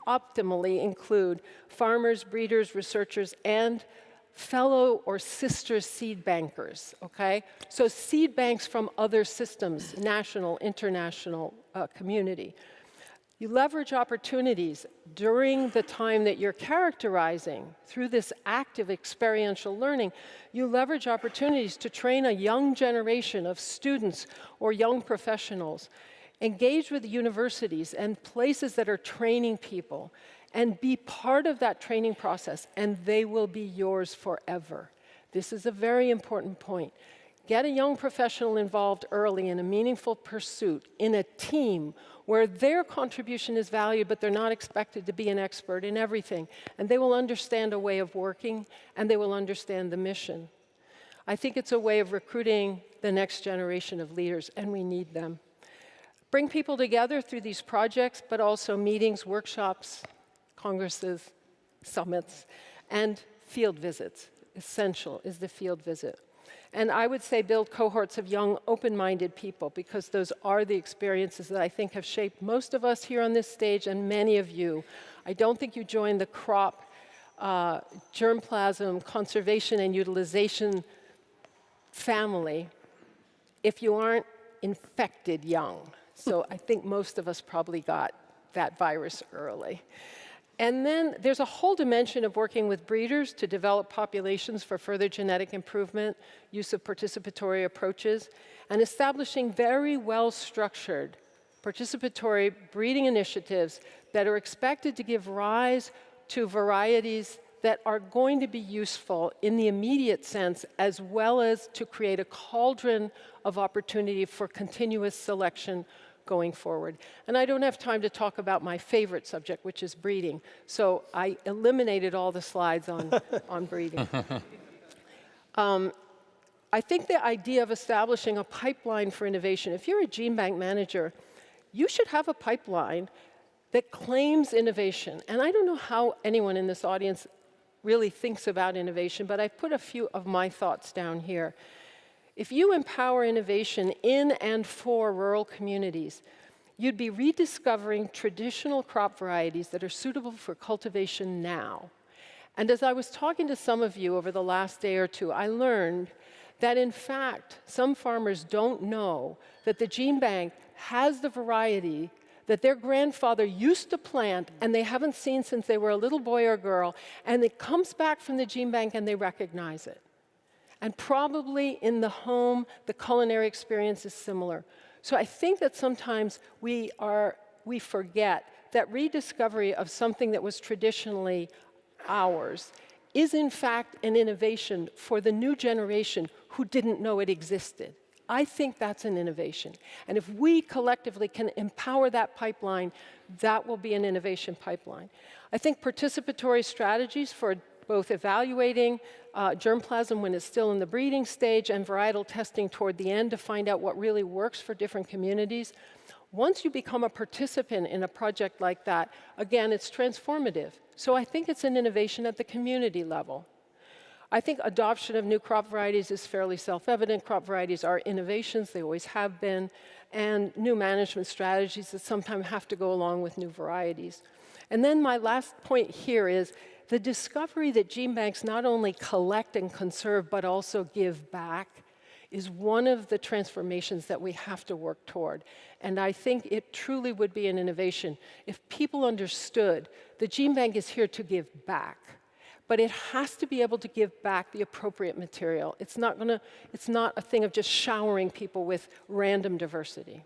optimally include farmers, breeders, researchers, and fellow or sister seed bankers, okay? So seed banks from other systems, national, international community. You leverage opportunities during the time that you're characterizing through this active experiential learning. You leverage opportunities to train a young generation of students or young professionals. Engage with universities and places that are training people, and be part of that training process, and they will be yours forever. This is a very important point. Get a young professional involved early in a meaningful pursuit, in a team where their contribution is valued, but they're not expected to be an expert in everything. And they will understand a way of working, and they will understand the mission. I think it's a way of recruiting the next generation of leaders, and we need them. Bring people together through these projects, but also meetings, workshops, congresses, summits, and field visits. Essential is the field visit. And I would say build cohorts of young, open-minded people, because those are the experiences that I think have shaped most of us here on this stage, and many of you. I don't think you join the crop, germplasm, conservation, and utilization family if you aren't infected young. So I think most of us probably got that virus early. And then there's a whole dimension of working with breeders to develop populations for further genetic improvement, use of participatory approaches, and establishing very well-structured participatory breeding initiatives that are expected to give rise to varieties that are going to be useful in the immediate sense, as well as to create a cauldron of opportunity for continuous selection going forward. And I don't have time to talk about my favorite subject, which is breeding. So I eliminated all the slides on breeding. I think the idea of establishing a pipeline for innovation, if you're a gene bank manager, you should have a pipeline that claims innovation. And I don't know how anyone in this audience really thinks about innovation, but I've put a few of my thoughts down here. If you empower innovation in and for rural communities, you'd be rediscovering traditional crop varieties that are suitable for cultivation now. And as I was talking to some of you over the last day or two, I learned that in fact, some farmers don't know that the gene bank has the variety that their grandfather used to plant and they haven't seen since they were a little boy or girl, and it comes back from the gene bank and they recognize it. And probably in the home, the culinary experience is similar. So I think that sometimes we forget that rediscovery of something that was traditionally ours is in fact an innovation for the new generation who didn't know it existed. I think that's an innovation. And if we collectively can empower that pipeline, that will be an innovation pipeline. I think participatory strategies for both evaluating germplasm when it's still in the breeding stage and varietal testing toward the end to find out what really works for different communities. Once you become a participant in a project like that, again, it's transformative. So I think it's an innovation at the community level. I think adoption of new crop varieties is fairly self-evident. Crop varieties are innovations, they always have been, and new management strategies that sometimes have to go along with new varieties. And then my last point here is the discovery that gene banks not only collect and conserve, but also give back is one of the transformations that we have to work toward. And I think it truly would be an innovation if people understood the gene bank is here to give back, but it has to be able to give back the appropriate material. It's not a thing of just showering people with random diversity.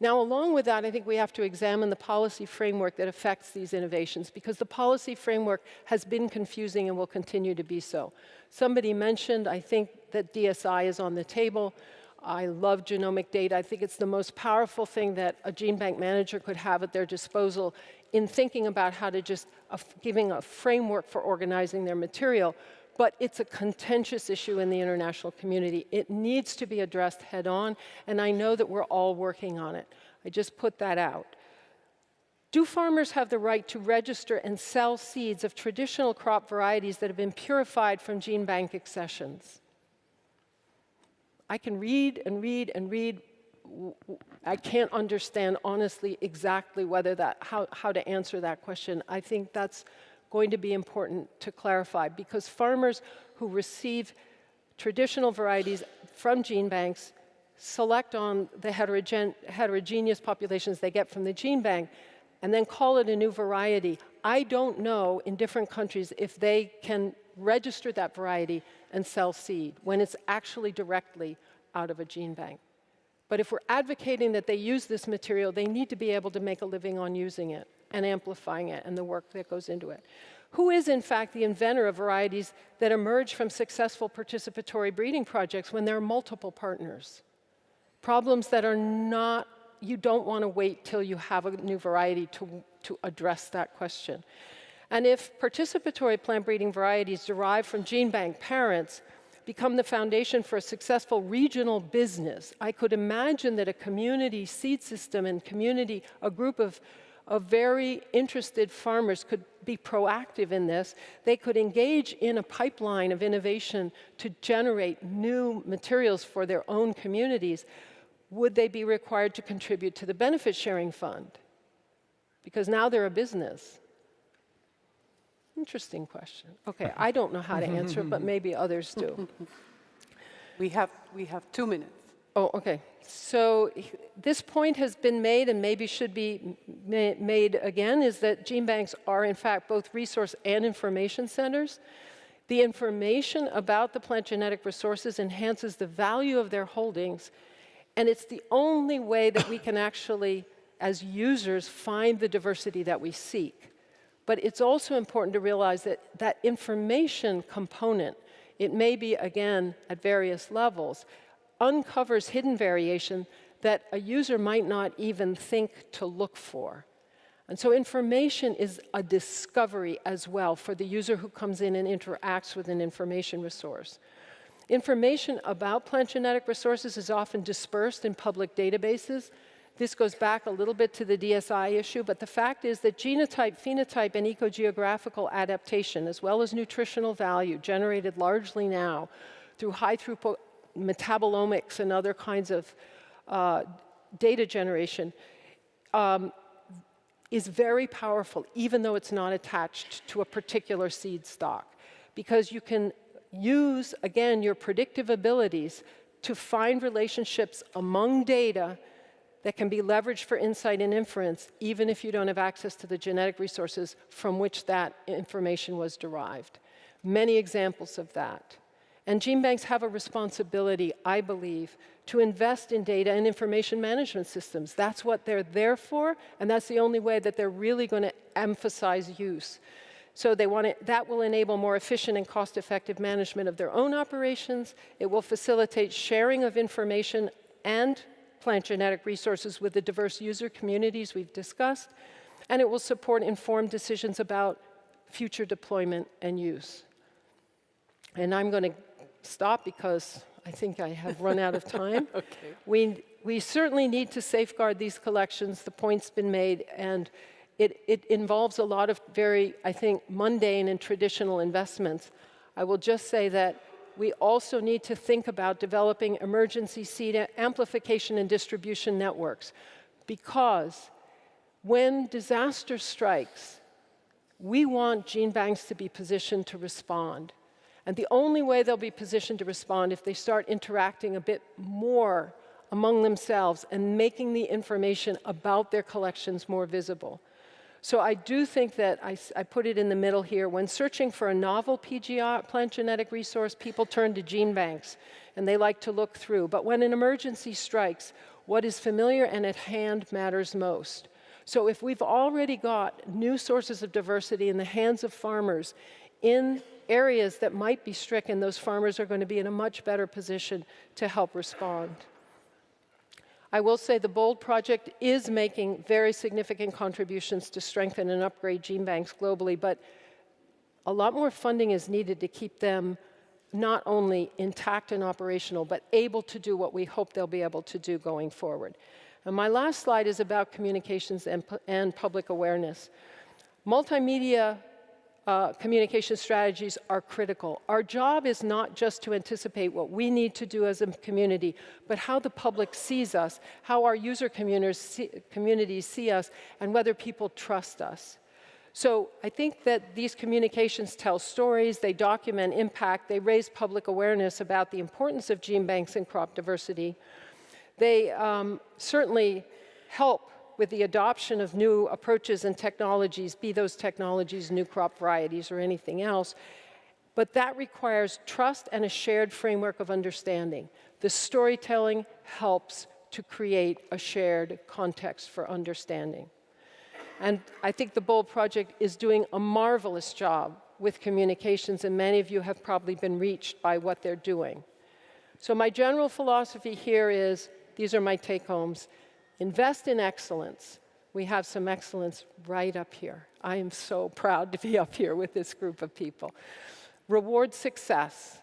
Now, along with that, I think we have to examine the policy framework that affects these innovations, because the policy framework has been confusing and will continue to be so. Somebody mentioned, I think, that DSI is on the table. I love genomic data. I think it's the most powerful thing that a gene bank manager could have at their disposal in thinking about how to giving a framework for organizing their material. But it's a contentious issue in the international community. It needs to be addressed head on, and I know that we're all working on it. I just put that out. Do farmers have the right to register and sell seeds of traditional crop varieties that have been purified from gene bank accessions? I can read and read and read. I can't understand, honestly, exactly how to answer that question. I think that's going to be important to clarify, because farmers who receive traditional varieties from gene banks select on the heterogeneous populations they get from the gene bank and then call it a new variety. I don't know in different countries if they can register that variety and sell seed when it's actually directly out of a gene bank. But if we're advocating that they use this material, they need to be able to make a living on using it and amplifying it and the work that goes into it. Who is, in fact, the inventor of varieties that emerge from successful participatory breeding projects when there are multiple partners? Problems that are not, you don't want to wait till you have a new variety to address that question. And if participatory plant breeding varieties derived from gene bank parents become the foundation for a successful regional business, I could imagine that a community seed system and a group of very interested farmers could be proactive in this. They could engage in a pipeline of innovation to generate new materials for their own communities. Would they be required to contribute to the benefit sharing fund? Because now they're a business. Interesting question. Okay, I don't know how to answer it, but maybe others do. We have 2 minutes. Oh, okay. So this point has been made and maybe should be made again, is that gene banks are in fact both resource and information centers. The information about the plant genetic resources enhances the value of their holdings, and it's the only way that we can actually, as users, find the diversity that we seek. But it's also important to realize that that information component, it may be, again, at various levels, uncovers hidden variation that a user might not even think to look for. And so information is a discovery as well for the user who comes in and interacts with an information resource. Information about plant genetic resources is often dispersed in public databases. This goes back a little bit to the DSI issue, but the fact is that genotype, phenotype, and ecogeographical adaptation, as well as nutritional value, generated largely now through high-throughput metabolomics and other kinds of data generation, is very powerful, even though it's not attached to a particular seed stock, because you can use, again, your predictive abilities to find relationships among data that can be leveraged for insight and inference, even if you don't have access to the genetic resources from which that information was derived. Many examples of that. And gene banks have a responsibility, I believe, to invest in data and information management systems. That's what they're there for, and that's the only way that they're really going to emphasize use. So that will enable more efficient and cost-effective management of their own operations. It will facilitate sharing of information and plant genetic resources with the diverse user communities we've discussed, and it will support informed decisions about future deployment and use. And I'm going to stop because I think I have run out of time. Okay. We certainly need to safeguard these collections. The point's been made, and it involves a lot of very, I think, mundane and traditional investments. I will just say that we also need to think about developing emergency seed amplification and distribution networks, because when disaster strikes, we want gene banks to be positioned to respond. And the only way they'll be positioned to respond if they start interacting a bit more among themselves and making the information about their collections more visible. So I do think that, I put it in the middle here, when searching for a novel PGR, plant genetic resource, people turn to gene banks and they like to look through. But when an emergency strikes, what is familiar and at hand matters most. So if we've already got new sources of diversity in the hands of farmers in areas that might be stricken, those farmers are going to be in a much better position to help respond. I will say the BOLD project is making very significant contributions to strengthen and upgrade gene banks globally, but a lot more funding is needed to keep them not only intact and operational, but able to do what we hope they'll be able to do going forward. And my last slide is about communications and public awareness. Multimedia communication strategies are critical. Our job is not just to anticipate what we need to do as a community, but how the public sees us, how our user communities see us, and whether people trust us. So I think that these communications tell stories, they document impact, they raise public awareness about the importance of gene banks and crop diversity. They certainly help with the adoption of new approaches and technologies, be those technologies new crop varieties or anything else. But that requires trust and a shared framework of understanding. The storytelling helps to create a shared context for understanding. And I think the BOLD project is doing a marvelous job with communications, and many of you have probably been reached by what they're doing. So my general philosophy here is, these are my take-homes. Invest in excellence. We have some excellence right up here. I am so proud to be up here with this group of people. Reward success.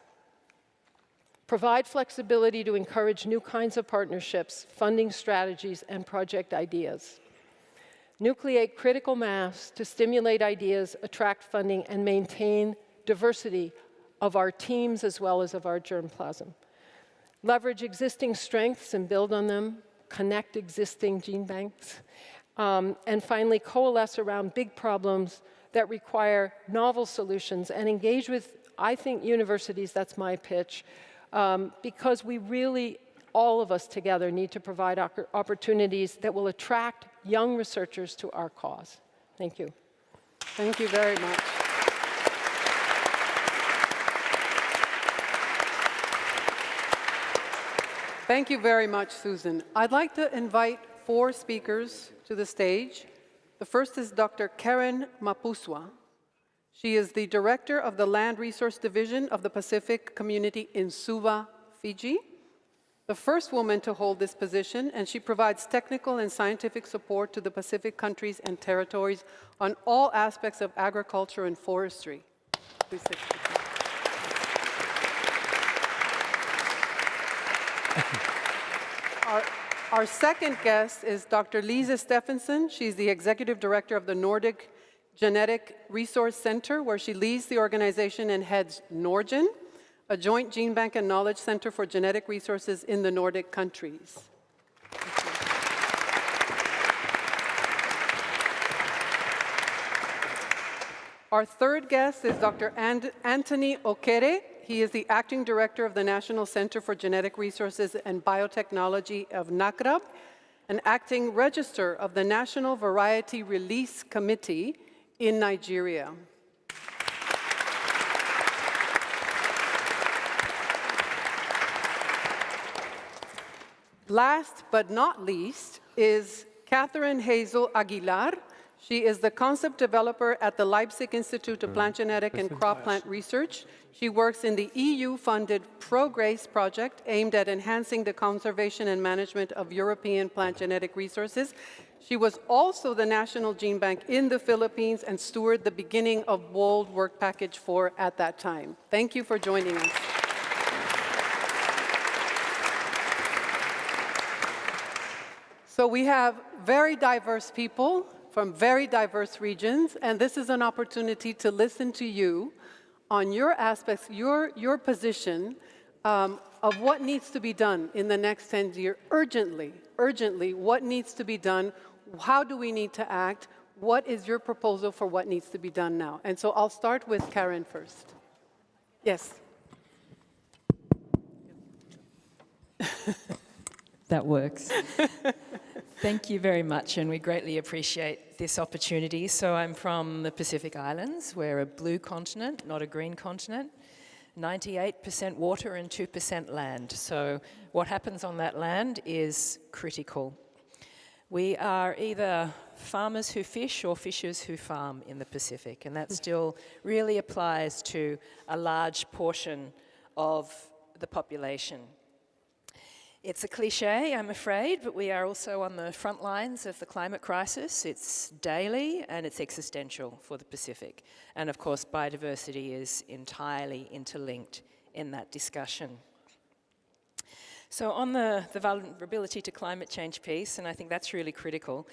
Provide flexibility to encourage new kinds of partnerships, funding strategies, and project ideas. Nucleate critical mass to stimulate ideas, attract funding, and maintain diversity of our teams as well as of our germplasm. Leverage existing strengths and build on them. Connect existing gene banks. And finally, coalesce around big problems that require novel solutions and engage with, I think, universities, that's my pitch, because we really, all of us together, need to provide opportunities that will attract young researchers to our cause. Thank you. Thank you very much. Thank you very much, Susan. I'd like to invite 4 speakers to the stage. The first is Dr. Karen Mapuswa. She is the Director of the Land Resource Division of the Pacific Community in Suva, Fiji. The first woman to hold this position, and she provides technical and scientific support to the Pacific countries and territories on all aspects of agriculture and forestry. Please sit. Our second guest is Dr. Lise Stephensen. She's the Executive Director of the Nordic Genetic Resource Center, where she leads the organization and heads Norgen, a joint gene bank and knowledge center for genetic resources in the Nordic countries. Our third guest is Dr. Anthony Okere. He is the Acting Director of the National Center for Genetic Resources and Biotechnology of NACRAB, an Acting Register of the National Variety Release Committee in Nigeria. Last but not least is Catherine Hazel Aguilar. She is the concept developer at the Leipzig Institute of Plant Genetic and Crop Plant Research. She works in the EU-funded PROGRACE project aimed at enhancing the conservation and management of European plant genetic resources. She was also the National Gene Bank in the Philippines and stewarded the beginning of BOLD Work Package 4 at that time. Thank you for joining us. So we have very diverse people from very diverse regions, and this is an opportunity to listen to you on your aspects, your position of what needs to be done in the next 10 years, urgently, what needs to be done, how do we need to act, what is your proposal for what needs to be done now? And so I'll start with Karen first. Yes. That works. Thank you very much, and we greatly appreciate this opportunity. So I'm from the Pacific Islands. We're a blue continent, not a green continent. 98% water and 2% land. So what happens on that land is critical. We are either farmers who fish or fishers who farm in the Pacific, and that still really applies to a large portion of the population. It's a cliche, I'm afraid, but we are also on the front lines of the climate crisis. It's daily and it's existential for the Pacific. And of course, biodiversity is entirely interlinked in that discussion. So on the vulnerability to climate change piece, and I think that's really critical,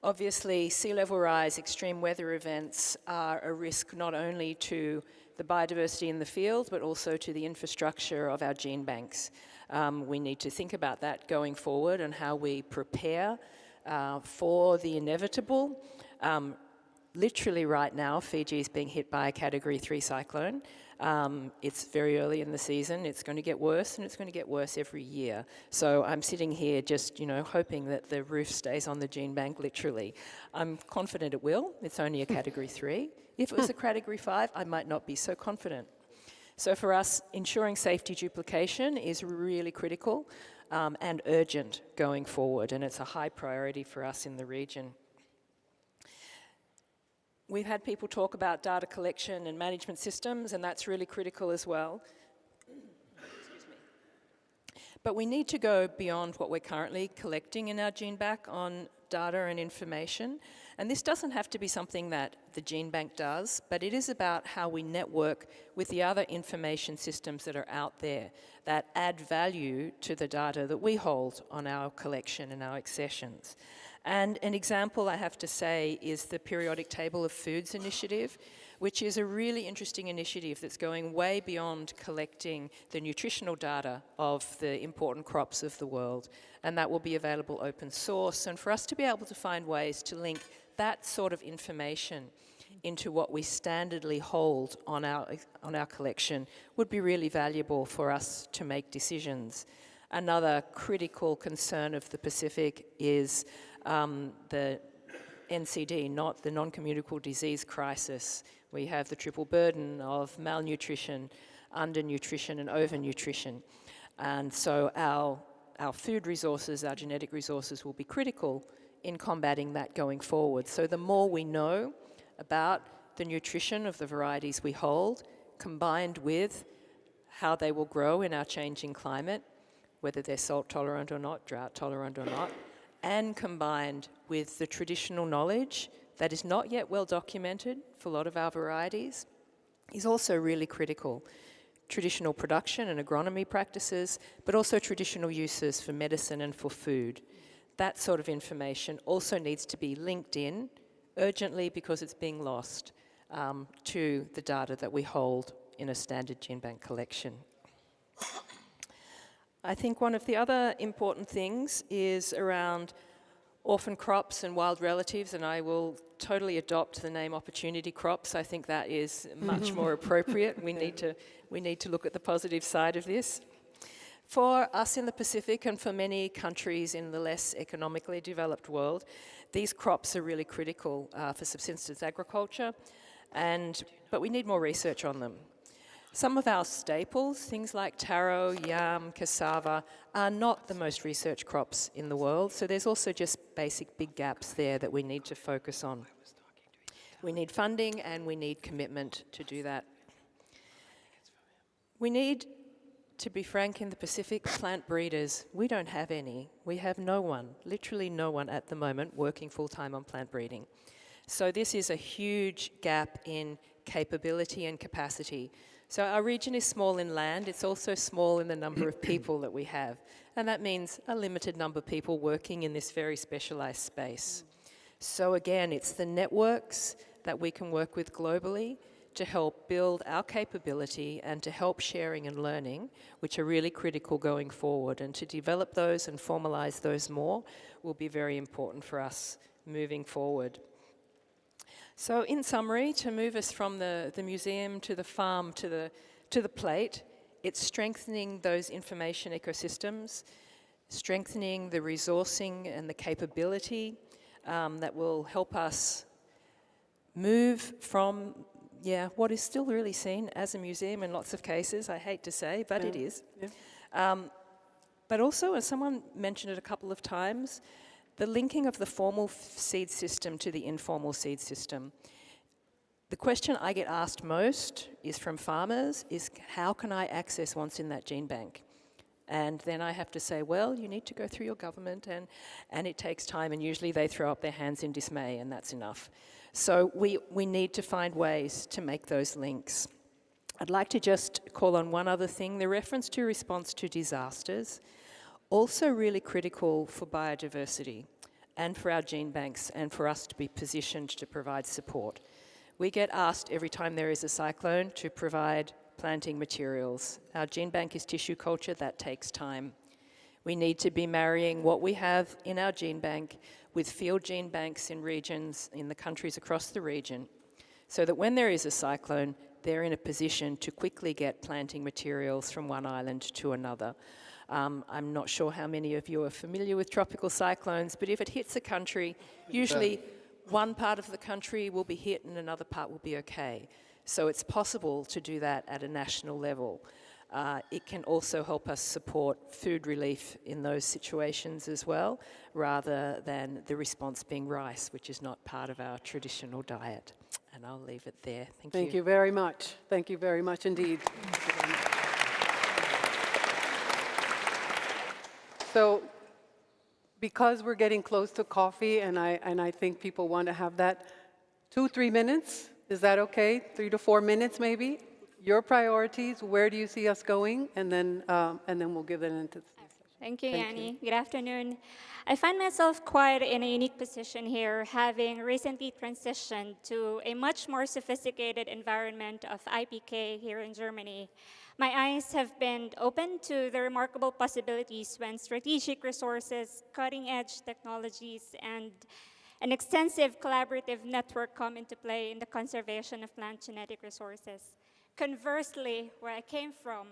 obviously sea level rise, extreme weather events are a risk not only to the biodiversity in the field, but also to the infrastructure of our gene banks. We need to think about that going forward and how we prepare for the inevitable. Literally right now, Fiji is being hit by a Category 3 cyclone. It's very early in the season. It's going to get worse, and it's going to get worse every year. So I'm sitting here just, hoping that the roof stays on the gene bank, literally. I'm confident it will. It's only a Category 3. If it was a Category 5, I might not be so confident. So for us, ensuring safety duplication is really critical and urgent going forward, and it's a high priority for us in the region. We've had people talk about data collection and management systems, and that's really critical as well. Excuse me. But we need to go beyond what we're currently collecting in our gene bank on data and information. And this doesn't have to be something that the gene bank does, but it is about how we network with the other information systems that are out there that add value to the data that we hold on our collection and our accessions. And an example, I have to say, is the Periodic Table of Foods initiative, which is a really interesting initiative that's going way beyond collecting the nutritional data of the important crops of the world. And that will be available open source. And for us to be able to find ways to link that sort of information into what we standardly hold on our collection would be really valuable for us to make decisions. Another critical concern of the Pacific is the NCD, not the non-communicable disease crisis. We have the triple burden of malnutrition, undernutrition, and overnutrition. And so our food resources, our genetic resources will be critical in combating that going forward. So the more we know about the nutrition of the varieties we hold, combined with how they will grow in our changing climate, whether they're salt tolerant or not, drought tolerant or not, and combined with the traditional knowledge that is not yet well documented for a lot of our varieties, is also really critical. Traditional production and agronomy practices, but also traditional uses for medicine and for food. That sort of information also needs to be linked in urgently because it's being lost to the data that we hold in a standard gene bank collection. I think one of the other important things is around orphan crops and wild relatives, and I will totally adopt the name opportunity crops. I think that is much more appropriate. We need to look at the positive side of this. For us in the Pacific and for many countries in the less economically developed world, these crops are really critical for subsistence agriculture, but we need more research on them. Some of our staples, things like taro, yam, cassava, are not the most researched crops in the world, so there's also just basic big gaps there that we need to focus on. We need funding and we need commitment to do that. We need, to be frank, in the Pacific, plant breeders. We don't have any. We have no one, literally no one at the moment working full-time on plant breeding. So this is a huge gap in capability and capacity. So our region is small in land, it's also small in the number of people that we have. And that means a limited number of people working in this very specialized space. So again, it's the networks that we can work with globally to help build our capability and to help sharing and learning, which are really critical going forward. And to develop those and formalize those more will be very important for us moving forward. So in summary, to move us from the museum to the farm to to the plate. It's strengthening those information ecosystems, strengthening the resourcing and the capability that will help us move from what is still really seen as a museum in lots of cases, I hate to say, but it is. But also, as someone mentioned it a couple of times, the linking of the formal seed system to the informal seed system. The question I get asked most is from farmers is, how can I access what's in that gene bank? And then I have to say, well, you need to go through your government, and it takes time, and usually they throw up their hands in dismay, and that's enough. So we need to find ways to make those links. I'd like to just call on one other thing, the reference to response to disasters, also really critical for biodiversity and for our gene banks and for us to be positioned to provide support. We get asked every time there is a cyclone to provide planting materials. Our gene bank is tissue culture, that takes time. We need to be marrying what we have in our gene bank with field gene banks in regions, in the countries across the region, so that when there is a cyclone, they're in a position to quickly get planting materials from one island to another. I'm not sure how many of you are familiar with tropical cyclones, but if it hits a country, usually one part of the country will be hit and another part will be okay. So it's possible to do that at a national level. It can also help us support food relief in those situations as well, rather than the response being rice, which is not part of our traditional diet. And I'll leave it there. Thank you. Thank you very much. Thank you very much indeed. So, because we're getting close to coffee, and I think people want to have that, 2-3 minutes, is that okay? 3 to 4 minutes maybe? Your priorities, where do you see us going? And then we'll give it into the session. Thank you, Yanni. Good afternoon. I find myself quite in a unique position here, having recently transitioned to a much more sophisticated environment of IPK here in Germany. My eyes have been open to the remarkable possibilities when strategic resources, cutting-edge technologies, and an extensive collaborative network come into play in the conservation of plant genetic resources. Conversely, where I came from,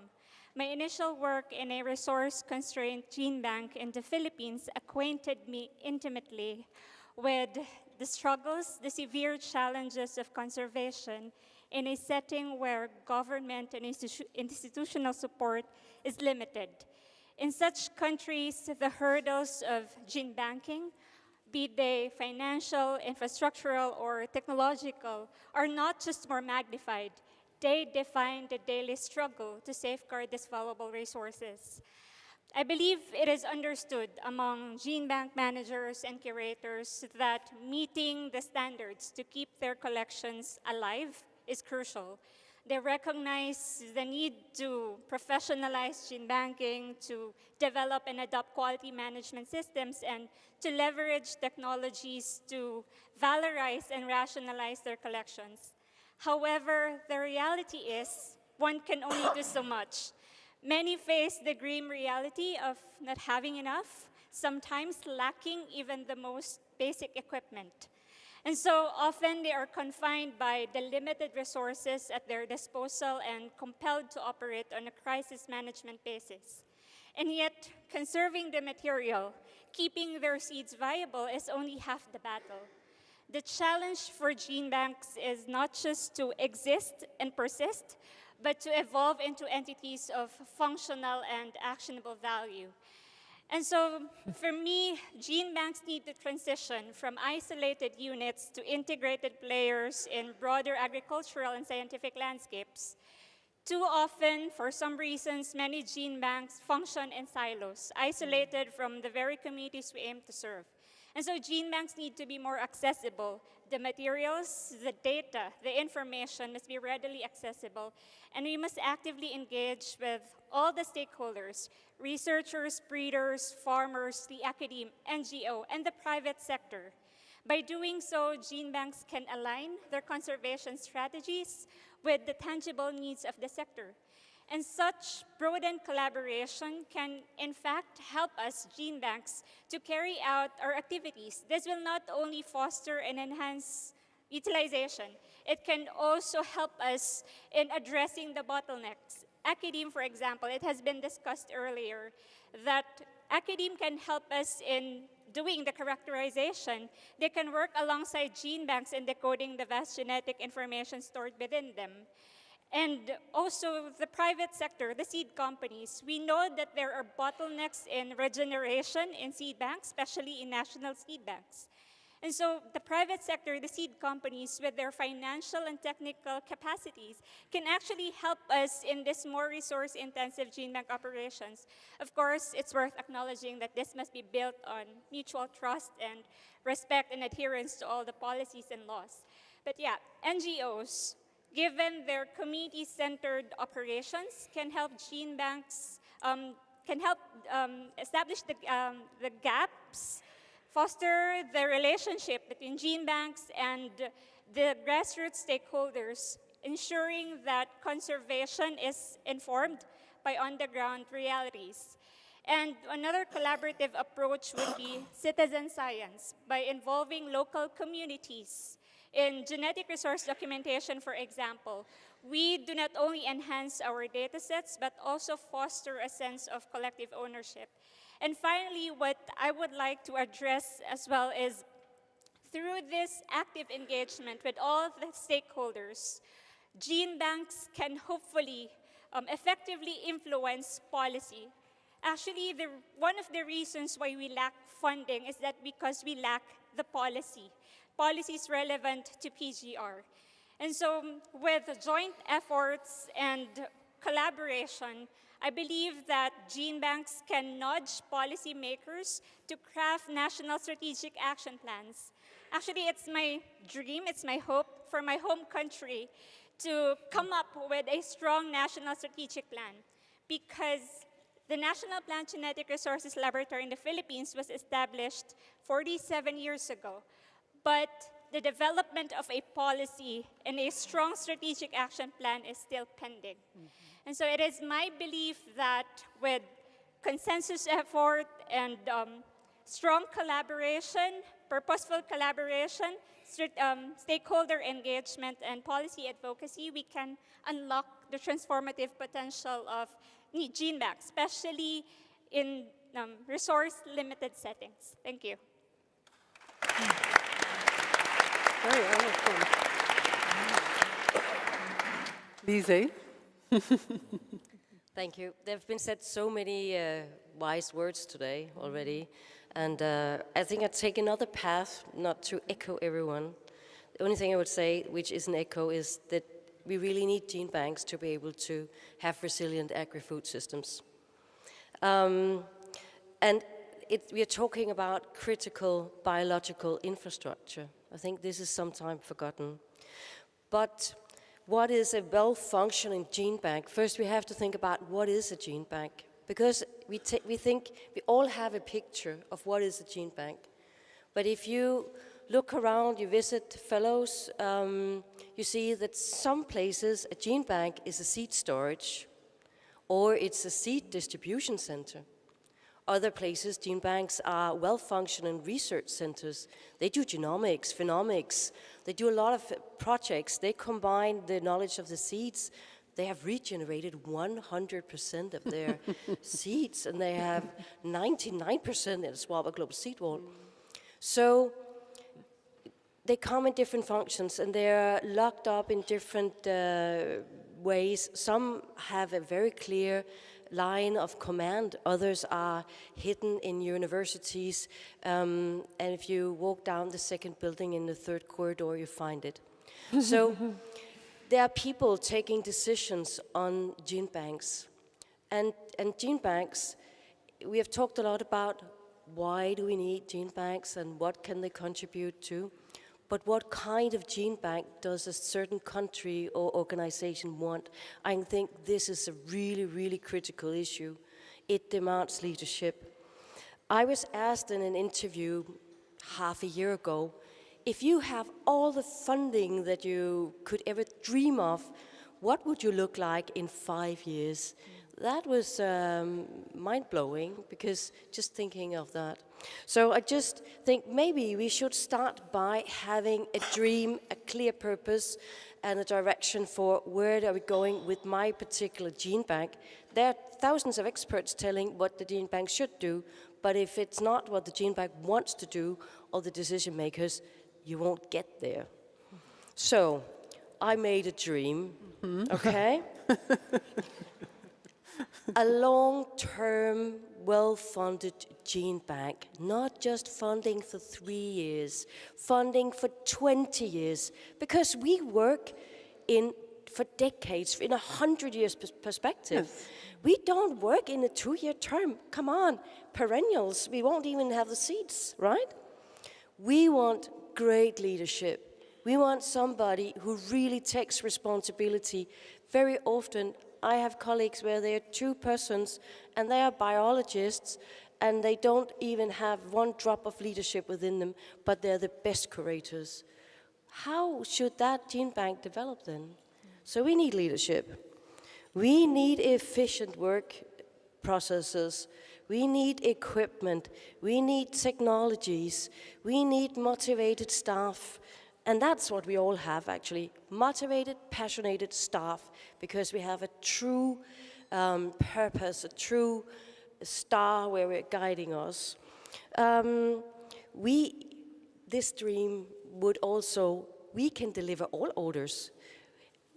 my initial work in a resource-constrained gene bank in the Philippines acquainted me intimately with the struggles, the severe challenges of conservation in a setting where government and institutional support is limited. In such countries, the hurdles of gene banking, be they financial, infrastructural, or technological, are not just more magnified. They define the daily struggle to safeguard these valuable resources. I believe it is understood among gene bank managers and curators that meeting the standards to keep their collections alive is crucial. They recognize the need to professionalize gene banking, to develop and adopt quality management systems, and to leverage technologies to valorize and rationalize their collections. However, the reality is one can only do so much. Many face the grim reality of not having enough, sometimes lacking even the most basic equipment. And so often they are confined by the limited resources at their disposal and compelled to operate on a crisis management basis. And yet, conserving the material, keeping their seeds viable is only half the battle. The challenge for gene banks is not just to exist and persist, but to evolve into entities of functional and actionable value. And so, for me, gene banks need to transition from isolated units to integrated players in broader agricultural and scientific landscapes. Too often, for some reasons, many gene banks function in silos, isolated from the very communities we aim to serve. And so gene banks need to be more accessible. The materials, the data, the information must be readily accessible. And we must actively engage with all the stakeholders, researchers, breeders, farmers, the academe, NGO, and the private sector. By doing so, gene banks can align their conservation strategies with the tangible needs of the sector. And such broadened collaboration can, in fact, help us, gene banks, to carry out our activities. This will not only foster and enhance utilization. It can also help us in addressing the bottlenecks. Academe, for example, it has been discussed earlier that Academe can help us in doing the characterization. They can work alongside gene banks in decoding the vast genetic information stored within them. And also the private sector, the seed companies. We know that there are bottlenecks in regeneration in seed banks, especially in national seed banks. And so the private sector, the seed companies, with their financial and technical capacities, can actually help us in this more resource-intensive gene bank operations. Of course, it's worth acknowledging that this must be built on mutual trust and respect and adherence to all the policies and laws. But yeah, NGOs, given their community-centered operations, can help gene banks, can help establish the gaps, foster the relationship between gene banks and the grassroots stakeholders, ensuring that conservation is informed by on-the-ground realities. And another collaborative approach would be citizen science, by involving local communities. In genetic resource documentation, for example, we do not only enhance our data sets, but also foster a sense of collective ownership. And finally, what I would like to address as well is through this active engagement with all the stakeholders, gene banks can hopefully effectively influence policy. Actually, one of the reasons why we lack funding is that because we lack the policies relevant to PGR. And so with joint efforts and collaboration, I believe that gene banks can nudge policymakers to craft national strategic action plans. Actually, it's my dream, it's my hope for my home country to come up with a strong national strategic plan, because the National Plant Genetic Resources Laboratory in the Philippines was established 47 years ago. But the development of a policy and a strong strategic action plan is still pending. And so it is my belief that with consensus effort and strong collaboration, purposeful collaboration, stakeholder engagement, and policy advocacy, we can unlock the transformative potential of gene banks, especially in resource-limited settings. Thank you. Very eloquent. Lise? Thank you. There have been said so many wise words today already, and I think I'd take another path, not to echo everyone. The only thing I would say, which is an echo, is that we really need gene banks to be able to have resilient agri-food systems. And we are talking about critical biological infrastructure. I think this is sometimes forgotten. But what is a well-functioning gene bank? First, we have to think about what is a gene bank, because we think we all have a picture of what is a gene bank. But if you look around, you visit fellows, you see that some places a gene bank is a seed storage, or it's a seed distribution center. Other places, gene banks are well-functioning research centers. They do genomics, phenomics. They do a lot of projects. They combine the knowledge of the seeds. They have regenerated 100% of their seeds, and they have 99% in the Svalbard Global Seed Vault. So they come in different functions, and they're locked up in different ways. Some have a very clear line of command, others are hidden in universities, and if you walk down the second building in the third corridor, you find it. So there are people taking decisions on gene banks, and gene banks, we have talked a lot about why do we need gene banks and what can they contribute to. But what kind of gene bank does a certain country or organization want? I think this is a really, really critical issue. It demands leadership. I was asked in an interview half a year ago, if you have all the funding that you could ever dream of, what would you look like in 5 years? that was mind-blowing, because just thinking of that. So I just think maybe we should start by having a dream, a clear purpose, and a direction for where are we going with my particular gene bank. There are thousands of experts telling what the gene bank should do, but if it's not what the gene bank wants to do, or the decision makers, you won't get there. So I made a dream, okay? A long-term, well-funded gene bank, not just funding for 3 years, funding for 20 years, because we work for decades, in a 100 years perspective. Yes. We don't work in a 2-year term. Come on, perennials, we won't even have the seeds, right? We want great leadership. We want somebody who really takes responsibility. Very often, I have colleagues where there are 2 persons, and they are biologists, and they don't even have 1 drop of leadership within them, but they're the best curators. How should that gene bank develop then? So we need leadership. We need efficient work processes. We need equipment. We need technologies. We need motivated staff. And that's what we all have, actually. Motivated, passionate staff, because we have a true purpose, a true star where we're guiding us. This dream would also, we can deliver all orders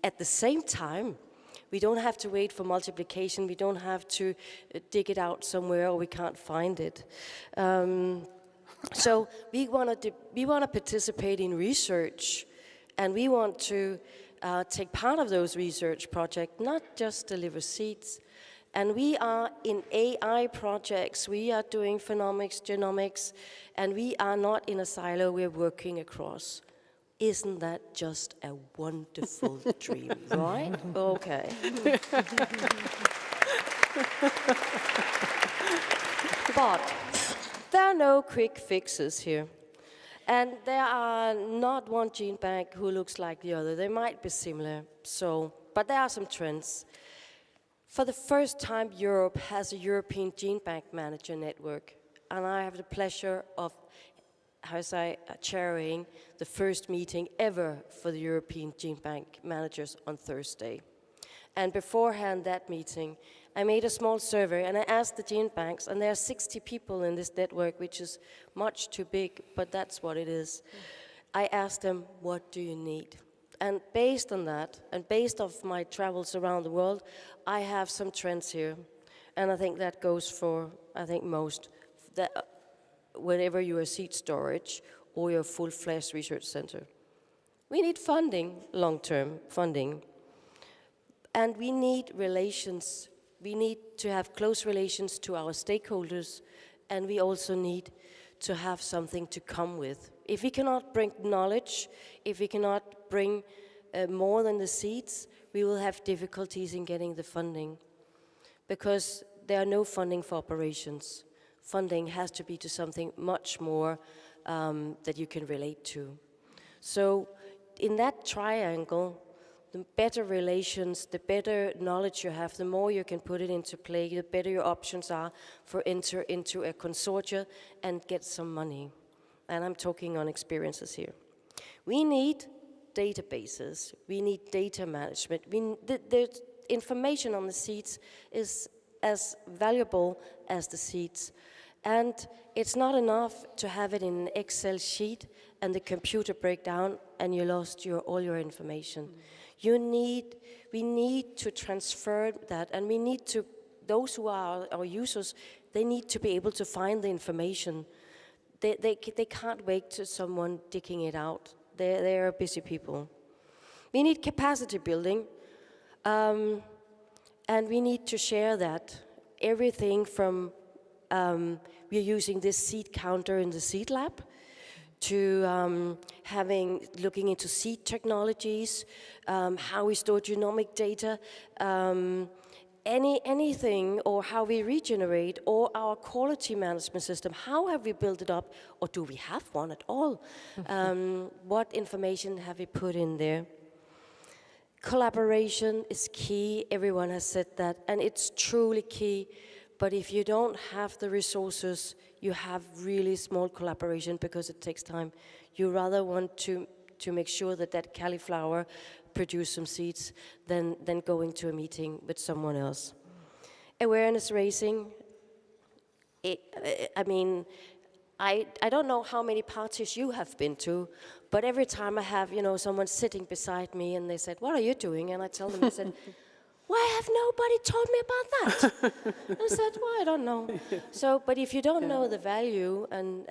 at the same time. We don't have to wait for multiplication. We don't have to dig it out somewhere, or we can't find it. So we want to participate in research, and we want to take part of those research projects, not just deliver seeds. And we are in AI projects. We are doing phenomics, genomics, and we are not in a silo. We're working across. Isn't that just a wonderful dream, right? Okay. But there are no quick fixes here. And there are not one gene bank who looks like the other. They might be similar, but there are some trends. For the first time, Europe has a European Gene Bank Manager Network. And I have the pleasure of chairing the first meeting ever for the European Gene Bank Managers on Thursday. And beforehand that meeting, I made a small survey, and I asked the gene banks, and there are 60 people in this network, which is much too big, but that's what it is. I asked them, what do you need? And based on that, and based off my travels around the world, I have some trends here. And I think that goes for, most. Whenever you're a seed storage or you're a full-fledged research center. We need funding, long-term funding. And we need relations. We need to have close relations to our stakeholders, and we also need to have something to come with. If we cannot bring knowledge, if we cannot bring more than the seeds, we will have difficulties in getting the funding, because there are no funding for operations. Funding has to be to something much more that you can relate to. So in that triangle, the better relations, the better knowledge you have, the more you can put it into play, the better your options are for enter into a consortia and get some money. And I'm talking on experiences here. We need databases. We need data management. The information on the seeds is as valuable as the seeds. And it's not enough to have it in an Excel sheet and the computer break down and you lost all your information. We need to transfer that, and we need to, those who are our users, they need to be able to find the information. They can't wait to someone digging it out. They're busy people. We need capacity building, and we need to share that. Everything from we're using this seed counter in the seed lab, to looking into seed technologies, how we store genomic data, anything, or how we regenerate, or our quality management system. How have we built it up, or do we have one at all? What information have we put in there? Collaboration is key, everyone has said that, and it's truly key. But if you don't have the resources, you have really small collaboration because it takes time. You rather want to make sure that that cauliflower produce some seeds than going to a meeting with someone else. Awareness raising, I mean, I don't know how many parties you have been to, but every time I have, someone sitting beside me and they said, "What are you doing?" And I tell them, I said, "Why have nobody told me about that?" I said, "Well, I don't know." So, but if you don't know the value and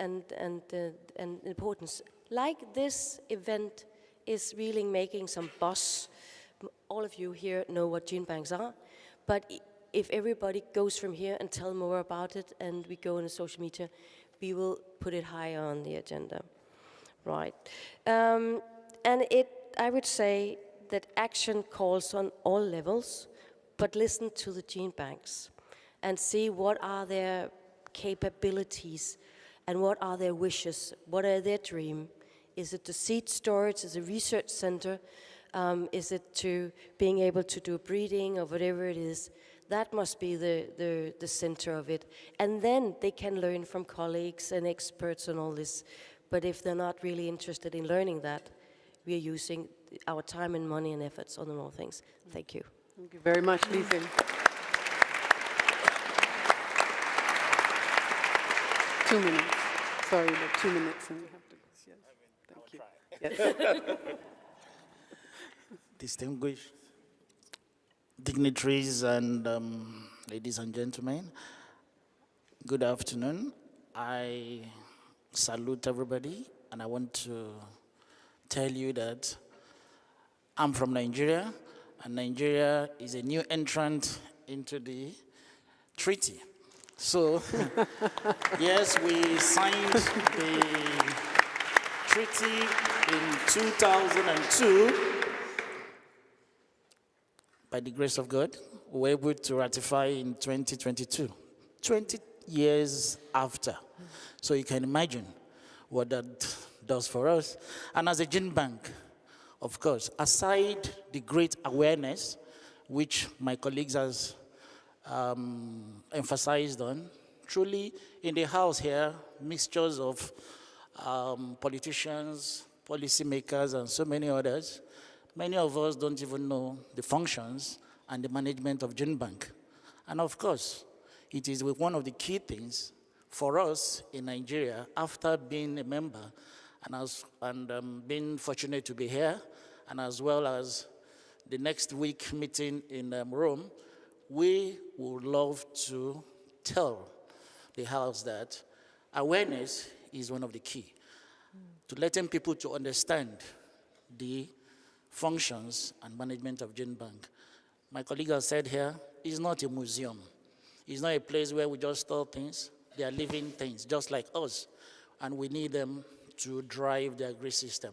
importance, like this event is really making some buzz. All of you here know what gene banks are, but if everybody goes from here and tell more about it, and we go on social media, we will put it higher on the agenda, right? And I would say that action calls on all levels, but listen to the gene banks and see what are their capabilities and what are their wishes, what are their dreams. Is it the seed storage, is it a research center? Is it to being able to do breeding or whatever it is? That must be the center of it. And then they can learn from colleagues and experts and all this. But if they're not really interested in learning that, we are using our time and money and efforts on the wrong things. Thank you. Thank you very much, Lise. 2 minutes. Sorry, but 2 minutes and we have to. Yes. Thank you. Yes. Distinguished dignitaries and ladies and gentlemen, good afternoon. I salute everybody, and I want to tell you that I'm from Nigeria, and Nigeria is a new entrant into the treaty. So, yes, we signed the treaty in 2002. By the grace of God, we were able to ratify in 2022, 20 years after. So you can imagine what that does for us. And as a gene bank, of course, aside the great awareness, which my colleagues has emphasized on, truly in the house here, mixtures of politicians, policymakers, and so many others. Many of us don't even know the functions and the management of gene bank. And of course, it is one of the key things for us in Nigeria, after being a member and being fortunate to be here, and as well as the next week meeting in Rome, we would love to tell the House that awareness is one of the key. To letting people to understand the functions and management of gene bank. My colleague has said here, it's not a museum. It's not a place where we just store things. They are living things, just like us. And we need them to drive the agri-system.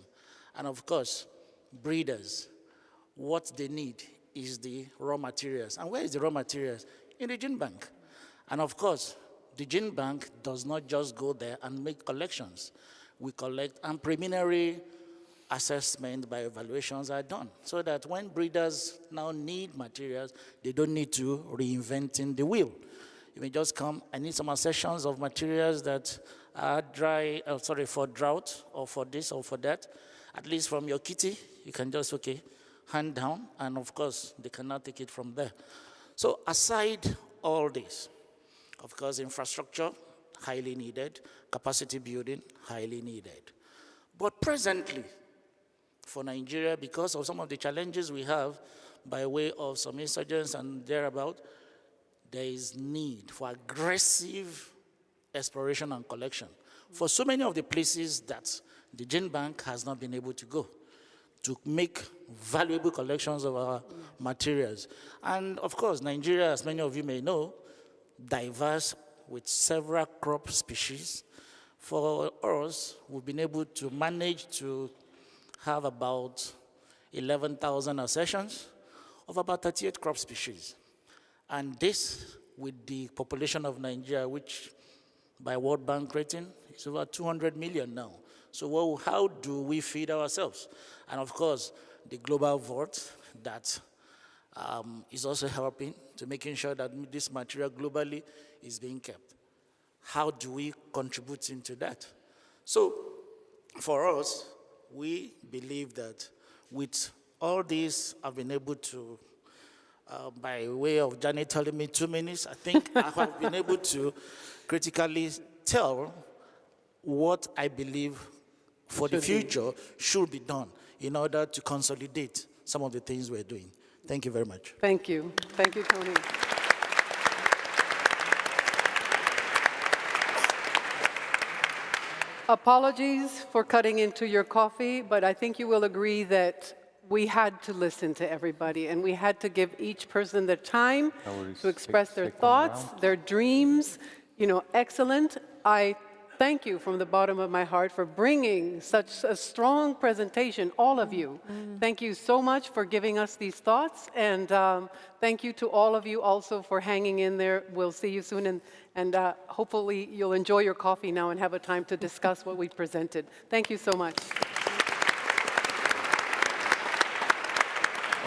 And of course, breeders, what they need is the raw materials. And where is the raw materials? In the gene bank. And of course, the gene bank does not just go there and make collections. We collect, and preliminary assessment by evaluations are done, so that when breeders now need materials, they don't need to reinventing the wheel. You may just come, I need some accessions of materials that are dry, for drought, or for this, or for that. At least from your kitty, you can just, hand down, and of course, they cannot take it from there. So aside all this, of course, infrastructure, highly needed, capacity building, highly needed. But presently, for Nigeria, because of some of the challenges we have by way of some insurgents and thereabout, there is need for aggressive exploration and collection for so many of the places that the gene bank has not been able to go to make valuable collections of our materials. And of course, Nigeria, as many of you may know, diverse with several crop species. For us, we've been able to manage to have about 11,000 accessions of about 38 crop species. And this, with the population of Nigeria, which by World Bank rating is over 200 million now. So how do we feed ourselves? And of course, the global vote that is also helping to making sure that this material globally is being kept. How do we contribute into that? So for us, we believe that with all this, I've been able to, by way of Janet telling me 2 minutes, I think I have been able to critically tell what I believe for the future should be done in order to consolidate some of the things we're doing. Thank you very much. Thank you. Thank you, Tony. Apologies for cutting into your coffee, but I think you will agree that we had to listen to everybody, and we had to give each person the time to express their thoughts, their dreams. You know, excellent. I thank you from the bottom of my heart for bringing such a strong presentation, all of you. Thank you so much for giving us these thoughts, and thank you to all of you also for hanging in there. We'll see you soon, and hopefully you'll enjoy your coffee now and have a time to discuss what we presented. Thank you so much.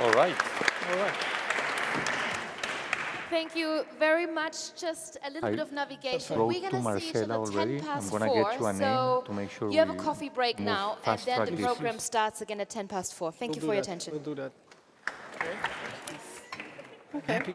All right. All right. Thank you very much. Just a little bit of navigation. wrote We're to going to see each Marcela other already. 10 I'm past gonna 4. get you a name So to make sure you have a we coffee break move now, and fast then track the this. program starts again at 10 past 4. Thank you for your attention. We'll do that. Okay.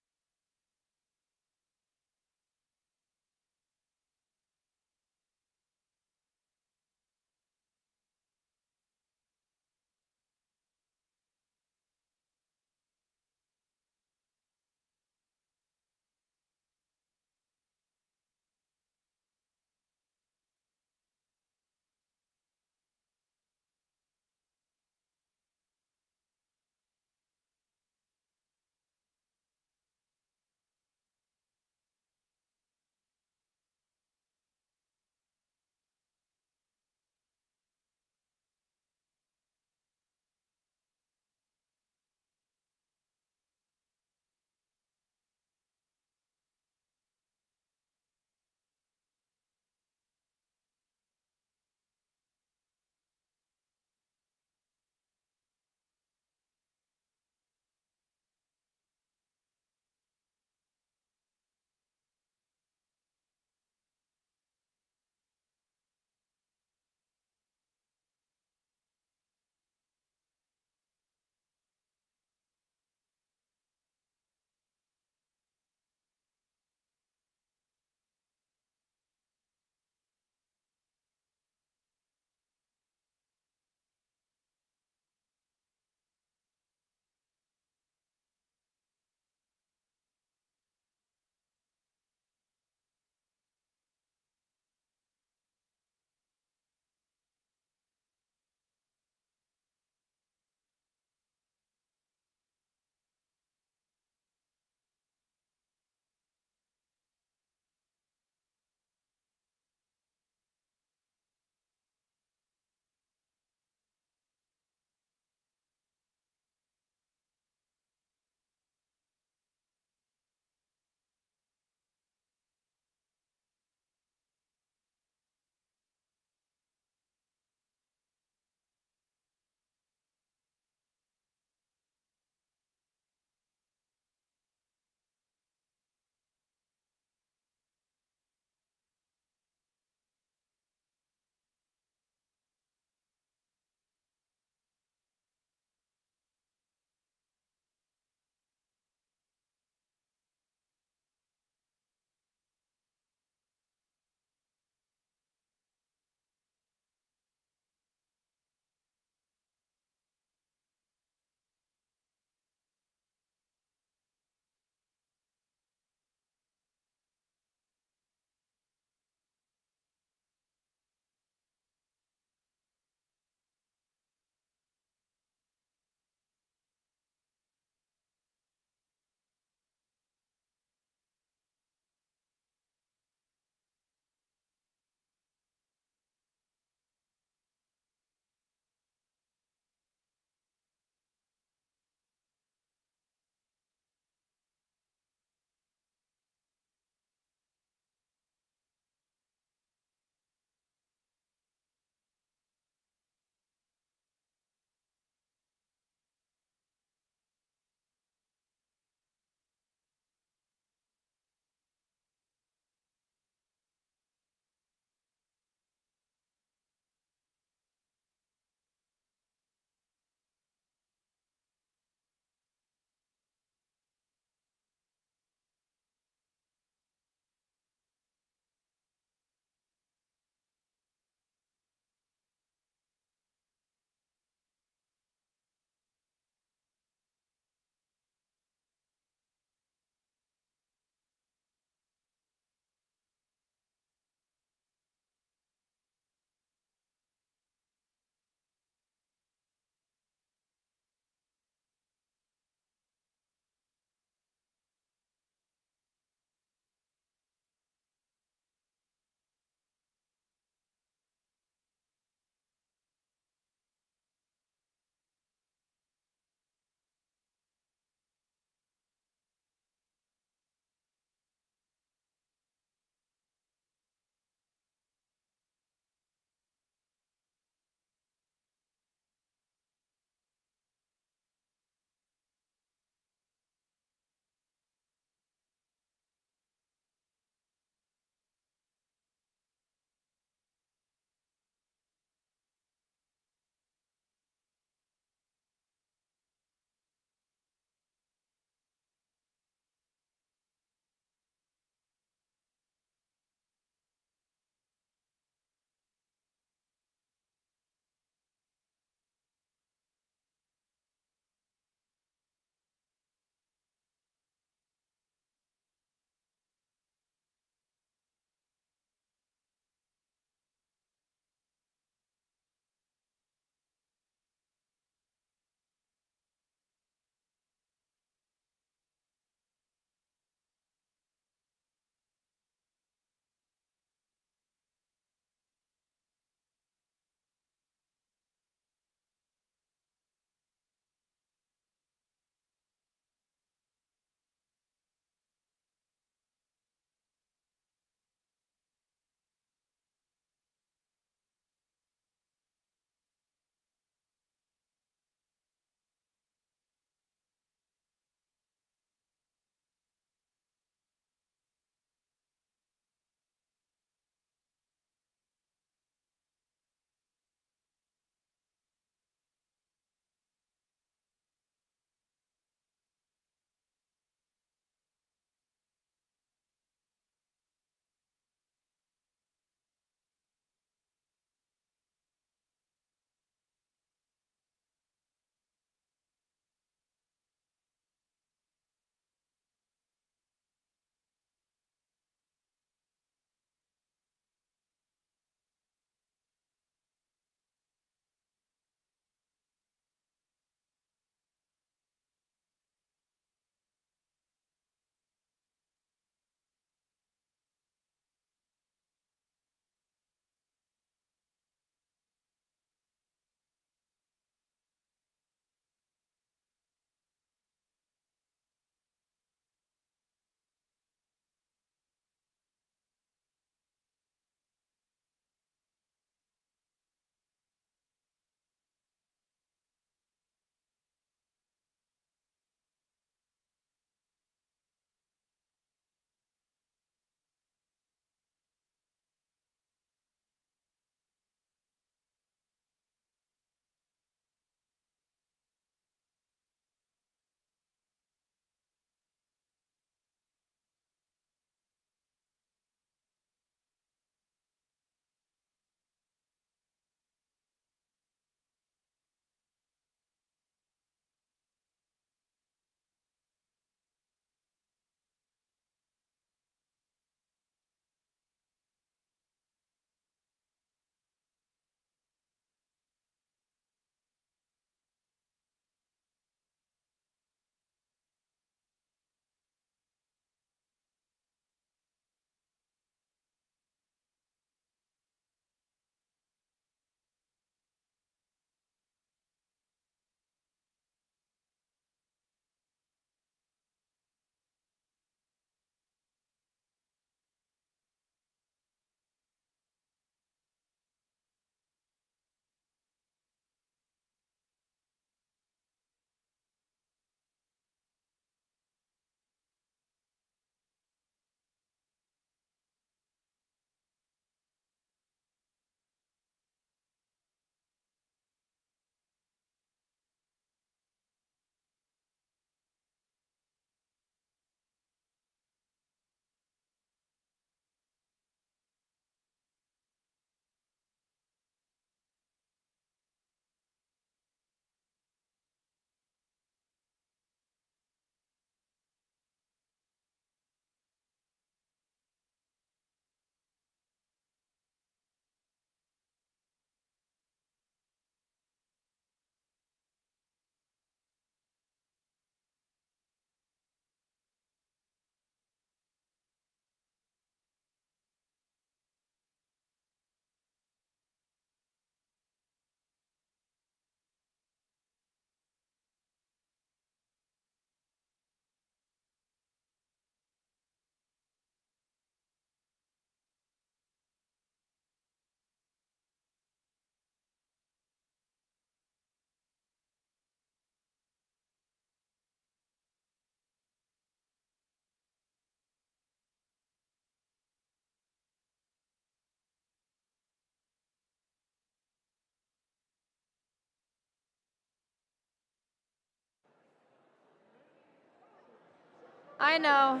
I know.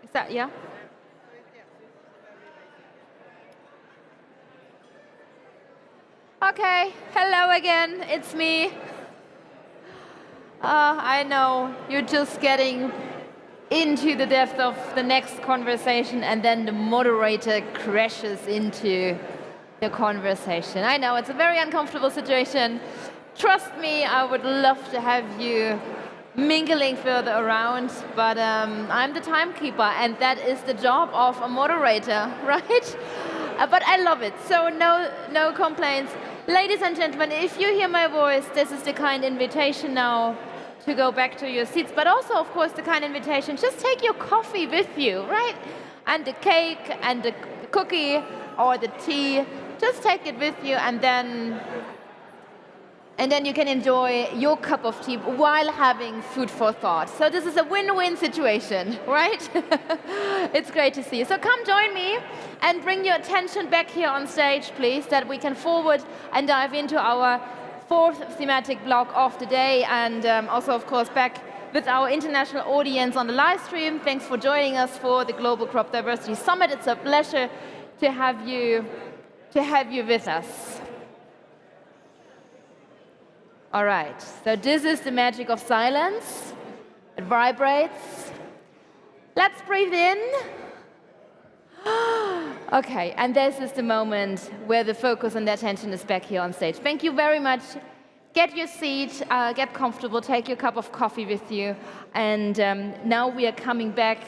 Is that, yeah? Okay, hello again, it's me. I know, you're just getting into the depth of the next conversation and then the moderator crashes into the conversation. I know, it's a very uncomfortable situation. Trust me, I would love to have you mingling further around, but I'm the timekeeper, and that is the job of a moderator, right? But I love it, so no complaints. Ladies and gentlemen, if you hear my voice, this is the kind invitation now to go back to your seats, but also, of course, the kind invitation, just take your coffee with you, right? And the cake and the cookie or the tea, just take it with you, and then you can enjoy your cup of tea while having food for thought. So this is a win-win situation, right? It's great to see you. So come join me and bring your attention back here on stage, please, that we can forward and dive into our fourth thematic block of the day, and also, of course, back with our international audience on the live stream. Thanks for joining us for the Global Crop Diversity Summit. It's a pleasure to have you with us. All right, so this is the magic of silence. It vibrates. Let's breathe in. Okay, and this is the moment where the focus and the attention is back here on stage. Thank you very much. Get your seat, get comfortable, take your cup of coffee with you. And now we are coming back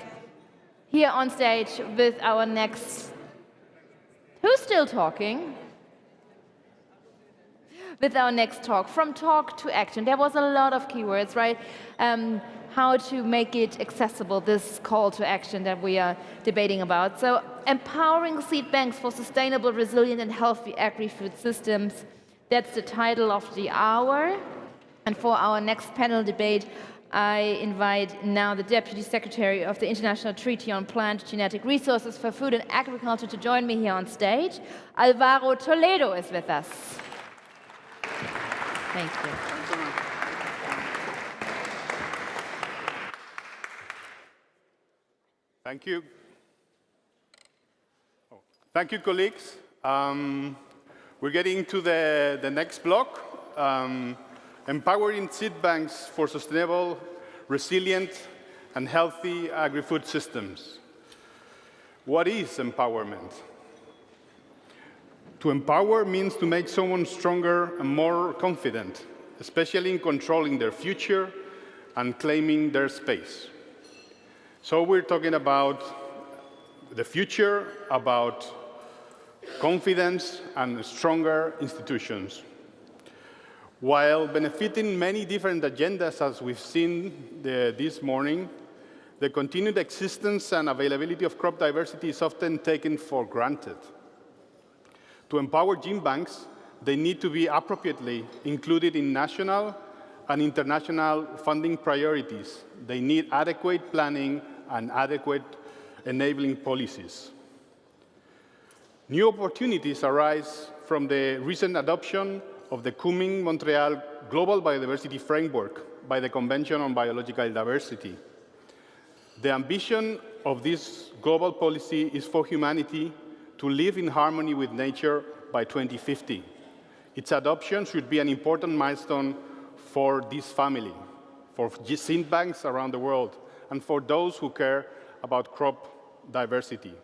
here on stage with our next... Who's still talking? With our next talk, from talk to action. There was a lot of keywords, right? How to make it accessible, this call to action that we are debating about. So, empowering seed banks for sustainable, resilient, and healthy agri-food systems. That's the title of the hour. And for our next panel debate, I invite now the Deputy Secretary of the International Treaty on Plant Genetic Resources for Food and Agriculture to join me here on stage. Alvaro Toledo is with us. Thank you. Thank you. Thank you, colleagues. We're getting to the next block, empowering seed banks for sustainable, resilient, and healthy agri-food systems. What is empowerment? To empower means to make someone stronger and more confident, especially in controlling their future and claiming their space. So we're talking about the future, about confidence and stronger institutions. While benefiting many different agendas, as we've seen this morning, the continued existence and availability of crop diversity is often taken for granted. To empower gene banks, they need to be appropriately included in national and international funding priorities. They need adequate planning and adequate enabling policies. New opportunities arise from the recent adoption of the Kunming-Montreal Global Biodiversity Framework by the Convention on Biological Diversity. The ambition of this global policy is for humanity to live in harmony with nature by 2050. Its adoption should be an important milestone for this family, for seed banks around the world, and for those who care about crop diversity.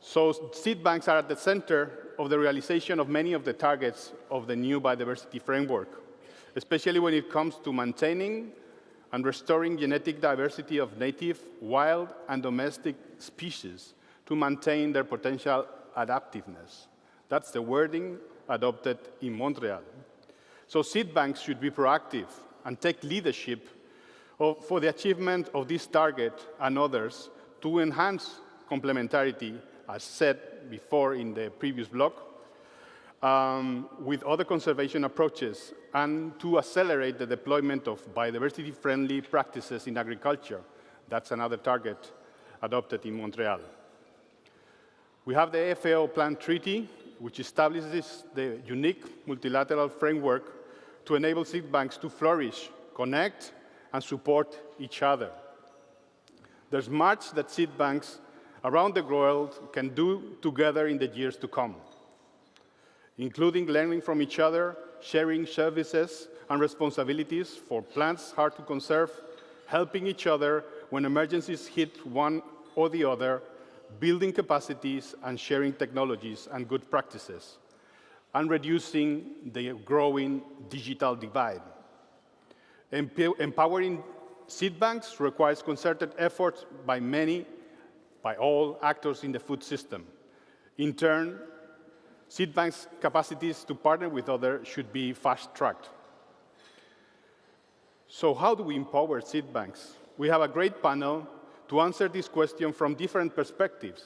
So seed banks are at the center of the realization of many of the targets of the new biodiversity framework, especially when it comes to maintaining and restoring genetic diversity of native, wild, and domestic species to maintain their potential adaptiveness. That's the wording adopted in Montreal. So seed banks should be proactive and take leadership for the achievement of this target and others to enhance complementarity, as said before in the previous block, with other conservation approaches, and to accelerate the deployment of biodiversity-friendly practices in agriculture. That's another target adopted in Montreal. We have the FAO Plant Treaty which establishes the unique multilateral framework to enable seed banks to flourish, connect, and support each other. There's much that seed banks around the world can do together in the years to come, including learning from each other, sharing services and responsibilities for plants hard to conserve, helping each other when emergencies hit one or the other, building capacities and sharing technologies and good practices, and reducing the growing digital divide. Empowering seed banks requires concerted efforts by all actors in the food system. In turn, seed banks' capacities to partner with others should be fast-tracked. So how do we empower seed banks? We have a great panel to answer this question from different perspectives.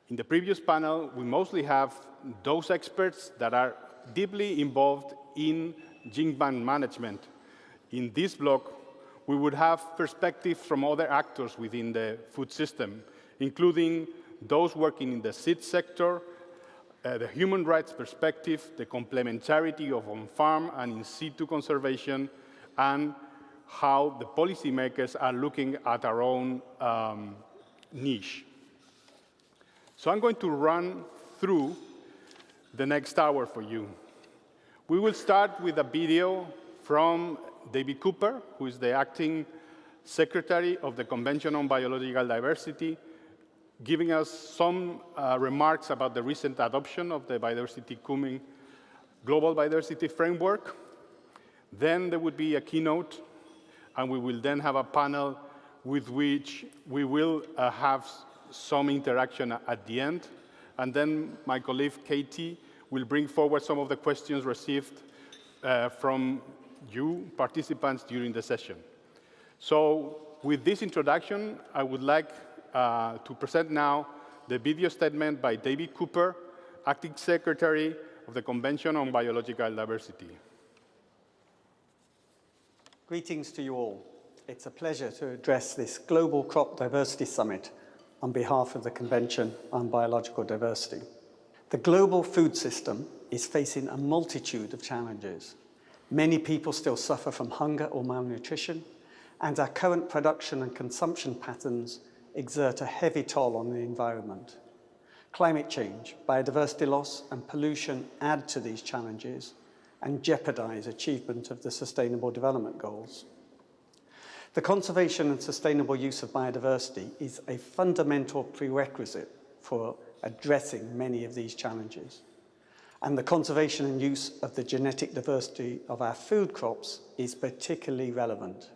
In the previous panel, we mostly have those experts that are deeply involved in gene bank management. In this block, we would have perspectives from other actors within the food system, including those working in the seed sector, the human rights perspective, the complementarity of on-farm and in situ conservation, and how the policymakers are looking at our own niche. So I'm going to run through the next hour for you. We will start with a video from David Cooper, who is the acting secretary of the Convention on Biological Diversity, giving us some remarks about the recent adoption of the biodiversity Cumming Global Biodiversity Framework. Then there would be a keynote, and we will then have a panel with which we will have some interaction at the end. And then my colleague Katie will bring forward some of the questions received from you participants during the session. So with this introduction, I would like to present now the video statement by David Cooper, Acting Secretary of the Convention on Biological Diversity. Greetings to you all. It's a pleasure to address this Global Crop Diversity Summit on behalf of the Convention on Biological Diversity. The global food system is facing a multitude of challenges. Many people still suffer from hunger or malnutrition, and our current production and consumption patterns exert a heavy toll on the environment. Climate change, biodiversity loss, and pollution add to these challenges and jeopardize achievement of the Sustainable Development Goals. The conservation and sustainable use of biodiversity is a fundamental prerequisite for addressing many of these challenges. And the conservation and use of the genetic diversity of our food crops is particularly relevant.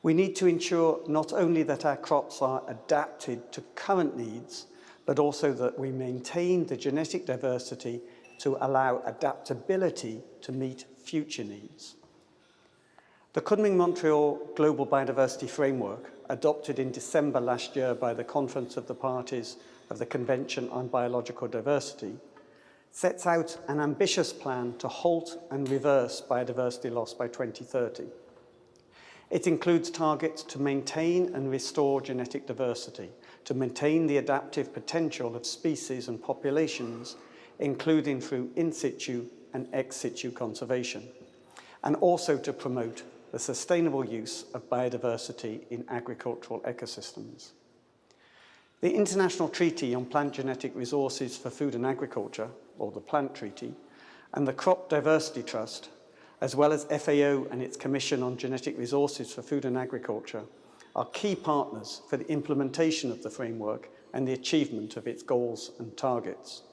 We need to ensure not only that our crops are adapted to current needs, but also that we maintain the genetic diversity to allow adaptability to meet future needs. The Kunming-Montreal Global Biodiversity Framework, adopted in December last year by the Conference of the Parties of the Convention on Biological Diversity, sets out an ambitious plan to halt and reverse biodiversity loss by 2030. It includes targets to maintain and restore genetic diversity, to maintain the adaptive potential of species and populations, including through in situ and ex situ conservation, and also to promote the sustainable use of biodiversity in agricultural ecosystems. The International Treaty on Plant Genetic Resources for Food and Agriculture, or the Plant Treaty, and the Crop Diversity Trust, as well as FAO and its Commission on Genetic Resources for Food and Agriculture, are key partners for the implementation of the framework and the achievement of its goals and targets.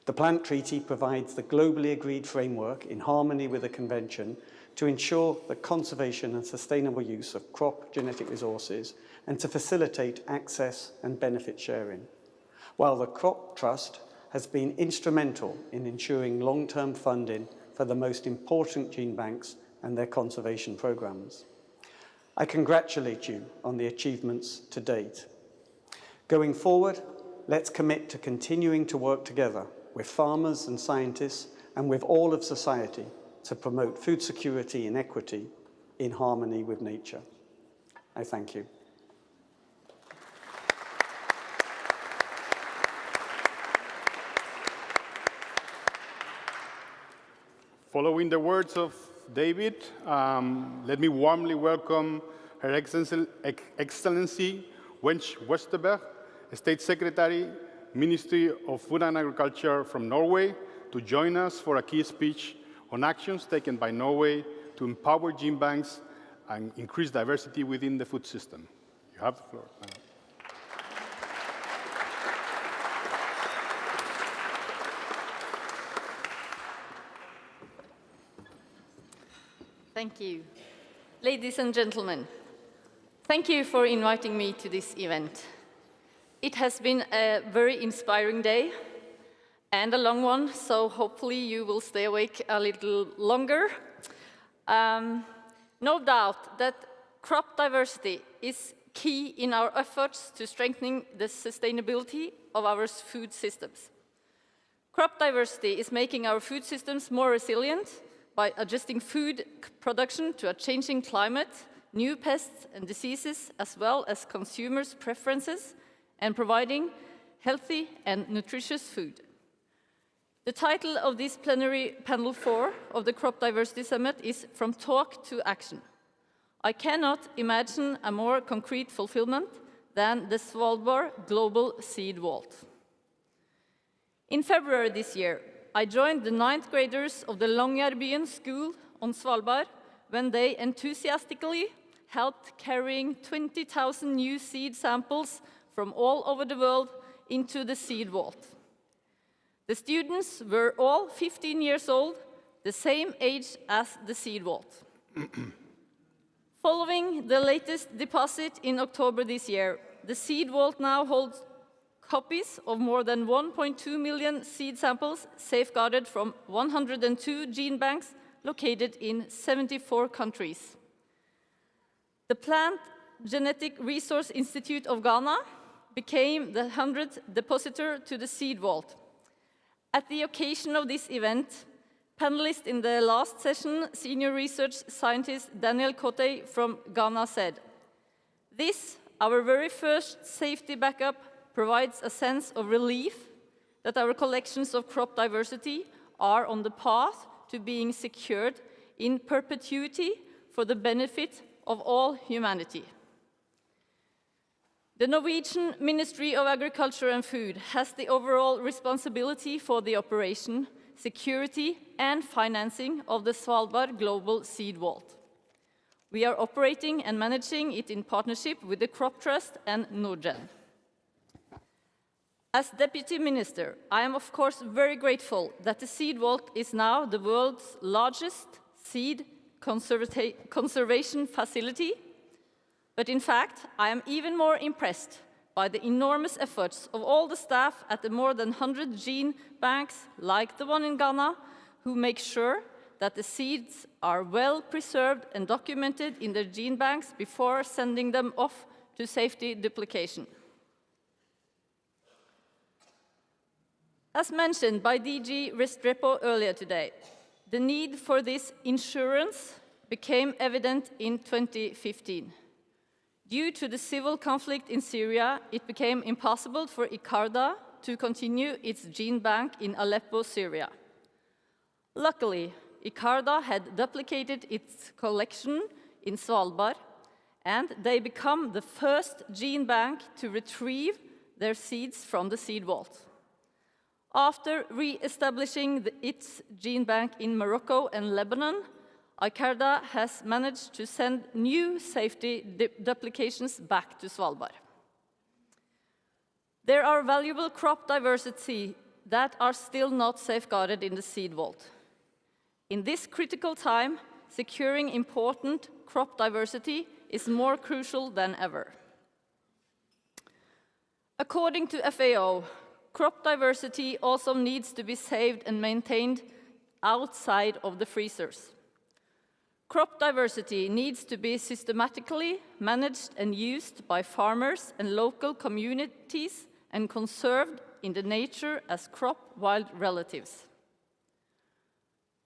The Plant Treaty provides the globally agreed framework in harmony with the Convention to ensure the conservation and sustainable use of crop genetic resources and to facilitate access and benefit sharing, while the Crop Trust has been instrumental in ensuring long-term funding for the most important gene banks and their conservation programs. I congratulate you on the achievements to date. Going forward, let's commit to continuing to work together with farmers and scientists and with all of society to promote food security and equity in harmony with nature. I thank you. Following the words of David, let me warmly welcome Her Excellency Wenche Westerberg, State Secretary, Ministry of Food and Agriculture from Norway, to join us for a key speech on actions taken by Norway to empower gene banks and increase diversity within the food system. You have the floor. Thank you. Ladies and gentlemen, thank you for inviting me to this event. It has been a very inspiring day and a long one, so hopefully you will stay awake a little longer. No doubt that crop diversity is key in our efforts to strengthening the sustainability of our food systems. Crop diversity is making our food systems more resilient by adjusting food production to a changing climate, new pests and diseases, as well as consumers' preferences, and providing healthy and nutritious food. The title of this plenary panel 4 of the Crop Diversity Summit is From Talk to Action. I cannot imagine a more concrete fulfillment than the Svalbard Global Seed Vault. In February this year, I joined the 9th graders of the Longyearbyen School on Svalbard when they enthusiastically helped carrying 20,000 new seed samples from all over the world into the seed vault. The students were all 15 years old, the same age as the seed vault. Following the latest deposit in October this year, the seed vault now holds copies of more than 1.2 million seed samples safeguarded from 102 gene banks located in 74 countries. The Plant Genetic Resource Institute of Ghana became the 100th depositor to the seed vault. At the occasion of this event, panelist in the last session, senior research scientist Daniel Kote from Ghana said, "This, our very first safety backup, provides a sense of relief that our collections of crop diversity are on the path to being secured in perpetuity for the benefit of all humanity." The Norwegian Ministry of Agriculture and Food has the overall responsibility for the operation, security and financing of the Svalbard Global Seed Vault. We are operating and managing it in partnership with the Crop Trust and Nordgen. As Deputy Minister, I am of course very grateful that the Seed Vault is now the world's largest seed conservation facility. But in fact, I am even more impressed by the enormous efforts of all the staff at the more than 100 gene banks, like the one in Ghana, who make sure that the seeds are well preserved and documented in their gene banks before sending them off to safety duplication. As mentioned by DG Restrepo earlier today, the need for this insurance became evident in 2015. Due to the civil conflict in Syria, it became impossible for ICARDA to continue its gene bank in Aleppo, Syria. Luckily, ICARDA had duplicated its collection in Svalbard, and they became the first gene bank to retrieve their seeds from the seed vault. After re-establishing its gene bank in Morocco and Lebanon, ICARDA has managed to send new safety duplications back to Svalbard. There are valuable crop diversity that are still not safeguarded in the seed vault. In this critical time, securing important crop diversity is more crucial than ever. According to FAO, crop diversity also needs to be saved and maintained outside of the freezers. Crop diversity needs to be systematically managed and used by farmers and local communities and conserved in the nature as crop-wild relatives.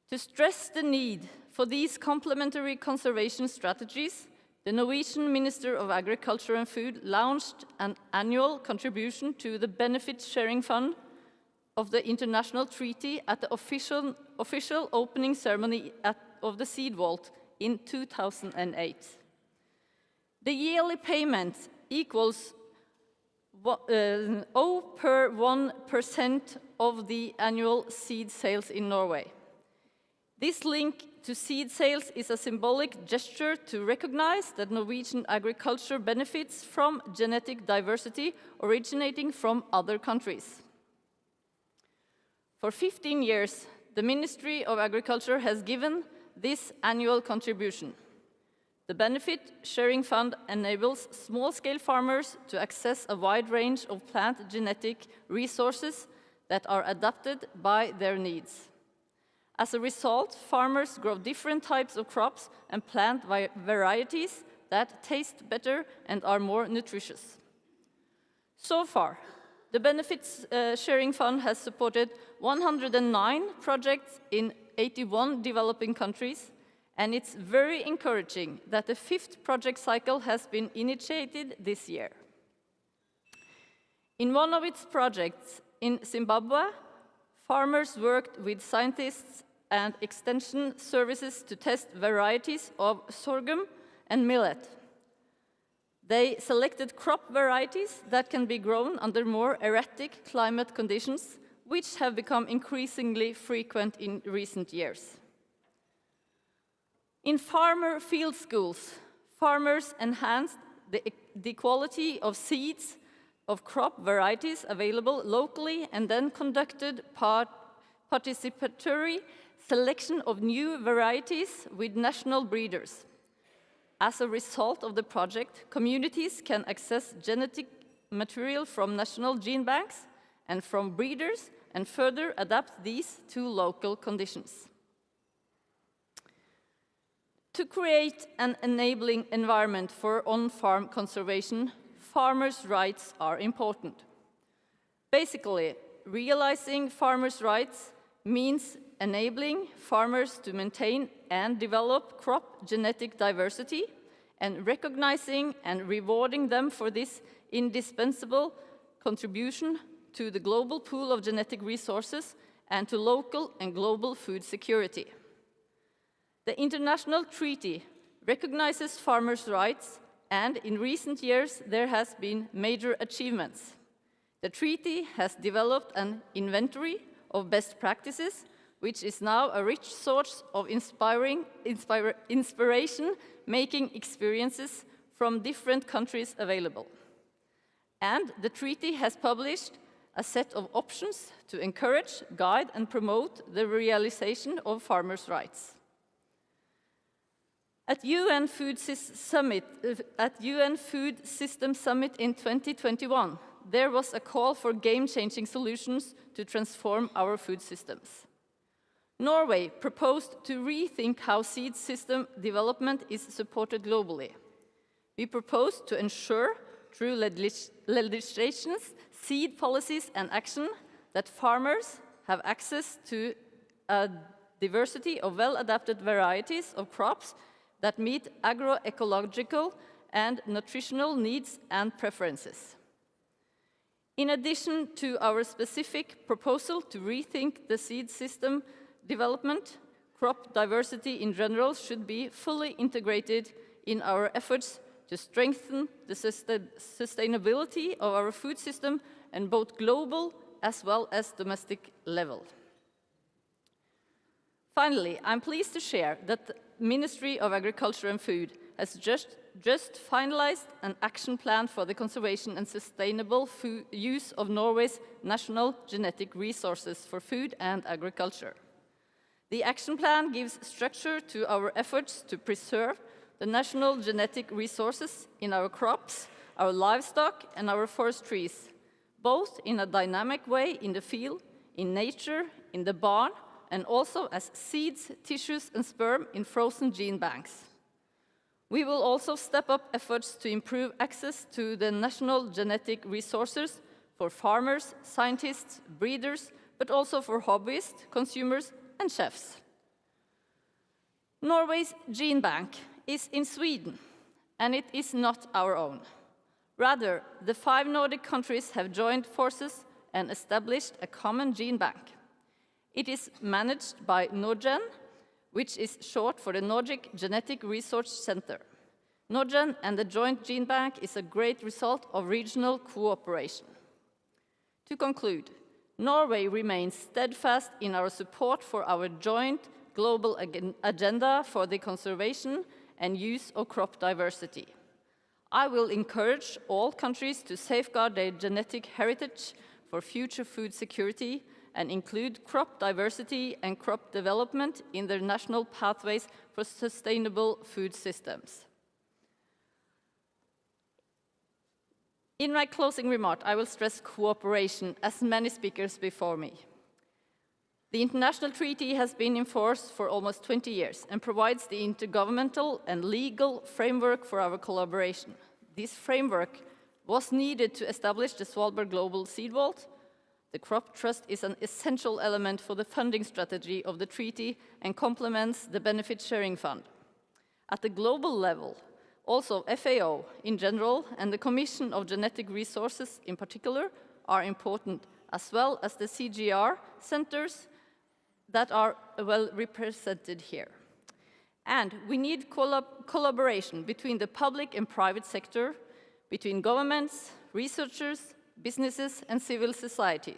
To stress the need for these complementary conservation strategies, the Norwegian Minister of Agriculture and Food launched an annual contribution to the Benefit Sharing Fund of the international treaty at the official opening ceremony of the Seed Vault in 2008. The yearly payment equals 0.1% of the annual seed sales in Norway. This link to seed sales is a symbolic gesture to recognize that Norwegian agriculture benefits from genetic diversity originating from other countries. For 15 years, the Ministry of Agriculture has given this annual contribution. The Benefit Sharing Fund enables small-scale farmers to access a wide range of plant genetic resources that are adapted by their needs. As a result, farmers grow different types of crops and plant varieties that taste better and are more nutritious. So far, the Benefits Sharing Fund has supported 109 projects in 81 developing countries, and it's very encouraging that the 5th project cycle has been initiated this year. In one of its projects in Zimbabwe, farmers worked with scientists and extension services to test varieties of sorghum and millet. They selected crop varieties that can be grown under more erratic climate conditions, which have become increasingly frequent in recent years. In farmer field schools, farmers enhanced the quality of seeds of crop varieties available locally and then conducted participatory selection of new varieties with national breeders. As a result of the project, communities can access genetic material from national gene banks and from breeders and further adapt these to local conditions. To create an enabling environment for on-farm conservation, farmers' rights are important. Basically, realizing farmers' rights means enabling farmers to maintain and develop crop genetic diversity and recognizing and rewarding them for this indispensable contribution to the global pool of genetic resources and to local and global food security. The international treaty recognizes farmers' rights, and in recent years there has been major achievements. The treaty has developed an inventory of best practices, which is now a rich source of inspiration-making experiences from different countries available. And the treaty has published a set of options to encourage, guide, and promote the realization of farmers' rights. At UN Food System Summit in 2021, there was a call for game-changing solutions to transform our food systems. Norway proposed to rethink how seed system development is supported globally. We proposed to ensure, through legislations, seed policies and action, that farmers have access to a diversity of well-adapted varieties of crops that meet agroecological and nutritional needs and preferences. In addition to our specific proposal to rethink the seed system development, crop diversity in general should be fully integrated in our efforts to strengthen the sustainability of our food system at both global as well as domestic level. Finally, I'm pleased to share that the Ministry of Agriculture and Food has just finalized an action plan for the conservation and sustainable use of Norway's national genetic resources for food and agriculture. The action plan gives structure to our efforts to preserve the national genetic resources in our crops, our livestock, and our forest trees, both in a dynamic way in the field, in nature, in the barn, and also as seeds, tissues, and sperm in frozen gene banks. We will also step up efforts to improve access to the national genetic resources for farmers, scientists, breeders, but also for hobbyists, consumers, and chefs. Norway's gene bank is in Sweden, and it is not our own. Rather, the 5 Nordic countries have joined forces and established a common gene bank. It is managed by NORGEN, which is short for the Nordic Genetic Research Center. NORGEN and the joint gene bank is a great result of regional cooperation. To conclude, Norway remains steadfast in our support for our joint global agenda for the conservation and use of crop diversity. I will encourage all countries to safeguard their genetic heritage for future food security and include crop diversity and crop development in their national pathways for sustainable food systems. In my closing remark, I will stress cooperation, as many speakers before me. The international treaty has been in force for almost 20 years and provides the intergovernmental and legal framework for our collaboration. This framework was needed to establish the Svalbard Global Seed Vault. The Crop Trust is an essential element for the funding strategy of the treaty and complements the Benefit Sharing Fund. At the global level, also FAO in general and the Commission of Genetic Resources in particular are important, as well as the CGR centers that are well represented here. And we need collaboration between the public and private sector, between governments, researchers, businesses, and civil society.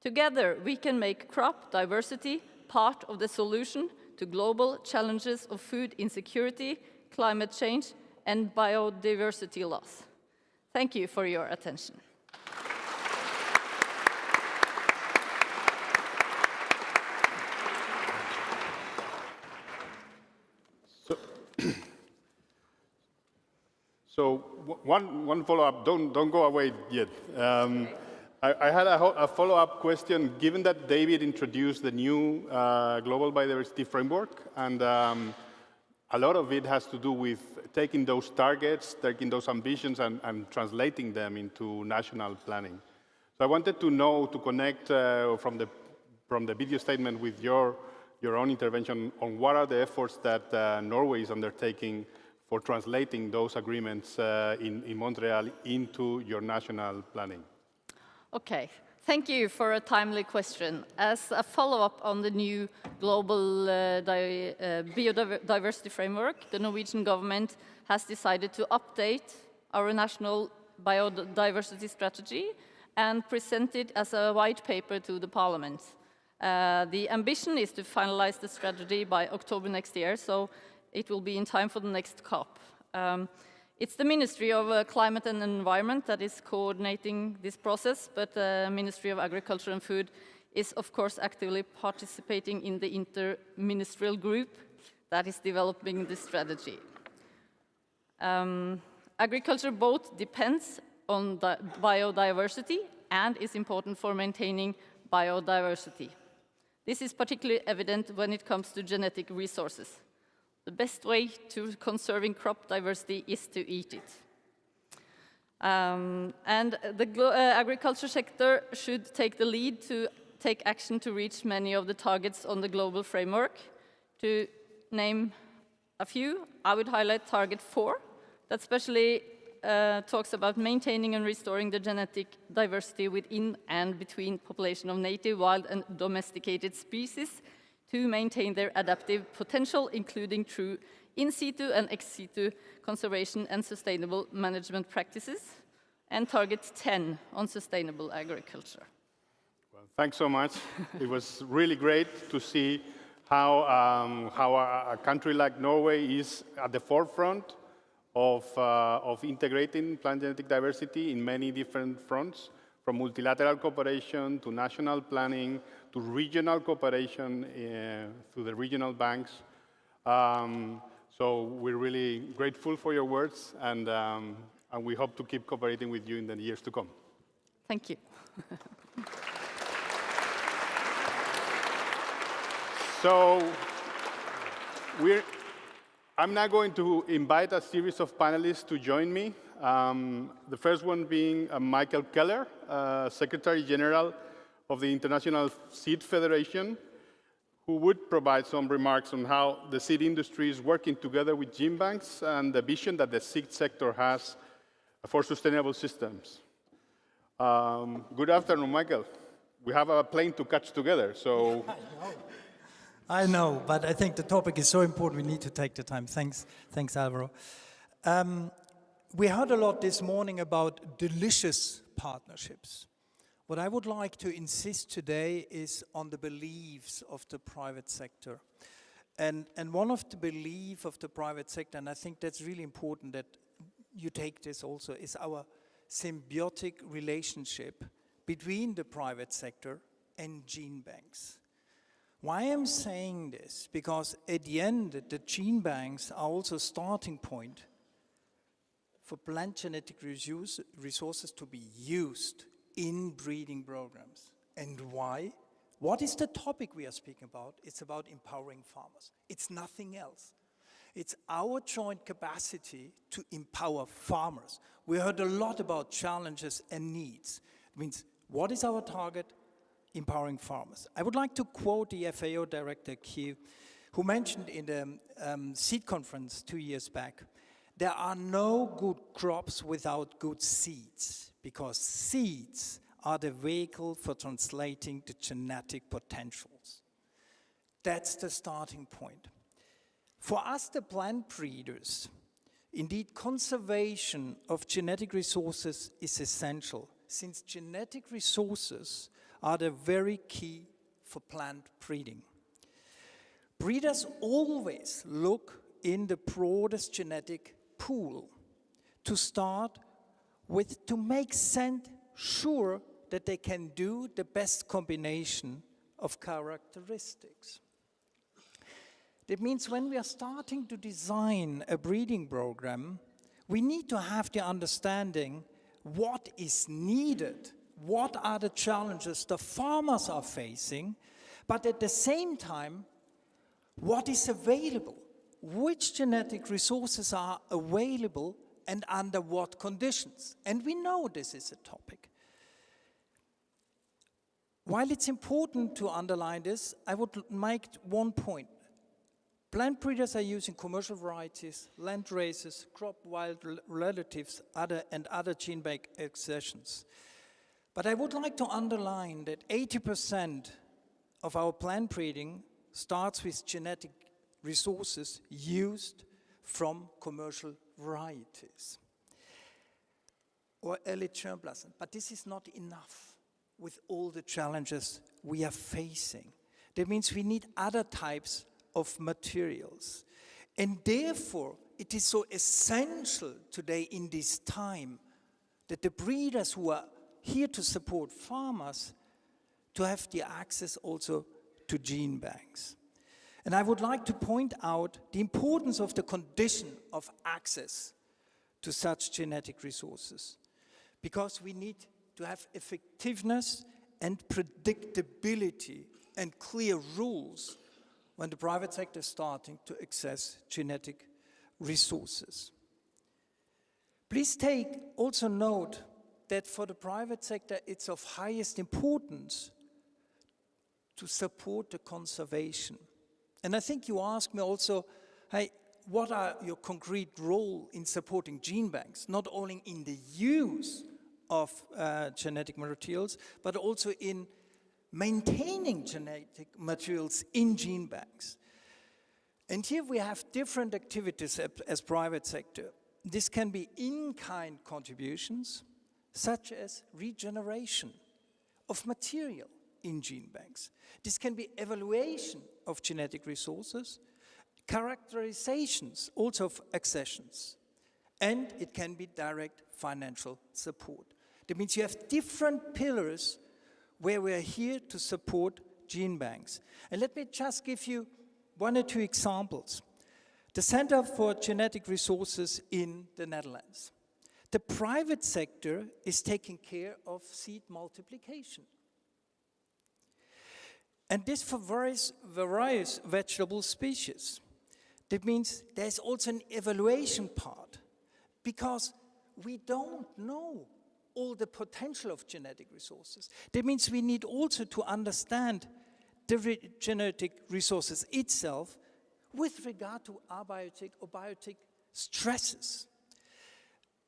Together, we can make crop diversity part of the solution to global challenges of food insecurity, climate change, and biodiversity loss. Thank you for your attention. So one follow-up, don't go away yet. I had a follow-up question, given that David introduced the new Global Biodiversity Framework, and a lot of it has to do with taking those targets, taking those ambitions, and translating them into national planning. So I wanted to know, to connect from the video statement with your own intervention on what are the efforts that Norway is undertaking for translating those agreements in Montreal into your national planning? Okay, thank you for a timely question. As a follow-up on the new global biodiversity framework, the Norwegian government has decided to update our national biodiversity strategy and present it as a white paper to the Parliament. The ambition is to finalize the strategy by October next year, so it will be in time for the next COP. It's the Ministry of Climate and Environment that is coordinating this process, but the Ministry of Agriculture and Food is, of course, actively participating in the inter-ministerial group that is developing this strategy. Agriculture both depends on biodiversity and is important for maintaining biodiversity. This is particularly evident when it comes to genetic resources. The best way to conserving crop diversity is to eat it. And the agriculture sector should take the lead to take action to reach many of the targets on the global framework. To name a few, I would highlight target 4, that especially talks about maintaining and restoring the genetic diversity within and between population of native, wild, and domesticated species to maintain their adaptive potential, including through in situ and ex situ conservation and sustainable management practices, and target 10 on sustainable agriculture. Well, thanks so much. It was really great to see how a country like Norway is at the forefront of integrating plant genetic diversity in many different fronts, from multilateral cooperation to national planning to regional cooperation through the regional banks. So we're really grateful for your words, and we hope to keep cooperating with you in the years to come. Thank you. So I'm now going to invite a series of panelists to join me. The first one being Michael Keller, Secretary General of the International Seed Federation, who would provide some remarks on how the seed industry is working together with gene banks and the vision that the seed sector has for sustainable systems. Good afternoon, Michael. We have a plane to catch together, so... I know, but I think the topic is so important, we need to take the time. Thanks, Alvaro. We heard a lot this morning about delicious partnerships. What I would like to insist today is on the beliefs of the private sector. And one of the beliefs of the private sector, and I think that's really important that you take this also, is our symbiotic relationship between the private sector and gene banks. Why I'm saying this? Because at the end, the gene banks are also a starting point for plant genetic resources to be used in breeding programs. And why? What is the topic we are speaking about? It's about empowering farmers. It's nothing else. It's our joint capacity to empower farmers. We heard a lot about challenges and needs. It means, what is our target? Empowering farmers. I would like to quote the FAO Director Q, who mentioned in the seed conference 2 years back, there are no good crops without good seeds, because seeds are the vehicle for translating the genetic potentials. That's the starting point. For us, the plant breeders, indeed, conservation of genetic resources is essential, since genetic resources are the very key for plant breeding. Breeders always look in the broadest genetic pool to start with, to make sure that they can do the best combination of characteristics. That means when we are starting to design a breeding program, we need to have the understanding what is needed, what are the challenges the farmers are facing, but at the same time, what is available, which genetic resources are available and under what conditions. And we know this is a topic. While it's important to underline this, I would make one point. Plant breeders are using commercial varieties, land races, crop wild relatives, and other gene bank accessions. But I would like to underline that 80% of our plant breeding starts with genetic resources used from commercial varieties or early germplasm. But this is not enough with all the challenges we are facing. That means we need other types of materials. And therefore, it is so essential today in this time that the breeders who are here to support farmers to have the access also to gene banks. And I would like to point out the importance of the condition of access to such genetic resources, because we need to have effectiveness and predictability and clear rules when the private sector is starting to access genetic resources. Please take also note that for the private sector, it's of highest importance to support the conservation. And I think you asked me also, hey, what are your concrete role in supporting gene banks, not only in the use of genetic materials, but also in maintaining genetic materials in gene banks. And here we have different activities as private sector. This can be in-kind contributions, such as regeneration of material in gene banks. This can be evaluation of genetic resources, characterizations also of accessions, and it can be direct financial support. That means you have different pillars where we are here to support gene banks. And let me just give you one or two examples. The Center for Genetic Resources in the Netherlands. The private sector is taking care of seed multiplication. And this for various vegetable species. That means there's also an evaluation part, because we don't know all the potential of genetic resources. That means we need also to understand the genetic resources itself with regard to abiotic or biotic stresses.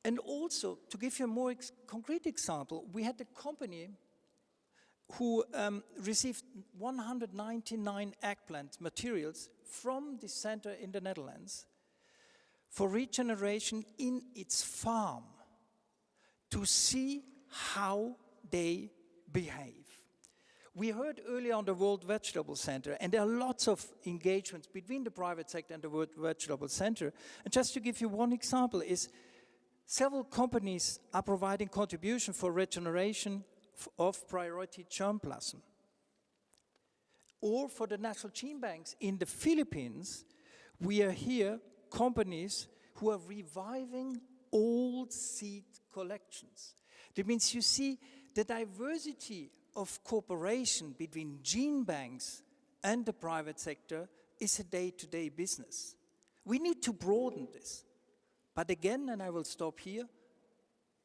And also, to give you a more concrete example, we had a company who received 199 eggplant materials from the center in the Netherlands for regeneration in its farm to see how they behave. We heard earlier on the World Vegetable Center, and there are lots of engagements between the private sector and the World Vegetable Center. And just to give you one example is several companies are providing contribution for regeneration of priority germplasm. Or for the national gene banks in the Philippines, we are here companies who are reviving old seed collections. That means you see the diversity of cooperation between gene banks and the private sector is a day-to-day business. We need to broaden this. But again, and I will stop here,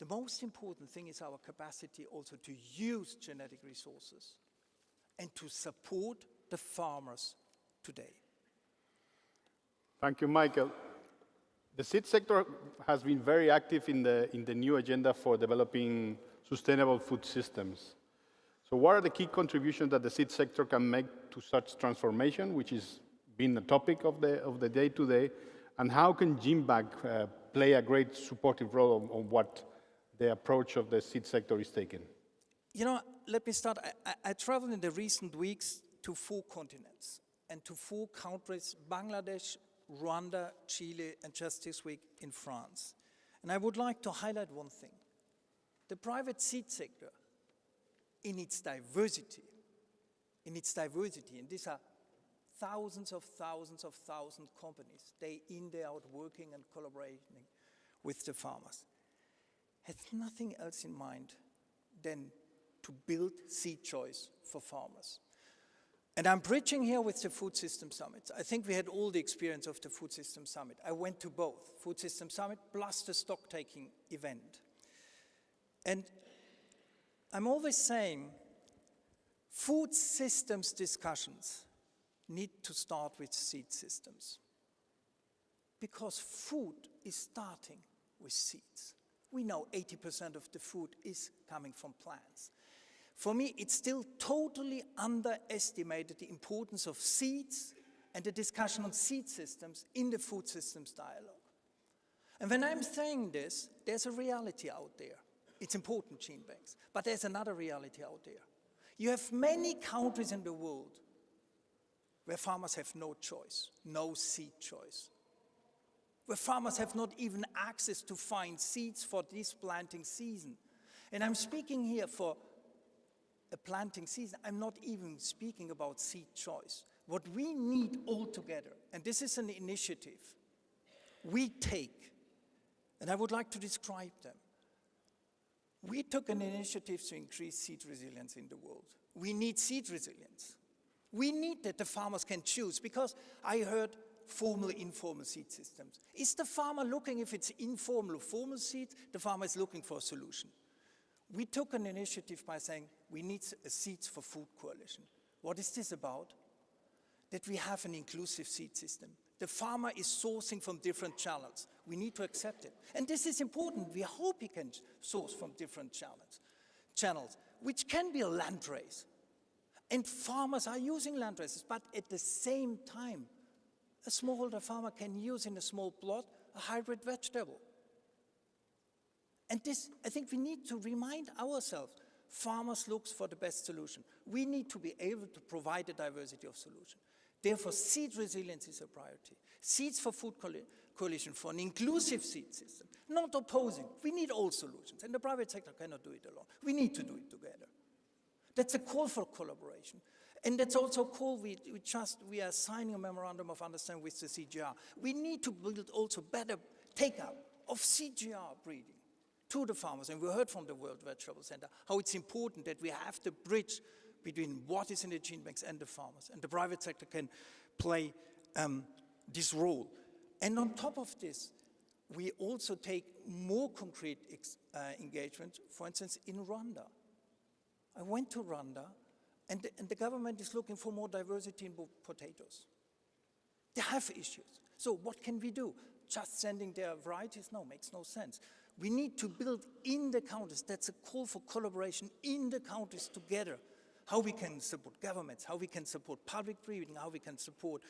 the most important thing is our capacity also to use genetic resources and to support the farmers today. Thank you, Michael. The seed sector has been very active in the new agenda for developing sustainable food systems. So what are the key contributions that the seed sector can make to such transformation, which has been the topic of the day today, and how can GeneBank play a great supportive role on what the approach of the seed sector is taking? You know, let me start. I traveled in the recent weeks to 4 continents and to 4 countries, Bangladesh, Rwanda, Chile, and just this week in France. And I would like to highlight one thing. The private seed sector, in its diversity, and these are thousands of companies, day in, day out, working and collaborating with the farmers, has nothing else in mind than to build seed choice for farmers. And I'm bridging here with the Food System Summit. I think we had all the experience of the Food System Summit. I went to both, Food System Summit plus the stock-taking event. And I'm always saying, food systems discussions need to start with seed systems. Because food is starting with seeds. We know 80% of the food is coming from plants. For me, it's still totally underestimated the importance of seeds and the discussion on seed systems in the food systems dialogue. And when I'm saying this, there's a reality out there. It's important, gene banks, but there's another reality out there. You have many countries in the world where farmers have no choice, no seed choice, where farmers have not even access to find seeds for this planting season. And I'm speaking here for a planting season. I'm not even speaking about seed choice. What we need all together, and this is an initiative we take, and I would like to describe them. We took an initiative to increase seed resilience in the world. We need seed resilience. We need that the farmers can choose, because I heard formal, informal seed systems. Is the farmer looking, if it's informal or formal seeds, the farmer is looking for a solution. We took an initiative by saying we need a Seeds for Food coalition. What is this about? That we have an inclusive seed system. The farmer is sourcing from different channels. We need to accept it. And this is important. We hope he can source from different channels, which can be a land race. And farmers are using land races, but at the same time, a smallholder farmer can use in a small plot a hybrid vegetable. And this, I think we need to remind ourselves, farmers look for the best solution. We need to be able to provide a diversity of solutions. Therefore, seed resilience is a priority. Seeds for Food coalition for an inclusive seed system, not opposing. We need all solutions, and the private sector cannot do it alone. We need to do it together. That's a call for collaboration. And that's also a call, we are signing a memorandum of understanding with the CGR. We need to build also better take-up of CGR breeding to the farmers. And we heard from the World Vegetable Center how it's important that we have the bridge between what is in the gene banks and the farmers. And the private sector can play this role. And on top of this, we also take more concrete engagement, for instance, in Rwanda. I went to Rwanda, and the government is looking for more diversity in potatoes. They have issues. So what can we do? Just sending their varieties? No, makes no sense. We need to build in the countries. That's a call for collaboration in the countries together. How we can support governments, how we can support public breeding, how we can support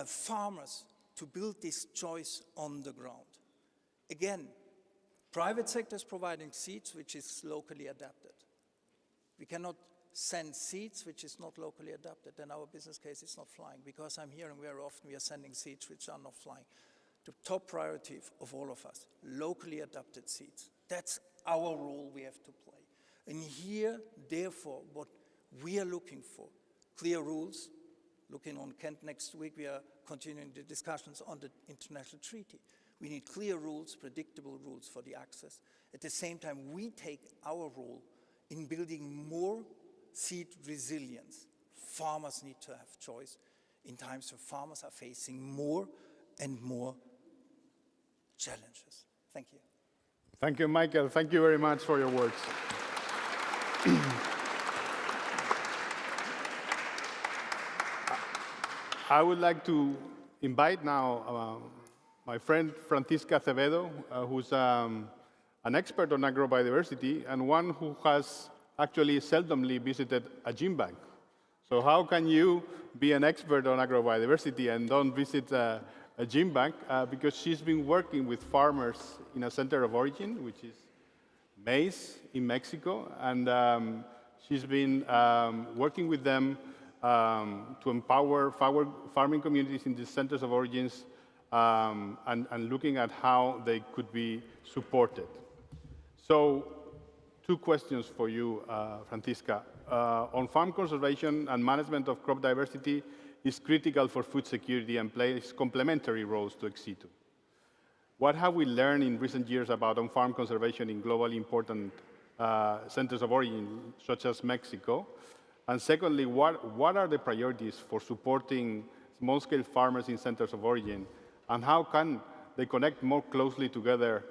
farmers to build this choice on the ground. Again, private sector is providing seeds which is locally adapted. We cannot send seeds which is not locally adapted, then our business case is not flying, because I'm hearing very often we are sending seeds which are not flying. The top priority of all of us, locally adapted seeds. That's our role we have to play. And here, therefore, what we are looking for, clear rules. Looking on Kent next week, we are continuing the discussions on the international treaty. We need clear rules, predictable rules for the access. At the same time, we take our role in building more seed resilience. Farmers need to have choice in times where farmers are facing more and more challenges. Thank you. Thank you, Michael. Thank you very much for your words. I would like to invite now my friend Francisca Acevedo, who's an expert on agrobiodiversity and one who has actually seldomly visited a gene bank. So how can you be an expert on agrobiodiversity and don't visit a gene bank? Because she's been working with farmers in a center of origin, which is maize in Mexico, and she's been working with them to empower farming communities in these centers of origins and looking at how they could be supported. So, two questions for you, Francisca. On farm conservation and management of crop diversity is critical for food security and plays complementary roles to ex situ. What have we learned in recent years about on-farm conservation in globally important centers of origin, such as Mexico? And secondly, what are the priorities for supporting small-scale farmers in centers of origin, and how can they connect more closely together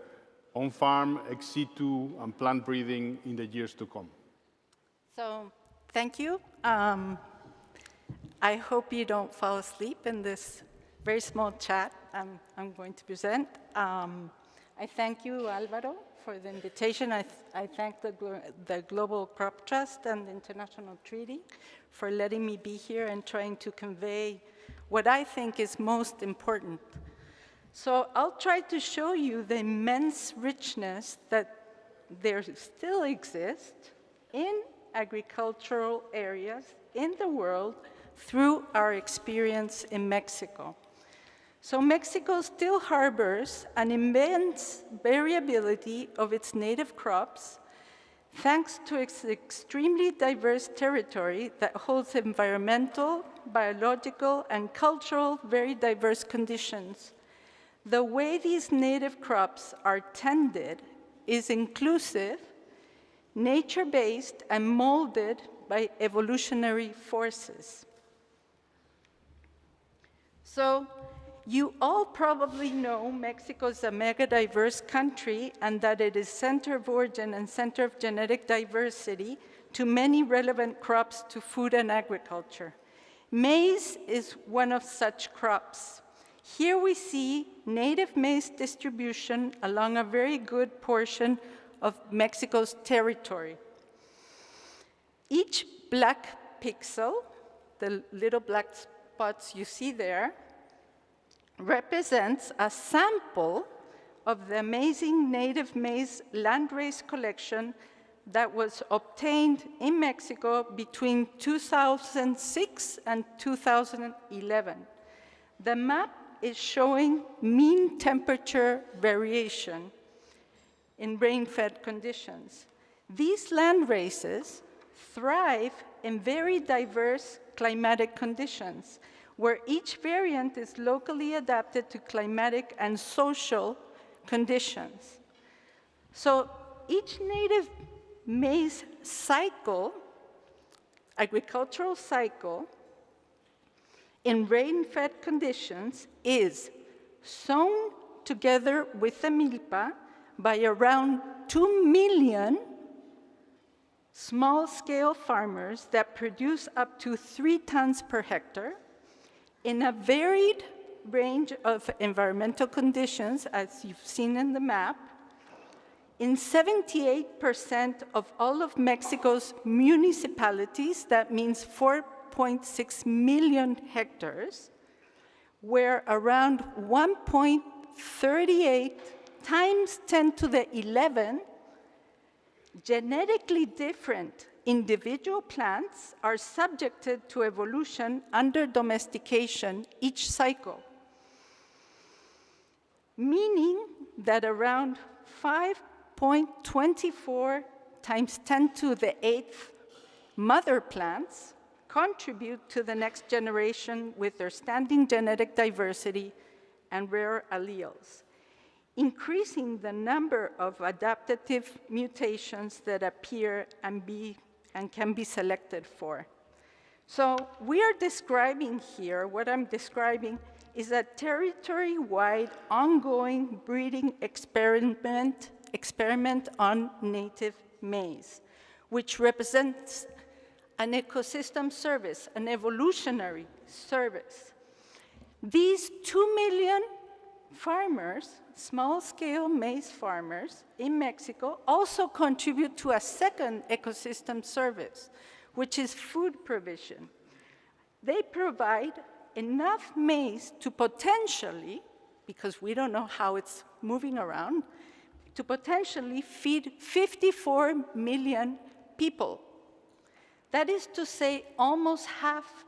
on-farm, ex situ, and plant breeding in the years to come? So, thank you. I hope you don't fall asleep in this very small chat I'm going to present. I thank you, Alvaro, for the invitation. I thank the Global Crop Trust and the International Treaty for letting me be here and trying to convey what I think is most important. So I'll try to show you the immense richness that there still exists in agricultural areas in the world through our experience in Mexico. So Mexico still harbors an immense variability of its native crops, thanks to its extremely diverse territory that holds environmental, biological, and cultural very diverse conditions. The way these native crops are tended is inclusive, nature-based, and molded by evolutionary forces. So, you all probably know Mexico is a mega-diverse country and that it is center of origin and center of genetic diversity to many relevant crops to food and agriculture. Maize is one of such crops. Here we see native maize distribution along a very good portion of Mexico's territory. Each black pixel, the little black spots you see there, represents a sample of the amazing native maize landrace collection that was obtained in Mexico between 2006 and 2011. The map is showing mean temperature variation in rain-fed conditions. These land races thrive in very diverse climatic conditions, where each variant is locally adapted to climatic and social conditions. So each native maize cycle, agricultural cycle, in rain-fed conditions is sown together with the milpa by around 2 million small-scale farmers that produce up to 3 tons per hectare in a varied range of environmental conditions, as you've seen in the map, In 78% of all of Mexico's municipalities, that means 4.6 million hectares, where around 1.38 times 10 to the 11 genetically different individual plants are subjected to evolution under domestication each cycle, meaning that around 5.24 times 10 to the 8th mother plants contribute to the next generation with their standing genetic diversity and rare alleles, increasing the number of adaptive mutations that appear and can be selected for. So we are describing here, what I'm describing is a territory-wide ongoing breeding experiment on native maize, which represents an ecosystem service, an evolutionary service. These 2 million farmers, small-scale maize farmers in Mexico, also contribute to a second ecosystem service, which is food provision. They provide enough maize to potentially, because we don't know how it's moving around, to potentially feed 54 million people. That is to say, almost half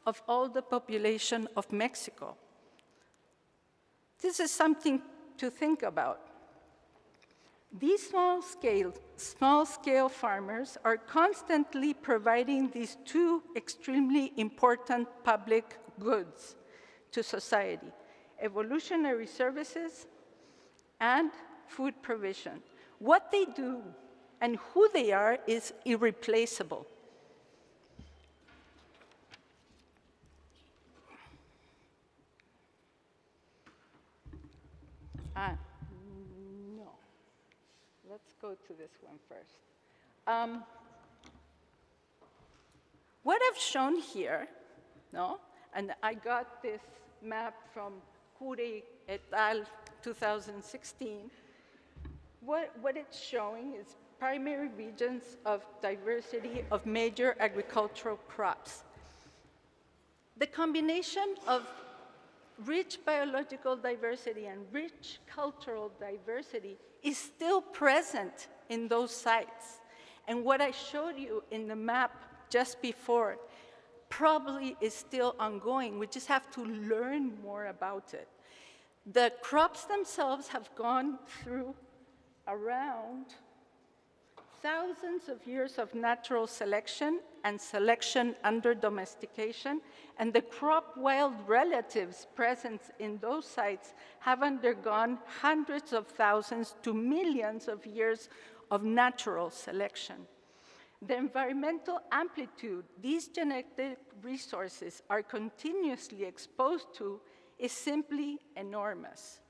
of all the population of Mexico. This is something to think about. These small-scale farmers are constantly providing these two extremely important public goods to society: evolutionary services and food provision. What they do and who they are is irreplaceable. No. Let's go to this one first. What I've shown here, and I got this map from Kuri et al. 2016. What it's showing is primary regions of diversity of major agricultural crops. The combination of rich biological diversity and rich cultural diversity is still present in those sites. And what I showed you in the map just before probably is still ongoing. We just have to learn more about it. The crops themselves have gone through around thousands of years of natural selection and selection under domestication, and the crop wild relatives present in those sites have undergone hundreds of thousands to millions of years of natural selection. The environmental amplitude these genetic resources are continuously exposed to is simply enormous.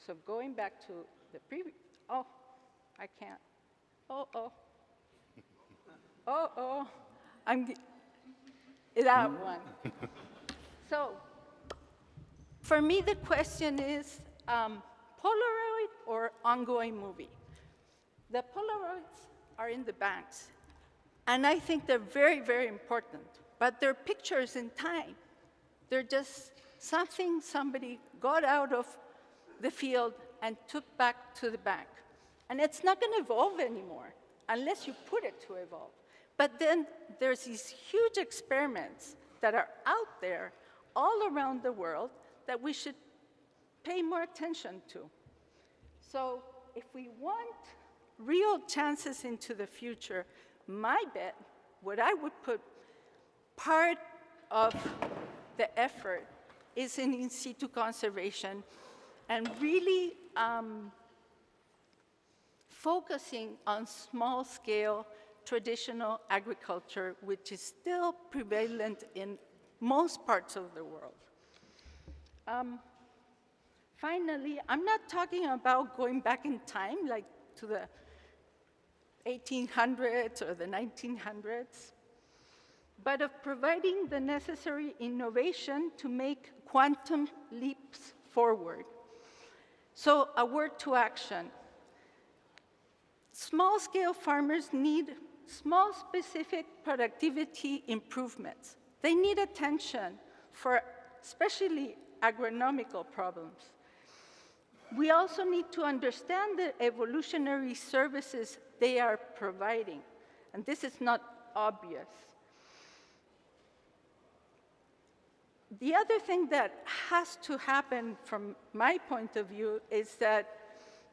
So going back to the previous, oh, I can't. That one. So, for me, the question is Polaroid or ongoing movie? The Polaroids are in the banks, and I think they're very, very important, but they're pictures in time. They're just something somebody got out of the field and took back to the bank. And it's not going to evolve anymore unless you put it to evolve. But then there's these huge experiments that are out there all around the world that we should pay more attention to. So if we want real chances into the future, my bet, what I would put part of the effort is in situ conservation and really focusing on small-scale traditional agriculture, which is still prevalent in most parts of the world. Finally, I'm not talking about going back in time, like to the 1800s or the 1900s, but of providing the necessary innovation to make quantum leaps forward. So a word to action. Small-scale farmers need small specific productivity improvements. They need attention for especially agronomical problems. We also need to understand the evolutionary services they are providing, and this is not obvious. The other thing that has to happen from my point of view is that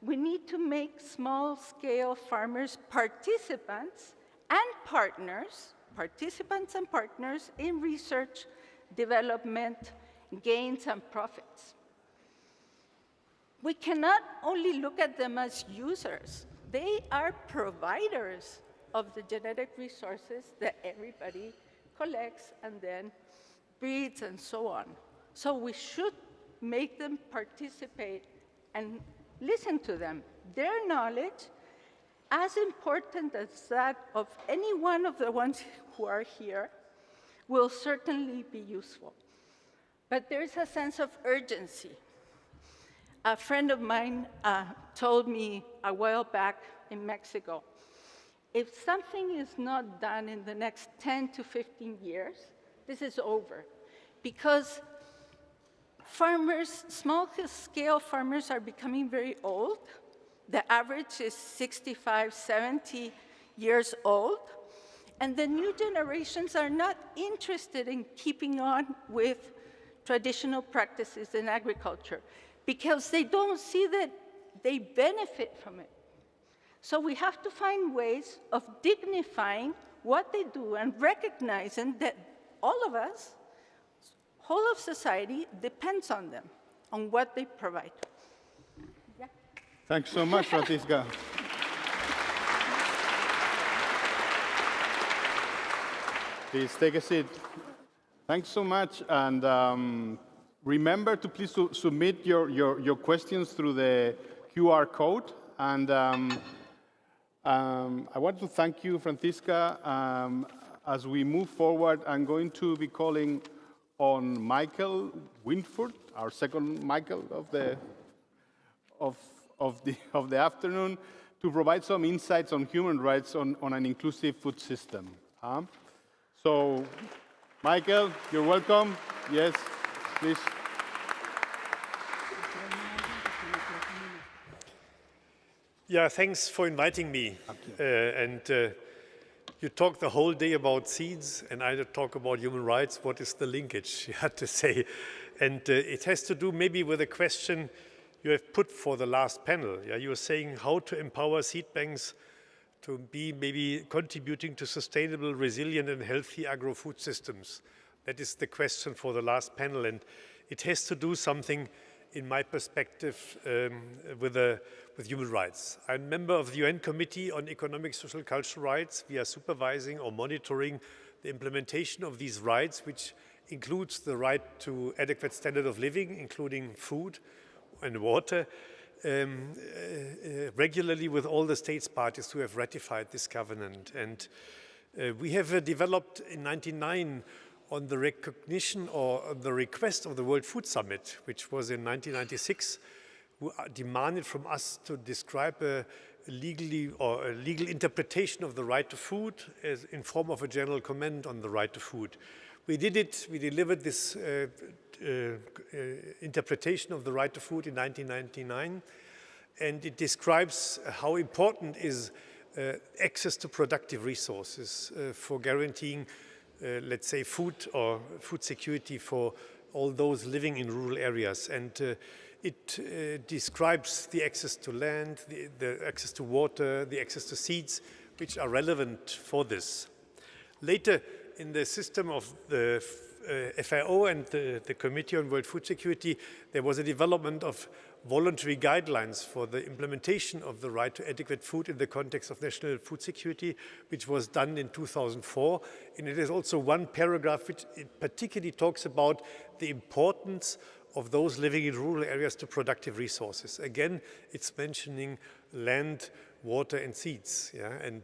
we need to make small-scale farmers participants and partners in research, development, gains, and profits. We cannot only look at them as users. They are providers of the genetic resources that everybody collects and then breeds and so on. So we should make them participate and listen to them. Their knowledge, as important as that of any one of the ones who are here, will certainly be useful. But there's a sense of urgency. A friend of mine told me a while back in Mexico, if something is not done in the next 10 to 15 years, this is over. Because farmers, small-scale farmers are becoming very old. The average is 65, 70 years old. And the new generations are not interested in keeping on with traditional practices in agriculture because they don't see that they benefit from it. So we have to find ways of dignifying what they do and recognizing that all of us, whole of society, depends on them, on what they provide. Yeah. Thanks so much, Francisca. Please take a seat. Thanks so much, and remember to please submit your questions through the QR code. And I want to thank you, Francisca. As we move forward, I'm going to be calling on Michael Winford, our second Michael of the afternoon, to provide some insights on human rights on an inclusive food system. So, Michael, you're welcome. Yes, please. Yeah, thanks for inviting me. You talked the whole day about seeds, and I talk about human rights. What is the linkage, you had to say? And it has to do maybe with a question you have put for the last panel. Yeah, you were saying how to empower seed banks to be maybe contributing to sustainable, resilient, and healthy agro-food systems. That is the question for the last panel, and it has to do something, in my perspective, with human rights. I'm a member of the UN Committee on Economic, Social, Cultural Rights. We are supervising or monitoring the implementation of these rights, which includes the right to adequate standard of living, including food and water, regularly with all the states parties who have ratified this covenant. And we have developed in 1999 on the recognition or on the request of the World Food Summit, which was in 1996, who demanded from us to describe a legal interpretation of the right to food as in form of a general comment on the right to food. We did it, we delivered this interpretation of the right to food in 1999, and it describes how important is access to productive resources for guaranteeing, let's say, food or food security for all those living in rural areas. And it describes the access to land, the access to water, the access to seeds, which are relevant for this. Later, in the system of the FAO and the Committee on World Food Security, there was a development of voluntary guidelines for the implementation of the right to adequate food in the context of national food security, which was done in 2004. And it is also one paragraph which particularly talks about the importance of those living in rural areas to productive resources. Again, it's mentioning land, water, and seeds. Yeah? And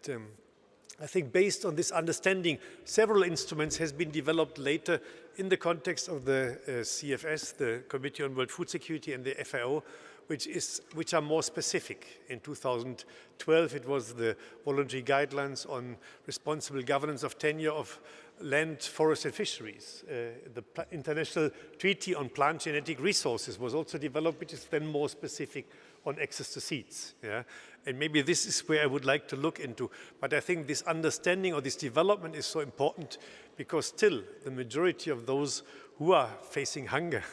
I think based on this understanding, several instruments has been developed later in the context of the CFS, the Committee on World Food Security, and the FAO, which are more specific. In 2012, it was the voluntary guidelines on responsible governance of tenure of land, forest, and fisheries. The International Treaty on Plant Genetic Resources was also developed, which is then more specific on access to seeds. Yeah? And maybe this is where I would like to look into. But I think this understanding or this development is so important because still the majority of those who are facing hunger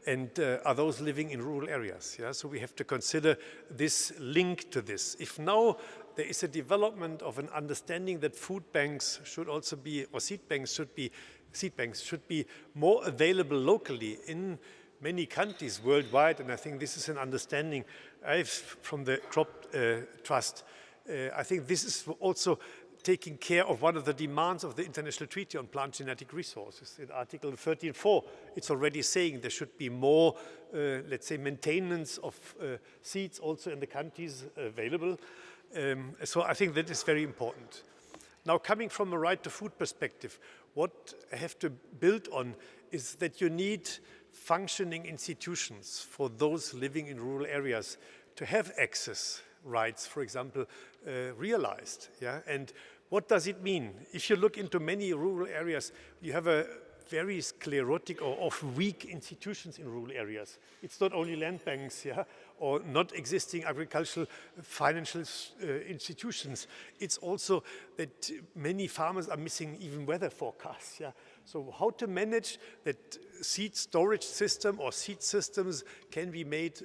and are those living in rural areas. Yeah? So we have to consider this link to this. If now there is a development of an understanding that food banks should also be, or seed banks should be more available locally in many countries worldwide, and I think this is an understanding from the Crop Trust. I think this is also taking care of one of the demands of the International Treaty on Plant Genetic Resources. In Article 13.4, it's already saying there should be more, let's say, maintenance of seeds also in the countries available. So I think that is very important. Now, coming from a right to food perspective, what I have to build on is that you need functioning institutions for those living in rural areas to have access rights, for example, realized. Yeah? And what does it mean? If you look into many rural areas, you have a very sclerotic or weak institutions in rural areas. It's not only land banks, yeah, or not existing agricultural financial institutions. It's also that many farmers are missing even weather forecasts. Yeah? So how to manage that seed storage system or seed systems can be made,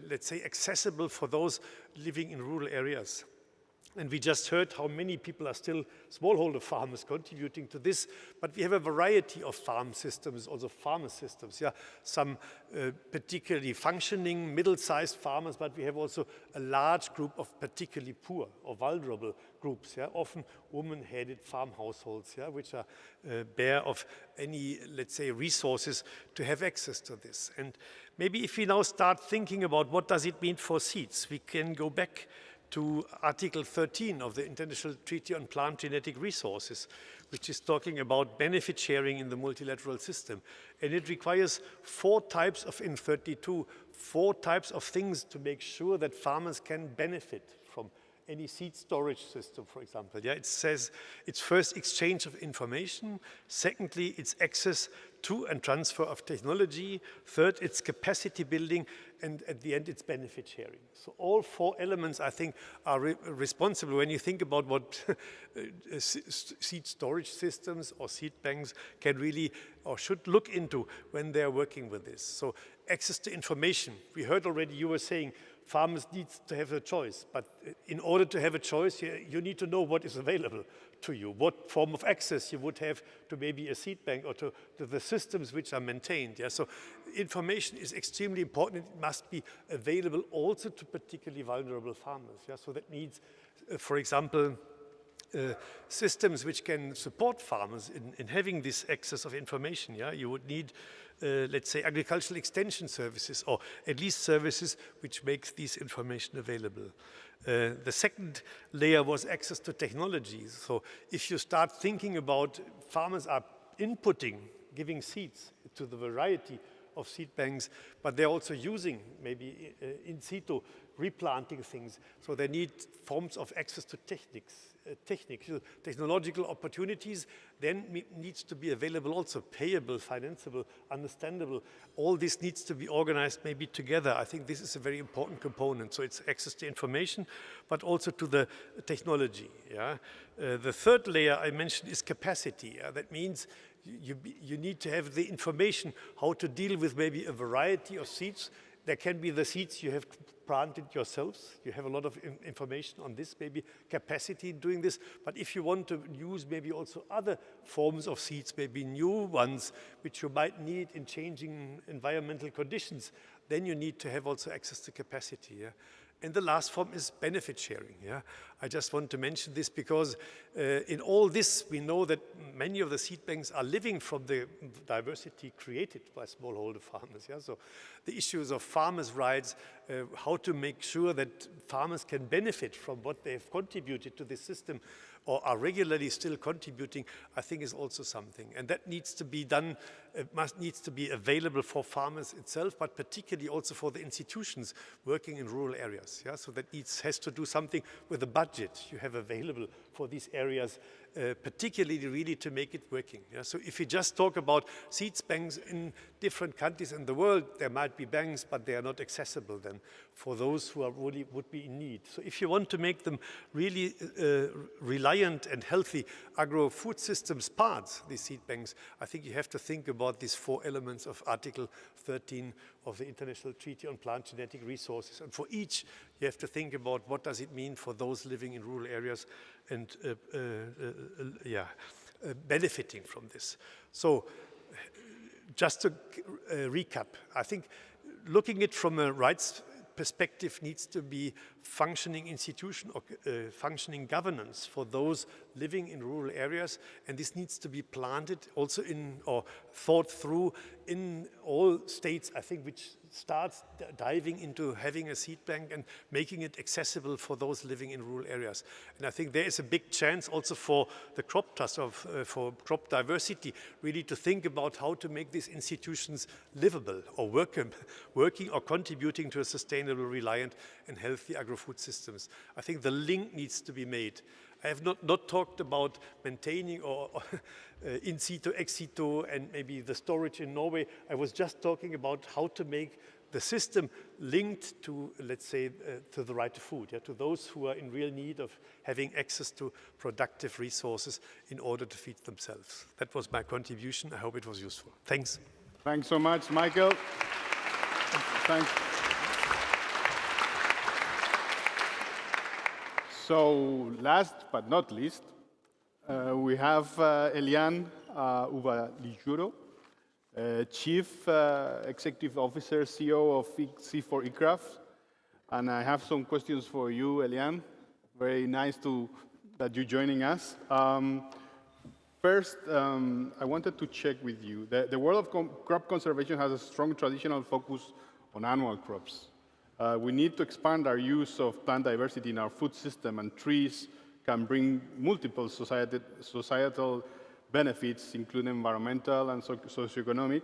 let's say, accessible for those living in rural areas. And we just heard how many people are still smallholder farmers contributing to this, but we have a variety of farm systems, also farmer systems. Yeah? Some particularly functioning, middle-sized farmers, but we have also a large group of particularly poor or vulnerable groups, yeah? Often woman-headed farm households, yeah? Which are bare of any, let's say, resources to have access to this. And maybe if we now start thinking about what does it mean for seeds, we can go back to Article 13 of the International Treaty on Plant Genetic Resources, which is talking about benefit sharing in the multilateral system. And it requires four types of things to make sure that farmers can benefit from any seed storage system, for example. Yeah, it says it's first exchange of information. Secondly, it's access to and transfer of technology. Third, it's capacity building. And at the end, it's benefit sharing. So all four elements, I think, are responsible when you think about what seed storage systems or seed banks can really or should look into when they're working with this. So access to information. We heard already you were saying farmers need to have a choice. But in order to have a choice, you need to know what is available to you, what form of access you would have to maybe a seed bank or to the systems which are maintained. Yeah? So information is extremely important. It must be available also to particularly vulnerable farmers. Yeah? So that needs, for example, systems which can support farmers in having this access of information. Yeah? You would need, let's say, agricultural extension services, or at least services which makes this information available. The second layer was access to technologies. So if you start thinking about farmers are inputting, giving seeds to the variety of seed banks, but they're also using maybe in situ replanting things. So they need forms of access to technological opportunities, then needs to be available also, payable, financeable, understandable. All this needs to be organized maybe together. I think this is a very important component. So it's access to information, but also to the technology. Yeah? The third layer I mentioned is capacity. Yeah? That means you need to have the information how to deal with maybe a variety of seeds. There can be the seeds you have planted yourselves. You have a lot of information on this, maybe capacity in doing this. But if you want to use maybe also other forms of seeds, maybe new ones, which you might need in changing environmental conditions, then you need to have also access to capacity. Yeah? And the last form is benefit sharing. Yeah? I just want to mention this because in all this, we know that many of the seed banks are living from the diversity created by smallholder farmers. Yeah? So the issues of farmers' rights, how to make sure that farmers can benefit from what they have contributed to this system, or are regularly still contributing, I think is also something. And that needs to be done, needs to be available for farmers itself, but particularly also for the institutions working in rural areas. Yeah? So that has to do something with the budget you have available for these areas, particularly really to make it working. Yeah? So if you just talk about seeds banks in different countries in the world, there might be banks, but they are not accessible then for those who are really would be in need. So if you want to make them really reliant and healthy agro-food systems parts, these seed banks, I think you have to think about these 4 elements of Article 13 of the International Treaty on Plant Genetic Resources. And for each, you have to think about what does it mean for those living in rural areas and benefiting from this. So just to recap, I think looking at it from a rights perspective needs to be functioning institution or functioning governance for those living in rural areas, and this needs to be planted also in or thought through in all states, I think, which starts diving into having a seed bank and making it accessible for those living in rural areas. And I think there is a big chance also for the crop trust for crop diversity really to think about how to make these institutions livable or working or contributing to a sustainable, reliant and healthy agro-food systems. I think the link needs to be made. I have not talked about maintaining or in situ, ex situ, and maybe the storage in Norway. I was just talking about how to make the system linked to, let's say, to the right to food, to those who are in real need of having access to productive resources in order to feed themselves. That was my contribution. I hope it was useful. Thanks. Thanks so much, Michael. Thanks. So last but not least, we have Eliane Uvalijouro, Chief Executive Officer, CEO of C4 eCraft. And I have some questions for you, Eliane. Very nice that you're joining us. First, I wanted to check with you. The world of crop conservation has a strong traditional focus on annual crops. We need to expand our use of plant diversity in our food system, and trees can bring multiple societal benefits, including environmental and socioeconomic.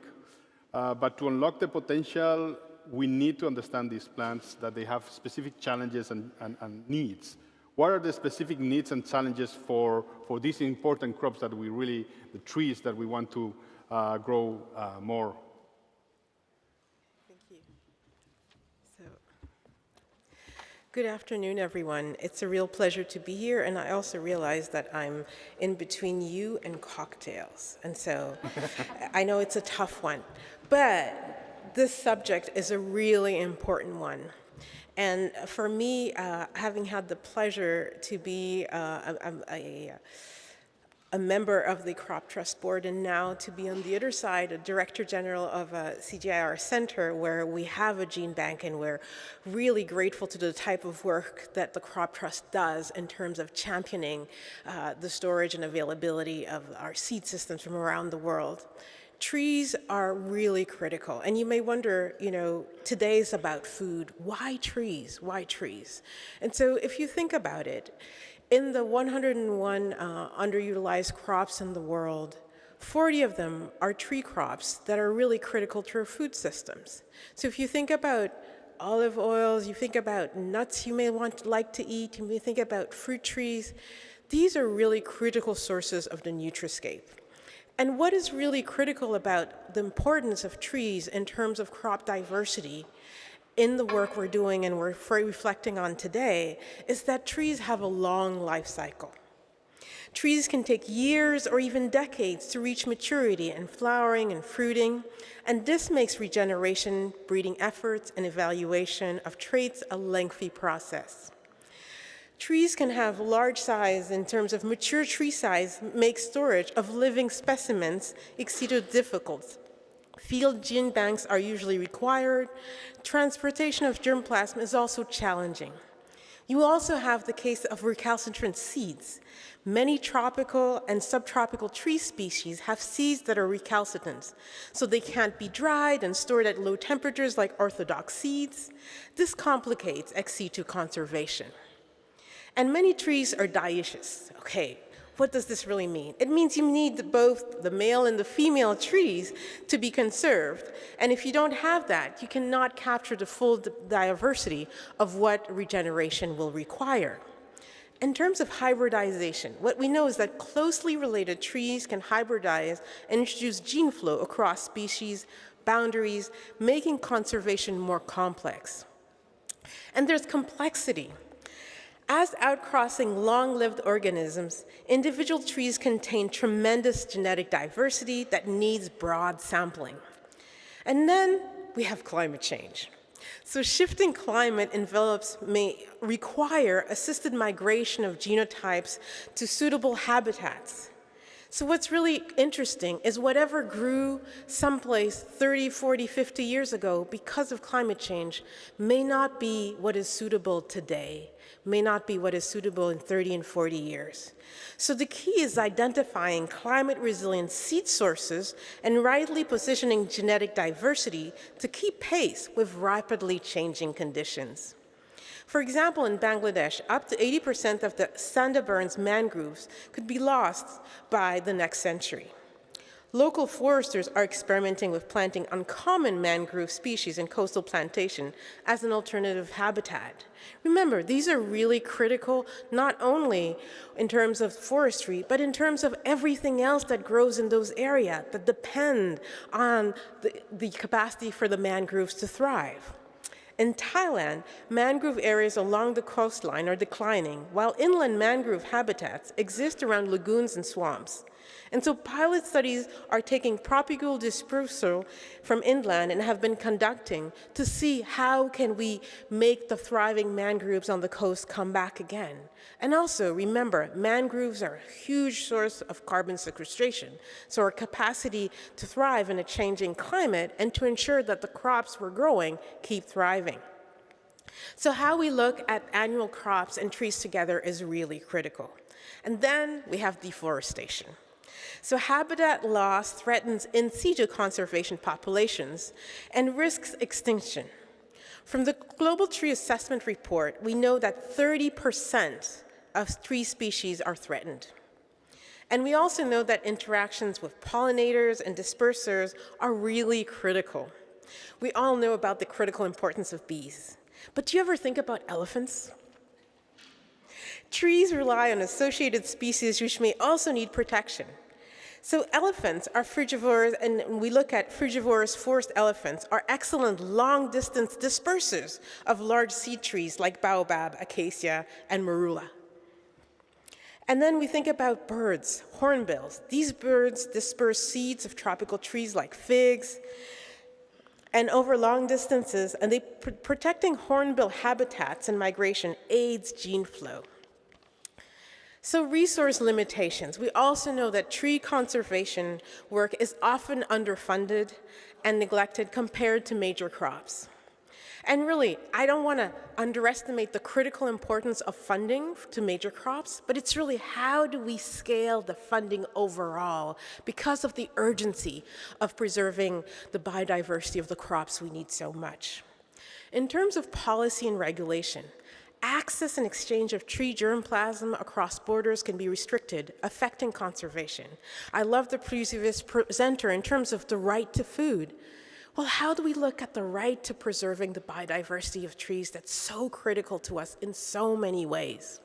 But to unlock the potential, we need to understand these plants, that they have specific challenges and needs. What are the specific needs and challenges for these important crops that the trees that we want to grow more? Good afternoon, everyone. It's a real pleasure to be here, and I also realize that I'm in between you and cocktails, and so I know it's a tough one, but this subject is a really important one. And for me, having had the pleasure to be a member of the Crop Trust Board, and now to be on the other side, a Director General of a CGIAR Center, where we have a gene bank, and we're really grateful to the type of work that the Crop Trust does in terms of championing the storage and availability of our seed systems from around the world. Trees are really critical, and you may wonder, today's about food. Why trees? Why trees? And so if you think about it, in the 101 underutilized crops in the world, 40 of them are tree crops that are really critical to our food systems. So if you think about olive oils, you think about nuts you may like to eat, you may think about fruit trees, these are really critical sources of the nutriscape. And what is really critical about the importance of trees in terms of crop diversity in the work we're doing and we're reflecting on today is that trees have a long life cycle. Trees can take years or even decades to reach maturity and flowering and fruiting, and this makes regeneration, breeding efforts, and evaluation of traits a lengthy process. Trees can have large size in terms of mature tree size, make storage of living specimens exceedingly difficult. Field gene banks are usually required. Transportation of germplasm is also challenging. You also have the case of recalcitrant seeds. Many tropical and subtropical tree species have seeds that are recalcitrant, so they can't be dried and stored at low temperatures like orthodox seeds. This complicates ex situ conservation. And many trees are dioecious. Okay, what does this really mean? It means you need both the male and the female trees to be conserved. And if you don't have that, you cannot capture the full diversity of what regeneration will require. In terms of hybridization, what we know is that closely related trees can hybridize and introduce gene flow across species boundaries, making conservation more complex. And there's complexity. As outcrossing long-lived organisms, individual trees contain tremendous genetic diversity that needs broad sampling. And then we have climate change. So shifting climate envelopes may require assisted migration of genotypes to suitable habitats. So what's really interesting is whatever grew someplace 30, 40, 50 years ago because of climate change may not be what is suitable today, may not be what is suitable in 30 and 40 years. So the key is identifying climate-resilient seed sources and rightly positioning genetic diversity to keep pace with rapidly changing conditions. For example, in Bangladesh, up to 80% of the Sundarbans mangroves could be lost by the next century. Local foresters are experimenting with planting uncommon mangrove species in coastal plantation as an alternative habitat. Remember, these are really critical not only in terms of forestry, but in terms of everything else that grows in those areas that depend on the capacity for the mangroves to thrive. In Thailand, mangrove areas along the coastline are declining, while inland mangrove habitats exist around lagoons and swamps. And so pilot studies are taking propagule dispersal from inland and have been conducting to see how can we make the thriving mangroves on the coast come back again. And also, remember, mangroves are a huge source of carbon sequestration, so our capacity to thrive in a changing climate and to ensure that the crops we're growing keep thriving. So how we look at annual crops and trees together is really critical. And then we have deforestation. So habitat loss threatens in situ conservation populations and risks extinction. From the Global Tree Assessment Report, we know that 30% of tree species are threatened. And we also know that interactions with pollinators and dispersers are really critical. We all know about the critical importance of bees. But do you ever think about elephants? Trees rely on associated species which may also need protection. So elephants are frugivores, and when we look at frugivorous forest elephants, are excellent long-distance dispersers of large seed trees like baobab, acacia, and marula. And then we think about birds, hornbills. These birds disperse seeds of tropical trees like figs, and over long distances, and protecting hornbill habitats and migration aids gene flow. So resource limitations. We also know that tree conservation work is often underfunded and neglected compared to major crops. And really, I don't want to underestimate the critical importance of funding to major crops, but it's really how do we scale the funding overall because of the urgency of preserving the biodiversity of the crops we need so much. In terms of policy and regulation, access and exchange of tree germplasm across borders can be restricted, affecting conservation. I love the previous presenter in terms of the right to food. Well, how do we look at the right to preserving the biodiversity of trees that's so critical to us in so many ways?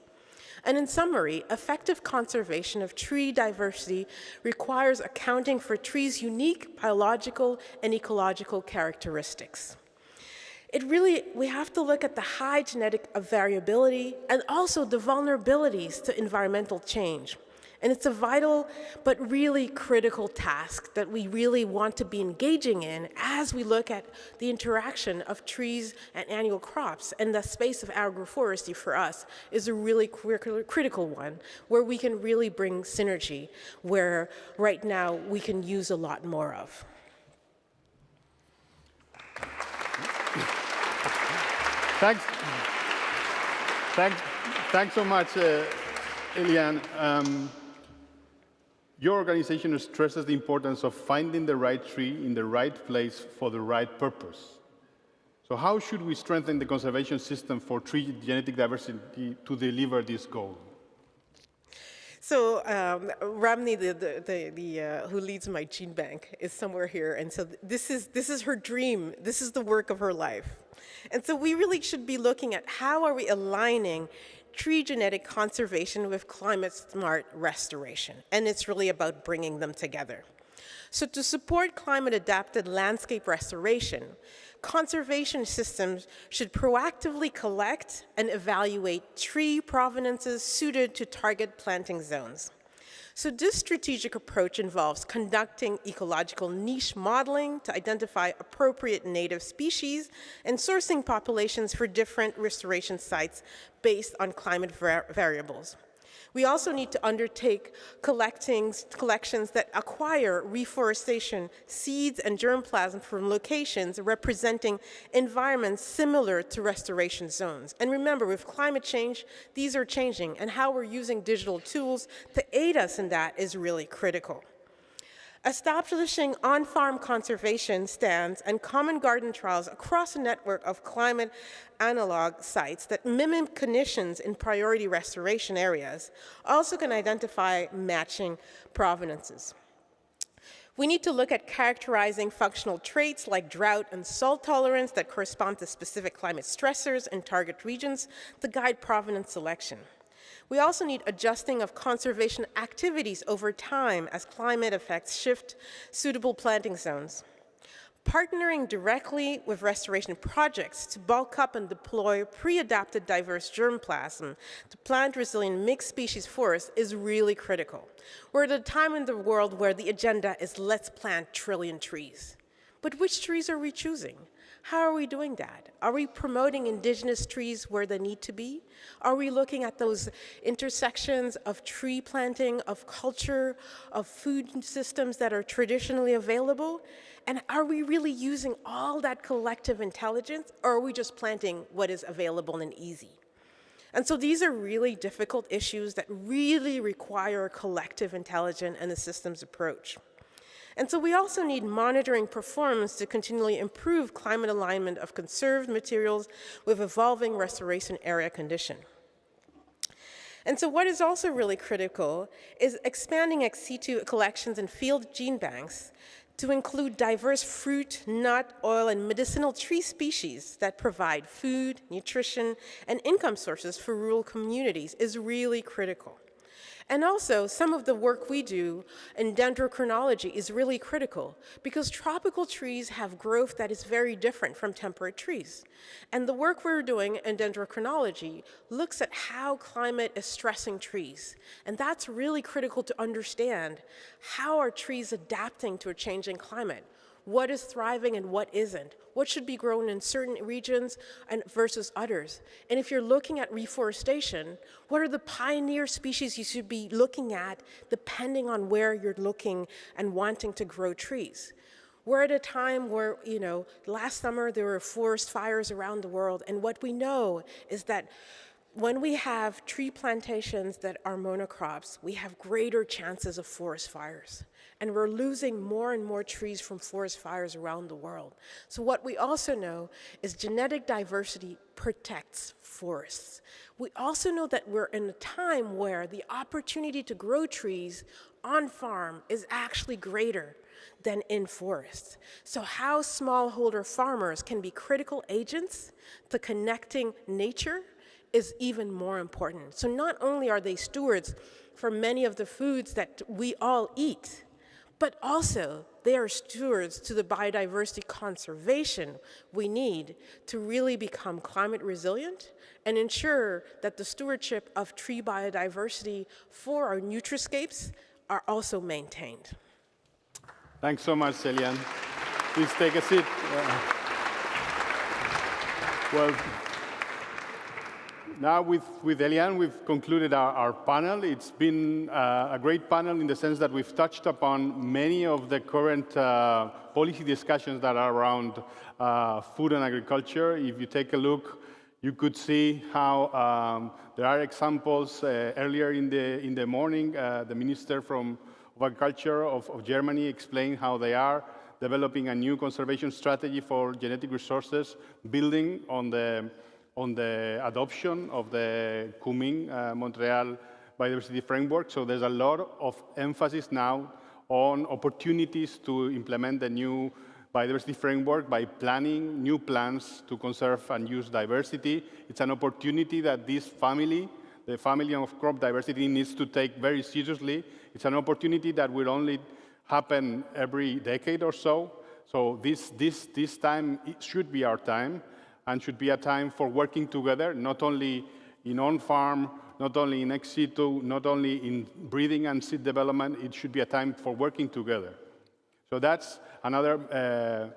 And in summary, effective conservation of tree diversity requires accounting for trees' unique biological and ecological characteristics. We have to look at the high genetic variability and also the vulnerabilities to environmental change. And it's a vital but really critical task that we really want to be engaging in as we look at the interaction of trees and annual crops. And the space of agroforestry for us is a really critical one where we can really bring synergy, where right now we can use a lot more of. Thanks so much, Eliane. Your organization stresses the importance of finding the right tree in the right place for the right purpose. So how should we strengthen the conservation system for tree genetic diversity to deliver this goal? So Ramni, who leads my gene bank, is somewhere here, and so this is her dream. This is the work of her life, and so we really should be looking at how are we aligning tree genetic conservation with climate-smart restoration, and it's really about bringing them together. So to support climate-adapted landscape restoration, conservation systems should proactively collect and evaluate tree provenances suited to target planting zones. So this strategic approach involves conducting ecological niche modeling to identify appropriate native species and sourcing populations for different restoration sites based on climate variables. We also need to undertake collections that acquire reforestation seeds and germplasm from locations representing environments similar to restoration zones. And remember, with climate change, these are changing, and how we're using digital tools to aid us in that is really critical. Establishing on-farm conservation stands and common garden trials across a network of climate analog sites that mimic conditions in priority restoration areas also can identify matching provenances. We need to look at characterizing functional traits like drought and salt tolerance that correspond to specific climate stressors in target regions to guide provenance selection. We also need adjusting of conservation activities over time as climate effects shift suitable planting zones. Partnering directly with restoration projects to bulk up and deploy pre-adapted diverse germplasm to plant resilient mixed species forests is really critical. We're at a time in the world where the agenda is let's plant trillion trees. But which trees are we choosing? How are we doing that? Are we promoting indigenous trees where they need to be? Are we looking at those intersections of tree planting, of culture, of food systems that are traditionally available? And are we really using all that collective intelligence, or are we just planting what is available and easy? And so these are really difficult issues that really require a collective intelligence and a systems approach. And so we also need monitoring performance to continually improve climate alignment of conserved materials with evolving restoration area condition. And so what is also really critical is expanding ex situ collections and field gene banks to include diverse fruit, nut, oil, and medicinal tree species that provide food, nutrition, and income sources for rural communities is really critical. And also, some of the work we do in dendrochronology is really critical because tropical trees have growth that is very different from temperate trees. And the work we're doing in dendrochronology looks at how climate is stressing trees. And that's really critical to understand how are trees adapting to a changing climate. What is thriving and what isn't? What should be grown in certain regions and versus others? And if you're looking at reforestation, what are the pioneer species you should be looking at depending on where you're looking and wanting to grow trees? We're at a time where, last summer there were forest fires around the world, and what we know is that when we have tree plantations that are monocrops, we have greater chances of forest fires. And we're losing more and more trees from forest fires around the world. So what we also know is genetic diversity protects forests. We also know that we're in a time where the opportunity to grow trees on farm is actually greater than in forests. So how smallholder farmers can be critical agents to connecting nature is even more important. So not only are they stewards for many of the foods that we all eat, but also they are stewards to the biodiversity conservation we need to really become climate resilient and ensure that the stewardship of tree biodiversity for our nutriscapes are also maintained. Thanks so much, Celian. Please take a seat. Well, now with Eliane, we've concluded our panel. It's been a great panel in the sense that we've touched upon many of the current policy discussions that are around food and agriculture. If you take a look, you could see how there are examples. Earlier in the morning, the Minister of Agriculture of Germany explained how they are developing a new conservation strategy for genetic resources, building on the adoption of the Kunming-Montreal Biodiversity Framework. So there's a lot of emphasis now on opportunities to implement the new biodiversity framework by planning new plans to conserve and use diversity. It's an opportunity that this family, the family of crop diversity, needs to take very seriously. It's an opportunity that will only happen every decade or so. So this time it should be our time, and should be a time for working together, not only in on-farm, not only in ex situ, not only in breeding and seed development. It should be a time for working together. So that's another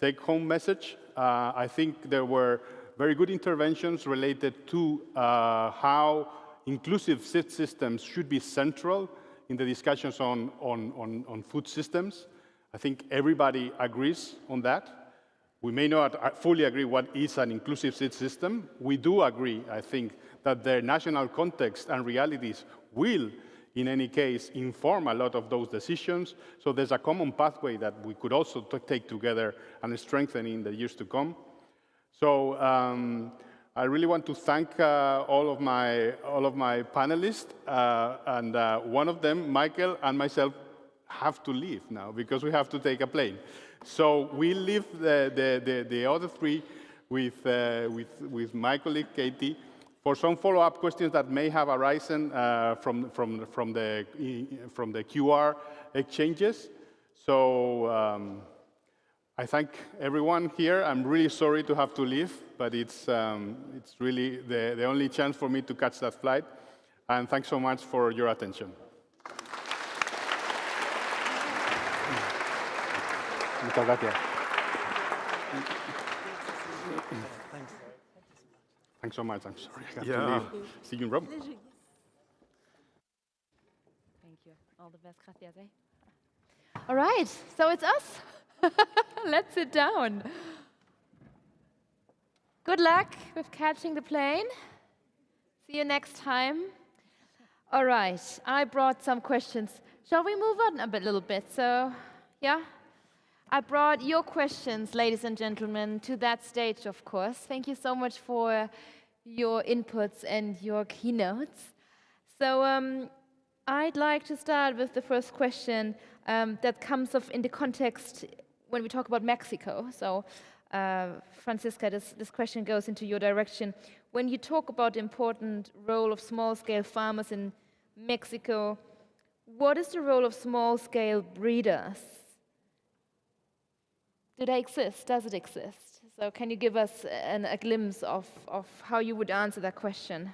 take-home message. I think there were very good interventions related to how inclusive seed systems should be central in the discussions on food systems. I think everybody agrees on that. We may not fully agree what is an inclusive seed system. We do agree, I think, that the national context and realities will, in any case, inform a lot of those decisions. So there's a common pathway that we could also take together and strengthen in the years to come. So I really want to thank all of my panelists, and one of them, Michael, and myself, have to leave now because we have to take a plane. So we leave the other three with my colleague Katie for some follow-up questions that may have arisen from the QR exchanges. So I thank everyone here. I'm really sorry to have to leave, but it's really the only chance for me to catch that flight. And thanks so much for your attention. Muchas gracias. Thanks so much. I'm sorry I have to leave. See you in Rome. Thank you. All the best. Gracias. All right, so it's us. Let's sit down. Good luck with catching the plane. See you next time. All right, I brought some questions. Shall we move on a little bit? So, yeah? I brought your questions, ladies and gentlemen, to that stage, of course. Thank you so much for your inputs and your keynotes. So I'd like to start with the first question that comes up in the context when we talk about Mexico. So Francisca, this question goes into your direction. When you talk about the important role of small-scale farmers in Mexico, what is the role of small-scale breeders? Do they exist? Does it exist? So can you give us a glimpse of how you would answer that question?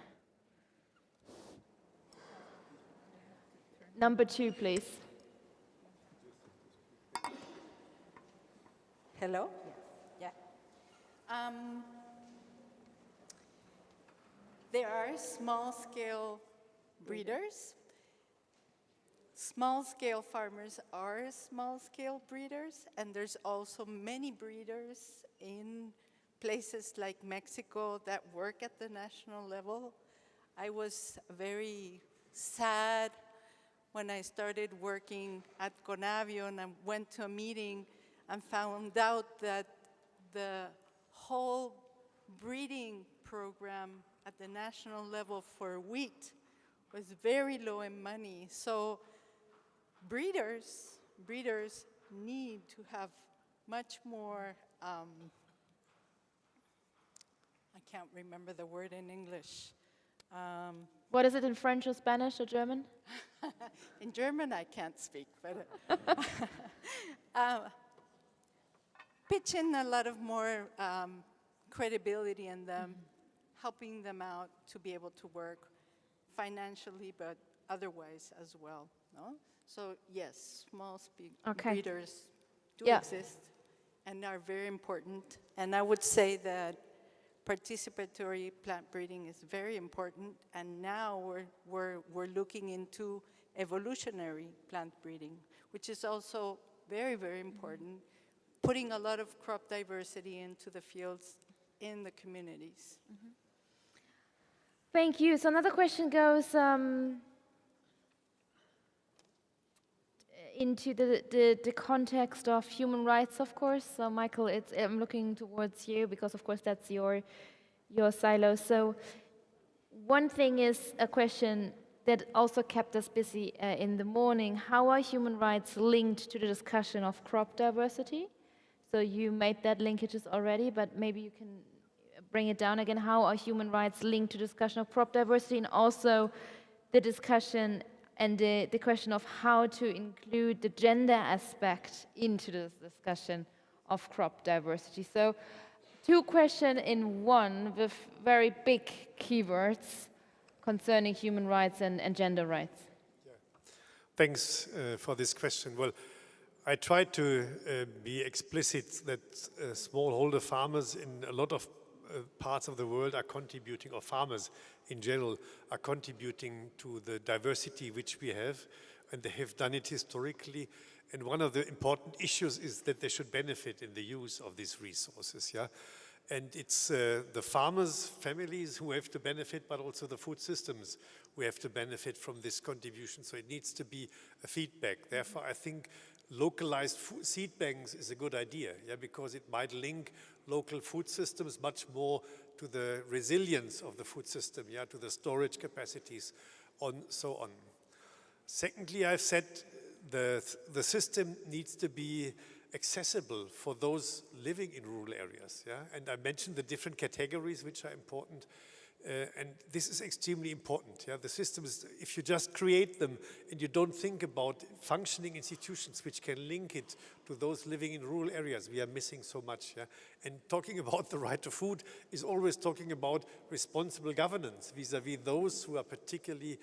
Number 2, please. Hello? Yeah. There are small-scale breeders. Small-scale farmers are small-scale breeders, and there's also many breeders in places like Mexico that work at the national level. I was very sad when I started working at Conavio and I went to a meeting and found out that the whole breeding program at the national level for wheat was very low in money. So breeders need to have much more, I can't remember the word in English. What is it in French or Spanish or German? In German I can't speak, but pitch in a lot of more credibility in them, helping them out to be able to work financially, but otherwise as well. No? So yes, small breeders do exist and are very important. And I would say that participatory plant breeding is very important. And now we're looking into evolutionary plant breeding, which is also very, very important, putting a lot of crop diversity into the fields in the communities. Mm-hmm. Thank you. So another question goes, into the context of human rights, of course. So Michael, I'm looking towards you because, of course, that's your silo. So one thing is a question that also kept us busy in the morning. How are human rights linked to the discussion of crop diversity? So you made that linkages already, but maybe you can bring it down again. How are human rights linked to discussion of crop diversity, and also the discussion and the question of how to include the gender aspect into this discussion of crop diversity? So 2 questions in one with very big keywords concerning human rights and gender rights. Yeah. Thanks for this question. Well, I tried to be explicit that smallholder farmers in a lot of parts of the world are contributing, or farmers in general are contributing to the diversity which we have, and they have done it historically. And one of the important issues is that they should benefit in the use of these resources. Yeah. And it's the farmers' families who have to benefit, but also the food systems who have to benefit from this contribution. So it needs to be a feedback. Therefore, I think localized seed banks is a good idea, yeah, because it might link local food systems much more to the resilience of the food system, yeah, to the storage capacities, so on. Secondly, I've said the system needs to be accessible for those living in rural areas, yeah? And I mentioned the different categories which are important, and this is extremely important, yeah? The systems, if you just create them and you don't think about functioning institutions which can link it to those living in rural areas, we are missing so much, yeah? And talking about the right to food is always talking about responsible governance vis-à-vis those who are particularly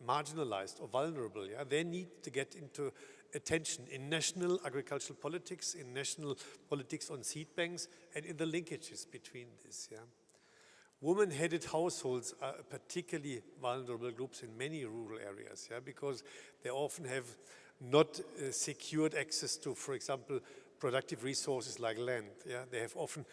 marginalized or vulnerable, yeah? They need to get into attention in national agricultural politics, in national politics on seed banks, and in the linkages between this. Yeah. Woman-headed households are particularly vulnerable groups in many rural areas, yeah, because they often have not secured access to, for example, productive resources like land. Yeah. They have often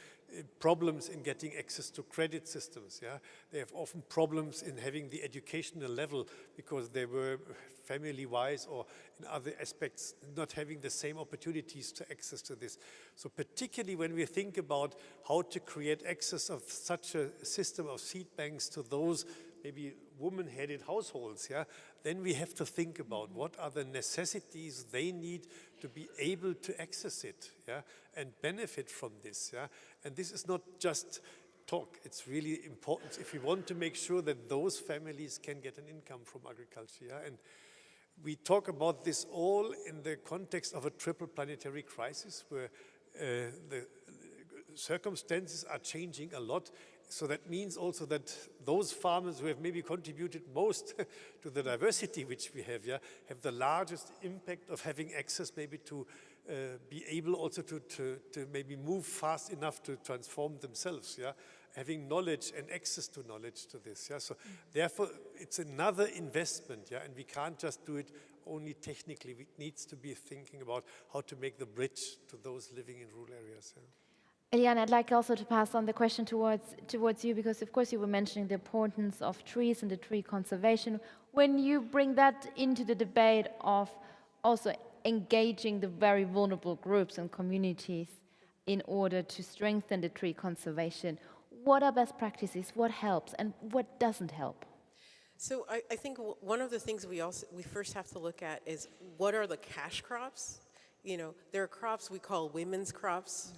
problems in getting access to credit systems. Yeah. They have often problems in having the educational level because they were family-wise or in other aspects not having the same opportunities to access to this. So particularly when we think about how to create access of such a system of seed banks to those maybe woman-headed households, yeah, then we have to think about what are the necessities they need to be able to access it, yeah, and benefit from this, yeah. And this is not just talk, it's really important if we want to make sure that those families can get an income from agriculture, yeah. And we talk about this all in the context of a triple planetary crisis where the circumstances are changing a lot. So that means also that those farmers who have maybe contributed most to the diversity which we have, yeah, have the largest impact of having access maybe to be able also to maybe move fast enough to transform themselves, yeah, having knowledge and access to knowledge to this, yeah. So therefore it's another investment, yeah, and we can't just do it only technically. We need to be thinking about how to make the bridge to those living in rural areas, yeah. Eliane, I'd like also to pass on the question towards you, because of course you were mentioning the importance of trees and the tree conservation. When you bring that into the debate of also engaging the very vulnerable groups and communities in order to strengthen the tree conservation, what are best practices, what helps and what doesn't help? So I think one of the things we first have to look at is what are the cash crops? You know, there are crops we call women's crops,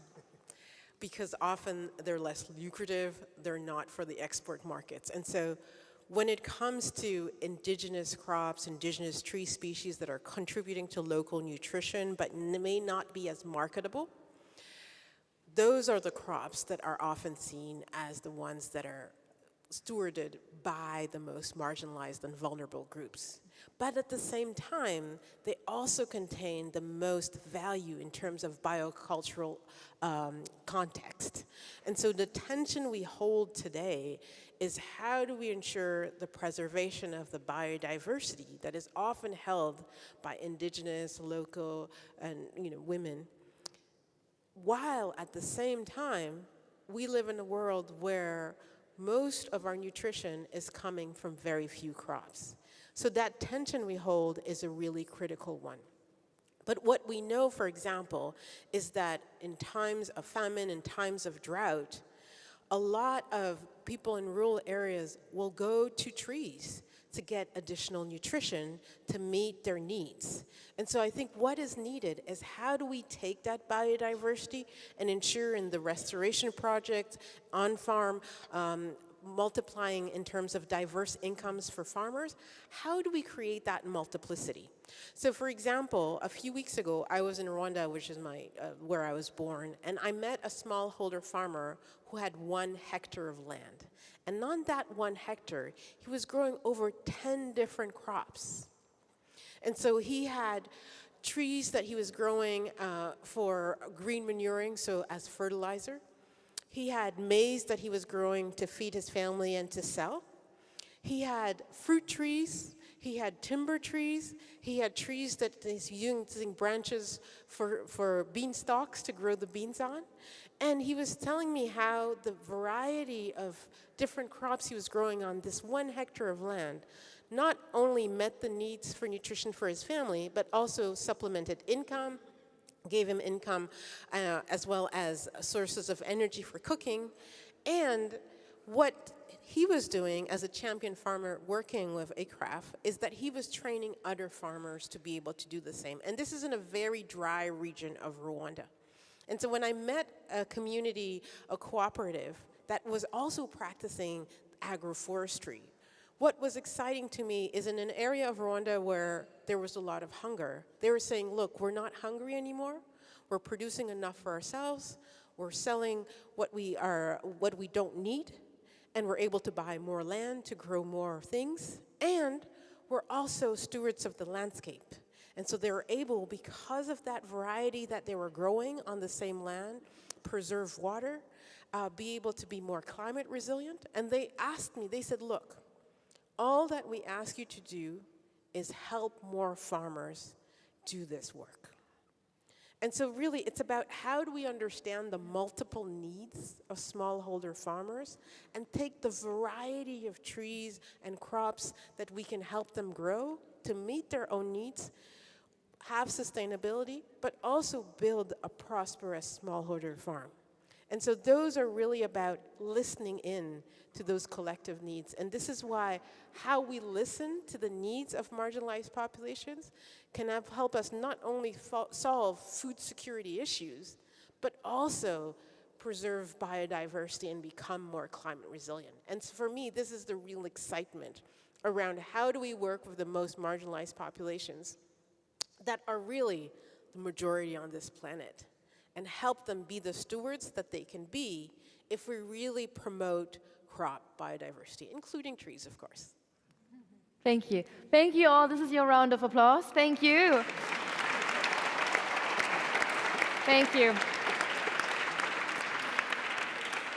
because often they're less lucrative, they're not for the export markets. And so when it comes to indigenous crops, indigenous tree species that are contributing to local nutrition but may not be as marketable, those are the crops that are often seen as the ones that are stewarded by the most marginalized and vulnerable groups. But at the same time, they also contain the most value in terms of biocultural context. And so the tension we hold today is how do we ensure the preservation of the biodiversity that is often held by indigenous, local, and women, while at the same time, we live in a world where most of our nutrition is coming from very few crops. So that tension we hold is a really critical one. But what we know, for example, is that in times of famine, in times of drought, a lot of people in rural areas will go to trees to get additional nutrition to meet their needs. And so I think what is needed is how do we take that biodiversity and ensure in the restoration project, on-farm, multiplying in terms of diverse incomes for farmers, how do we create that multiplicity? So for example, a few weeks ago, I was in Rwanda, which is where I was born, and I met a smallholder farmer who had 1 hectare of land. And on that 1 hectare, he was growing over 10 different crops. And so he had trees that he was growing for green manuring, so as fertilizer. He had maize that he was growing to feed his family and to sell. He had fruit trees. He had timber trees. He had trees that he's using branches for beanstalks to grow the beans on. And he was telling me how the variety of different crops he was growing on this 1 hectare of land not only met the needs for nutrition for his family, but also supplemented income, gave him income as well as sources of energy for cooking. And what he was doing as a champion farmer working with ACRAF is that he was training other farmers to be able to do the same. And this is in a very dry region of Rwanda. And so when I met a community, a cooperative, that was also practicing agroforestry, what was exciting to me is in an area of Rwanda where there was a lot of hunger, they were saying, look, we're not hungry anymore. We're producing enough for ourselves. We're selling what we don't need, and we're able to buy more land to grow more things. And we're also stewards of the landscape. And so they were able, because of that variety that they were growing on the same land, preserve water, be able to be more climate resilient. And they asked me, they said, look, all that we ask you to do is help more farmers do this work. And so really it's about how do we understand the multiple needs of smallholder farmers and take the variety of trees and crops that we can help them grow to meet their own needs, have sustainability, but also build a prosperous smallholder farm. And so those are really about listening in to those collective needs. And this is why how we listen to the needs of marginalized populations can help us not only solve food security issues, but also preserve biodiversity and become more climate resilient. And so for me, this is the real excitement around how do we work with the most marginalized populations that are really the majority on this planet, and help them be the stewards that they can be if we really promote crop biodiversity, including trees, of course. Thank you. Thank you all. This is your round of applause. Thank you. Thank you.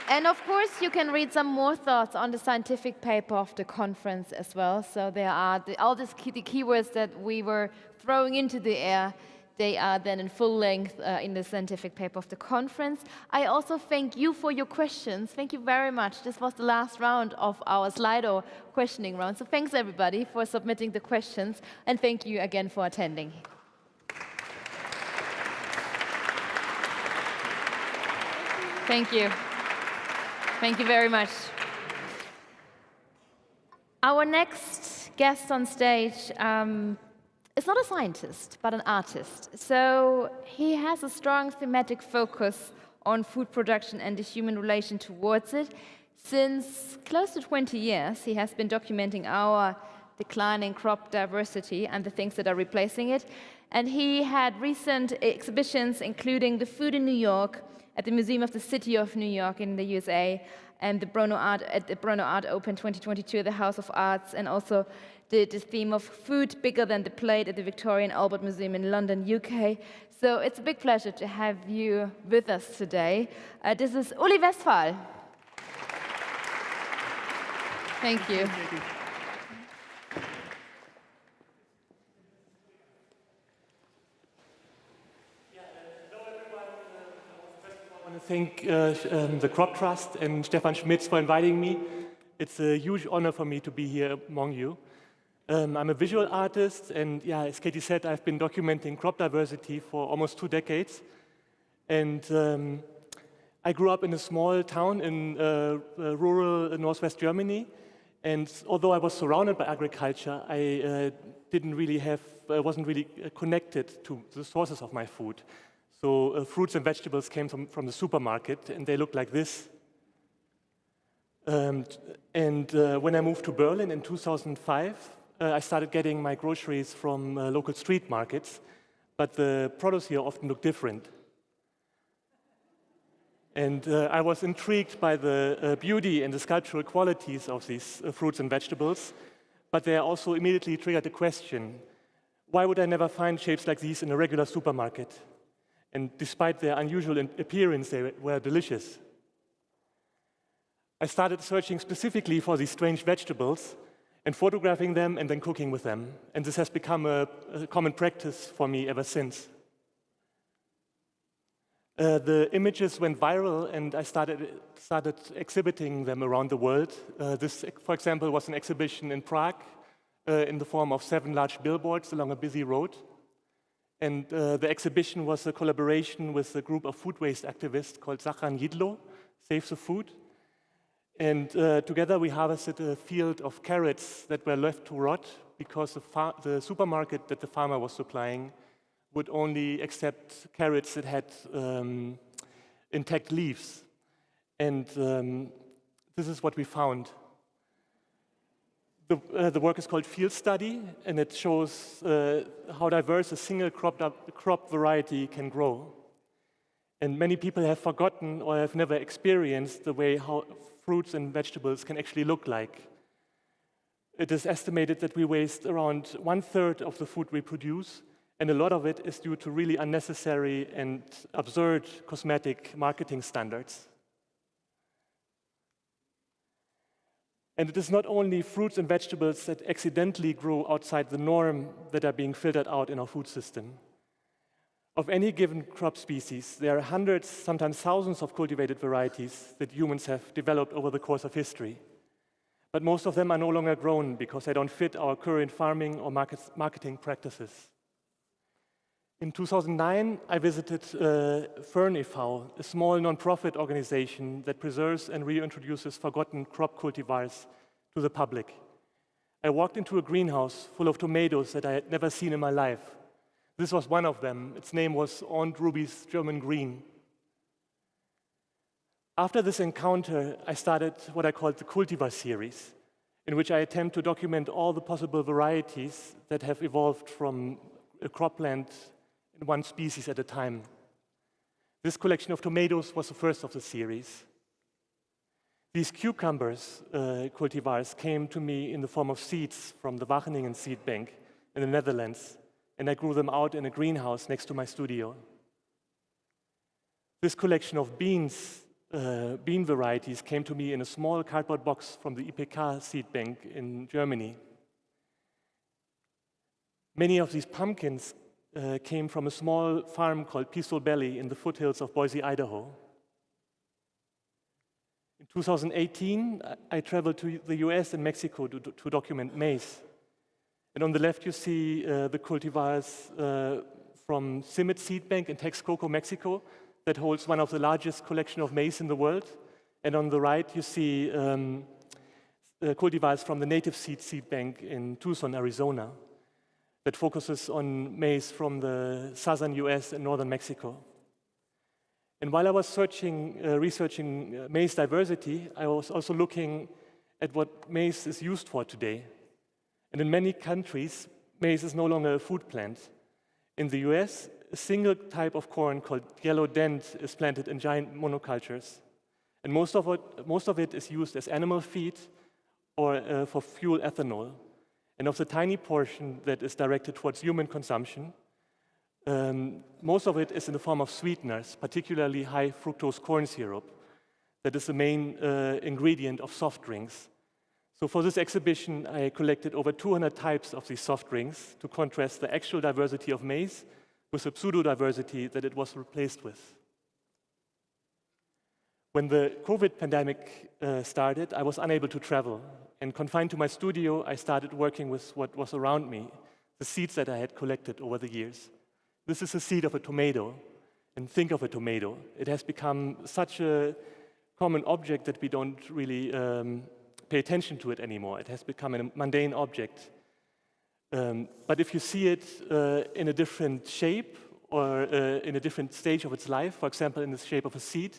And of course, you can read some more thoughts on the scientific paper of the conference as well. So there are all the keywords that we were throwing into the air. They are then in full length in the scientific paper of the conference. I also thank you for your questions. Thank you very much. This was the last round of our Slido questioning round. So thanks everybody for submitting the questions, and thank you again for attending. Thank you. Thank you very much. Our next guest on stage is not a scientist, but an artist. So he has a strong thematic focus on food production and the human relation towards it. Since close to 20 years, he has been documenting our declining crop diversity and the things that are replacing it. And he had recent exhibitions, including the food in New York, at the Museum of the City of New York in the USA, and the Brno Art Open 2022 at the House of Arts, and also the theme of food bigger than the plate at the Victoria and Albert Museum in London, UK. So it's a big pleasure to have you with us today. This is Uli Westphal. Thank you. I want to thank the Crop Trust and Stefan Schmitz for inviting me. It's a huge honor for me to be here among you. I'm a visual artist, and yeah, as Katie said, I've been documenting crop diversity for almost 2 decades. And I grew up in a small town in rural northwest Germany. And although I was surrounded by agriculture, I wasn't really connected to the sources of my food. So fruits and vegetables came from the supermarket, and they looked like this. When I moved to Berlin in 2005, I started getting my groceries from local street markets, but the produce here often looked different. And I was intrigued by the beauty and the sculptural qualities of these fruits and vegetables, but they also immediately triggered the question, why would I never find shapes like these in a regular supermarket? And despite their unusual appearance, they were delicious. I started searching specifically for these strange vegetables and photographing them and then cooking with them. And this has become a common practice for me ever since. The images went viral, and I started exhibiting them around the world. This, for example, was an exhibition in Prague in the form of 7 large billboards along a busy road. And the exhibition was a collaboration with a group of food waste activists called Zachan Yidlo, Save the Food. And together we harvested a field of carrots that were left to rot because the supermarket that the farmer was supplying would only accept carrots that had intact leaves. And this is what we found. The work is called Field Study, and it shows how diverse a single crop variety can grow. And many people have forgotten or have never experienced the way how fruits and vegetables can actually look like. It is estimated that we waste around 1/3 of the food we produce, and a lot of it is due to really unnecessary and absurd cosmetic marketing standards. And it is not only fruits and vegetables that accidentally grow outside the norm that are being filtered out in our food system. Of any given crop species, there are hundreds, sometimes thousands of cultivated varieties that humans have developed over the course of history. But most of them are no longer grown because they don't fit our current farming or marketing practices. In 2009, I visited Fern e.V., a small non-profit organization that preserves and reintroduces forgotten crop cultivars to the public. I walked into a greenhouse full of tomatoes that I had never seen in my life. This was one of them. Its name was Aunt Ruby's German Green. After this encounter, I started what I called the Cultivar series, in which I attempt to document all the possible varieties that have evolved from a cropland in one species at a time. This collection of tomatoes was the first of the series. These cucumbers cultivars came to me in the form of seeds from the Wageningen seed bank in the Netherlands, and I grew them out in a greenhouse next to my studio. This collection of bean varieties came to me in a small cardboard box from the IPK seed bank in Germany. Many of these pumpkins came from a small farm called Pistol Belly in the foothills of Boise, Idaho. In 2018, I traveled to the US and Mexico to document maize. And on the left, you see the cultivars from Simmet Seed Bank in Texcoco, Mexico, that holds one of the largest collection of maize in the world. And on the right, you see cultivars from the Native Seed Bank in Tucson, Arizona, that focuses on maize from the southern US and northern Mexico. And while I was researching maize diversity, I was also looking at what maize is used for today. And in many countries, maize is no longer a food plant. In the US, a single type of corn called yellow dent is planted in giant monocultures. And most of it is used as animal feed or for fuel ethanol. And of the tiny portion that is directed towards human consumption, most of it is in the form of sweeteners, particularly high fructose corn syrup, that is the main ingredient of soft drinks. So for this exhibition, I collected over 200 types of these soft drinks to contrast the actual diversity of maize with the pseudo-diversity that it was replaced with. When the COVID pandemic started, I was unable to travel. And confined to my studio, I started working with what was around me, the seeds that I had collected over the years. This is a seed of a tomato. And think of a tomato. It has become such a common object that we don't really pay attention to it anymore. It has become a mundane object. But if you see it in a different shape or in a different stage of its life, for example, in the shape of a seed,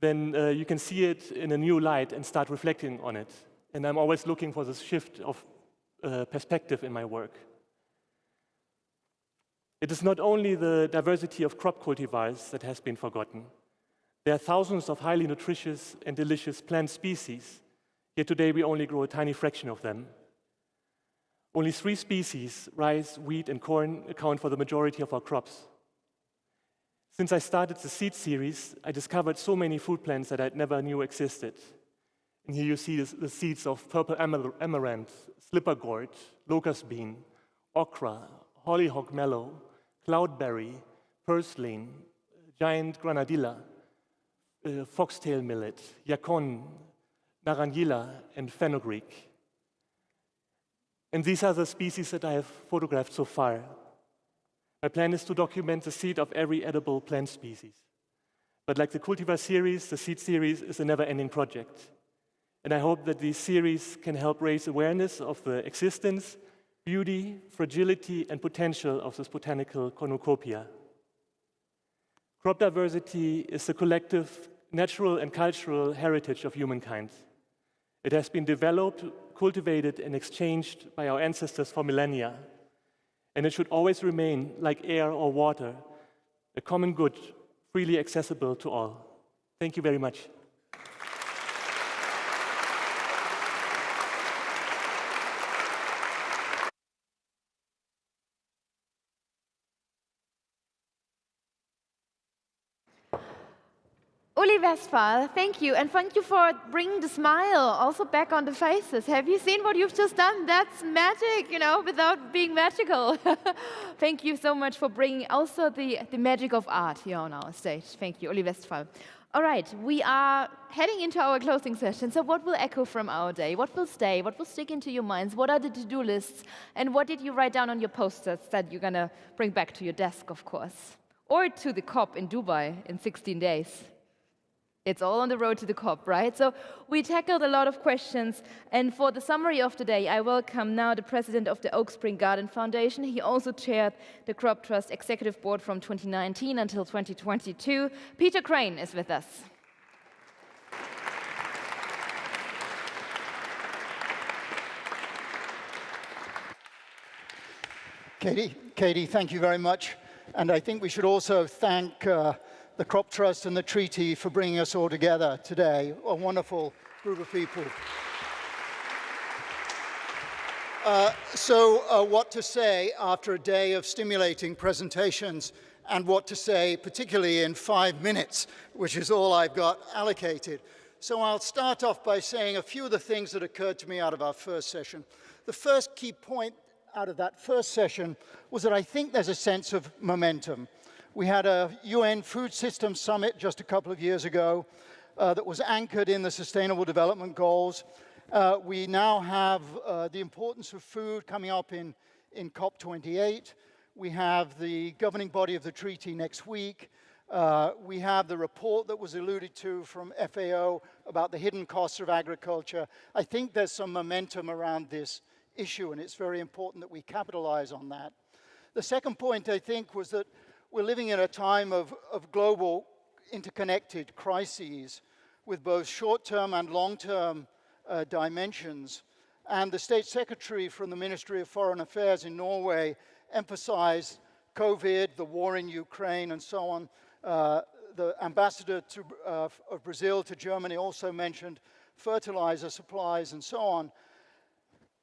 then you can see it in a new light and start reflecting on it. And I'm always looking for this shift of perspective in my work. It is not only the diversity of crop cultivars that has been forgotten. There are thousands of highly nutritious and delicious plant species, yet today we only grow a tiny fraction of them. Only 3 species, rice, wheat, and corn, account for the majority of our crops. Since I started the seed series, I discovered so many food plants that I never knew existed. And here you see the seeds of purple amaranth, slipper gourd, locust bean, okra, hollyhock mallow, cloudberry, purslane, giant granadilla, foxtail millet, yacon, narangilla, and fenugreek. And these are the species that I have photographed so far. My plan is to document the seed of every edible plant species. But like the cultivar series, the seed series is a never-ending project. And I hope that these series can help raise awareness of the existence, beauty, fragility, and potential of this botanical cornucopia. Crop diversity is the collective natural and cultural heritage of humankind. It has been developed, cultivated, and exchanged by our ancestors for millennia. And it should always remain, like air or water, a common good, freely accessible to all. Thank you very much. Uli Westphal, thank you. And thank you for bringing the smile also back on the faces. Have you seen what you've just done? That's magic, you know, without being magical. Thank you so much for bringing also the magic of art here on our stage. Thank you, Uli Westphal. All right, we are heading into our closing session. So what will echo from our day? What will stay? What will stick into your minds? What are the to-do lists? And what did you write down on your posters that you're going to bring back to your desk, of course? Or to the COP in Dubai in 16 days? It's all on the road to the COP, right? So we tackled a lot of questions, and for the summary of the day, I welcome now the president of the Oak Spring Garden Foundation. He also chaired the Crop Trust Executive Board from 2019 until 2022. Peter Crane is with us. Katie, thank you very much. And I think we should also thank the Crop Trust and the Treaty for bringing us all together today, a wonderful group of people. What to say after a day of stimulating presentations, and what to say particularly in 5 minutes, which is all I've got allocated. So I'll start off by saying a few of the things that occurred to me out of our first session. The first key point out of that first session was that I think there's a sense of momentum. We had a UN Food Systems Summit just a couple of years ago that was anchored in the Sustainable Development Goals. We now have the importance of food coming up in COP28. We have the governing body of the treaty next week. We have the report that was alluded to from FAO about the hidden costs of agriculture. I think there's some momentum around this issue, and it's very important that we capitalize on that. The second point, I think, was that we're living in a time of global interconnected crises with both short-term and long-term dimensions. And the State Secretary from the Ministry of Foreign Affairs in Norway emphasized COVID, the war in Ukraine, and so on. The ambassador of Brazil to Germany also mentioned fertilizer supplies and so on.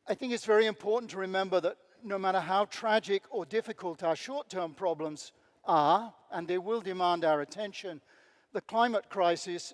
I think it's very important to remember that no matter how tragic or difficult our short-term problems are, and they will demand our attention, the climate crisis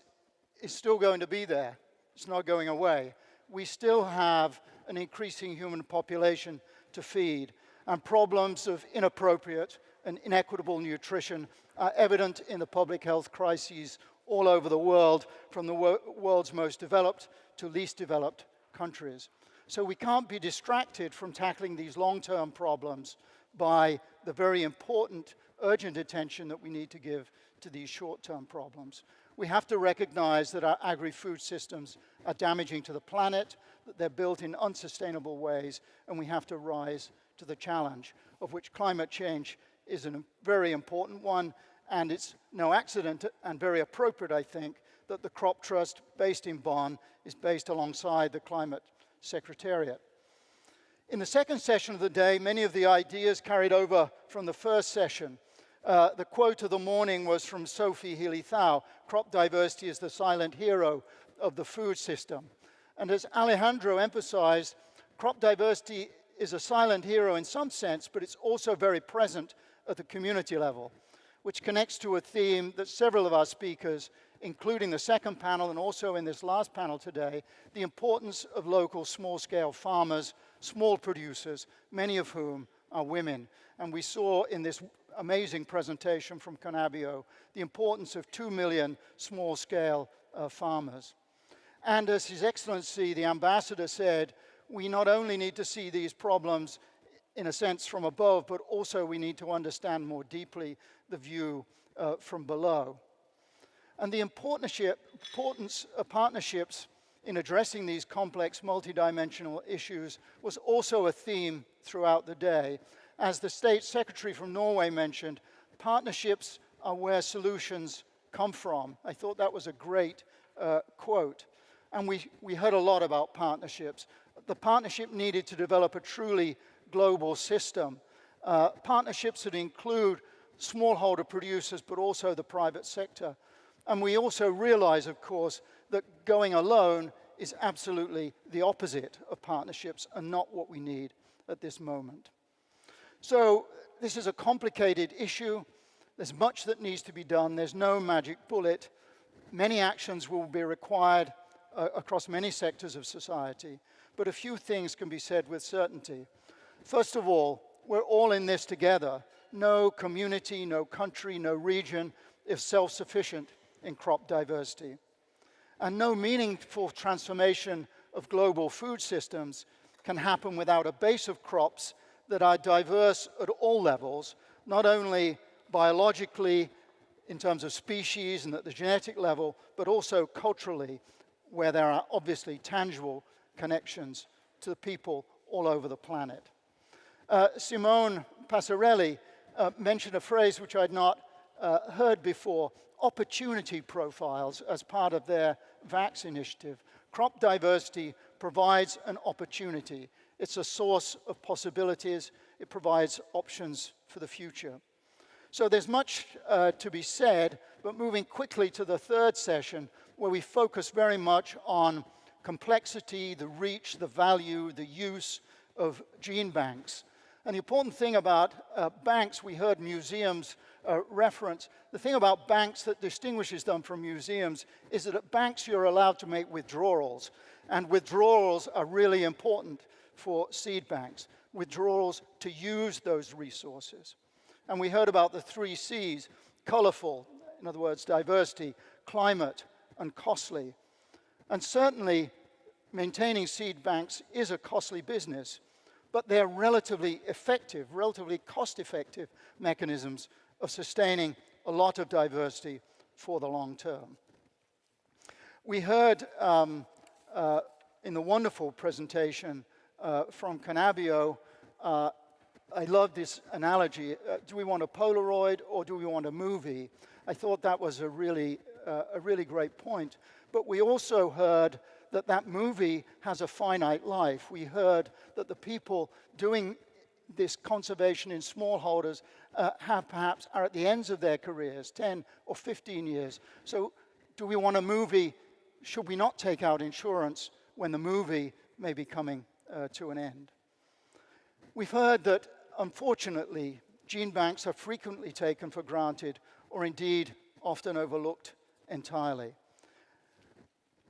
is still going to be there. It's not going away. We still have an increasing human population to feed, and problems of inappropriate and inequitable nutrition are evident in the public health crises all over the world, from the world's most developed to least developed countries. So we can't be distracted from tackling these long-term problems by the very important, urgent attention that we need to give to these short-term problems. We have to recognize that our agri-food systems are damaging to the planet, that they're built in unsustainable ways, and we have to rise to the challenge, of which climate change is a very important one, and it's no accident and very appropriate, I think, that the Crop Trust based in Bonn is based alongside the Climate Secretariat. In the second session of the day, many of the ideas carried over from the first session. The quote of the morning was from Sophie Healy-Thau: "Crop diversity is the silent hero of the food system." And as Alejandro emphasized, crop diversity is a silent hero in some sense, but it's also very present at the community level, which connects to a theme that several of our speakers, including the second panel and also in this last panel today, the importance of local small-scale farmers, small producers, many of whom are women. And we saw in this amazing presentation from Conabio the importance of 2 million small-scale farmers. And as His Excellency, the Ambassador, said, we not only need to see these problems in a sense from above, but also we need to understand more deeply the view from below. And the importance of partnerships in addressing these complex multidimensional issues was also a theme throughout the day. As the State Secretary from Norway mentioned, partnerships are where solutions come from. I thought that was a great quote. And we heard a lot about partnerships. The partnership needed to develop a truly global system. Partnerships that include smallholder producers, but also the private sector. And we also realize, of course, that going alone is absolutely the opposite of partnerships and not what we need at this moment. So this is a complicated issue. There's much that needs to be done. There's no magic bullet. Many actions will be required across many sectors of society. But a few things can be said with certainty. First of all, we're all in this together. No community, no country, no region is self-sufficient in crop diversity. And no meaningful transformation of global food systems can happen without a base of crops that are diverse at all levels, not only biologically in terms of species and at the genetic level, but also culturally, where there are obviously tangible connections to the people all over the planet. Simone Passarelli mentioned a phrase which I'd not heard before, opportunity profiles, as part of their VAX initiative. Crop diversity provides an opportunity. It's a source of possibilities. It provides options for the future. So there's much to be said, but moving quickly to the third session, where we focus very much on complexity, the reach, the value, the use of gene banks. And the important thing about banks, we heard museums reference. The thing about banks that distinguishes them from museums is that at banks you're allowed to make withdrawals. And withdrawals are really important for seed banks. Withdrawals to use those resources. And we heard about the 3 C's, colorful, in other words, diversity, climate, and costly. And certainly, maintaining seed banks is a costly business, but they're relatively effective, relatively cost-effective mechanisms of sustaining a lot of diversity for the long term. We heard in the wonderful presentation from Conabio, I love this analogy, do we want a Polaroid or do we want a movie? I thought that was a really great point. But we also heard that that movie has a finite life. We heard that the people doing this conservation in smallholders are at the ends of their careers, 10 or 15 years. So do we want a movie? Should we not take out insurance when the movie may be coming to an end? We've heard that, unfortunately, gene banks are frequently taken for granted or indeed often overlooked entirely.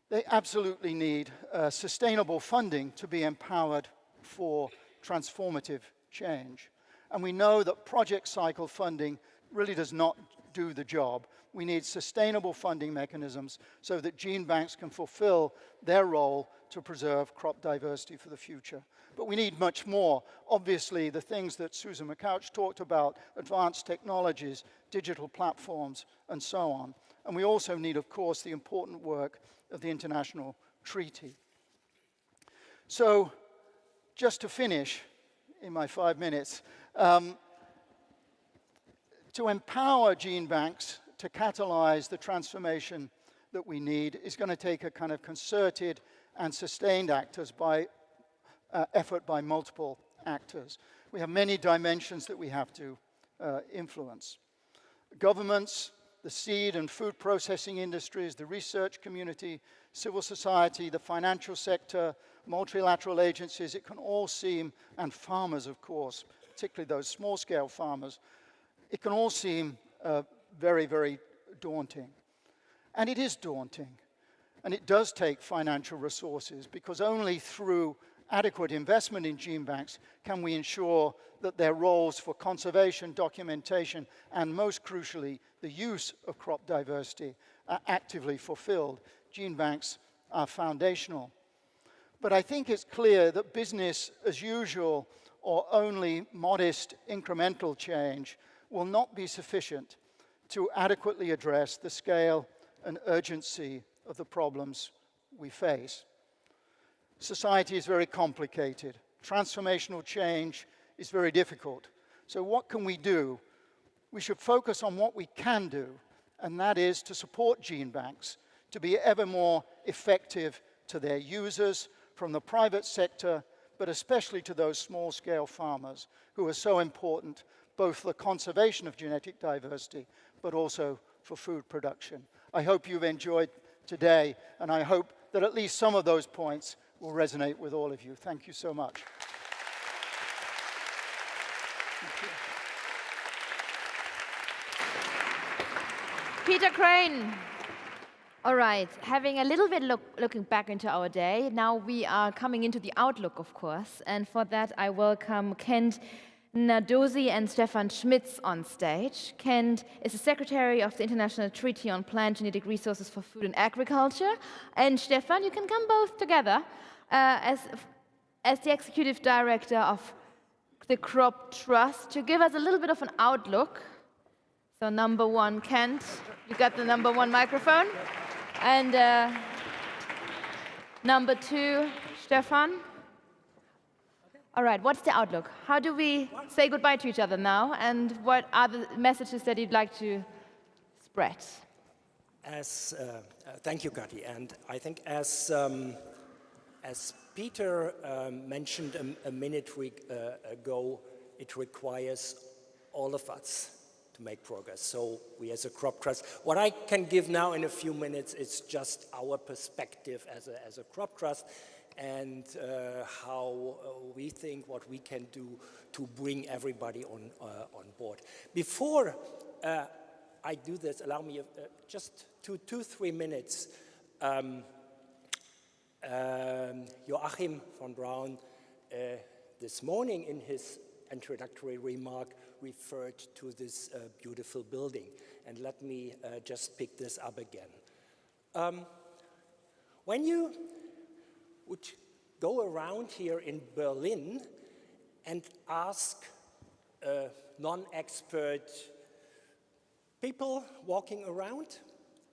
They absolutely need sustainable funding to be empowered for transformative change. And we know that project cycle funding really does not do the job. we need sustainable funding mechanisms so that gene banks can fulfill their role to preserve crop diversity for the future. But we need much more. Obviously, the things that Susan McCouch talked about, advanced technologies, digital platforms, and so on. And we also need, of course, the important work of the international treaty. So, just to finish in my 5 minutes, to empower gene banks to catalyze the transformation that we need is going to take a kind of concerted and sustained effort by multiple actors. We have many dimensions that we have to influence. Governments, the seed and food processing industries, the research community, civil society, the financial sector, multilateral agencies, it can all seem, and farmers, of course, particularly those small-scale farmers, it can all seem very, very daunting. And it is daunting. And it does take financial resources, because only through adequate investment in gene banks can we ensure that their roles for conservation, documentation, and most crucially, the use of crop diversity are actively fulfilled. Gene banks are foundational. But I think it's clear that business as usual or only modest incremental change will not be sufficient to adequately address the scale and urgency of the problems we face. Society is very complicated. Transformational change is very difficult. So what can we do? We should focus on what we can do, and that is to support gene banks to be ever more effective to their users from the private sector, but especially to those small-scale farmers who are so important both for the conservation of genetic diversity, but also for food production. I hope you've enjoyed today, and I hope that at least some of those points will resonate with all of you. Thank you so much. Peter Crane. All right, having a little bit looking back into our day, now we are coming into the outlook, of course, and for that I welcome Kent Nadosi and Stefan Schmitz on stage. Kent is the Secretary of the International Treaty on Plant Genetic Resources for Food and Agriculture, and Stefan, you can come both together as the Executive Director of the Crop Trust to give us a little bit of an outlook. So number one, Kent, you got the number one microphone. And number two, Stefan. All right, what's the outlook? How do we say goodbye to each other now? And what are the messages that you'd like to spread? Thank you, Kati. And I think as Peter mentioned a minute ago, it requires all of us to make progress. So we as a crop trust, what I can give now in a few minutes is just our perspective as a crop trust and how we think what we can do to bring everybody on board. Before I do this, allow me just 2-3 minutes. Joachim von Braun this morning in his introductory remark referred to this beautiful building. And let me just pick this up again. When you would go around here in Berlin and ask non-expert people walking around,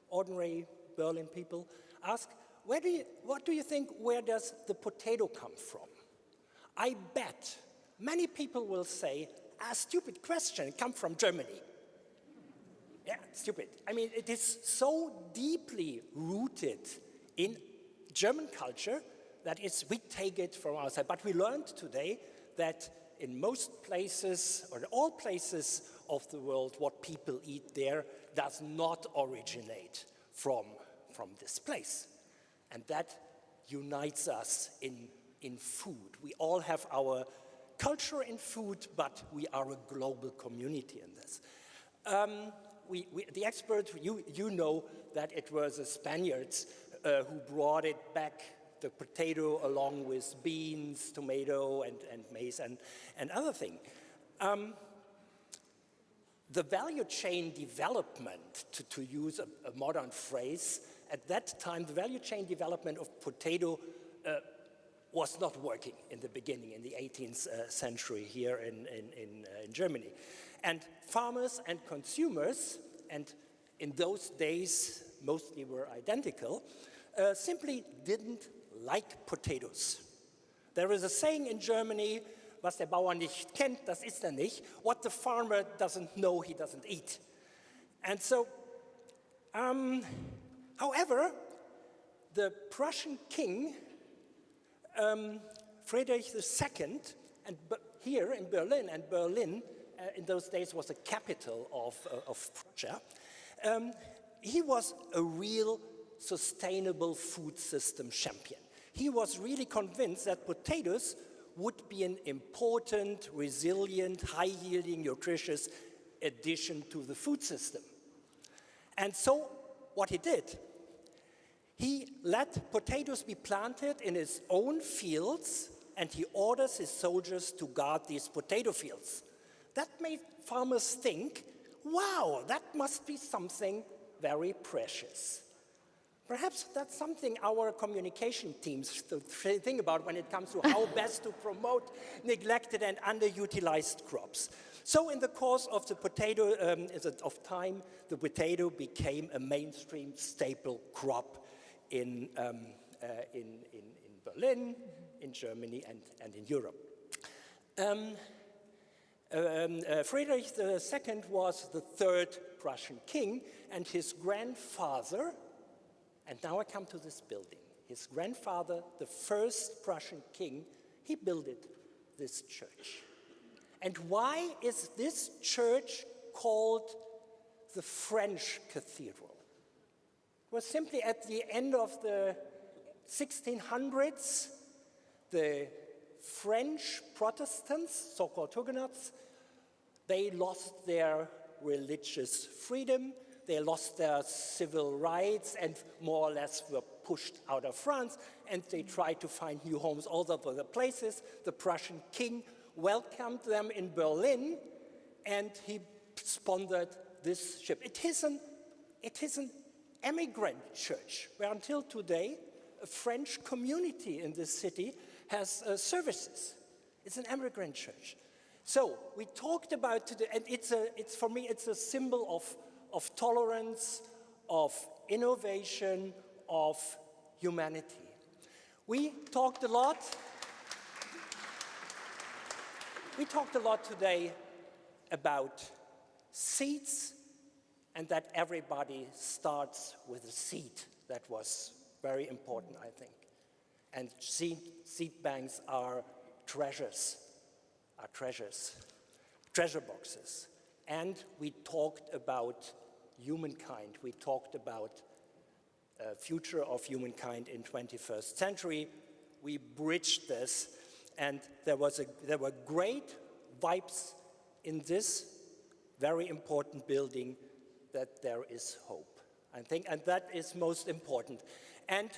ordinary Berlin people, ask, what do you think, where does the potato come from? I bet many people will say, stupid question, it comes from Germany. Yeah, stupid. I mean, it is so deeply rooted in German culture that we take it from outside. But we learned today that in most places, or in all places of the world, what people eat there does not originate from this place. And that unites us in food. We all have our culture in food, but we are a global community in this. The expert, you know that it was the Spaniards who brought it back, the potato, along with beans, tomato, and maize, and other things. The value chain development, to use a modern phrase, at that time, the value chain development of potato was not working in the beginning, in the 18th century here in Germany. And farmers and consumers, and in those days mostly were identical, simply didn't like potatoes. There is a saying in Germany, was der Bauer nicht kennt, das isst er nicht. What the farmer doesn't know, he doesn't eat. And so, however, the Prussian king, Friedrich II, and here in Berlin, and Berlin in those days was the capital of Prussia, he was a real sustainable food system champion. He was really convinced that potatoes would be an important, resilient, high-yielding, nutritious addition to the food system. And so what he did, he let potatoes be planted in his own fields, and he orders his soldiers to guard these potato fields. That made farmers think, wow, that must be something very precious. Perhaps that's something our communication teams think about when it comes to how best to promote neglected and underutilized crops. So in the course of the potato, time, the potato became a mainstream staple crop in Berlin, in Germany, and in Europe. Friedrich II was the third Prussian king, and his grandfather, and now I come to this building. His grandfather, the first Prussian king, he built this church. And why is this church called the French Cathedral? It was simply at the end of the 1600s, the French Protestants, so-called Huguenots, they lost their religious freedom, they lost their civil rights and more or less were pushed out of France, and they tried to find new homes all over the places. The Prussian king welcomed them in Berlin, and he sponsored this ship. It is an emigrant church, where until today, a French community in this city has services. It's an emigrant church. So we talked about today, and for me, it's a symbol of tolerance, of innovation, of humanity. We talked a lot today about seeds, and that everybody starts with a seed. That was very important, I think. And seed banks are treasures, treasure boxes. And we talked about humankind. We talked about future of humankind in 21st century. We bridged this, and there were great vibes in this very important building, that there is hope, I think, and that is most important. And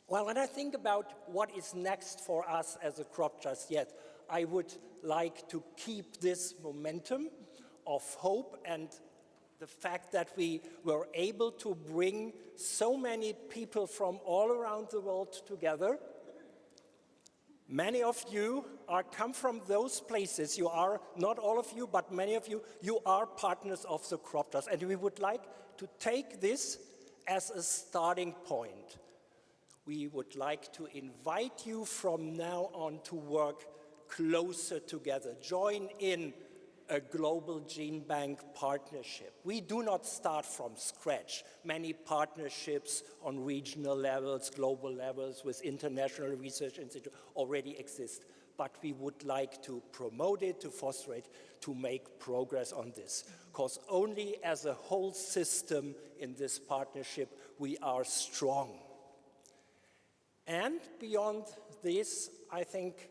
well, when I think about what is next for us as a crop trust, yet, I would like to keep this momentum of hope and the fact that we were able to bring so many people from all around the world together. Many of you come from those places. You are, not all of you, but many of you, you are partners of the Crop Trust. And we would like to take this as a starting point. We would like to invite you from now on to work closer together. Join in a global gene bank partnership. We do not start from scratch. Many partnerships on regional levels, global levels with international research institutes already exist. But we would like to promote it, to foster it, to make progress on this. Because only as a whole system in this partnership we are strong. And beyond this, I think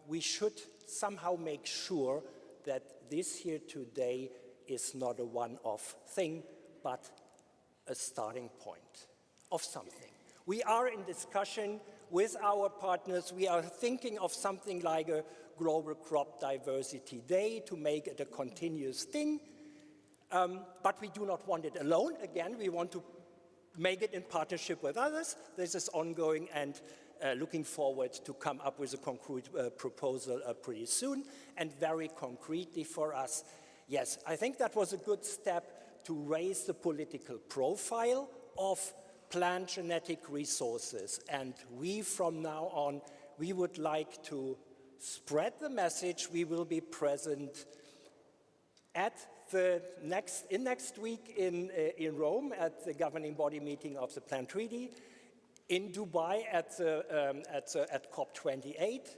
we should somehow make sure that this here today is not a one-off thing, but a starting point of something. We are in discussion with our partners, we are thinking of something like a Global Crop Diversity Day to make it a continuous thing. But we do not want it alone. Again, we want to make it in partnership with others. This is ongoing, and looking forward to come up with a concrete proposal pretty soon. And very concretely for us, yes, I think that was a good step to raise the political profile of plant genetic resources. And we, from now on, we would like to spread the message. We will be present at the next week in Rome at the governing body meeting of the Plant Treaty, in Dubai at COP28.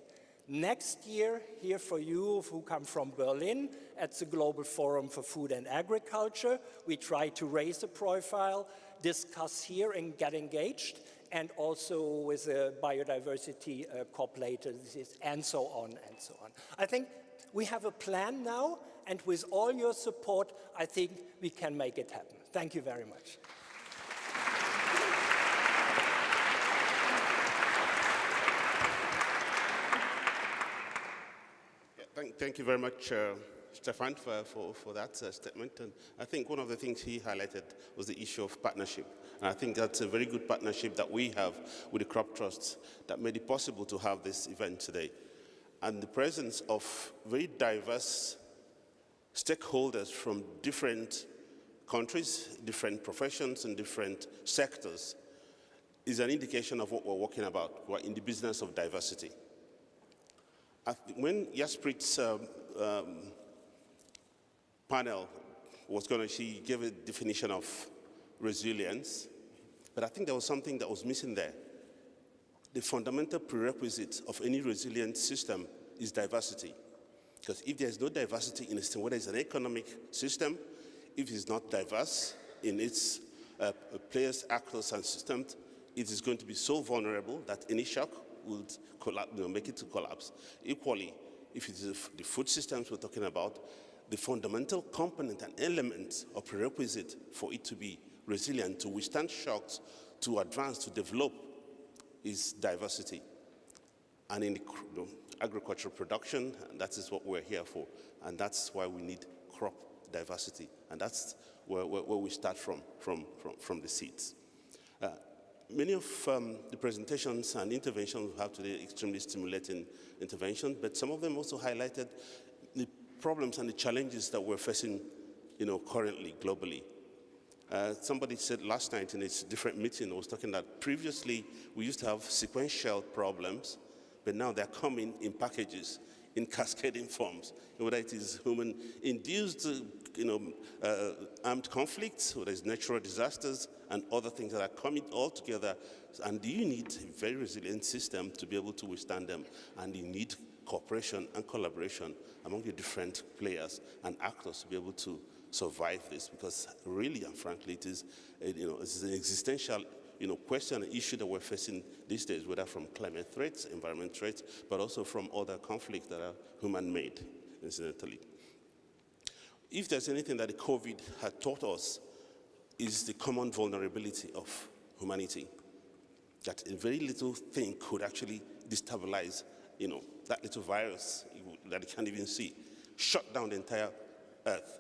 Next year, here for you who come from Berlin, at the Global Forum for Food and Agriculture, we try to raise the profile, discuss here and get engaged, and also with a biodiversity COP later, and so on and so on. I think we have a plan now, and with all your support, I think we can make it happen. Thank you very much. Thank you very much, Stefan, for that statement. And I think one of the things he highlighted was the issue of partnership. And I think that's a very good partnership that we have with the crop trusts that made it possible to have this event today. And the presence of very diverse stakeholders from different countries, different professions, and different sectors is an indication of what we're working about. We're in the business of diversity. When Jaspreet's panel was going to, she gave a definition of resilience, but I think there was something that was missing there. The fundamental prerequisite of any resilient system is diversity. Because if there's no diversity in a system, whether it's an economic system, if it's not diverse in its players, actors, and systems, it is going to be so vulnerable that any shock would collapse, make it to collapse. Equally, if it is the food systems we're talking about, the fundamental component and element or prerequisite for it to be resilient, to withstand shocks, to advance, to develop, is diversity. And in the agricultural production, that is what we're here for. And that's why we need crop diversity. And that's where we start from the seeds. Many of the presentations and interventions we have today are extremely stimulating interventions, but some of them also highlighted the problems and the challenges that we're facing, currently, globally. Somebody said last night in a different meeting, I was talking that previously we used to have sequential problems, but now they're coming in packages, in cascading forms, whether it is human-induced, armed conflicts, whether it's natural disasters, and other things that are coming all together. And you need a very resilient system to be able to withstand them, and you need cooperation and collaboration among the different players and actors to be able to survive this, because really and frankly, it is, it's an existential question and issue that we're facing these days, whether from climate threats, environment threats, but also from other conflicts that are human-made, incidentally. If there's anything that the COVID had taught us, is the common vulnerability of humanity, that a very little thing could actually destabilize, that little virus that you can't even see, shut down the entire earth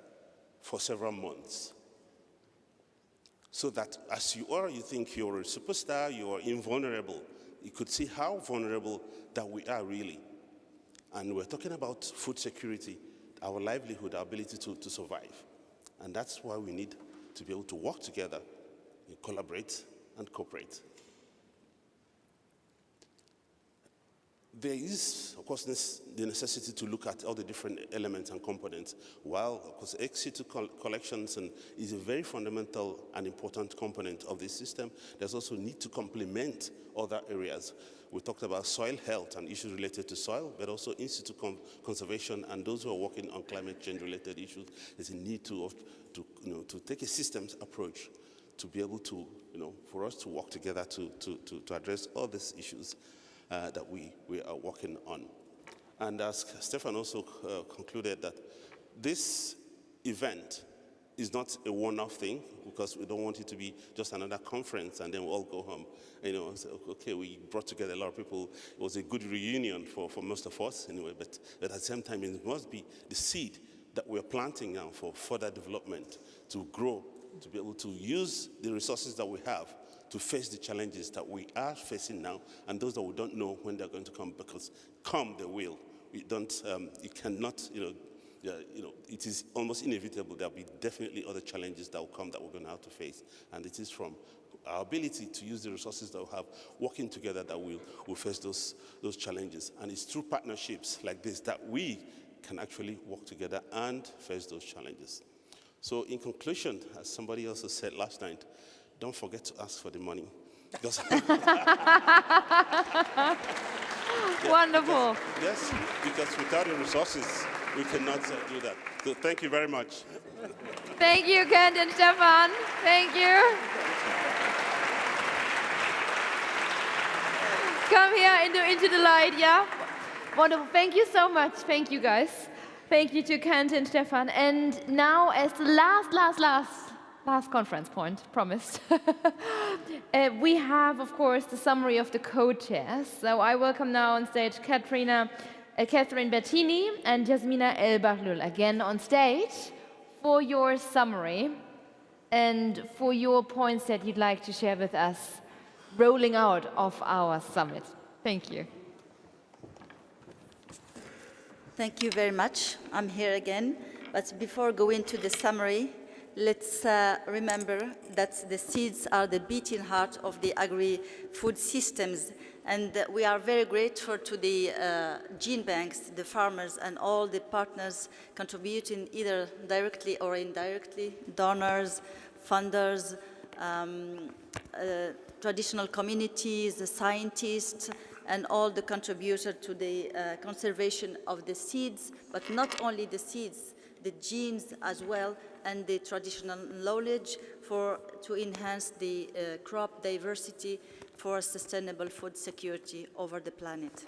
for several months. So that as you are, you think you're a superstar, you are invulnerable. You could see how vulnerable that we are really. And we're talking about food security, our livelihood, our ability to survive. And that's why we need to be able to work together, collaborate, and cooperate. There is, of course, the necessity to look at all the different elements and components. While, of course, ex situ collections is a very fundamental and important component of this system, there's also need to complement other areas. We talked about soil health and issues related to soil, but also in situ conservation and those who are working on climate change-related issues. There's a need to take a systems approach to be able to, for us to work together to address all these issues that we are working on. And as Stefan also concluded, that this event is not a one-off thing, because we don't want it to be just another conference and then we all go home. Say, okay, we brought together a lot of people. It was a good reunion for most of us anyway, but at the same time, it must be the seed that we're planting now for further development, to grow, to be able to use the resources that we have to face the challenges that we are facing now, and those that we don't know when they're going to come, because come they will. We don't, you cannot, it is almost inevitable. There'll be definitely other challenges that will come that we're going to have to face, and it is from our ability to use the resources that we have, working together, that we'll face those challenges. And it's through partnerships like this that we can actually work together and face those challenges. So in conclusion, as somebody also said last night, don't forget to ask for the money. Because Wonderful. Because without the resources, we cannot do that. So thank you very much. Thank you, Kent and Stefan. Thank you. Come here into the light, yeah? Wonderful. Thank you so much. Thank you, guys. Thank you to Kent and Stefan. And now, as the last conference point, promised, we have, of course, the summary of the co-chairs. So I welcome now on stage Catherine Bettini and Jasmina El-Bahlul again on stage for your summary and for your points that you'd like to share with us rolling out of our summit. Thank you. Thank you very much. I'm here again. But before going to the summary, let's remember that the seeds are the beating heart of the agri-food systems. And we are very grateful to the gene banks, the farmers, and all the partners contributing either directly or indirectly, donors, funders, traditional communities, the scientists, and all the contributors to the conservation of the seeds, but not only the seeds, the genes as well, and the traditional knowledge to enhance the crop diversity for sustainable food security over the planet.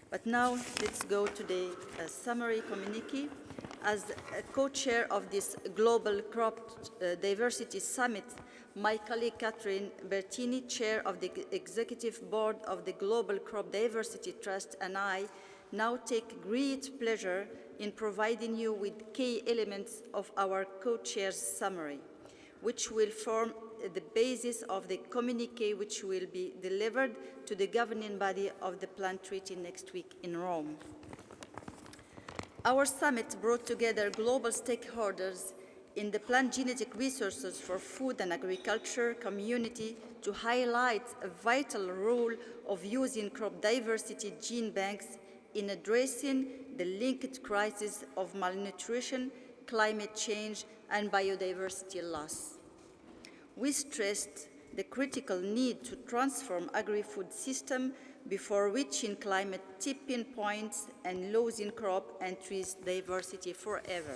But now let's go to the summary communique. As a co-chair of this Global Crop Diversity Summit, my colleague Catherine Bertini, chair of the executive board of the Global Crop Diversity Trust, and I now take great pleasure in providing you with key elements of our co-chair's summary, which will form the basis of the communique which will be delivered to the governing body of the plant treaty next week in Rome. Our summit brought together global stakeholders in the plant genetic resources for food and agriculture community to highlight a vital role of using crop diversity gene banks in addressing the linked crisis of malnutrition, climate change, and biodiversity loss. We stressed the critical need to transform agri-food system before reaching climate tipping points and losing crop and trees diversity forever.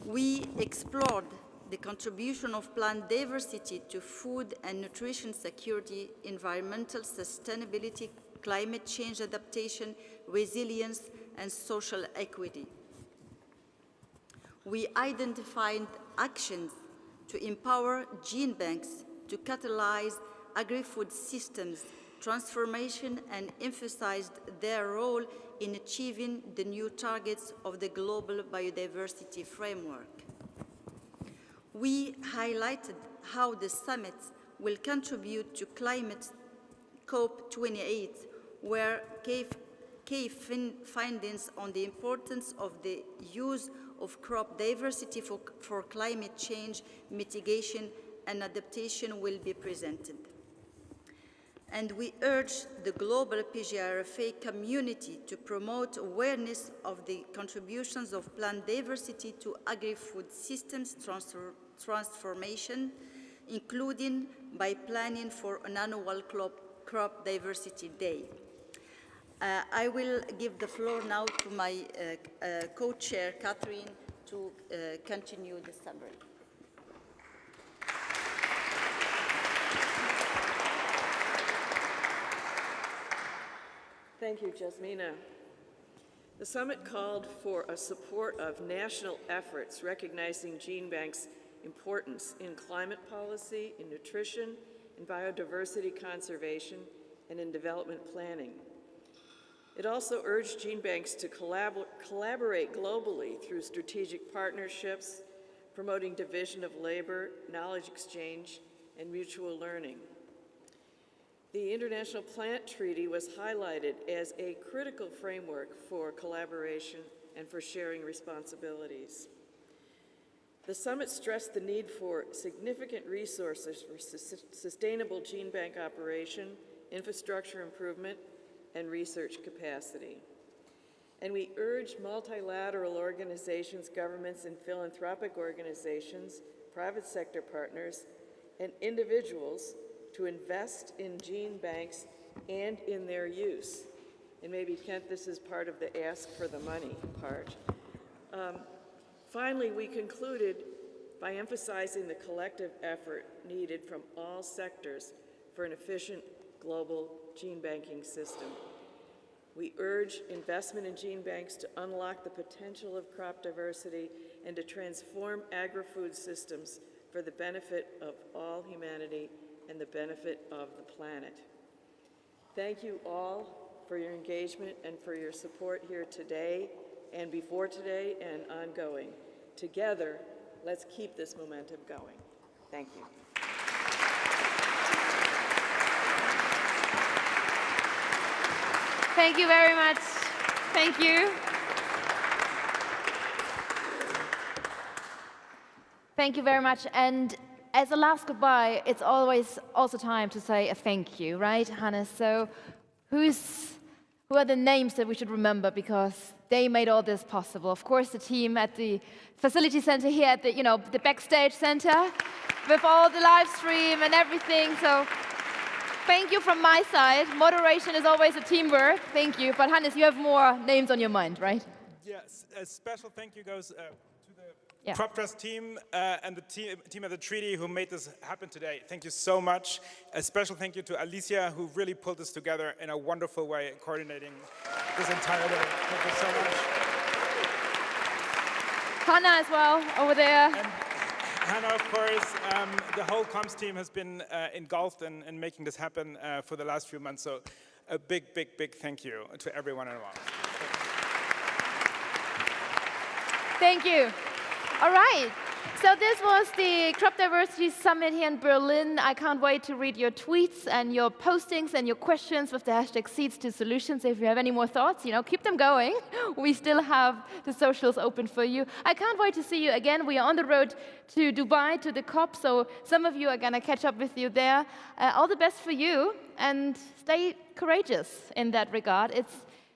We explored the contribution of plant diversity to food and nutrition security, environmental sustainability, climate change adaptation, resilience, and social equity. We identified actions to empower gene banks to catalyze agri-food systems transformation and emphasized their role in achieving the new targets of the Global Biodiversity Framework. We highlighted how the summit will contribute to climate COP28, where key findings on the importance of the use of crop diversity for climate change mitigation and adaptation will be presented. And we urge the global PGRFA community to promote awareness of the contributions of plant diversity to agri-food systems transformation, including by planning for an annual crop diversity day. I will give the floor now to my co-chair, Catherine, to continue the summary. Thank you, Jasmina. The summit called for a support of national efforts recognizing gene banks' importance in climate policy, in nutrition, in biodiversity conservation, and in development planning. It also urged gene banks to collaborate globally through strategic partnerships, promoting division of labor, knowledge exchange, and mutual learning. The International Plant Treaty was highlighted as a critical framework for collaboration and for sharing responsibilities. The summit stressed the need for significant resources for sustainable gene bank operation, infrastructure improvement, and research capacity. And we urged multilateral organizations, governments, and philanthropic organizations, private sector partners, and individuals to invest in gene banks and in their use. And maybe, Kent, this is part of the ask for the money part. Finally, we concluded by emphasizing the collective effort needed from all sectors for an efficient global gene banking system. We urge investment in gene banks to unlock the potential of crop diversity and to transform agri-food systems for the benefit of all humanity and the benefit of the planet. Thank you all for your engagement and for your support here today and before today and ongoing. Together, let's keep this momentum going. Thank you. Thank you very much. Thank you. Thank you very much. And as a last goodbye, it's always also time to say a thank you, right, Hannes? So who are the names that we should remember because they made all this possible? Of course, the team at the facility center here at the, the backstage center with all the live stream and everything. So thank you from my side. Moderation is always a teamwork. Thank you. But Hannes, you have more names on your mind, right? Yes, a special thank you goes to the Crop Trust team and the team at the treaty who made this happen today. Thank you so much. A special thank you to Alicia, who really pulled this together in a wonderful way, coordinating this entire day. Thank you so much. Hannah as well, over there. And Hannah, of course. The whole comms team has been engulfed in making this happen for the last few months. So a big, big, big thank you to everyone involved. Thank you. All right. So this was the Crop Diversity Summit here in Berlin. I can't wait to read your tweets and your postings and your questions with the hashtag #Seeds2Solutions. If you have any more thoughts, keep them going. We still have the socials open for you. I can't wait to see you again. We are on the road to Dubai, to the COP, so some of you are going to catch up with you there. All the best for you, and stay courageous in that regard. It's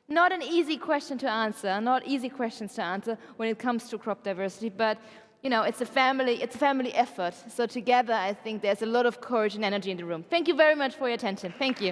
not an easy question to answer, not easy questions to answer when it comes to crop diversity, but it's a family effort. So together, I think there's a lot of courage and energy in the room. Thank you very much for your attention. Thank you.